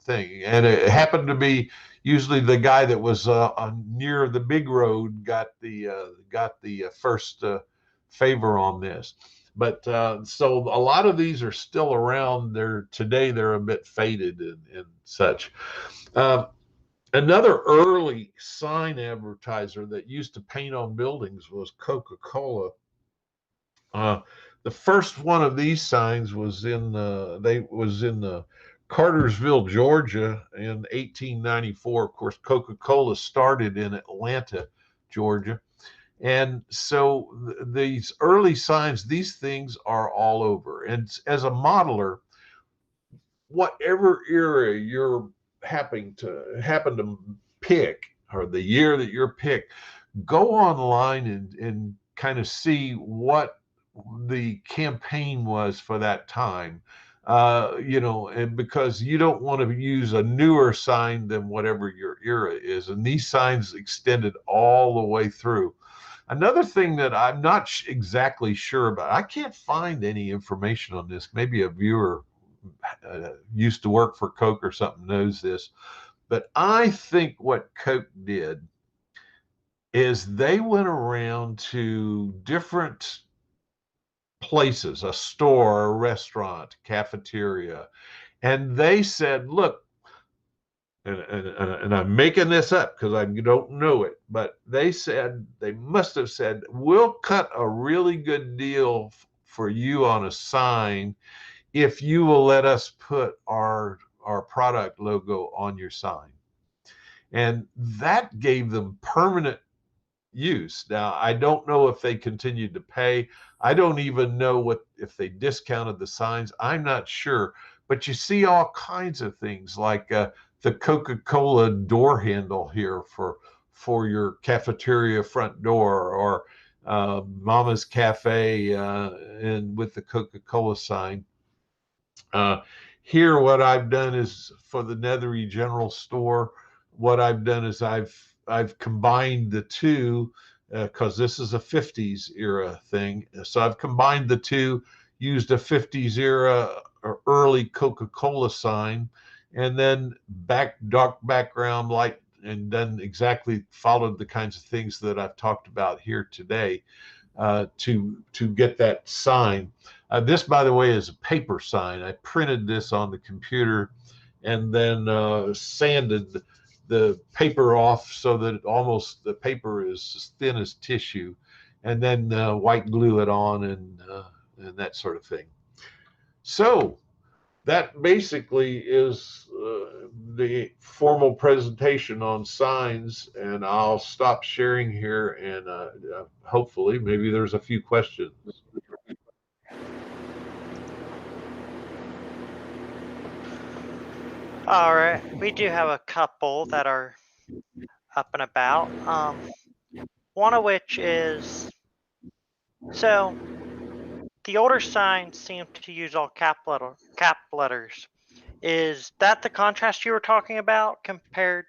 thing. And it happened to be usually the guy that was near the big road got the first favor on this. But so a lot of these are still around. Today they're a bit faded and such. Another early sign advertiser that used to paint on buildings was Coca-Cola. The first one of these signs was in Cartersville, Georgia, in 1894. Of course, Coca-Cola started in Atlanta, Georgia, and so these early signs, these things are all over. And as a modeler, whatever era you're happen to pick, or the year that you're picked, go online and kind of see what the campaign was for that time. And because you don't want to use a newer sign than whatever your era is. And these signs extended all the way through. Another thing that I'm not exactly sure about, I can't find any information on this. Maybe a viewer used to work for Coke or something knows this, but I think what Coke did is they went around to different places, a store, a restaurant, cafeteria, and they said, look, and I'm making this up because I don't know it, but they must have said, we'll cut a really good deal for you on a sign if you will let us put our product logo on your sign. And that gave them permanent use. Now, I don't know if they continued to pay. I don't even know if they discounted the signs. I'm not sure. But you see all kinds of things like the Coca-Cola door handle here for your cafeteria front door, or Mama's Cafe and with the Coca-Cola sign. Here, what I've done is for the Nethery General Store, what I've done is I've combined the two because this is a 50s era thing. So I've combined the two, used a 50s era or early Coca-Cola sign, and then dark background light, and then exactly followed the kinds of things that I've talked about here today to get that sign. This, by the way, is a paper sign. I printed this on the computer and then sanded the paper off so that the paper is as thin as tissue, and then white glue it on and that sort of thing. So that basically is the formal presentation on signs, and I'll stop sharing here, and hopefully maybe there's a few questions. All right, we do have a couple that are up and about. One of which is, so the older signs seem to use all cap letters. Is that the contrast you were talking about compared?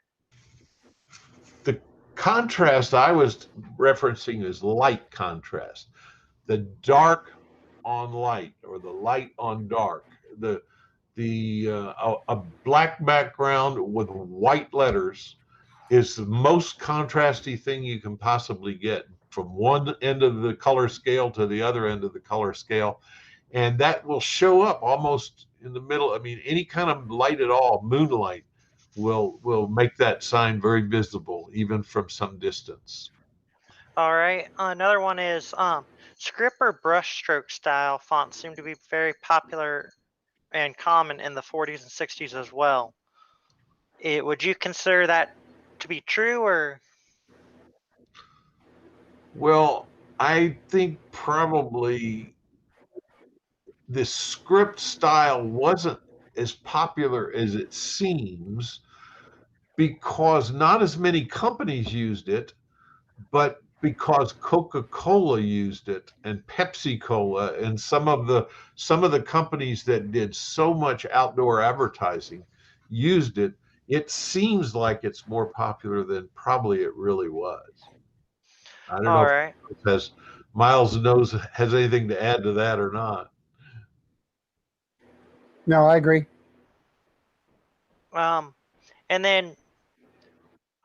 The contrast I was referencing is light contrast. The dark on light, or the light on dark. A black background with white letters is the most contrasty thing you can possibly get, from one end of the color scale to the other end of the color scale. And that will show up almost in the middle. I mean, any kind of light at all, moonlight, will make that sign very visible, even from some distance. All right. Another one is script or brushstroke style fonts seem to be very popular and common in the 40s and 60s as well. Would you consider that to be true, or? Well, I think probably the script style wasn't as popular as it seems because not as many companies used it, but because Coca-Cola used it and Pepsi-Cola and some of the companies that did so much outdoor advertising used it, it seems like it's more popular than probably it really was. I don't know All if right. Miles has anything to add to that or not. No, I agree. And then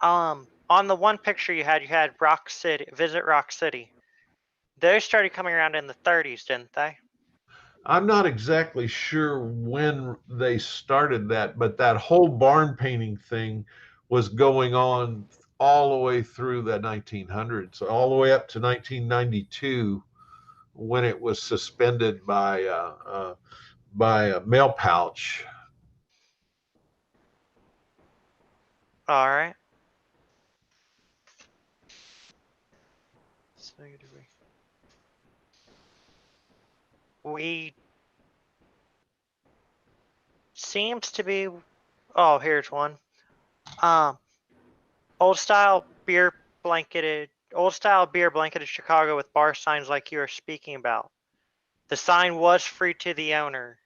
on the one picture you had Rock City, Visit Rock City. Those started coming around in the 30s, didn't they? I'm not exactly sure when they started that, but that whole barn painting thing was going on all the way through the 1900s, all the way up to 1992, when it was suspended by a mail pouch. All right. We seems to be. Oh, here's one. Old style beer blanketed Chicago with bar signs like you were speaking about. The sign was free to the owner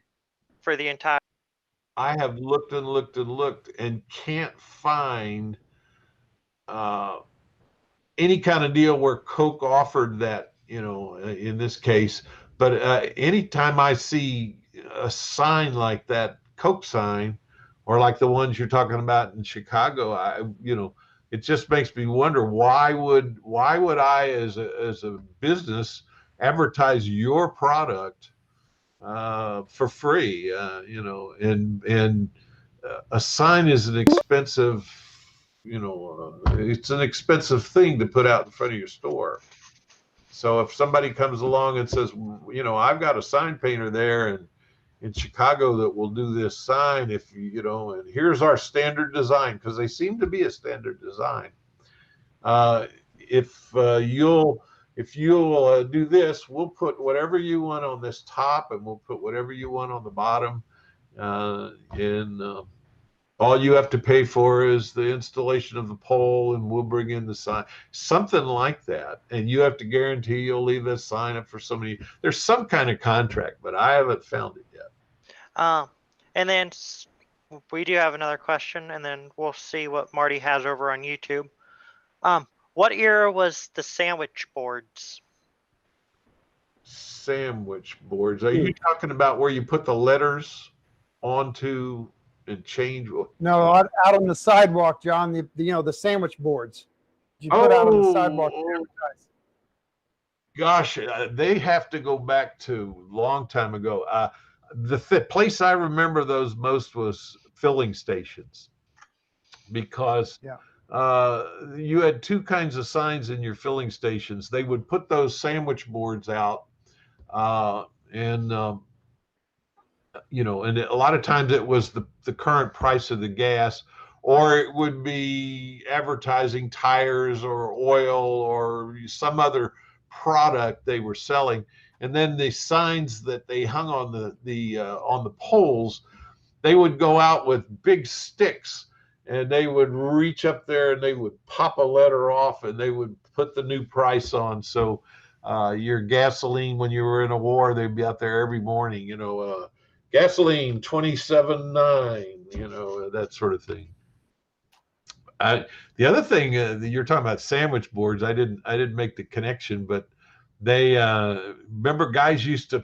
for the entire. I have looked and looked and looked and can't find any kind of deal where Coke offered that, in this case. But anytime I see a sign like that, Coke sign, or like the ones you're talking about in Chicago, it just makes me wonder why would I as a business advertise your product for free? And a sign is an expensive, it's an expensive thing to put out in front of your store. So if somebody comes along and says, I've got a sign painter there in Chicago that will do this sign, and here's our standard design, because they seem to be a standard design. If you'll do this, we'll put whatever you want on this top, and we'll put whatever you want on the bottom, and all you have to pay for is the installation of the pole, and we'll bring in the sign, something like that. And you have to guarantee you'll leave this sign up for so many. There's some kind of contract, but I haven't found it yet. And then we do have another question, and then we'll see what Marty has over on YouTube. What era was the sandwich boards? Sandwich boards. Are you talking about where you put the letters onto and change? No, out on the sidewalk, John. The sandwich boards you put out on the sidewalk to advertise. Gosh, they have to go back to a long time ago. The place I remember those most was filling stations, because you had two kinds of signs in your filling stations. They would put those sandwich boards out, and and a lot of times it was the current price of the gas, or it would be advertising tires or oil or some other product they were selling. And then the signs that they hung on the poles, they would go out with big sticks, and they would reach up there and they would pop a letter off, and they would put the new price on. So your gasoline, when you were in a war, they'd be out there every morning, gasoline 27.9, that sort of thing. The other thing you're talking about, sandwich boards, I didn't make the connection, but they remember guys used to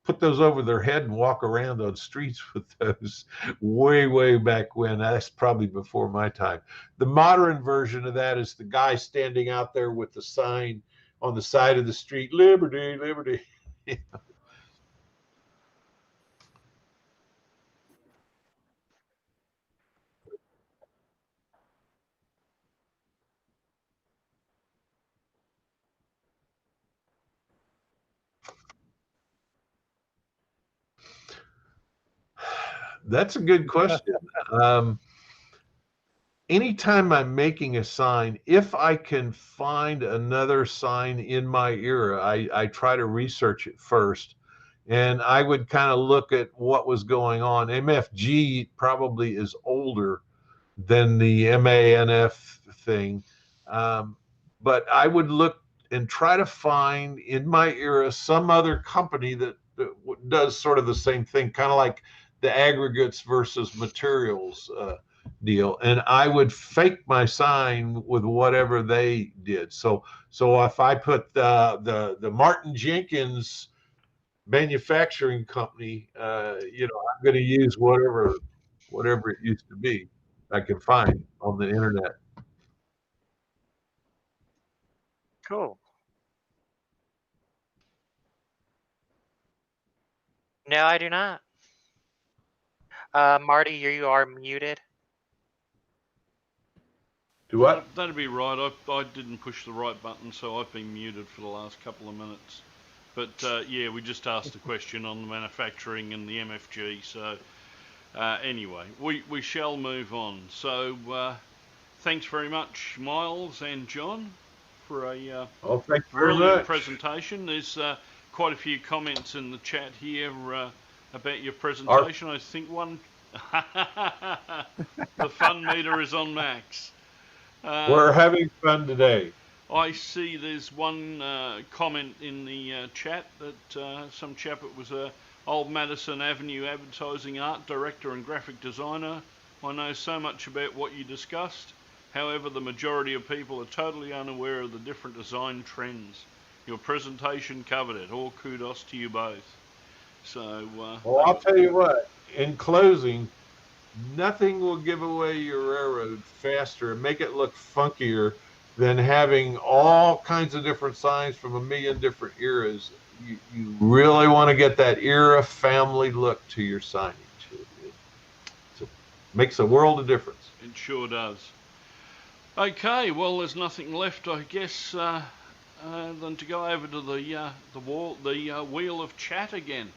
put those over their head and walk around on streets with those way back when. That's probably before my time. The modern version of that is the guy standing out there with the sign on the side of the street, liberty, liberty. That's a good question. anytime I'm making a sign, if I can find another sign in my era, I try to research it first. And I would kind of look at what was going on. MFG probably is older than the MANF thing. But I would look and try to find in my era some other company that does sort of the same thing, kind of like the aggregates versus materials deal. And I would fake my sign with whatever they did. So if I put the Martin Jenkins manufacturing company, I'm going to use whatever it used to be I can find on the internet. Cool. No, I do not. Marty, you are muted. Do what? That'd be right. I didn't push the right button, so I've been muted for the last couple of minutes. But yeah, we just asked a question on the manufacturing and the MFG. So anyway, we shall move on. So thanks very much, Miles and John, for a thanks very brilliant much. presentation. There's quite a few comments in the chat here about your presentation. I think one, the fun meter is on max. We're having fun today. I see there's one comment in the chat that some chap, it was a old Madison Avenue advertising art director and graphic designer. I know so much about what you discussed. However, the majority of people are totally unaware of the different design trends. Your presentation covered it. All kudos to you both. So, well, I'll tell you what, in closing, nothing will give away your railroad faster and make it look funkier than having all kinds of different signs from a million different eras. You really want to get that era family look to your signage. It makes a world of difference. It sure does. Okay, well, there's nothing left, I guess, than to go over to the wheel of chat again,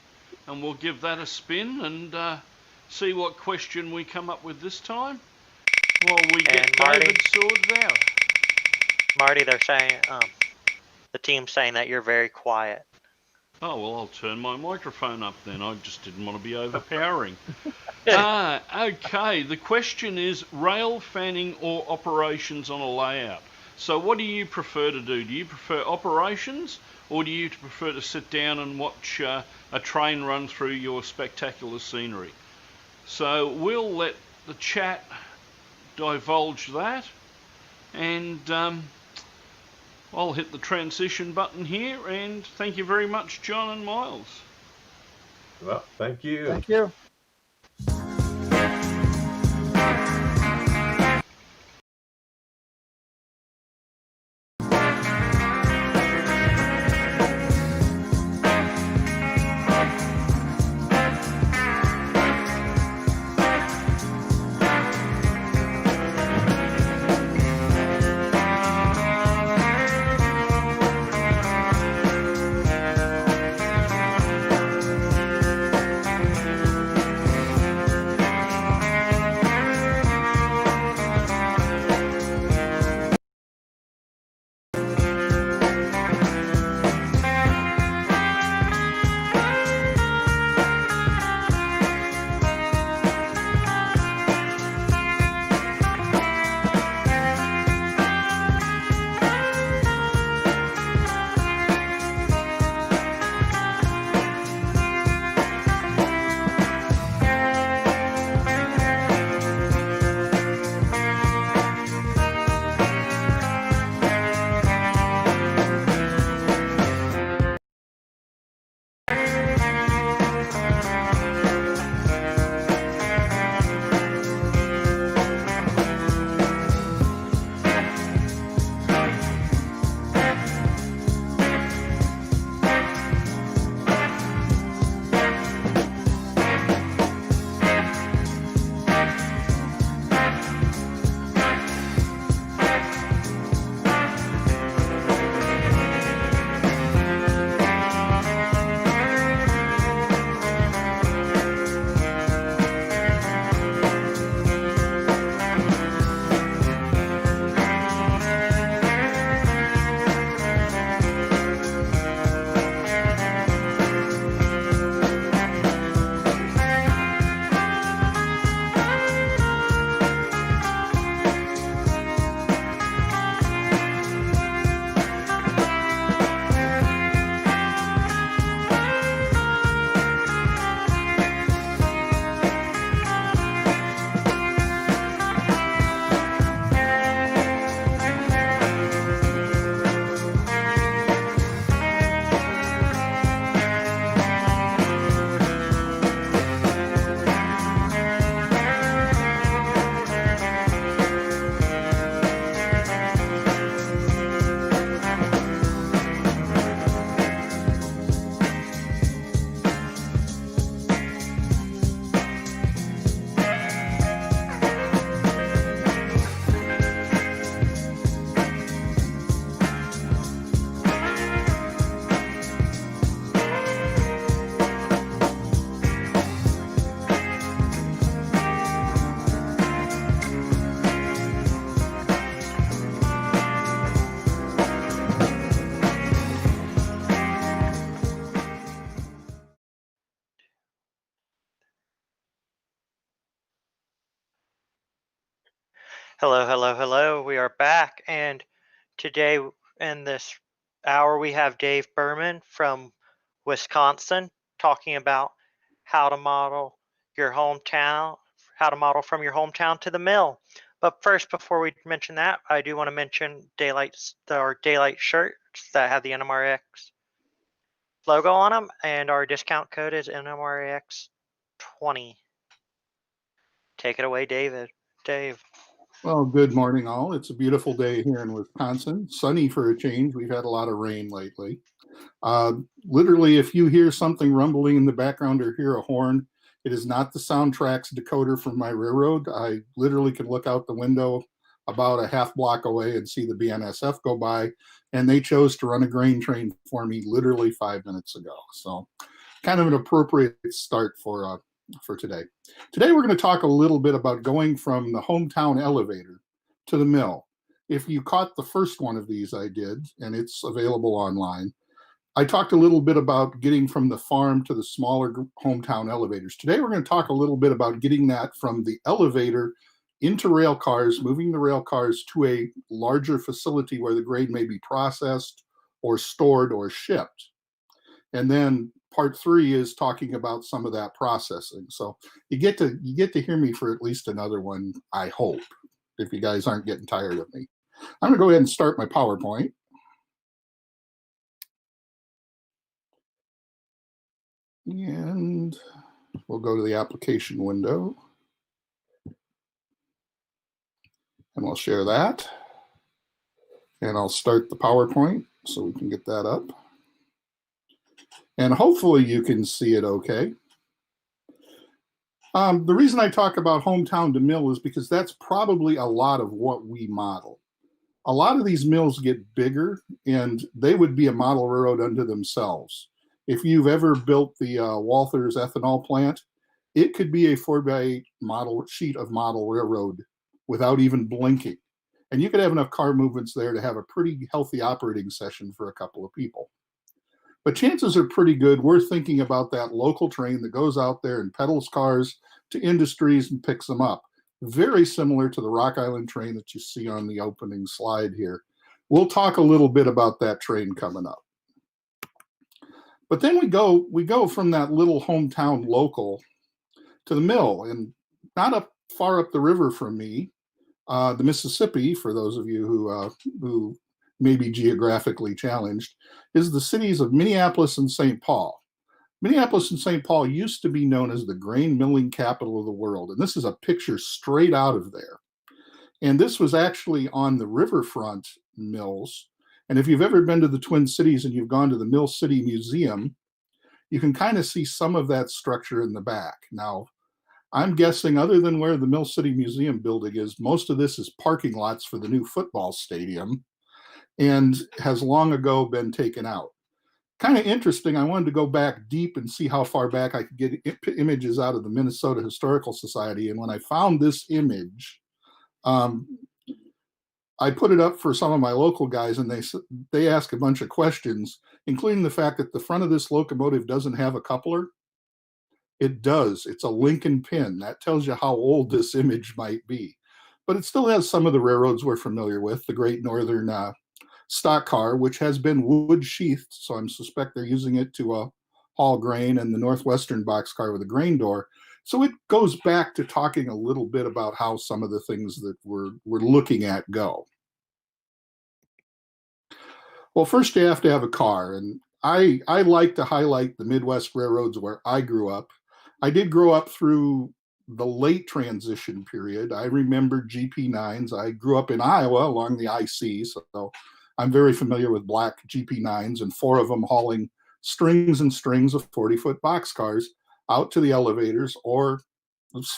and we'll give that a spin and see what question we come up with this time while we get David sorted out. Marty, they're saying, the team's saying that you're very quiet. Oh, well, I'll turn my microphone up then. I just didn't want to be overpowering. Okay, the question is rail fanning or operations on a layout. So what do you prefer to do? Do you prefer operations, or do you prefer to sit down and watch a train run through your spectacular scenery? So we'll let the chat divulge that, and I'll hit the transition button here, and thank you very much, John and Miles. Well, thank you. Thank you. Hello, hello, hello. We are back, and today in this hour we have Dave Berman from Wisconsin talking about how to model your hometown, how to model from your hometown to the mill. But first, before we mention that, I do want to mention our daylight shirts that have the NMRAx logo on them, and our discount code is NMRAx20. Take it away, Dave. Well, good morning, all. It's a beautiful day here in Wisconsin. Sunny for a change. We've had a lot of rain lately. Literally, if you hear something rumbling in the background or hear a horn, it is not the Soundtrax decoder from my railroad. I literally can look out the window about a half block away and see the BNSF go by, and they chose to run a grain train for me literally 5 minutes ago. So kind of an appropriate start for today. Today, we're going to talk a little bit about going from the hometown elevator to the mill. If you caught the first one of these I did, and it's available online, I talked a little bit about getting from the farm to the smaller hometown elevators. Today, we're going to talk a little bit about getting that from the elevator into rail cars, moving the rail cars to a larger facility where the grain may be processed or stored or shipped. And then part 3 is talking about some of that processing. So you get to hear me for at least another one, I hope, if you guys aren't getting tired of me. I'm gonna go ahead and start my PowerPoint. And we'll go to the application window. And we'll share that. And I'll start the PowerPoint so we can get that up. And hopefully you can see it okay. The reason I talk about hometown to mill is because that's probably a lot of what we model. A lot of these mills get bigger, and they would be a model railroad unto themselves. If you've ever built the Walther's ethanol plant, it could be a 4x8 sheet of model railroad without even blinking. And you could have enough car movements there to have a pretty healthy operating session for a couple of people. But chances are pretty good we're thinking about that local train that goes out there and peddles cars to industries and picks them up. Very similar to the Rock Island train that you see on the opening slide here. We'll talk a little bit about that train coming up. But then we go from that little hometown local to the mill, and not far up the river from me, the Mississippi, for those of you who may be geographically challenged, is the cities of Minneapolis and St. Paul. Minneapolis and St. Paul used to be known as the grain milling capital of the world, and this is a picture straight out of there. And this was actually on the riverfront mills. And if you've ever been to the Twin Cities and you've gone to the Mill City Museum, you can kind of see some of that structure in the back. Now, I'm guessing other than where the Mill City Museum building is, most of this is parking lots for the new football stadium, and has long ago been taken out. Kind of interesting, I wanted to go back deep and see how far back I could get images out of the Minnesota Historical Society, and when I found this image, I put it up for some of my local guys, and they ask a bunch of questions, including the fact that the front of this locomotive doesn't have a coupler. It does. It's a Lincoln pin. That tells you how old this image might be. But it still has some of the railroads we're familiar with, the Great Northern stock car, which has been wood sheathed, so I suspect they're using it to haul grain, and the Northwestern boxcar with a grain door. So it goes back to talking a little bit about how some of the things that we're looking at go. Well, first you have to have a car, and I like to highlight the Midwest railroads where I grew up. I did grow up through the late transition period. I remember GP9s. I grew up in Iowa along the IC, so I'm very familiar with black GP9s, and 4 of them hauling strings and strings of 40-foot boxcars out to the elevators, or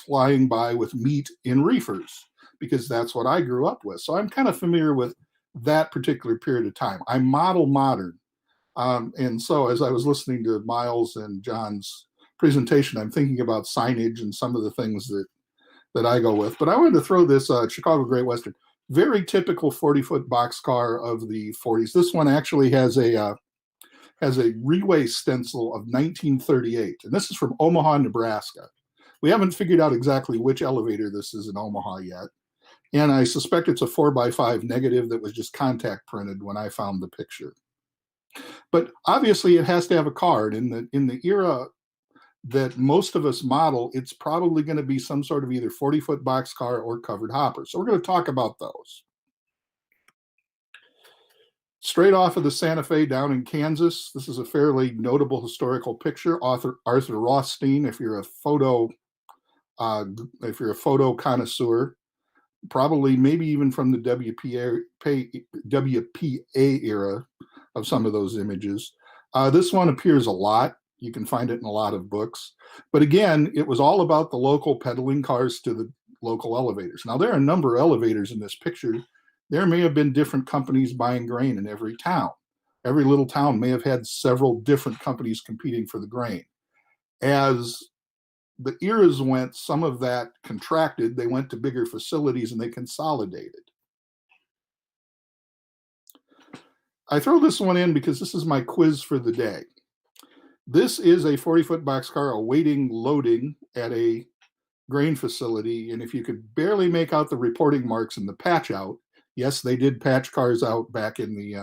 flying by with meat in reefers, because that's what I grew up with. So I'm kind of familiar with that particular period of time. I model modern. And so as I was listening to Miles and John's presentation, I'm thinking about signage and some of the things that I go with. But I wanted to throw this Chicago Great Western, very typical 40-foot boxcar of the 40s. This one actually has a relay stencil of 1938, and this is from Omaha, Nebraska. We haven't figured out exactly which elevator this is in Omaha yet. And I suspect it's a 4x5 negative that was just contact printed when I found the picture. But obviously it has to have a card. In the era that most of us model, it's probably going to be some sort of either 40-foot boxcar or covered hopper. So we're going to talk about those. Straight off of the Santa Fe down in Kansas, this is a fairly notable historical picture. Arthur Rothstein, if you're a photo connoisseur, probably maybe even from the WPA era of some of those images. This one appears a lot. You can find it in a lot of books. But again, it was all about the local peddling cars to the local elevators. Now, there are a number of elevators in this picture. There may have been different companies buying grain in every town. Every little town may have had several different companies competing for the grain. As the eras went, some of that contracted. They went to bigger facilities and they consolidated. I throw this one in because this is my quiz for the day. This is a 40-foot boxcar awaiting loading at a grain facility. And if you could barely make out the reporting marks and the patch out, yes, they did patch cars out back in the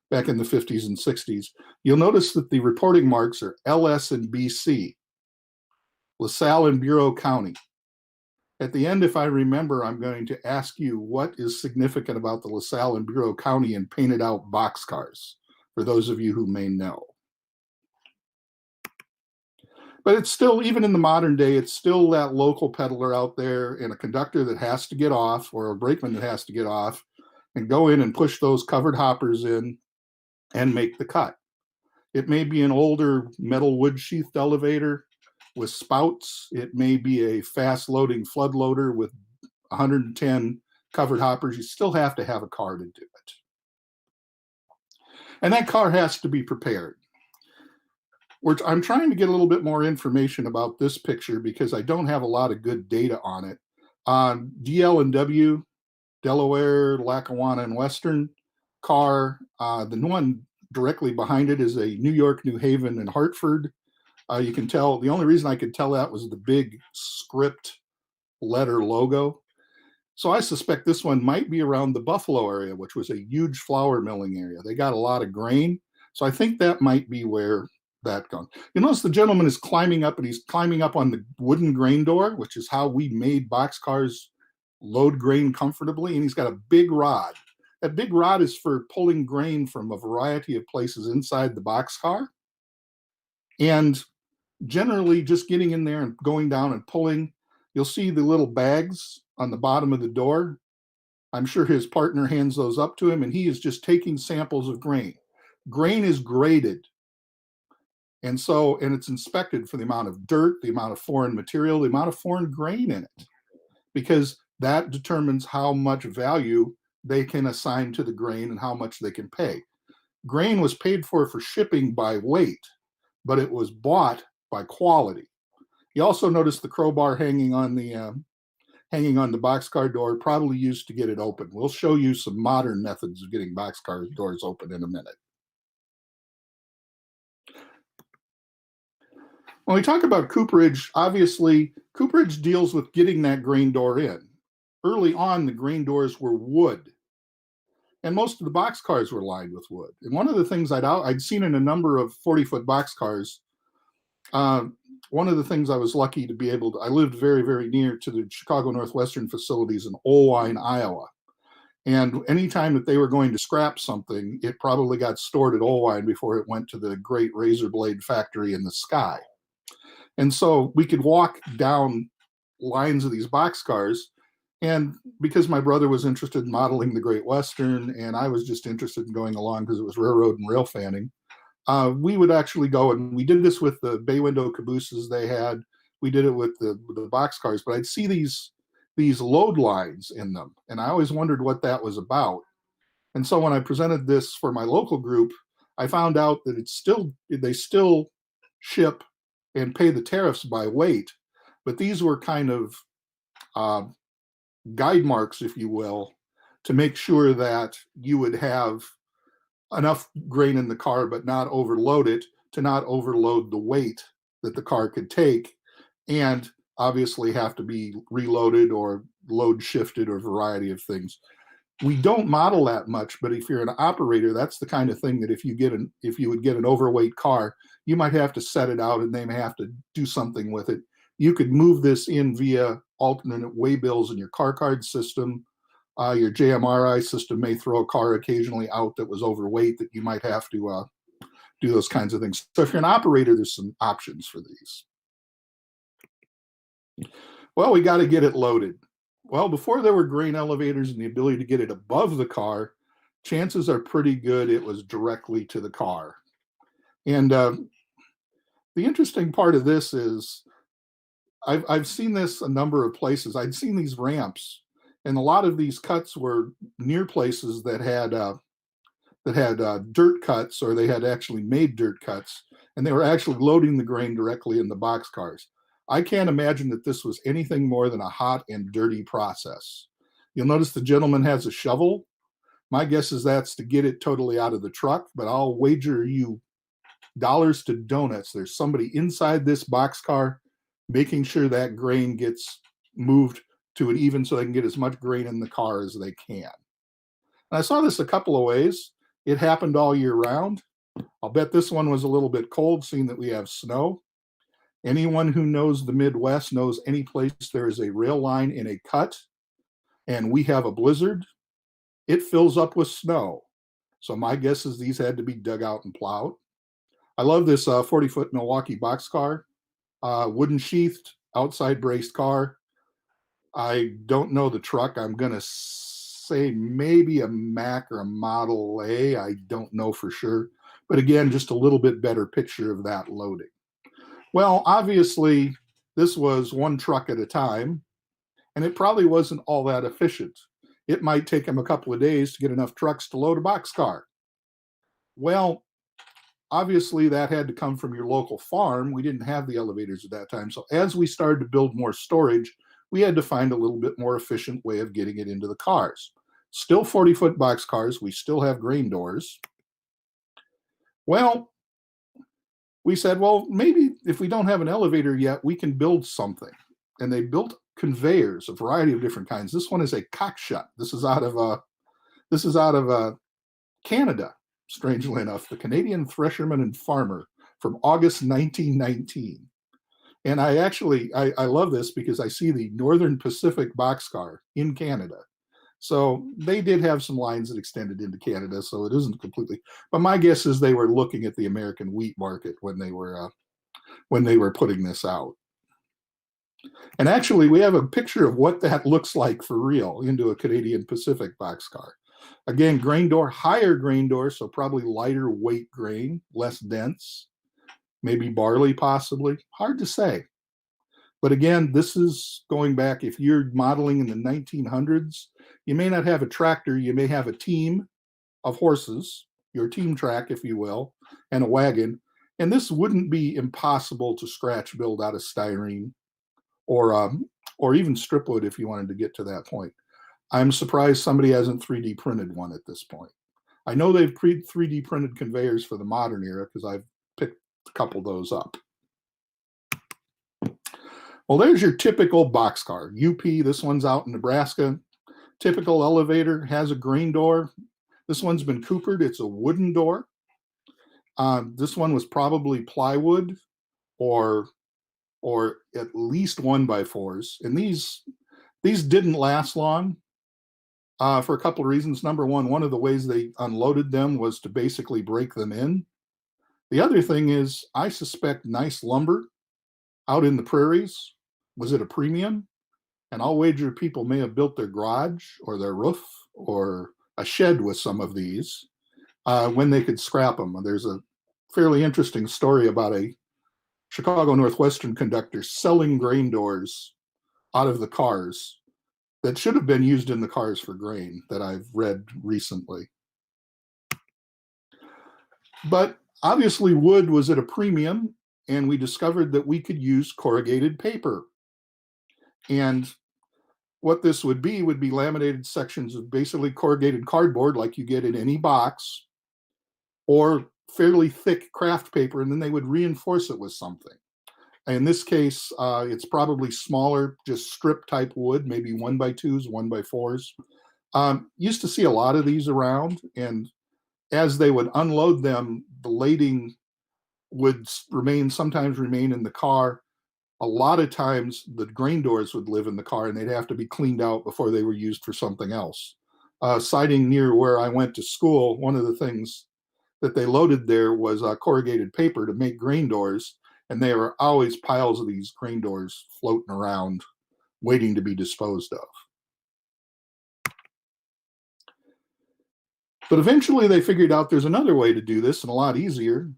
50s and 60s. You'll notice that the reporting marks are LS and BC, LaSalle and Bureau County. At the end, if I remember, I'm going to ask you what is significant about the LaSalle and Bureau County and painted out boxcars, for those of you who may know. But it's still, even in the modern day, it's still that local peddler out there and a conductor that has to get off, or a brakeman that has to get off and go in and push those covered hoppers in and make the cut. It may be an older metal wood sheathed elevator with spouts. It may be a fast loading flood loader with 110 covered hoppers. You still have to have a car to do it. And that car has to be prepared. I'm trying to get a little bit more information about this picture because I don't have a lot of good data on it. DL&W, Delaware, Lackawanna, and Western car. The one directly behind it is a New York, New Haven, and Hartford. You can tell, the only reason I could tell that was the big script letter logo. So I suspect this one might be around the Buffalo area, which was a huge flour milling area. They got a lot of grain. So I think that might be where that gone. You notice the gentleman is climbing up, and he's climbing up on the wooden grain door, which is how we made boxcars load grain comfortably. And he's got a big rod. That big rod is for pulling grain from a variety of places inside the boxcar. And generally just getting in there and going down and pulling. You'll see the little bags on the bottom of the door. I'm sure his partner hands those up to him, and he is just taking samples of grain. Grain is graded. And it's inspected for the amount of dirt, the amount of foreign material, the amount of foreign grain in it, because that determines how much value they can assign to the grain and how much they can pay. Grain was paid for shipping by weight, but it was bought by quality. You also notice the crowbar hanging on the boxcar door, probably used to get it open. We'll show you some modern methods of getting boxcar doors open in a minute. When we talk about cooperage, obviously, cooperage deals with getting that grain door in. Early on, the grain doors were wood, and most of the boxcars were lined with wood. And one of the things I'd seen in a number of 40-foot boxcars, one of the things I was lucky to be able to, I lived very, very near to the Chicago Northwestern facilities in Olwine, Iowa. And anytime that they were going to scrap something, it probably got stored at Olwine before it went to the great razor blade factory in the sky. And so we could walk down lines of these boxcars. And because my brother was interested in modeling the Great Western, and I was just interested in going along because it was railroad and rail fanning, we would actually go, and we did this with the bay window cabooses they had. We did it with the boxcars, but I'd see these load lines in them, and I always wondered what that was about. And so when I presented this for my local group, I found out that they still ship and pay the tariffs by weight, but these were kind of guide marks, if you will, to make sure that you would have enough grain in the car, but not overload it, to not overload the weight that the car could take, and obviously have to be reloaded or load shifted or a variety of things. We don't model that much, but if you're an operator, that's the kind of thing that if you would get an overweight car, you might have to set it out and they may have to do something with it. You could move this in via alternate waybills in your car card system. Your JMRI system may throw a car occasionally out that was overweight that you might have to do those kinds of things. So if you're an operator, there's some options for these. Well, we got to get it loaded. Well, before there were grain elevators and the ability to get it above the car, chances are pretty good it was directly to the car. And the interesting part of this is I've seen this a number of places. I'd seen these ramps, and a lot of these cuts were near places that had dirt cuts, or they had actually made dirt cuts, and they were actually loading the grain directly in the boxcars. I can't imagine that this was anything more than a hot and dirty process. You'll notice the gentleman has a shovel. My guess is that's to get it totally out of the truck, but I'll wager you dollars to donuts there's somebody inside this boxcar making sure that grain gets moved to it even so they can get as much grain in the car as they can. And I saw this a couple of ways. It happened all year round. I'll bet this one was a little bit cold, seeing that we have snow. Anyone who knows the Midwest knows any place there is a rail line in a cut and we have a blizzard, it fills up with snow. So my guess is these had to be dug out and plowed. I love this 40-foot Milwaukee boxcar, wooden sheathed, outside braced car. I don't know the truck. I'm going to say maybe a Mac or a Model A. I don't know for sure. But again, just a little bit better picture of that loading. Well, obviously, this was one truck at a time, and it probably wasn't all that efficient. It might take them a couple of days to get enough trucks to load a boxcar. Well, obviously, that had to come from your local farm. We didn't have the elevators at that time. So as we started to build more storage, we had to find a little bit more efficient way of getting it into the cars. Still 40-foot boxcars. We still have grain doors. Well, we said, well, maybe if we don't have an elevator yet, we can build something. And they built conveyors, a variety of different kinds. This one is a cockshut. This is out of Canada, strangely enough, the Canadian Thresherman and Farmer from August 1919. And I love this because I see the Northern Pacific boxcar in Canada. So they did have some lines that extended into Canada, so it isn't completely. But my guess is they were looking at the American wheat market when they were putting this out. And actually, we have a picture of what that looks like for real into a Canadian Pacific boxcar. Again, grain door, higher grain door, so probably lighter weight grain, less dense, maybe barley possibly. Hard to say. But again, this is going back, if you're modeling in the 1900s, you may not have a tractor, you may have a team of horses, your team track, if you will, and a wagon. And this wouldn't be impossible to scratch build out of styrene or even strip wood if you wanted to get to that point. I'm surprised somebody hasn't 3D printed one at this point. I know they've 3D printed conveyors for the modern era because I've picked a couple of those up. Well, there's your typical boxcar. UP, this one's out in Nebraska. Typical elevator, has a grain door. This one's been coopered. It's a wooden door. This one was probably plywood or at least 1x4s. And these didn't last long for a couple of reasons. Number one of the ways they unloaded them was to basically break them in. The other thing is, I suspect nice lumber out in the prairies was at a premium, and I'll wager people may have built their garage or their roof or a shed with some of these when they could scrap them. There's a fairly interesting story about a Chicago Northwestern conductor selling grain doors out of the cars that should have been used in the cars for grain that I've read recently. But obviously wood was at a premium, and we discovered that we could use corrugated paper. And what this would be laminated sections of basically corrugated cardboard like you get in any box, or fairly thick craft paper, and then they would reinforce it with something. In this case, it's probably smaller, just strip type wood, maybe 1x2s, 1x4s. Used to see a lot of these around, and as they would unload them, the lading would sometimes remain in the car. A lot of times the grain doors would live in the car and they'd have to be cleaned out before they were used for something else. Siding near where I went to school, one of the things that they loaded there was corrugated paper to make grain doors, and there were always piles of these grain doors floating around waiting to be disposed of. But eventually they figured out there's another way to do this and a lot easier.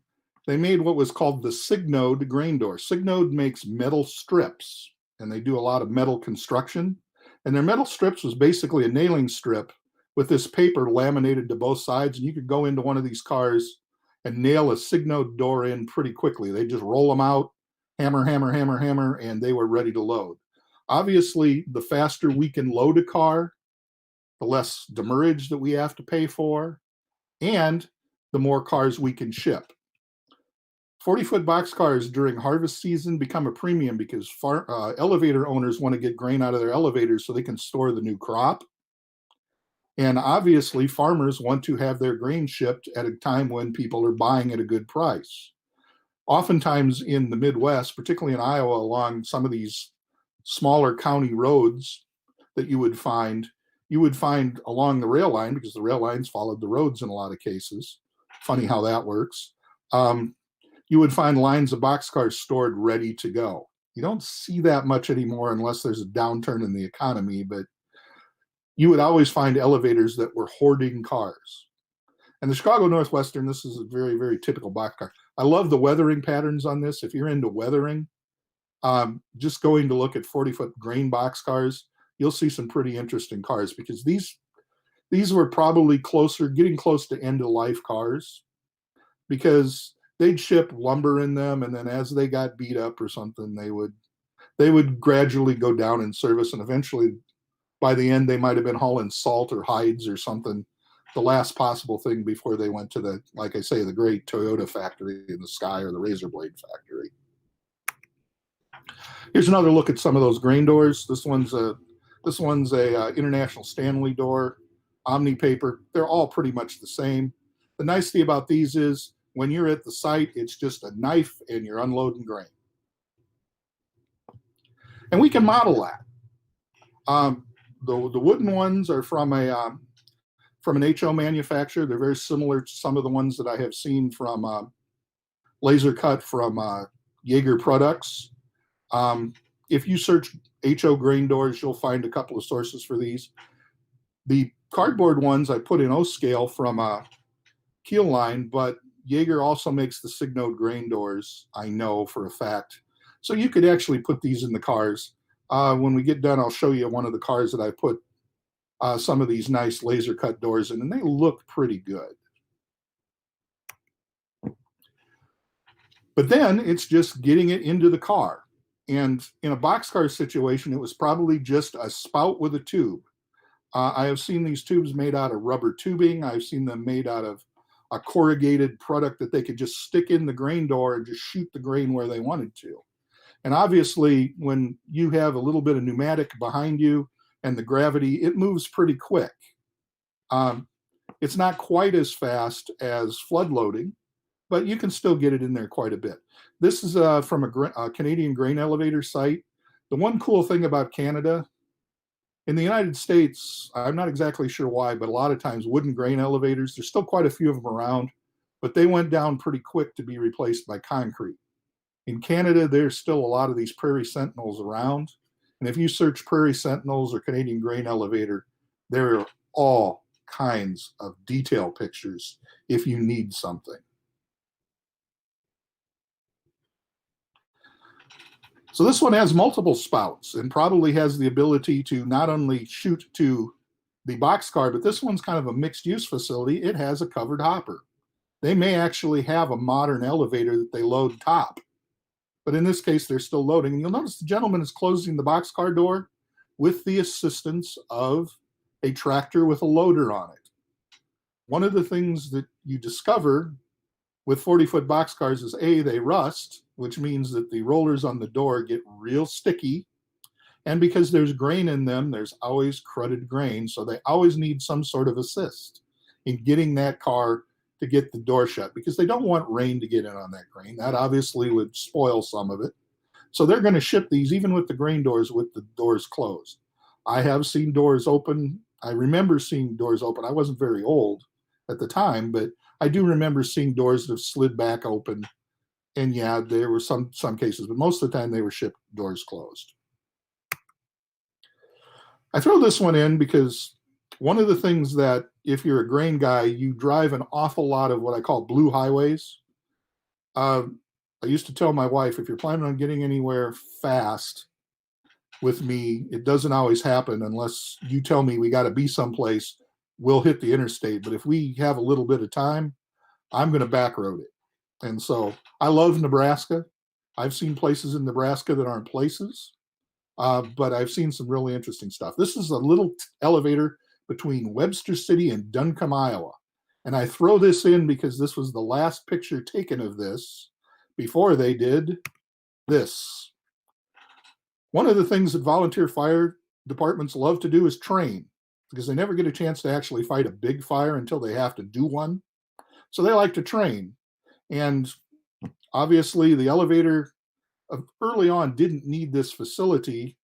They made what was called the Signode grain door. Signode makes metal strips, and they do a lot of metal construction. And their metal strips was basically a nailing strip with this paper laminated to both sides, and you could go into one of these cars and nail a Signode door in pretty quickly. They just roll them out, hammer, hammer, hammer, hammer, and they were ready to load. Obviously, the faster we can load a car, the less demurrage that we have to pay for, and the more cars we can ship. 40-foot boxcars during harvest season become a premium because elevator owners want to get grain out of their elevators so they can store the new crop. And obviously, farmers want to have their grain shipped at a time when people are buying at a good price. Oftentimes in the Midwest, particularly in Iowa, along some of these smaller county roads that you would find along the rail line, because the rail lines followed the roads in a lot of cases. Funny how that works. You would find lines of boxcars stored ready to go. You don't see that much anymore unless there's a downturn in the economy, but you would always find elevators that were hoarding cars. And the Chicago Northwestern, this is a very, very typical boxcar. I love the weathering patterns on this. If you're into weathering, just going to look at 40-foot grain boxcars, you'll see some pretty interesting cars, because these were probably getting close to end-of-life cars, because they'd ship lumber in them, and then as they got beat up or something, they would gradually go down in service, and eventually by the end they might have been hauling salt or hides or something, the last possible thing before they went to the, like I say, the great Toyota factory in the sky, or the razor blade factory. Here's another look at some of those grain doors. This one's a International Stanley door, Omni paper. They're all pretty much the same. The nice thing about these is when you're at the site, it's just a knife and you're unloading grain. And we can model that. The wooden ones are from an HO manufacturer. They're very similar to some of the ones that I have seen from laser cut from Jaeger Products. If you search HO grain doors, you'll find a couple of sources for these. The cardboard ones I put in O-scale from Keel Line, but Jaeger also makes the Signode grain doors, I know for a fact. So you could actually put these in the cars. When we get done, I'll show you one of the cars that I put some of these nice laser cut doors in, and they look pretty good. But then it's just getting it into the car. And in a boxcar situation, it was probably just a spout with a tube. I have seen these tubes made out of rubber tubing. I've seen them made out of a corrugated product that they could just stick in the grain door and just shoot the grain where they wanted to. And obviously, when you have a little bit of pneumatic behind you and the gravity, it moves pretty quick. It's not quite as fast as flood loading, but you can still get it in there quite a bit. This is from a Canadian grain elevator site. The one cool thing about Canada, in the United States, I'm not exactly sure why, but a lot of times wooden grain elevators, there's still quite a few of them around, but they went down pretty quick to be replaced by concrete. In Canada, there's still a lot of these Prairie Sentinels around. And if you search Prairie Sentinels or Canadian grain elevator, there are all kinds of detail pictures if you need something. So this one has multiple spouts and probably has the ability to not only shoot to the boxcar, but this one's kind of a mixed use facility. It has a covered hopper. They may actually have a modern elevator that they load top, but in this case, they're still loading. And you'll notice the gentleman is closing the boxcar door with the assistance of a tractor with a loader on it. One of the things that you discover with 40-foot boxcars is A, they rust, which means that the rollers on the door get real sticky. And because there's grain in them, there's always crudted grain. So they always need some sort of assist in getting that car to get the door shut, because they don't want rain to get in on that grain. That obviously would spoil some of it. So they're going to ship these even with the grain doors, with the doors closed. I have seen doors open. I remember seeing doors open. I wasn't very old at the time, but I do remember seeing doors that have slid back open. And yeah, there were some cases, but most of the time they were shipped doors closed. I throw this one in because one of the things that, if you're a grain guy, you drive an awful lot of what I call blue highways. I used to tell my wife, if you're planning on getting anywhere fast with me, it doesn't always happen unless you tell me we got to be someplace. We'll hit the interstate. But if we have a little bit of time, I'm going to back road it. And so I love Nebraska. I've seen places in Nebraska that aren't places, but I've seen some really interesting stuff. This is a little elevator between Webster City and Duncombe, Iowa. And I throw this in because this was the last picture taken of this before they did this. One of the things that volunteer fire departments love to do is train, because they never get a chance to actually fight a big fire until they have to do one. So they like to train. And obviously the elevator early on didn't need this facility.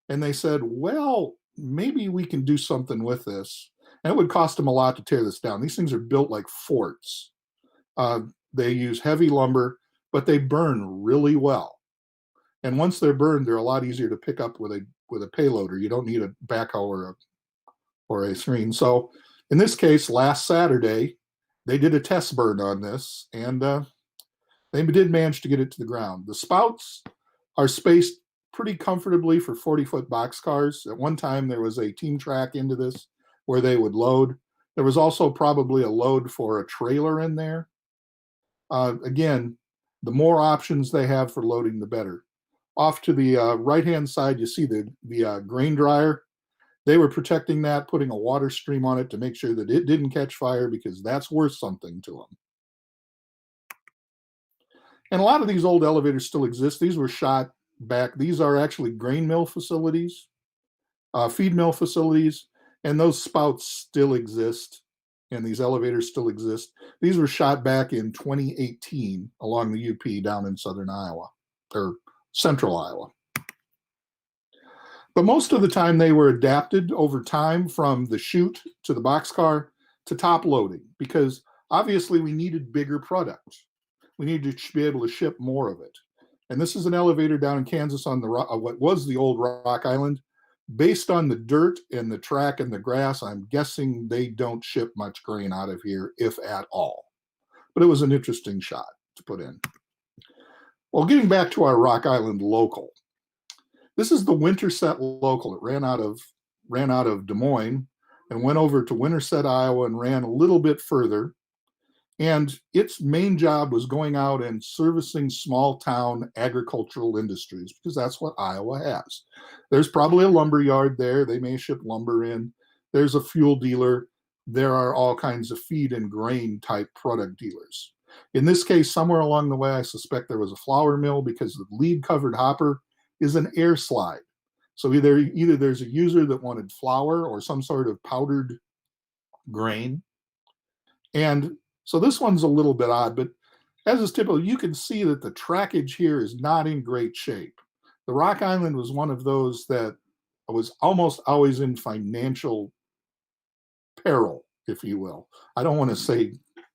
And they said, well, maybe we can do something with this. And it would cost them a lot to tear this down. These things are built like forts. They use heavy lumber, but they burn really well. And once they're burned, they're a lot easier to pick up with a payloader. You don't need a backhoe or a screen. So in this case, last Saturday, they did a test burn on this, and they did manage to get it to the ground. The spouts are spaced pretty comfortably for 40-foot boxcars. At one time, there was a team track into this where they would load. There was also probably a load for a trailer in there. Again, the more options they have for loading, the better. Off to the right-hand side, you see the grain dryer. They were protecting that, putting a water stream on it to make sure that it didn't catch fire, because that's worth something to them. And a lot of these old elevators still exist. These were shot back. These are actually grain mill facilities, feed mill facilities, and those spouts still exist, and these elevators still exist. These were shot back in 2018 along the UP down in southern Iowa, or central Iowa. But most of the time they were adapted over time from the chute to the boxcar to top loading, because obviously we needed bigger product. We needed to be able to ship more of it. And this is an elevator down in Kansas on the what was the old Rock Island. Based on the dirt and the track and the grass, I'm guessing they don't ship much grain out of here, if at all. But it was an interesting shot to put in. Well, getting back to our Rock Island local. This is the Winterset local. It ran out of Des Moines and went over to Winterset, Iowa, and ran a little bit further. And its main job was going out and servicing small town agricultural industries, because that's what Iowa has. There's probably a lumber yard there. They may ship lumber in. There's a fuel dealer. There are all kinds of feed and grain type product dealers. In this case, somewhere along the way, I suspect there was a flour mill, because the lead covered hopper is an air slide. So either there's a user that wanted flour or some sort of powdered grain. And so this one's a little bit odd, but as is typical, you can see that the trackage here is not in great shape. The Rock Island was one of those that was almost always in financial peril, if you will. I don't want to say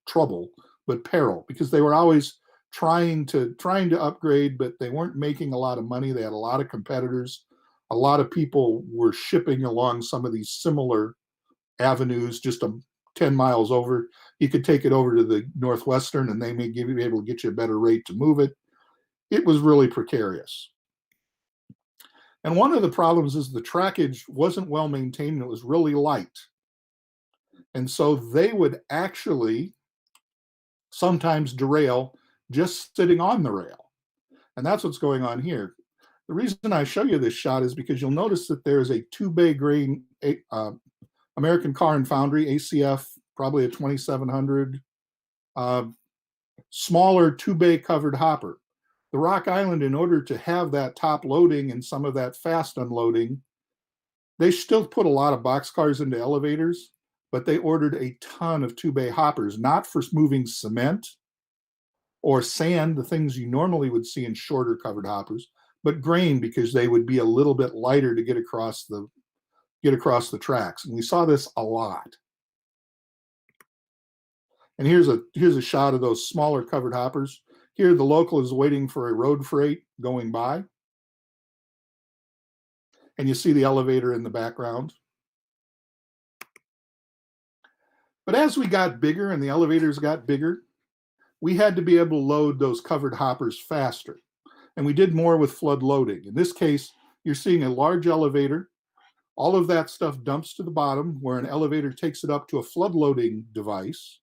trouble, but peril, because they were always trying to upgrade, but they weren't making a lot of money. They had a lot of competitors. A lot of people were shipping along some of these similar avenues, just 10 miles over. You could take it over to the Northwestern and they may be able to get you a better rate to move it. It was really precarious. And one of the problems is the trackage wasn't well maintained and it was really light. And so they would actually sometimes derail just sitting on the rail. And that's what's going on here. The reason I show you this shot is because you'll notice that there's a 2-bay grain American Car and Foundry, ACF, probably a 2700, smaller 2-bay covered hopper. The Rock Island, in order to have that top loading and some of that fast unloading, they still put a lot of boxcars into elevators, but they ordered a ton of 2-bay hoppers, not for moving cement or sand, the things you normally would see in shorter covered hoppers, but grain, because they would be a little bit lighter to get across the tracks. And we saw this a lot. And here's a shot of those smaller covered hoppers. Here, the local is waiting for a road freight going by. And you see the elevator in the background. But as we got bigger and the elevators got bigger, we had to be able to load those covered hoppers faster. And we did more with flood loading. In this case, you're seeing a large elevator. All of that stuff dumps to the bottom where an elevator takes it up to a flood loading device.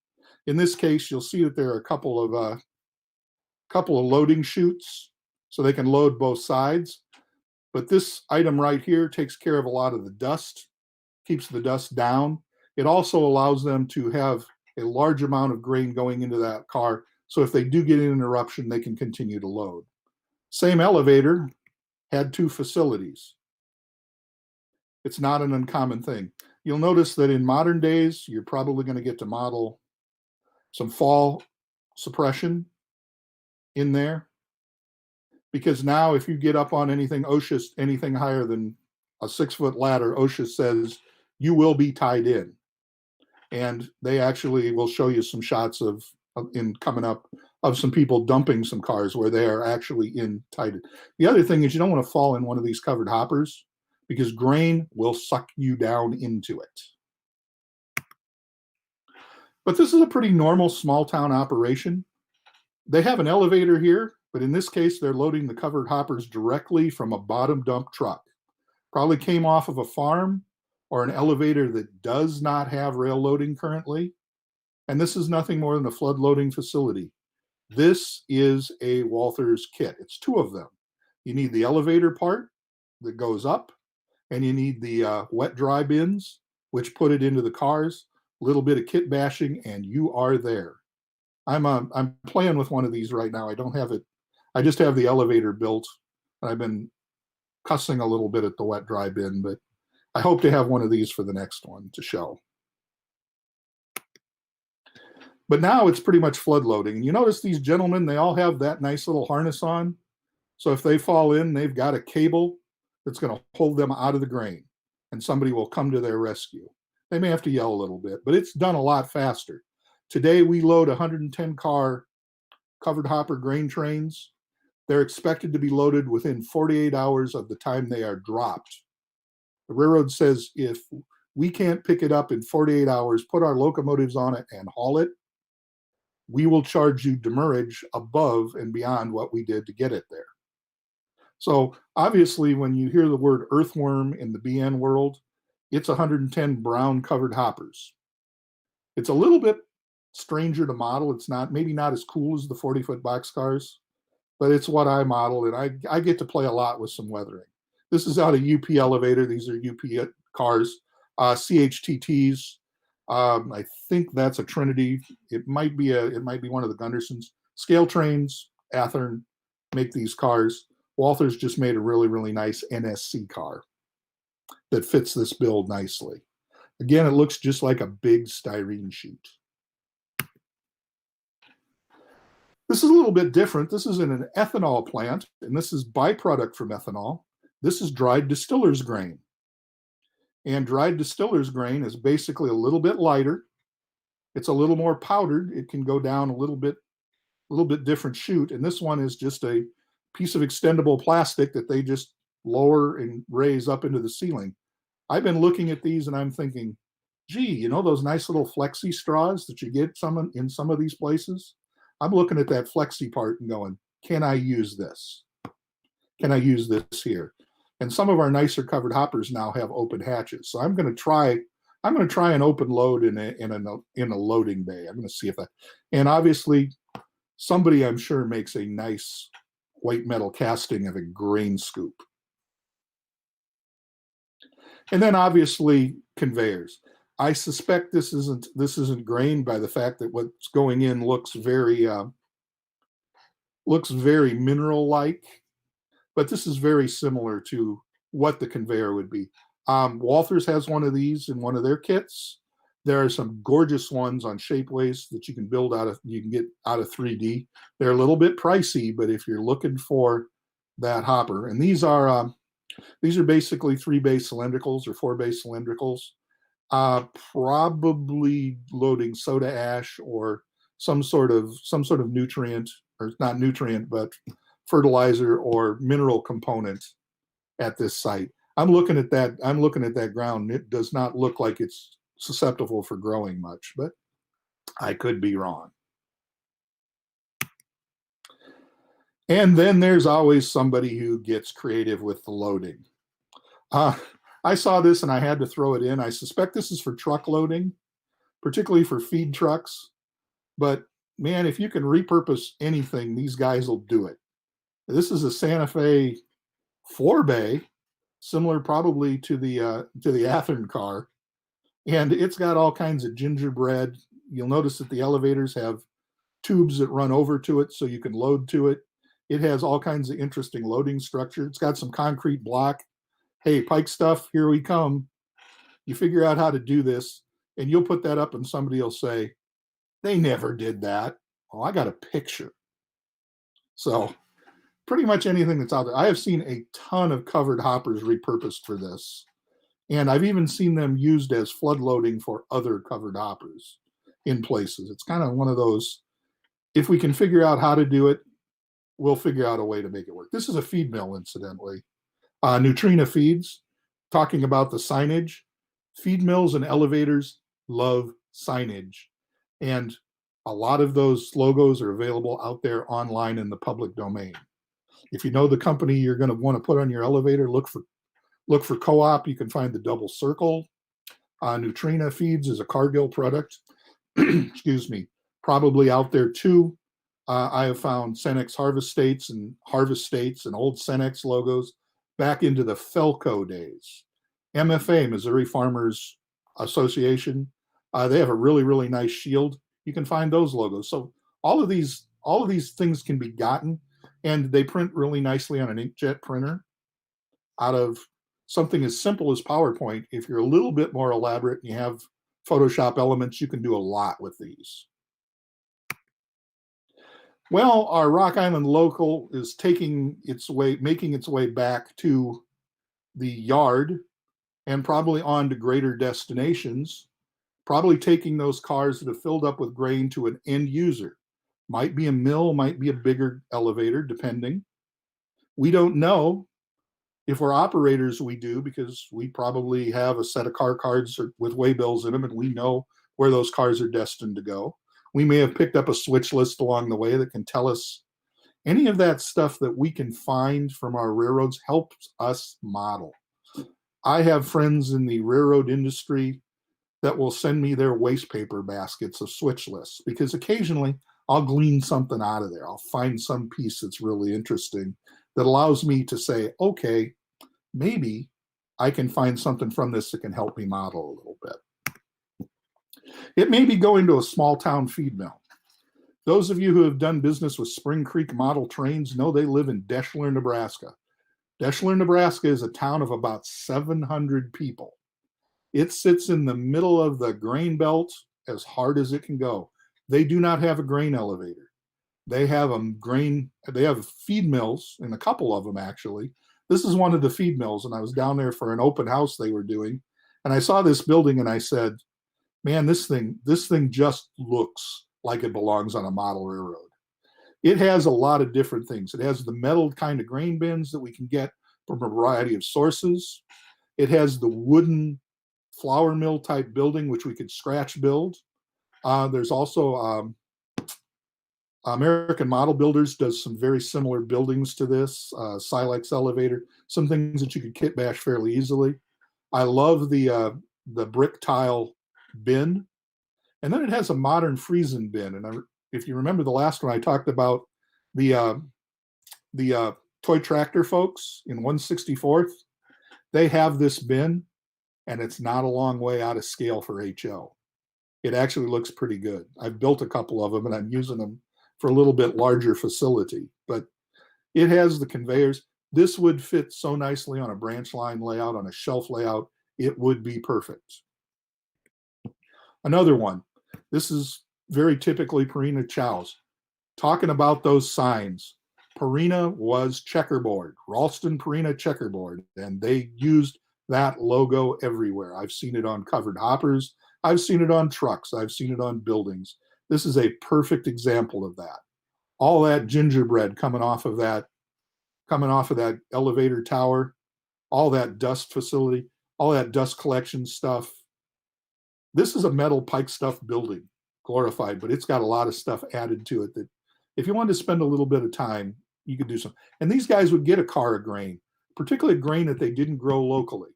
In this case, you'll see that there are a couple of loading chutes so they can load both sides. But this item right here takes care of a lot of the dust, keeps the dust down. It also allows them to have a large amount of grain going into that car. So if they do get an interruption, they can continue to load. Same elevator had 2 facilities. It's not an uncommon thing. You'll notice that in modern days, you're probably going to get to model some fall suppression in there. Because now if you get up on anything OSHA, anything higher than a 6-foot ladder, OSHA says you will be tied in. And they actually will show you some shots of coming up of some people dumping some cars where they are actually tied in. The other thing is you don't want to fall in one of these covered hoppers because grain will suck you down into it. But this is a pretty normal small town operation. They have an elevator here, but in this case, they're loading the covered hoppers directly from a bottom dump truck. Probably came off of a farm or an elevator that does not have rail loading currently. And this is nothing more than a flood loading facility. This is a Walthers kit. It's 2 of them. You need the elevator part that goes up, and you need the wet dry bins, which put it into the cars, a little bit of kit bashing, and you are there. I'm playing with one of these right now. I don't have it. I just have the elevator built. I've been cussing a little bit at the wet dry bin, but I hope to have one of these for the next one to show. But now it's pretty much flood loading. And you notice these gentlemen, they all have that nice little harness on. So if they fall in, they've got a cable that's going to hold them out of the grain, and somebody will come to their rescue. They may have to yell a little bit, but it's done a lot faster. Today we load 110 car covered hopper grain trains. They're expected to be loaded within 48 hours of the time they are dropped. The railroad says if we can't pick it up in 48 hours, put our locomotives on it and haul it, we will charge you demurrage above and beyond what we did to get it there. So obviously when you hear the word earthworm in the BN world, it's 110 brown covered hoppers. It's a little bit stranger to model. It's maybe not as cool as the 40-foot boxcars, but it's what I model, and I get to play a lot with some weathering. This is out of UP elevator. These are UP cars, CHTTs. I think that's a Trinity. It might be one of the Gundersons. Scale Trains, Athearn make these cars. Walthers just made a really, really nice NSC car that fits this build nicely. Again, it looks just like a big styrene sheet. This is a little bit different. This is in an ethanol plant, and this is byproduct from ethanol. This is dried distiller's grain. And dried distiller's grain is basically a little bit lighter. It's a little more powdered. It can go down a little bit different chute. And this one is just a piece of extendable plastic that they just lower and raise up into the ceiling. I've been looking at these and I'm thinking, gee, you know those nice little flexi straws that you get in some of these places? I'm looking at that flexi part and going, can I use this? Can I use this here? And some of our nicer covered hoppers now have open hatches. So I'm going to try an open load in a loading bay. I'm going to see if that, and obviously somebody I'm sure makes a nice white metal casting of a grain scoop. And then obviously conveyors. I suspect this isn't grain by the fact that what's going in looks very looks very mineral-like, but this is very similar to what the conveyor would be. Walthers has one of these in one of their kits. There are some gorgeous ones on Shapeways that you can build you can get out of 3D. They're a little bit pricey, but if you're looking for that hopper, and these are basically 3-bay cylindricals or 4-bay cylindricals, probably loading soda ash or some sort of nutrient, or not nutrient, but fertilizer or mineral component at this site. I'm looking at that ground. It does not look like it's susceptible for growing much, but I could be wrong. And then there's always somebody who gets creative with the loading. I saw this and I had to throw it in. I suspect this is for truck loading, particularly for feed trucks. But man, if you can repurpose anything, these guys will do it. This is a Santa Fe 4-bay, similar probably to the Athern car. And it's got all kinds of gingerbread. You'll notice that the elevators have tubes that run over to it so you can load to it. It has all kinds of interesting loading structure. It's got some concrete block. Hey, Pike stuff, here we come. You figure out how to do this, and you'll put that up and somebody will say, they never did that. Oh, I got a picture. So pretty much anything that's out there. I have seen a ton of covered hoppers repurposed for this. And I've even seen them used as flood loading for other covered hoppers in places. It's kind of one of those, if we can figure out how to do it, we'll figure out a way to make it work. This is a feed mill, incidentally. Neutrina Feeds, talking about the signage. Feed mills and elevators love signage. And a lot of those logos are available out there online in the public domain. If you know the company you're going to want to put on your elevator, look for Co-op. You can find the double circle. Neutrina Feeds is a Cargill product. Excuse me. Probably out there too. I have found Cenex Harvest States and old Cenex logos back into the Felco days. MFA, Missouri Farmers Association, they have a really, really nice shield. You can find those logos. So all of these things can be gotten, and they print really nicely on an inkjet printer out of something as simple as PowerPoint. If you're a little bit more elaborate and you have Photoshop elements, you can do a lot with these. Well, our Rock Island local is making its way back to the yard and probably on to greater destinations, probably taking those cars that have filled up with grain to an end user. Might be a mill, might be a bigger elevator, depending. We don't know. If we're operators, we do, because we probably have a set of car cards with waybills in them, and we know where those cars are destined to go. We may have picked up a switch list along the way that can tell us any of that stuff that we can find from our railroads helps us model. I have friends in the railroad industry that will send me their waste paper baskets of switch lists, because occasionally I'll glean something out of there. I'll find some piece that's really interesting that allows me to say, okay, maybe I can find something from this that can help me model a little bit. It may be going to a small town feed mill. Those of you who have done business with Spring Creek model trains know they live in Deschler, Nebraska. Deschler, Nebraska is a town of about 700 people. It sits in the middle of the grain belt as hard as it can go. They do not have a grain elevator. They have feed mills, and a couple of them actually. This is one of the feed mills, and I was down there for an open house they were doing, and I saw this building and I said, man, this thing just looks like it belongs on a model railroad. It has a lot of different things. It has the metal kind of grain bins that we can get from a variety of sources. It has the wooden flour mill type building, which we could scratch build. There's also American Model Builders does some very similar buildings to this, Silex elevator, some things that you could kit bash fairly easily. I love the brick tile bin. And then it has a modern Friesen bin. And if you remember the last one, I talked about the toy tractor folks in 164th. They have this bin, and it's not a long way out of scale for HO. It actually looks pretty good. I've built a couple of them, and I'm using them for a little bit larger facility. But it has the conveyors. This would fit so nicely on a branch line layout, on a shelf layout. It would be perfect. Another one. This is very typically Purina Chow's. Talking about those signs. Purina was checkerboard, Ralston Purina checkerboard, and they used that logo everywhere. I've seen it on covered hoppers. I've seen it on trucks. I've seen it on buildings. This is a perfect example of that. All that gingerbread coming off of that elevator tower, all that dust facility, all that dust collection stuff. This is a metal pike stuff building, glorified, but it's got a lot of stuff added to it that if you wanted to spend a little bit of time, you could do something. And these guys would get a car of grain, particularly grain that they didn't grow locally.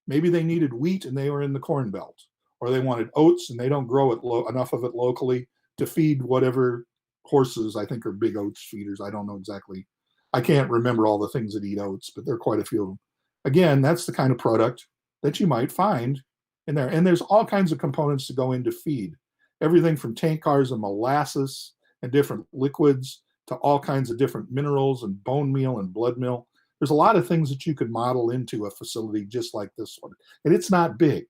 Maybe they needed wheat and they were in the corn belt, or they wanted oats and they don't grow it enough of it locally to feed whatever horses, I think, are big oats feeders. I don't know exactly. I can't remember all the things that eat oats, but there are quite a few of them. Again, that's the kind of product that you might find in there. And there's all kinds of components to go into feed. Everything from tank cars and molasses and different liquids to all kinds of different minerals and bone meal and blood meal. There's a lot of things that you could model into a facility just like this one. And it's not big.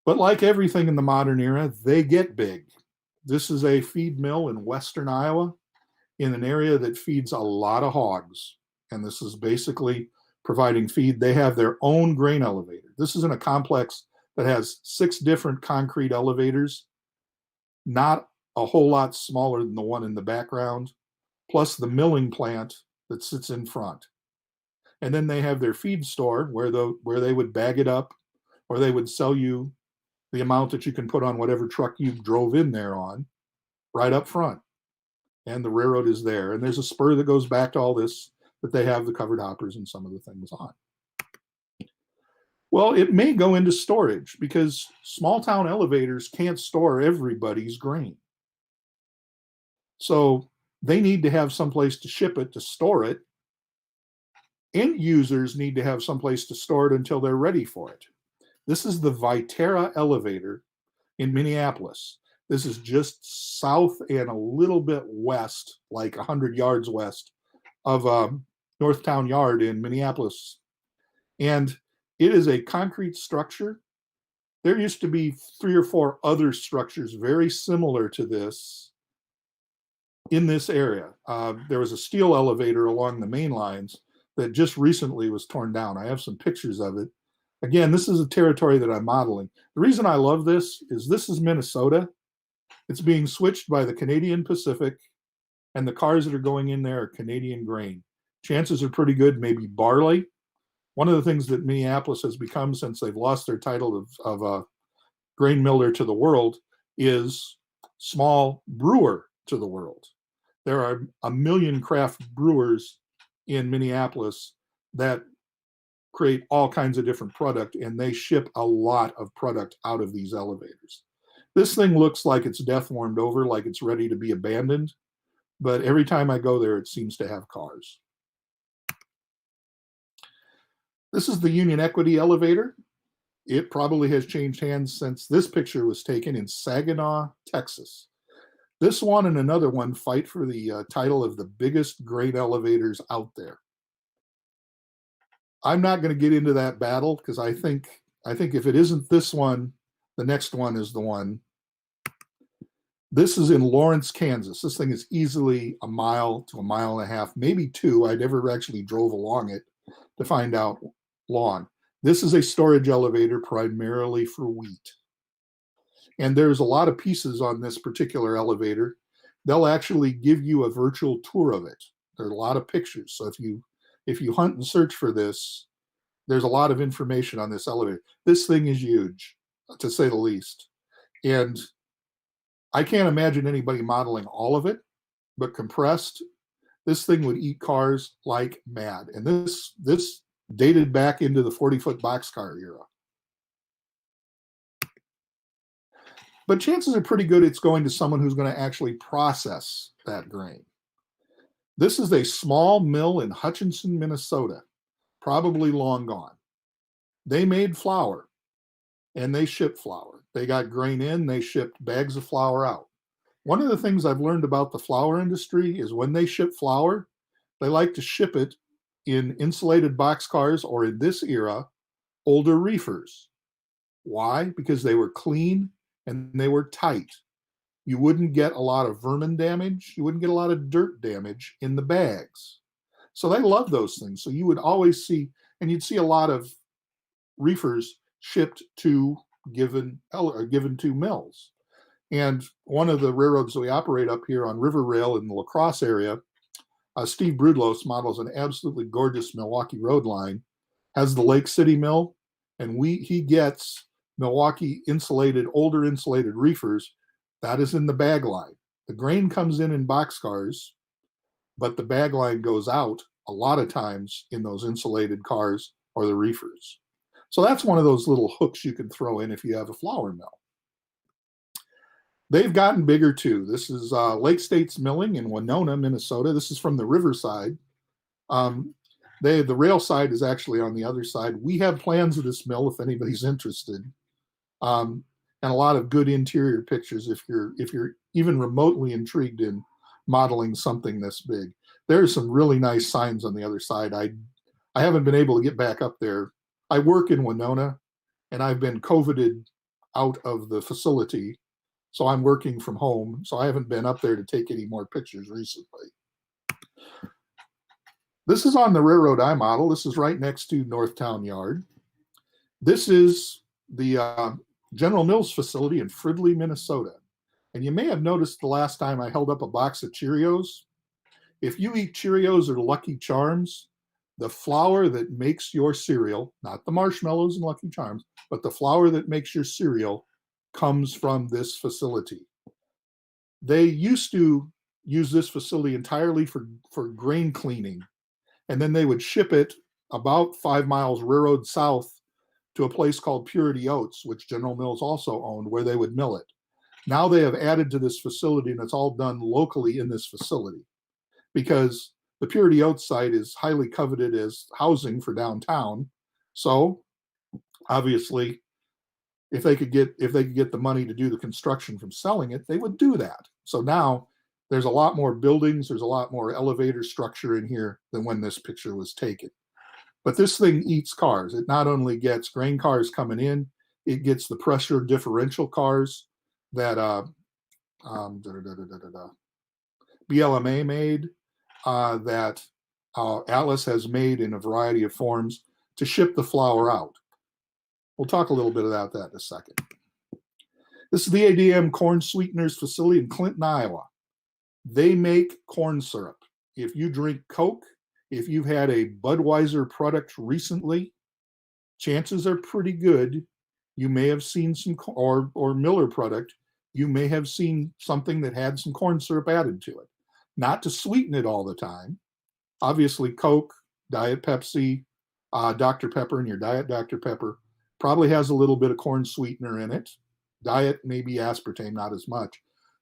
But like everything in the modern era, they get big. This is a feed mill in western Iowa in an area that feeds a lot of hogs. And this is basically providing feed. They have their own grain elevator. This is in a complex that has 6 different concrete elevators, not a whole lot smaller than the one in the background, plus the milling plant that sits in front. And then they have their feed store where they would bag it up, or they would sell you the amount that you can put on whatever truck you drove in there on, right up front. And the railroad is there. And there's a spur that goes back to all this that they have the covered hoppers and some of the things on. Well, it may go into storage because small town elevators can't store everybody's grain. So they need to have someplace to ship it, to store it. End users need to have someplace to store it until they're ready for it. This is the Viterra elevator in Minneapolis. This is just south and a little bit west, like 100 yards west of Northtown Yard in Minneapolis. And it is a concrete structure. There used to be 3 or 4 other structures very similar to this in this area. There was a steel elevator along the main lines that just recently was torn down. I have some pictures of it. Again, this is a territory that I'm modeling. The reason I love this is Minnesota. It's being switched by the Canadian Pacific, and the cars that are going in there are Canadian grain. Chances are pretty good, maybe barley. One of the things that Minneapolis has become since they've lost their title of a grain miller to the world is small brewer to the world. There are 1 million craft brewers in Minneapolis that create all kinds of different product, and they ship a lot of product out of these elevators. This thing looks like it's death warmed over, like it's ready to be abandoned, but every time I go there, it seems to have cars. This is the Union Equity elevator. It probably has changed hands since this picture was taken in Saginaw, Texas. This one and another one fight for the title of the biggest grain elevators out there. I'm not going to get into that battle because I think if it isn't this one, the next one is the one. This is in Lawrence, Kansas. This thing is easily 1 mile to 1.5 miles, maybe 2. I never actually drove along it to find out long. This is a storage elevator primarily for wheat. And there's a lot of pieces on this particular elevator. They'll actually give you a virtual tour of it. There are a lot of pictures. So if you hunt and search for this, there's a lot of information on this elevator. This thing is huge, to say the least. And I can't imagine anybody modeling all of it, but compressed, this thing would eat cars like mad. And this dated back into the 40-foot boxcar era. But chances are pretty good it's going to someone who's going to actually process that grain. This is a small mill in Hutchinson, Minnesota, probably long gone. They made flour and they shipped flour. They got grain in, they shipped bags of flour out. One of the things I've learned about the flour industry is when they ship flour, they like to ship it in insulated boxcars, or in this era, older reefers. Why? Because they were clean and they were tight. You wouldn't get a lot of vermin damage. You wouldn't get a lot of dirt damage in the bags. So they love those things. So you would always see, and you'd see a lot of reefers shipped to given to mills. And one of the railroads that we operate up here on River Rail in the La Crosse area, Steve Brudlos models an absolutely gorgeous Milwaukee road line, has the Lake City mill, and he gets Milwaukee older insulated reefers. That is in the bag line. The grain comes in boxcars, but the bag line goes out a lot of times in those insulated cars or the reefers. So that's one of those little hooks you can throw in if you have a flour mill. They've gotten bigger too. This is Lake States Milling in Winona, Minnesota. This is from the riverside. The rail side is actually on the other side. We have plans of this mill if anybody's interested, and a lot of good interior pictures if you're even remotely intrigued in modeling something this big. There's some really nice signs on the other side. I haven't been able to get back up there. I work in Winona, and I've been COVIDed out of the facility. So I'm working from home, so I haven't been up there to take any more pictures recently. This is on the railroad I model. This is right next to Northtown Yard. This is the General Mills facility in Fridley, Minnesota. And you may have noticed the last time I held up a box of Cheerios. If you eat Cheerios or Lucky Charms, the flour that makes your cereal, not the marshmallows and Lucky Charms, but the flour that makes your cereal comes from this facility. They used to use this facility entirely for grain cleaning, and then they would ship it about 5 miles railroad south to a place called Purity Oats, which General Mills also owned, where they would mill it. Now they have added to this facility, and it's all done locally in this facility because the Purity Oats site is highly coveted as housing for downtown. So obviously, if they could get the money to do the construction from selling it, they would do that. So now there's a lot more buildings, there's a lot more elevator structure in here than when this picture was taken. But this thing eats cars. It not only gets grain cars coming in, it gets the pressure differential cars that BLMA made, that Atlas has made in a variety of forms to ship the flour out. We'll talk a little bit about that in a second. This is the ADM Corn Sweeteners facility in Clinton, Iowa. They make corn syrup. If you drink Coke, if you've had a Budweiser product recently, chances are pretty good you may have seen some, or Miller product, you may have seen something that had some corn syrup added to it. Not to sweeten it all the time. Obviously, Coke, Diet Pepsi, Dr. Pepper, and your Diet Dr. Pepper probably has a little bit of corn sweetener in it. Diet, maybe aspartame, not as much.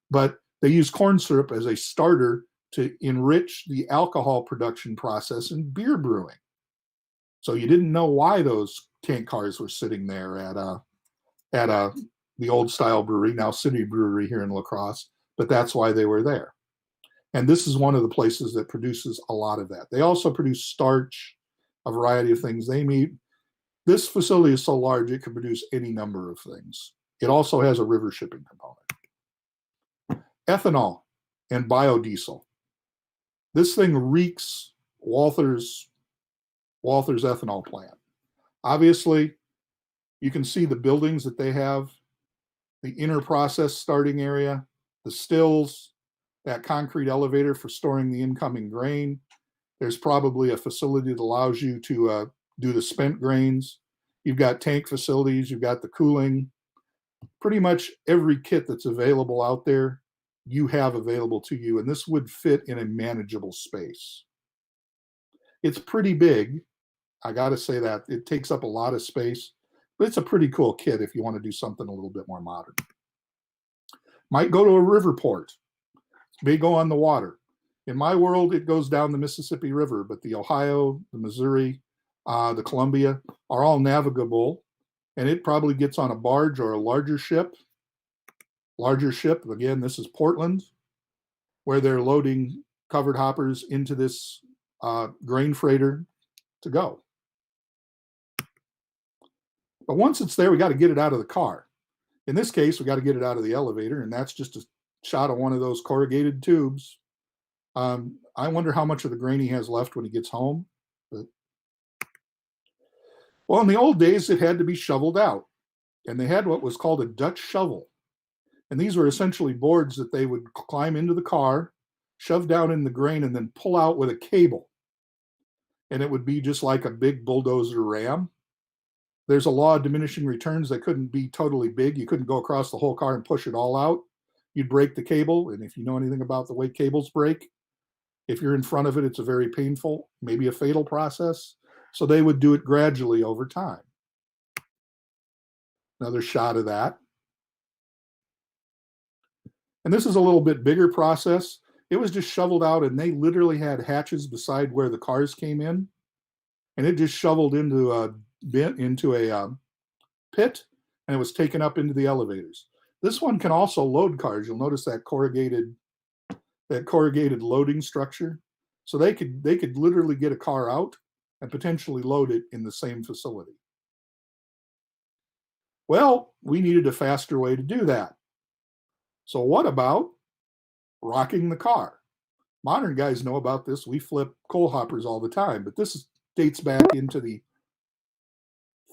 But they use corn syrup as a starter to enrich the alcohol production process in beer brewing. So you didn't know why those tank cars were sitting there at the old style brewery, now City Brewery here in La Crosse, but that's why they were there. And this is one of the places that produces a lot of that. They also produce starch, a variety of things. This facility is so large, it can produce any number of things. It also has a river shipping component. Ethanol and biodiesel. This thing reeks Walther's ethanol plant. Obviously, you can see the buildings that they have, the inner process starting area, the stills, that concrete elevator for storing the incoming grain. There's probably a facility that allows you to do the spent grains. You've got tank facilities, you've got the cooling. Pretty much every kit that's available out there, you have available to you, and this would fit in a manageable space. It's pretty big, I gotta say that. It takes up a lot of space, but it's a pretty cool kit if you want to do something a little bit more modern. Might go to a river port, may go on the water. In my world, it goes down the Mississippi River, but the Ohio, the Missouri, the Columbia are all navigable, and it probably gets on a barge or a larger ship. larger ship. Again, this is Portland, where they're loading covered hoppers into this grain freighter to go. But once it's there, we got to get it out of the car. In this case, we got to get it out of the elevator, and that's just a shot of one of those corrugated tubes. I wonder how much of the grain he has left when he gets home. But, well, in the old days, it had to be shoveled out, and they had what was called a Dutch shovel. And these were essentially boards that they would climb into the car, shove down in the grain, and then pull out with a cable. And it would be just like a big bulldozer ram. There's a law of diminishing returns that couldn't be totally big. You couldn't go across the whole car and push it all out. You'd break the cable, and if you know anything about the way cables break, if you're in front of it, it's a very painful, maybe a fatal process. So they would do it gradually over time. Another shot of that. And this is a little bit bigger process. It was just shoveled out, and they literally had hatches beside where the cars came in, and it just shoveled into a pit, and it was taken up into the elevators. This one can also load cars. You'll notice that corrugated loading structure. So they could literally get a car out and potentially load it in the same facility. Well, we needed a faster way to do that. So what about rocking the car? Modern guys know about this. We flip coal hoppers all the time, but this dates back into the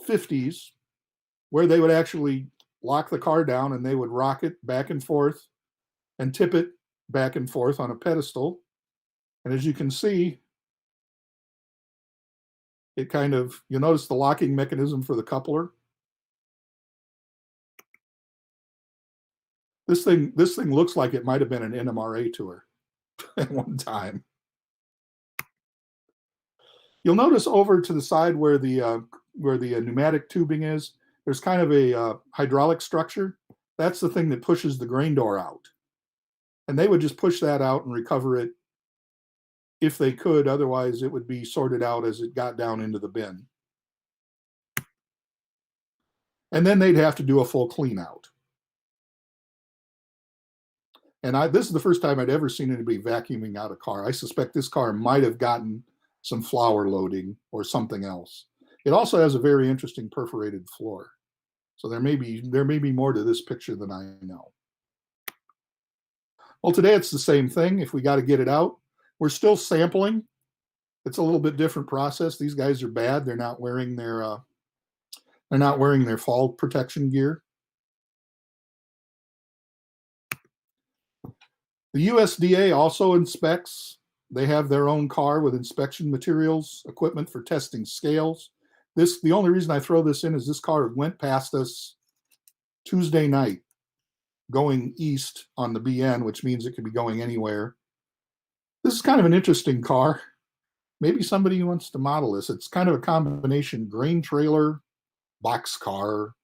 50s, where they would actually lock the car down and they would rock it back and forth and tip it back and forth on a pedestal. And as you can see, it kind of, you'll notice the locking mechanism for the coupler. This thing looks like it might have been an NMRA tour at one time. You'll notice over to the side where the pneumatic tubing is, there's kind of a hydraulic structure. That's the thing that pushes the grain door out. And they would just push that out and recover it if they could. Otherwise, it would be sorted out as it got down into the bin. And then they'd have to do a full clean out. And this is the first time I'd ever seen anybody vacuuming out a car. I suspect this car might have gotten some flour loading or something else. It also has a very interesting perforated floor. So there may be more to this picture than I know. Well, today it's the same thing. If we got to get it out, we're still sampling. It's a little bit different process. These guys are bad. They're not wearing their fall protection gear. The USDA also inspects. They have their own car with inspection materials, equipment for testing scales. The only reason I throw this in is this car went past us Tuesday night going east on the BN, which means it could be going anywhere. This is kind of an interesting car. Maybe somebody wants to model this. It's kind of a combination grain trailer, box car.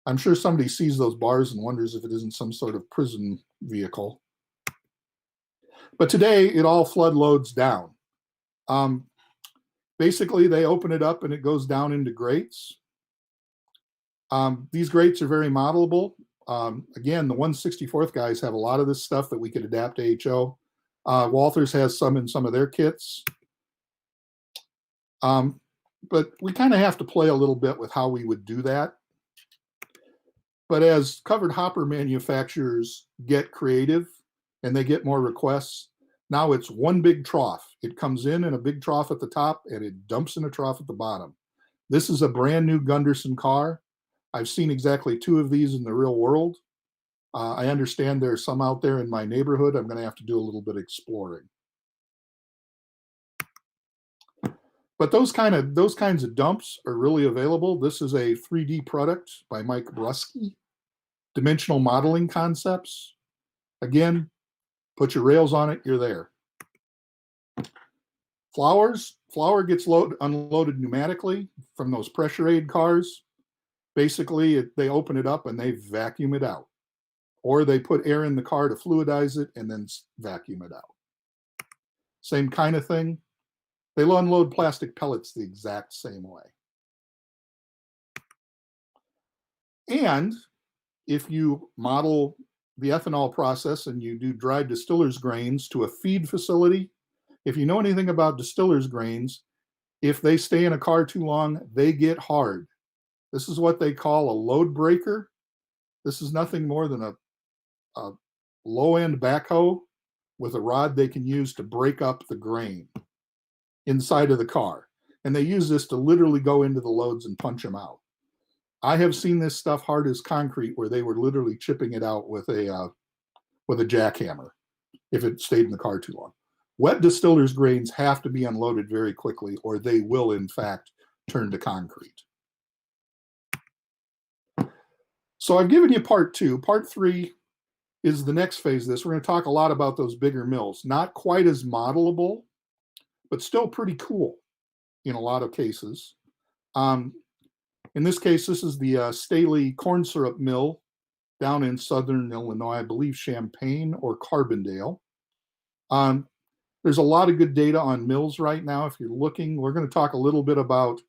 I'm sure somebody sees those bars and wonders if it isn't some sort of prison vehicle. But today, it all flood loads down. Basically, they open it up and it goes down into grates. These grates are very modelable. Again, the 1/64th guys have a lot of this stuff that we could adapt to HO. Walthers has some in some of their kits. But we kind of have to play a little bit with how we would do that. But as covered hopper manufacturers get creative and they get more requests, now it's one big trough. It comes in a big trough at the top and it dumps in a trough at the bottom. This is a brand new Gunderson car. I've seen exactly 2 of these in the real world. I understand there's some out there in my neighborhood. I'm going to have to do a little bit of exploring. But those kinds of dumps are really available. This is a 3D product by Mike Brusky. Dimensional modeling concepts. Again, put your rails on it, you're there. Flour gets unloaded pneumatically from those pressure aid cars. Basically, they open it up and they vacuum it out. Or they put air in the car to fluidize it and then vacuum it out. Same kind of thing. They unload plastic pellets the exact same way. And if you model the ethanol process and you do dry distiller's grains to a feed facility, if you know anything about distiller's grains, if they stay in a car too long, they get hard. This is what they call a load breaker. This is nothing more than a low-end backhoe with a rod they can use to break up the grain inside of the car. And they use this to literally go into the loads and punch them out. I have seen this stuff hard as concrete where they were literally chipping it out with a jackhammer if it stayed in the car too long. Wet distiller's grains have to be unloaded very quickly or they will, in fact, turn to concrete. So I've given you part 2. Part 3 is the next phase of this. We're going to talk a lot about those bigger mills. Not quite as modelable, but still pretty cool in a lot of cases. In this case, this is the Staley corn syrup mill down in southern Illinois, I believe Champaign or Carbondale. There's a lot of good data on mills right now. If you're looking, we're going to talk a little bit about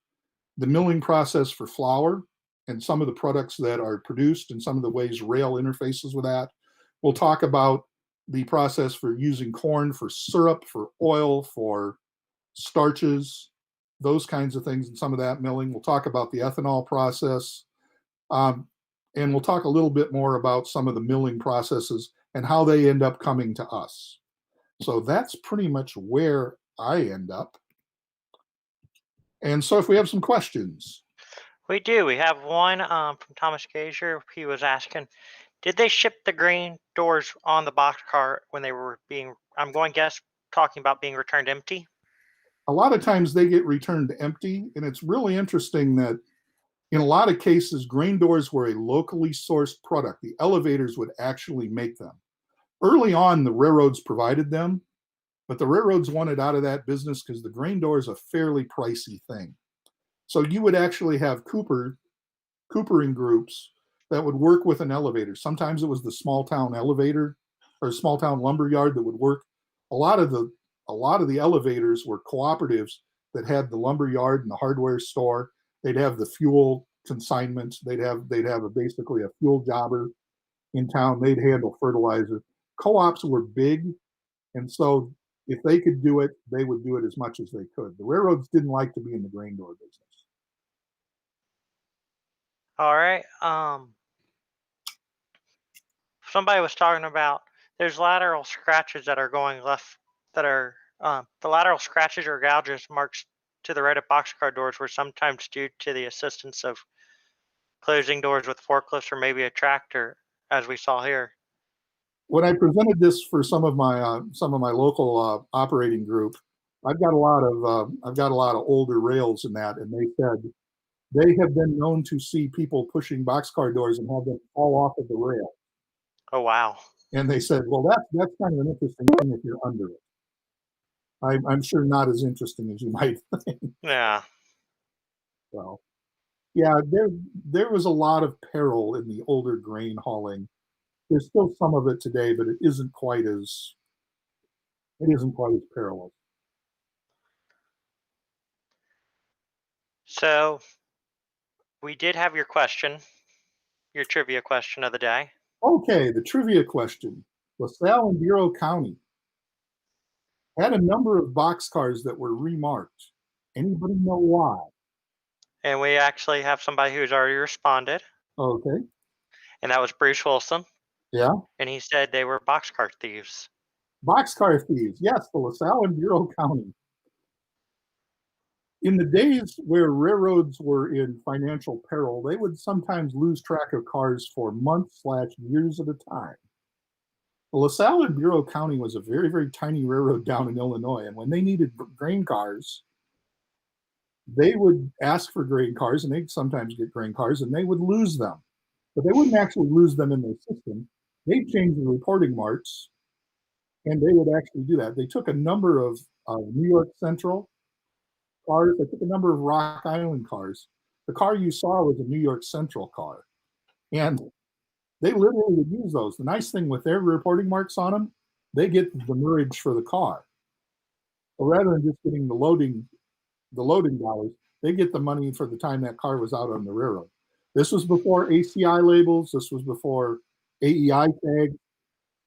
the milling process for flour and some of the products that are produced and some of the ways rail interfaces with that. We'll talk about the process for using corn for syrup, for oil, for starches, those kinds of things, and some of that milling. We'll talk about the ethanol process. And we'll talk a little bit more about some of the milling processes and how they end up coming to us. So that's pretty much where I end up. And so if we have some questions. We do. We have one from Thomas Gazer. He was asking, did they ship the grain doors on the boxcar when they were being, I'm going to guess, talking about being returned empty? A lot of times they get returned empty, and it's really interesting that in a lot of cases, grain doors were a locally sourced product. The elevators would actually make them. Early on, the railroads provided them, but the railroads wanted out of that business because the grain door is a fairly pricey thing. So you would actually have coopering groups that would work with an elevator. Sometimes it was the small town elevator or small town lumber yard that would work. A lot of the elevators were cooperatives that had the lumber yard and the hardware store. They'd have the fuel consignment. They'd have basically a fuel jobber in town. They'd handle fertilizer. Co-ops were big, and so if they could do it, they would do it as much as they could. The railroads didn't like to be in the grain door business. All right. Somebody was talking about there's lateral scratches that are going left, that are the lateral scratches or gouges marks to the right of boxcar doors were sometimes due to the assistance of closing doors with forklifts or maybe a tractor, as we saw here. When I presented this for some of my local operating group, I've got a lot of older rails in that, and they said they have been known to see people pushing boxcar doors and have them fall off of the rail. Oh wow! And they said, well, that's kind of an interesting thing if you're under it. I'm sure not as interesting as you might think. Yeah. So, yeah, there was a lot of peril in the older grain hauling. There's still some of it today, but it isn't quite as perilous. So we did have your question, your trivia question of the day. Okay, the trivia question. LaSalle and Bureau County had a number of boxcars that were remarked. Anybody know why? And we actually have somebody who's already responded. Okay. And that was Bruce Wilson. Yeah. And he said they were boxcar thieves. Boxcar thieves, yes, the LaSalle and Bureau County. In the days where railroads were in financial peril, they would sometimes lose track of cars for months/years at a time. The LaSalle and Bureau County was a very, very tiny railroad down in Illinois, and when they needed grain cars, they would ask for grain cars, and they'd sometimes get grain cars, and they would lose them. But they wouldn't actually lose them in their system. They'd change the reporting marks, and they would actually do that. They took a number of New York Central cars. They took a number of Rock Island cars. The car you saw was a New York Central car. And they literally would use those. The nice thing with their reporting marks on them, they get the demurrage for the car. So rather than just getting the loading dollars, they get the money for the time that car was out on the railroad. This was before ACI labels. This was before AEI tags.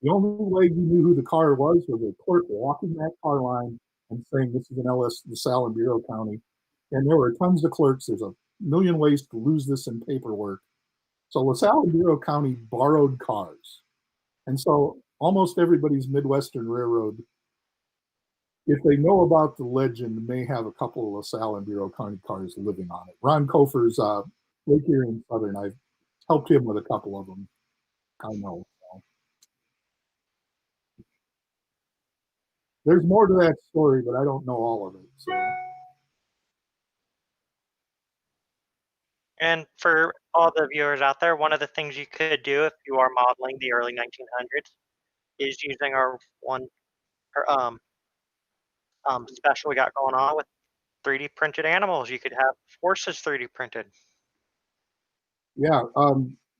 The only way you knew who the car was a clerk walking that car line and saying this is an LaSalle and Bureau County. And there were tons of clerks. There's a million ways to lose this in paperwork. So LaSalle and Bureau County borrowed cars. And so almost everybody's Midwestern Railroad, if they know about the legend, may have a couple of LaSalle and Bureau County cars living on it. Ron Kofer's Lake Erie and Southern, I've helped him with a couple of them. I know. So. There's more to that story, but I don't know all of it. So. And for all the viewers out there, one of the things you could do if you are modeling the early 1900s is using our special we got going on with 3D printed animals. You could have horses 3D printed. Yeah,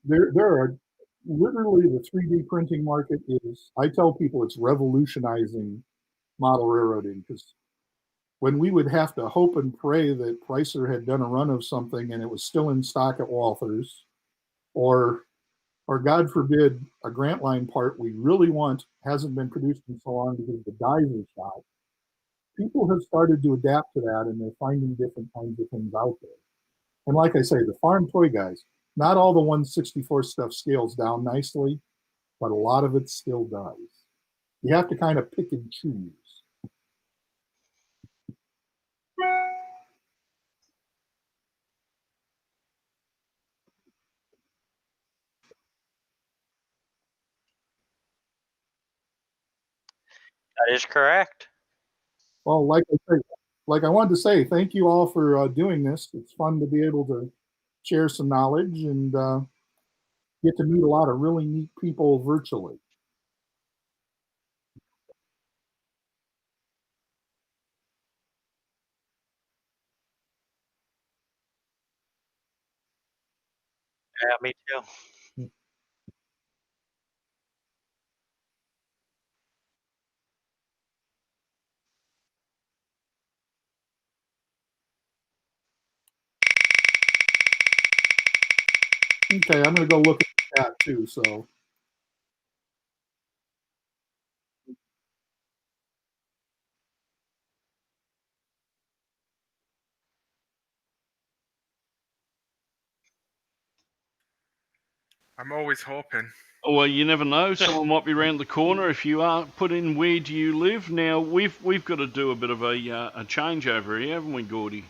there are literally the 3D printing market is. I tell people it's revolutionizing model railroading, because when we would have to hope and pray that Chrysler had done a run of something and it was still in stock at Walthers, or God forbid, a Grant Line part we really want hasn't been produced in so long because the dies are shot. People have started to adapt to that, and they're finding different kinds of things out there. And like I say, the farm toy guys, not all the 1/64 stuff scales down nicely, but a lot of it still does. You have to kind of pick and choose. That is correct. Well, like I wanted to say, thank you all for doing this. It's fun to be able to share some knowledge and get to meet a lot of really neat people virtually. Yeah, me too. Okay, I'm going to go look at that too. So. I'm always hoping. Well, you never know. Someone might be around the corner if you are put in where do you live. Now, we've got to do a bit of a changeover here, haven't we, Gordy?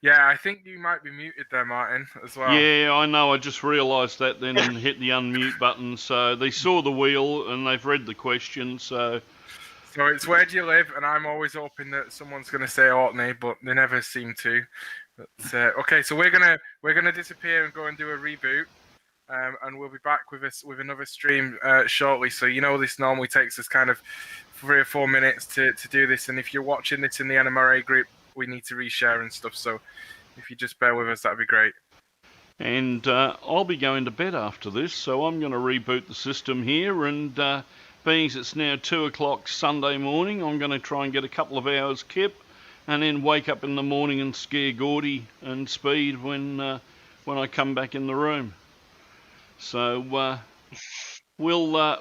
Yeah, I think you might be muted there, Martin, as well. Yeah, I know. I just realised that then and hit the unmute button. So they saw the wheel and they've read the question. So it's where do you live? And I'm always hoping that someone's going to say Orkney, but they never seem to. But, okay, so we're gonna disappear and go and do a reboot. And we'll be back with another stream shortly. So this normally takes us kind of 3 or 4 minutes to do this. And if you're watching this in the NMRA group, we need to reshare and stuff. So if you just bear with us, that'd be great. And I'll be going to bed after this, so I'm going to reboot the system here. And being as it's now 2 o'clock Sunday morning, I'm going to try and get a couple of hours kip, and then wake up in the morning and scare Gordy and Speed when I come back in the room. So we'll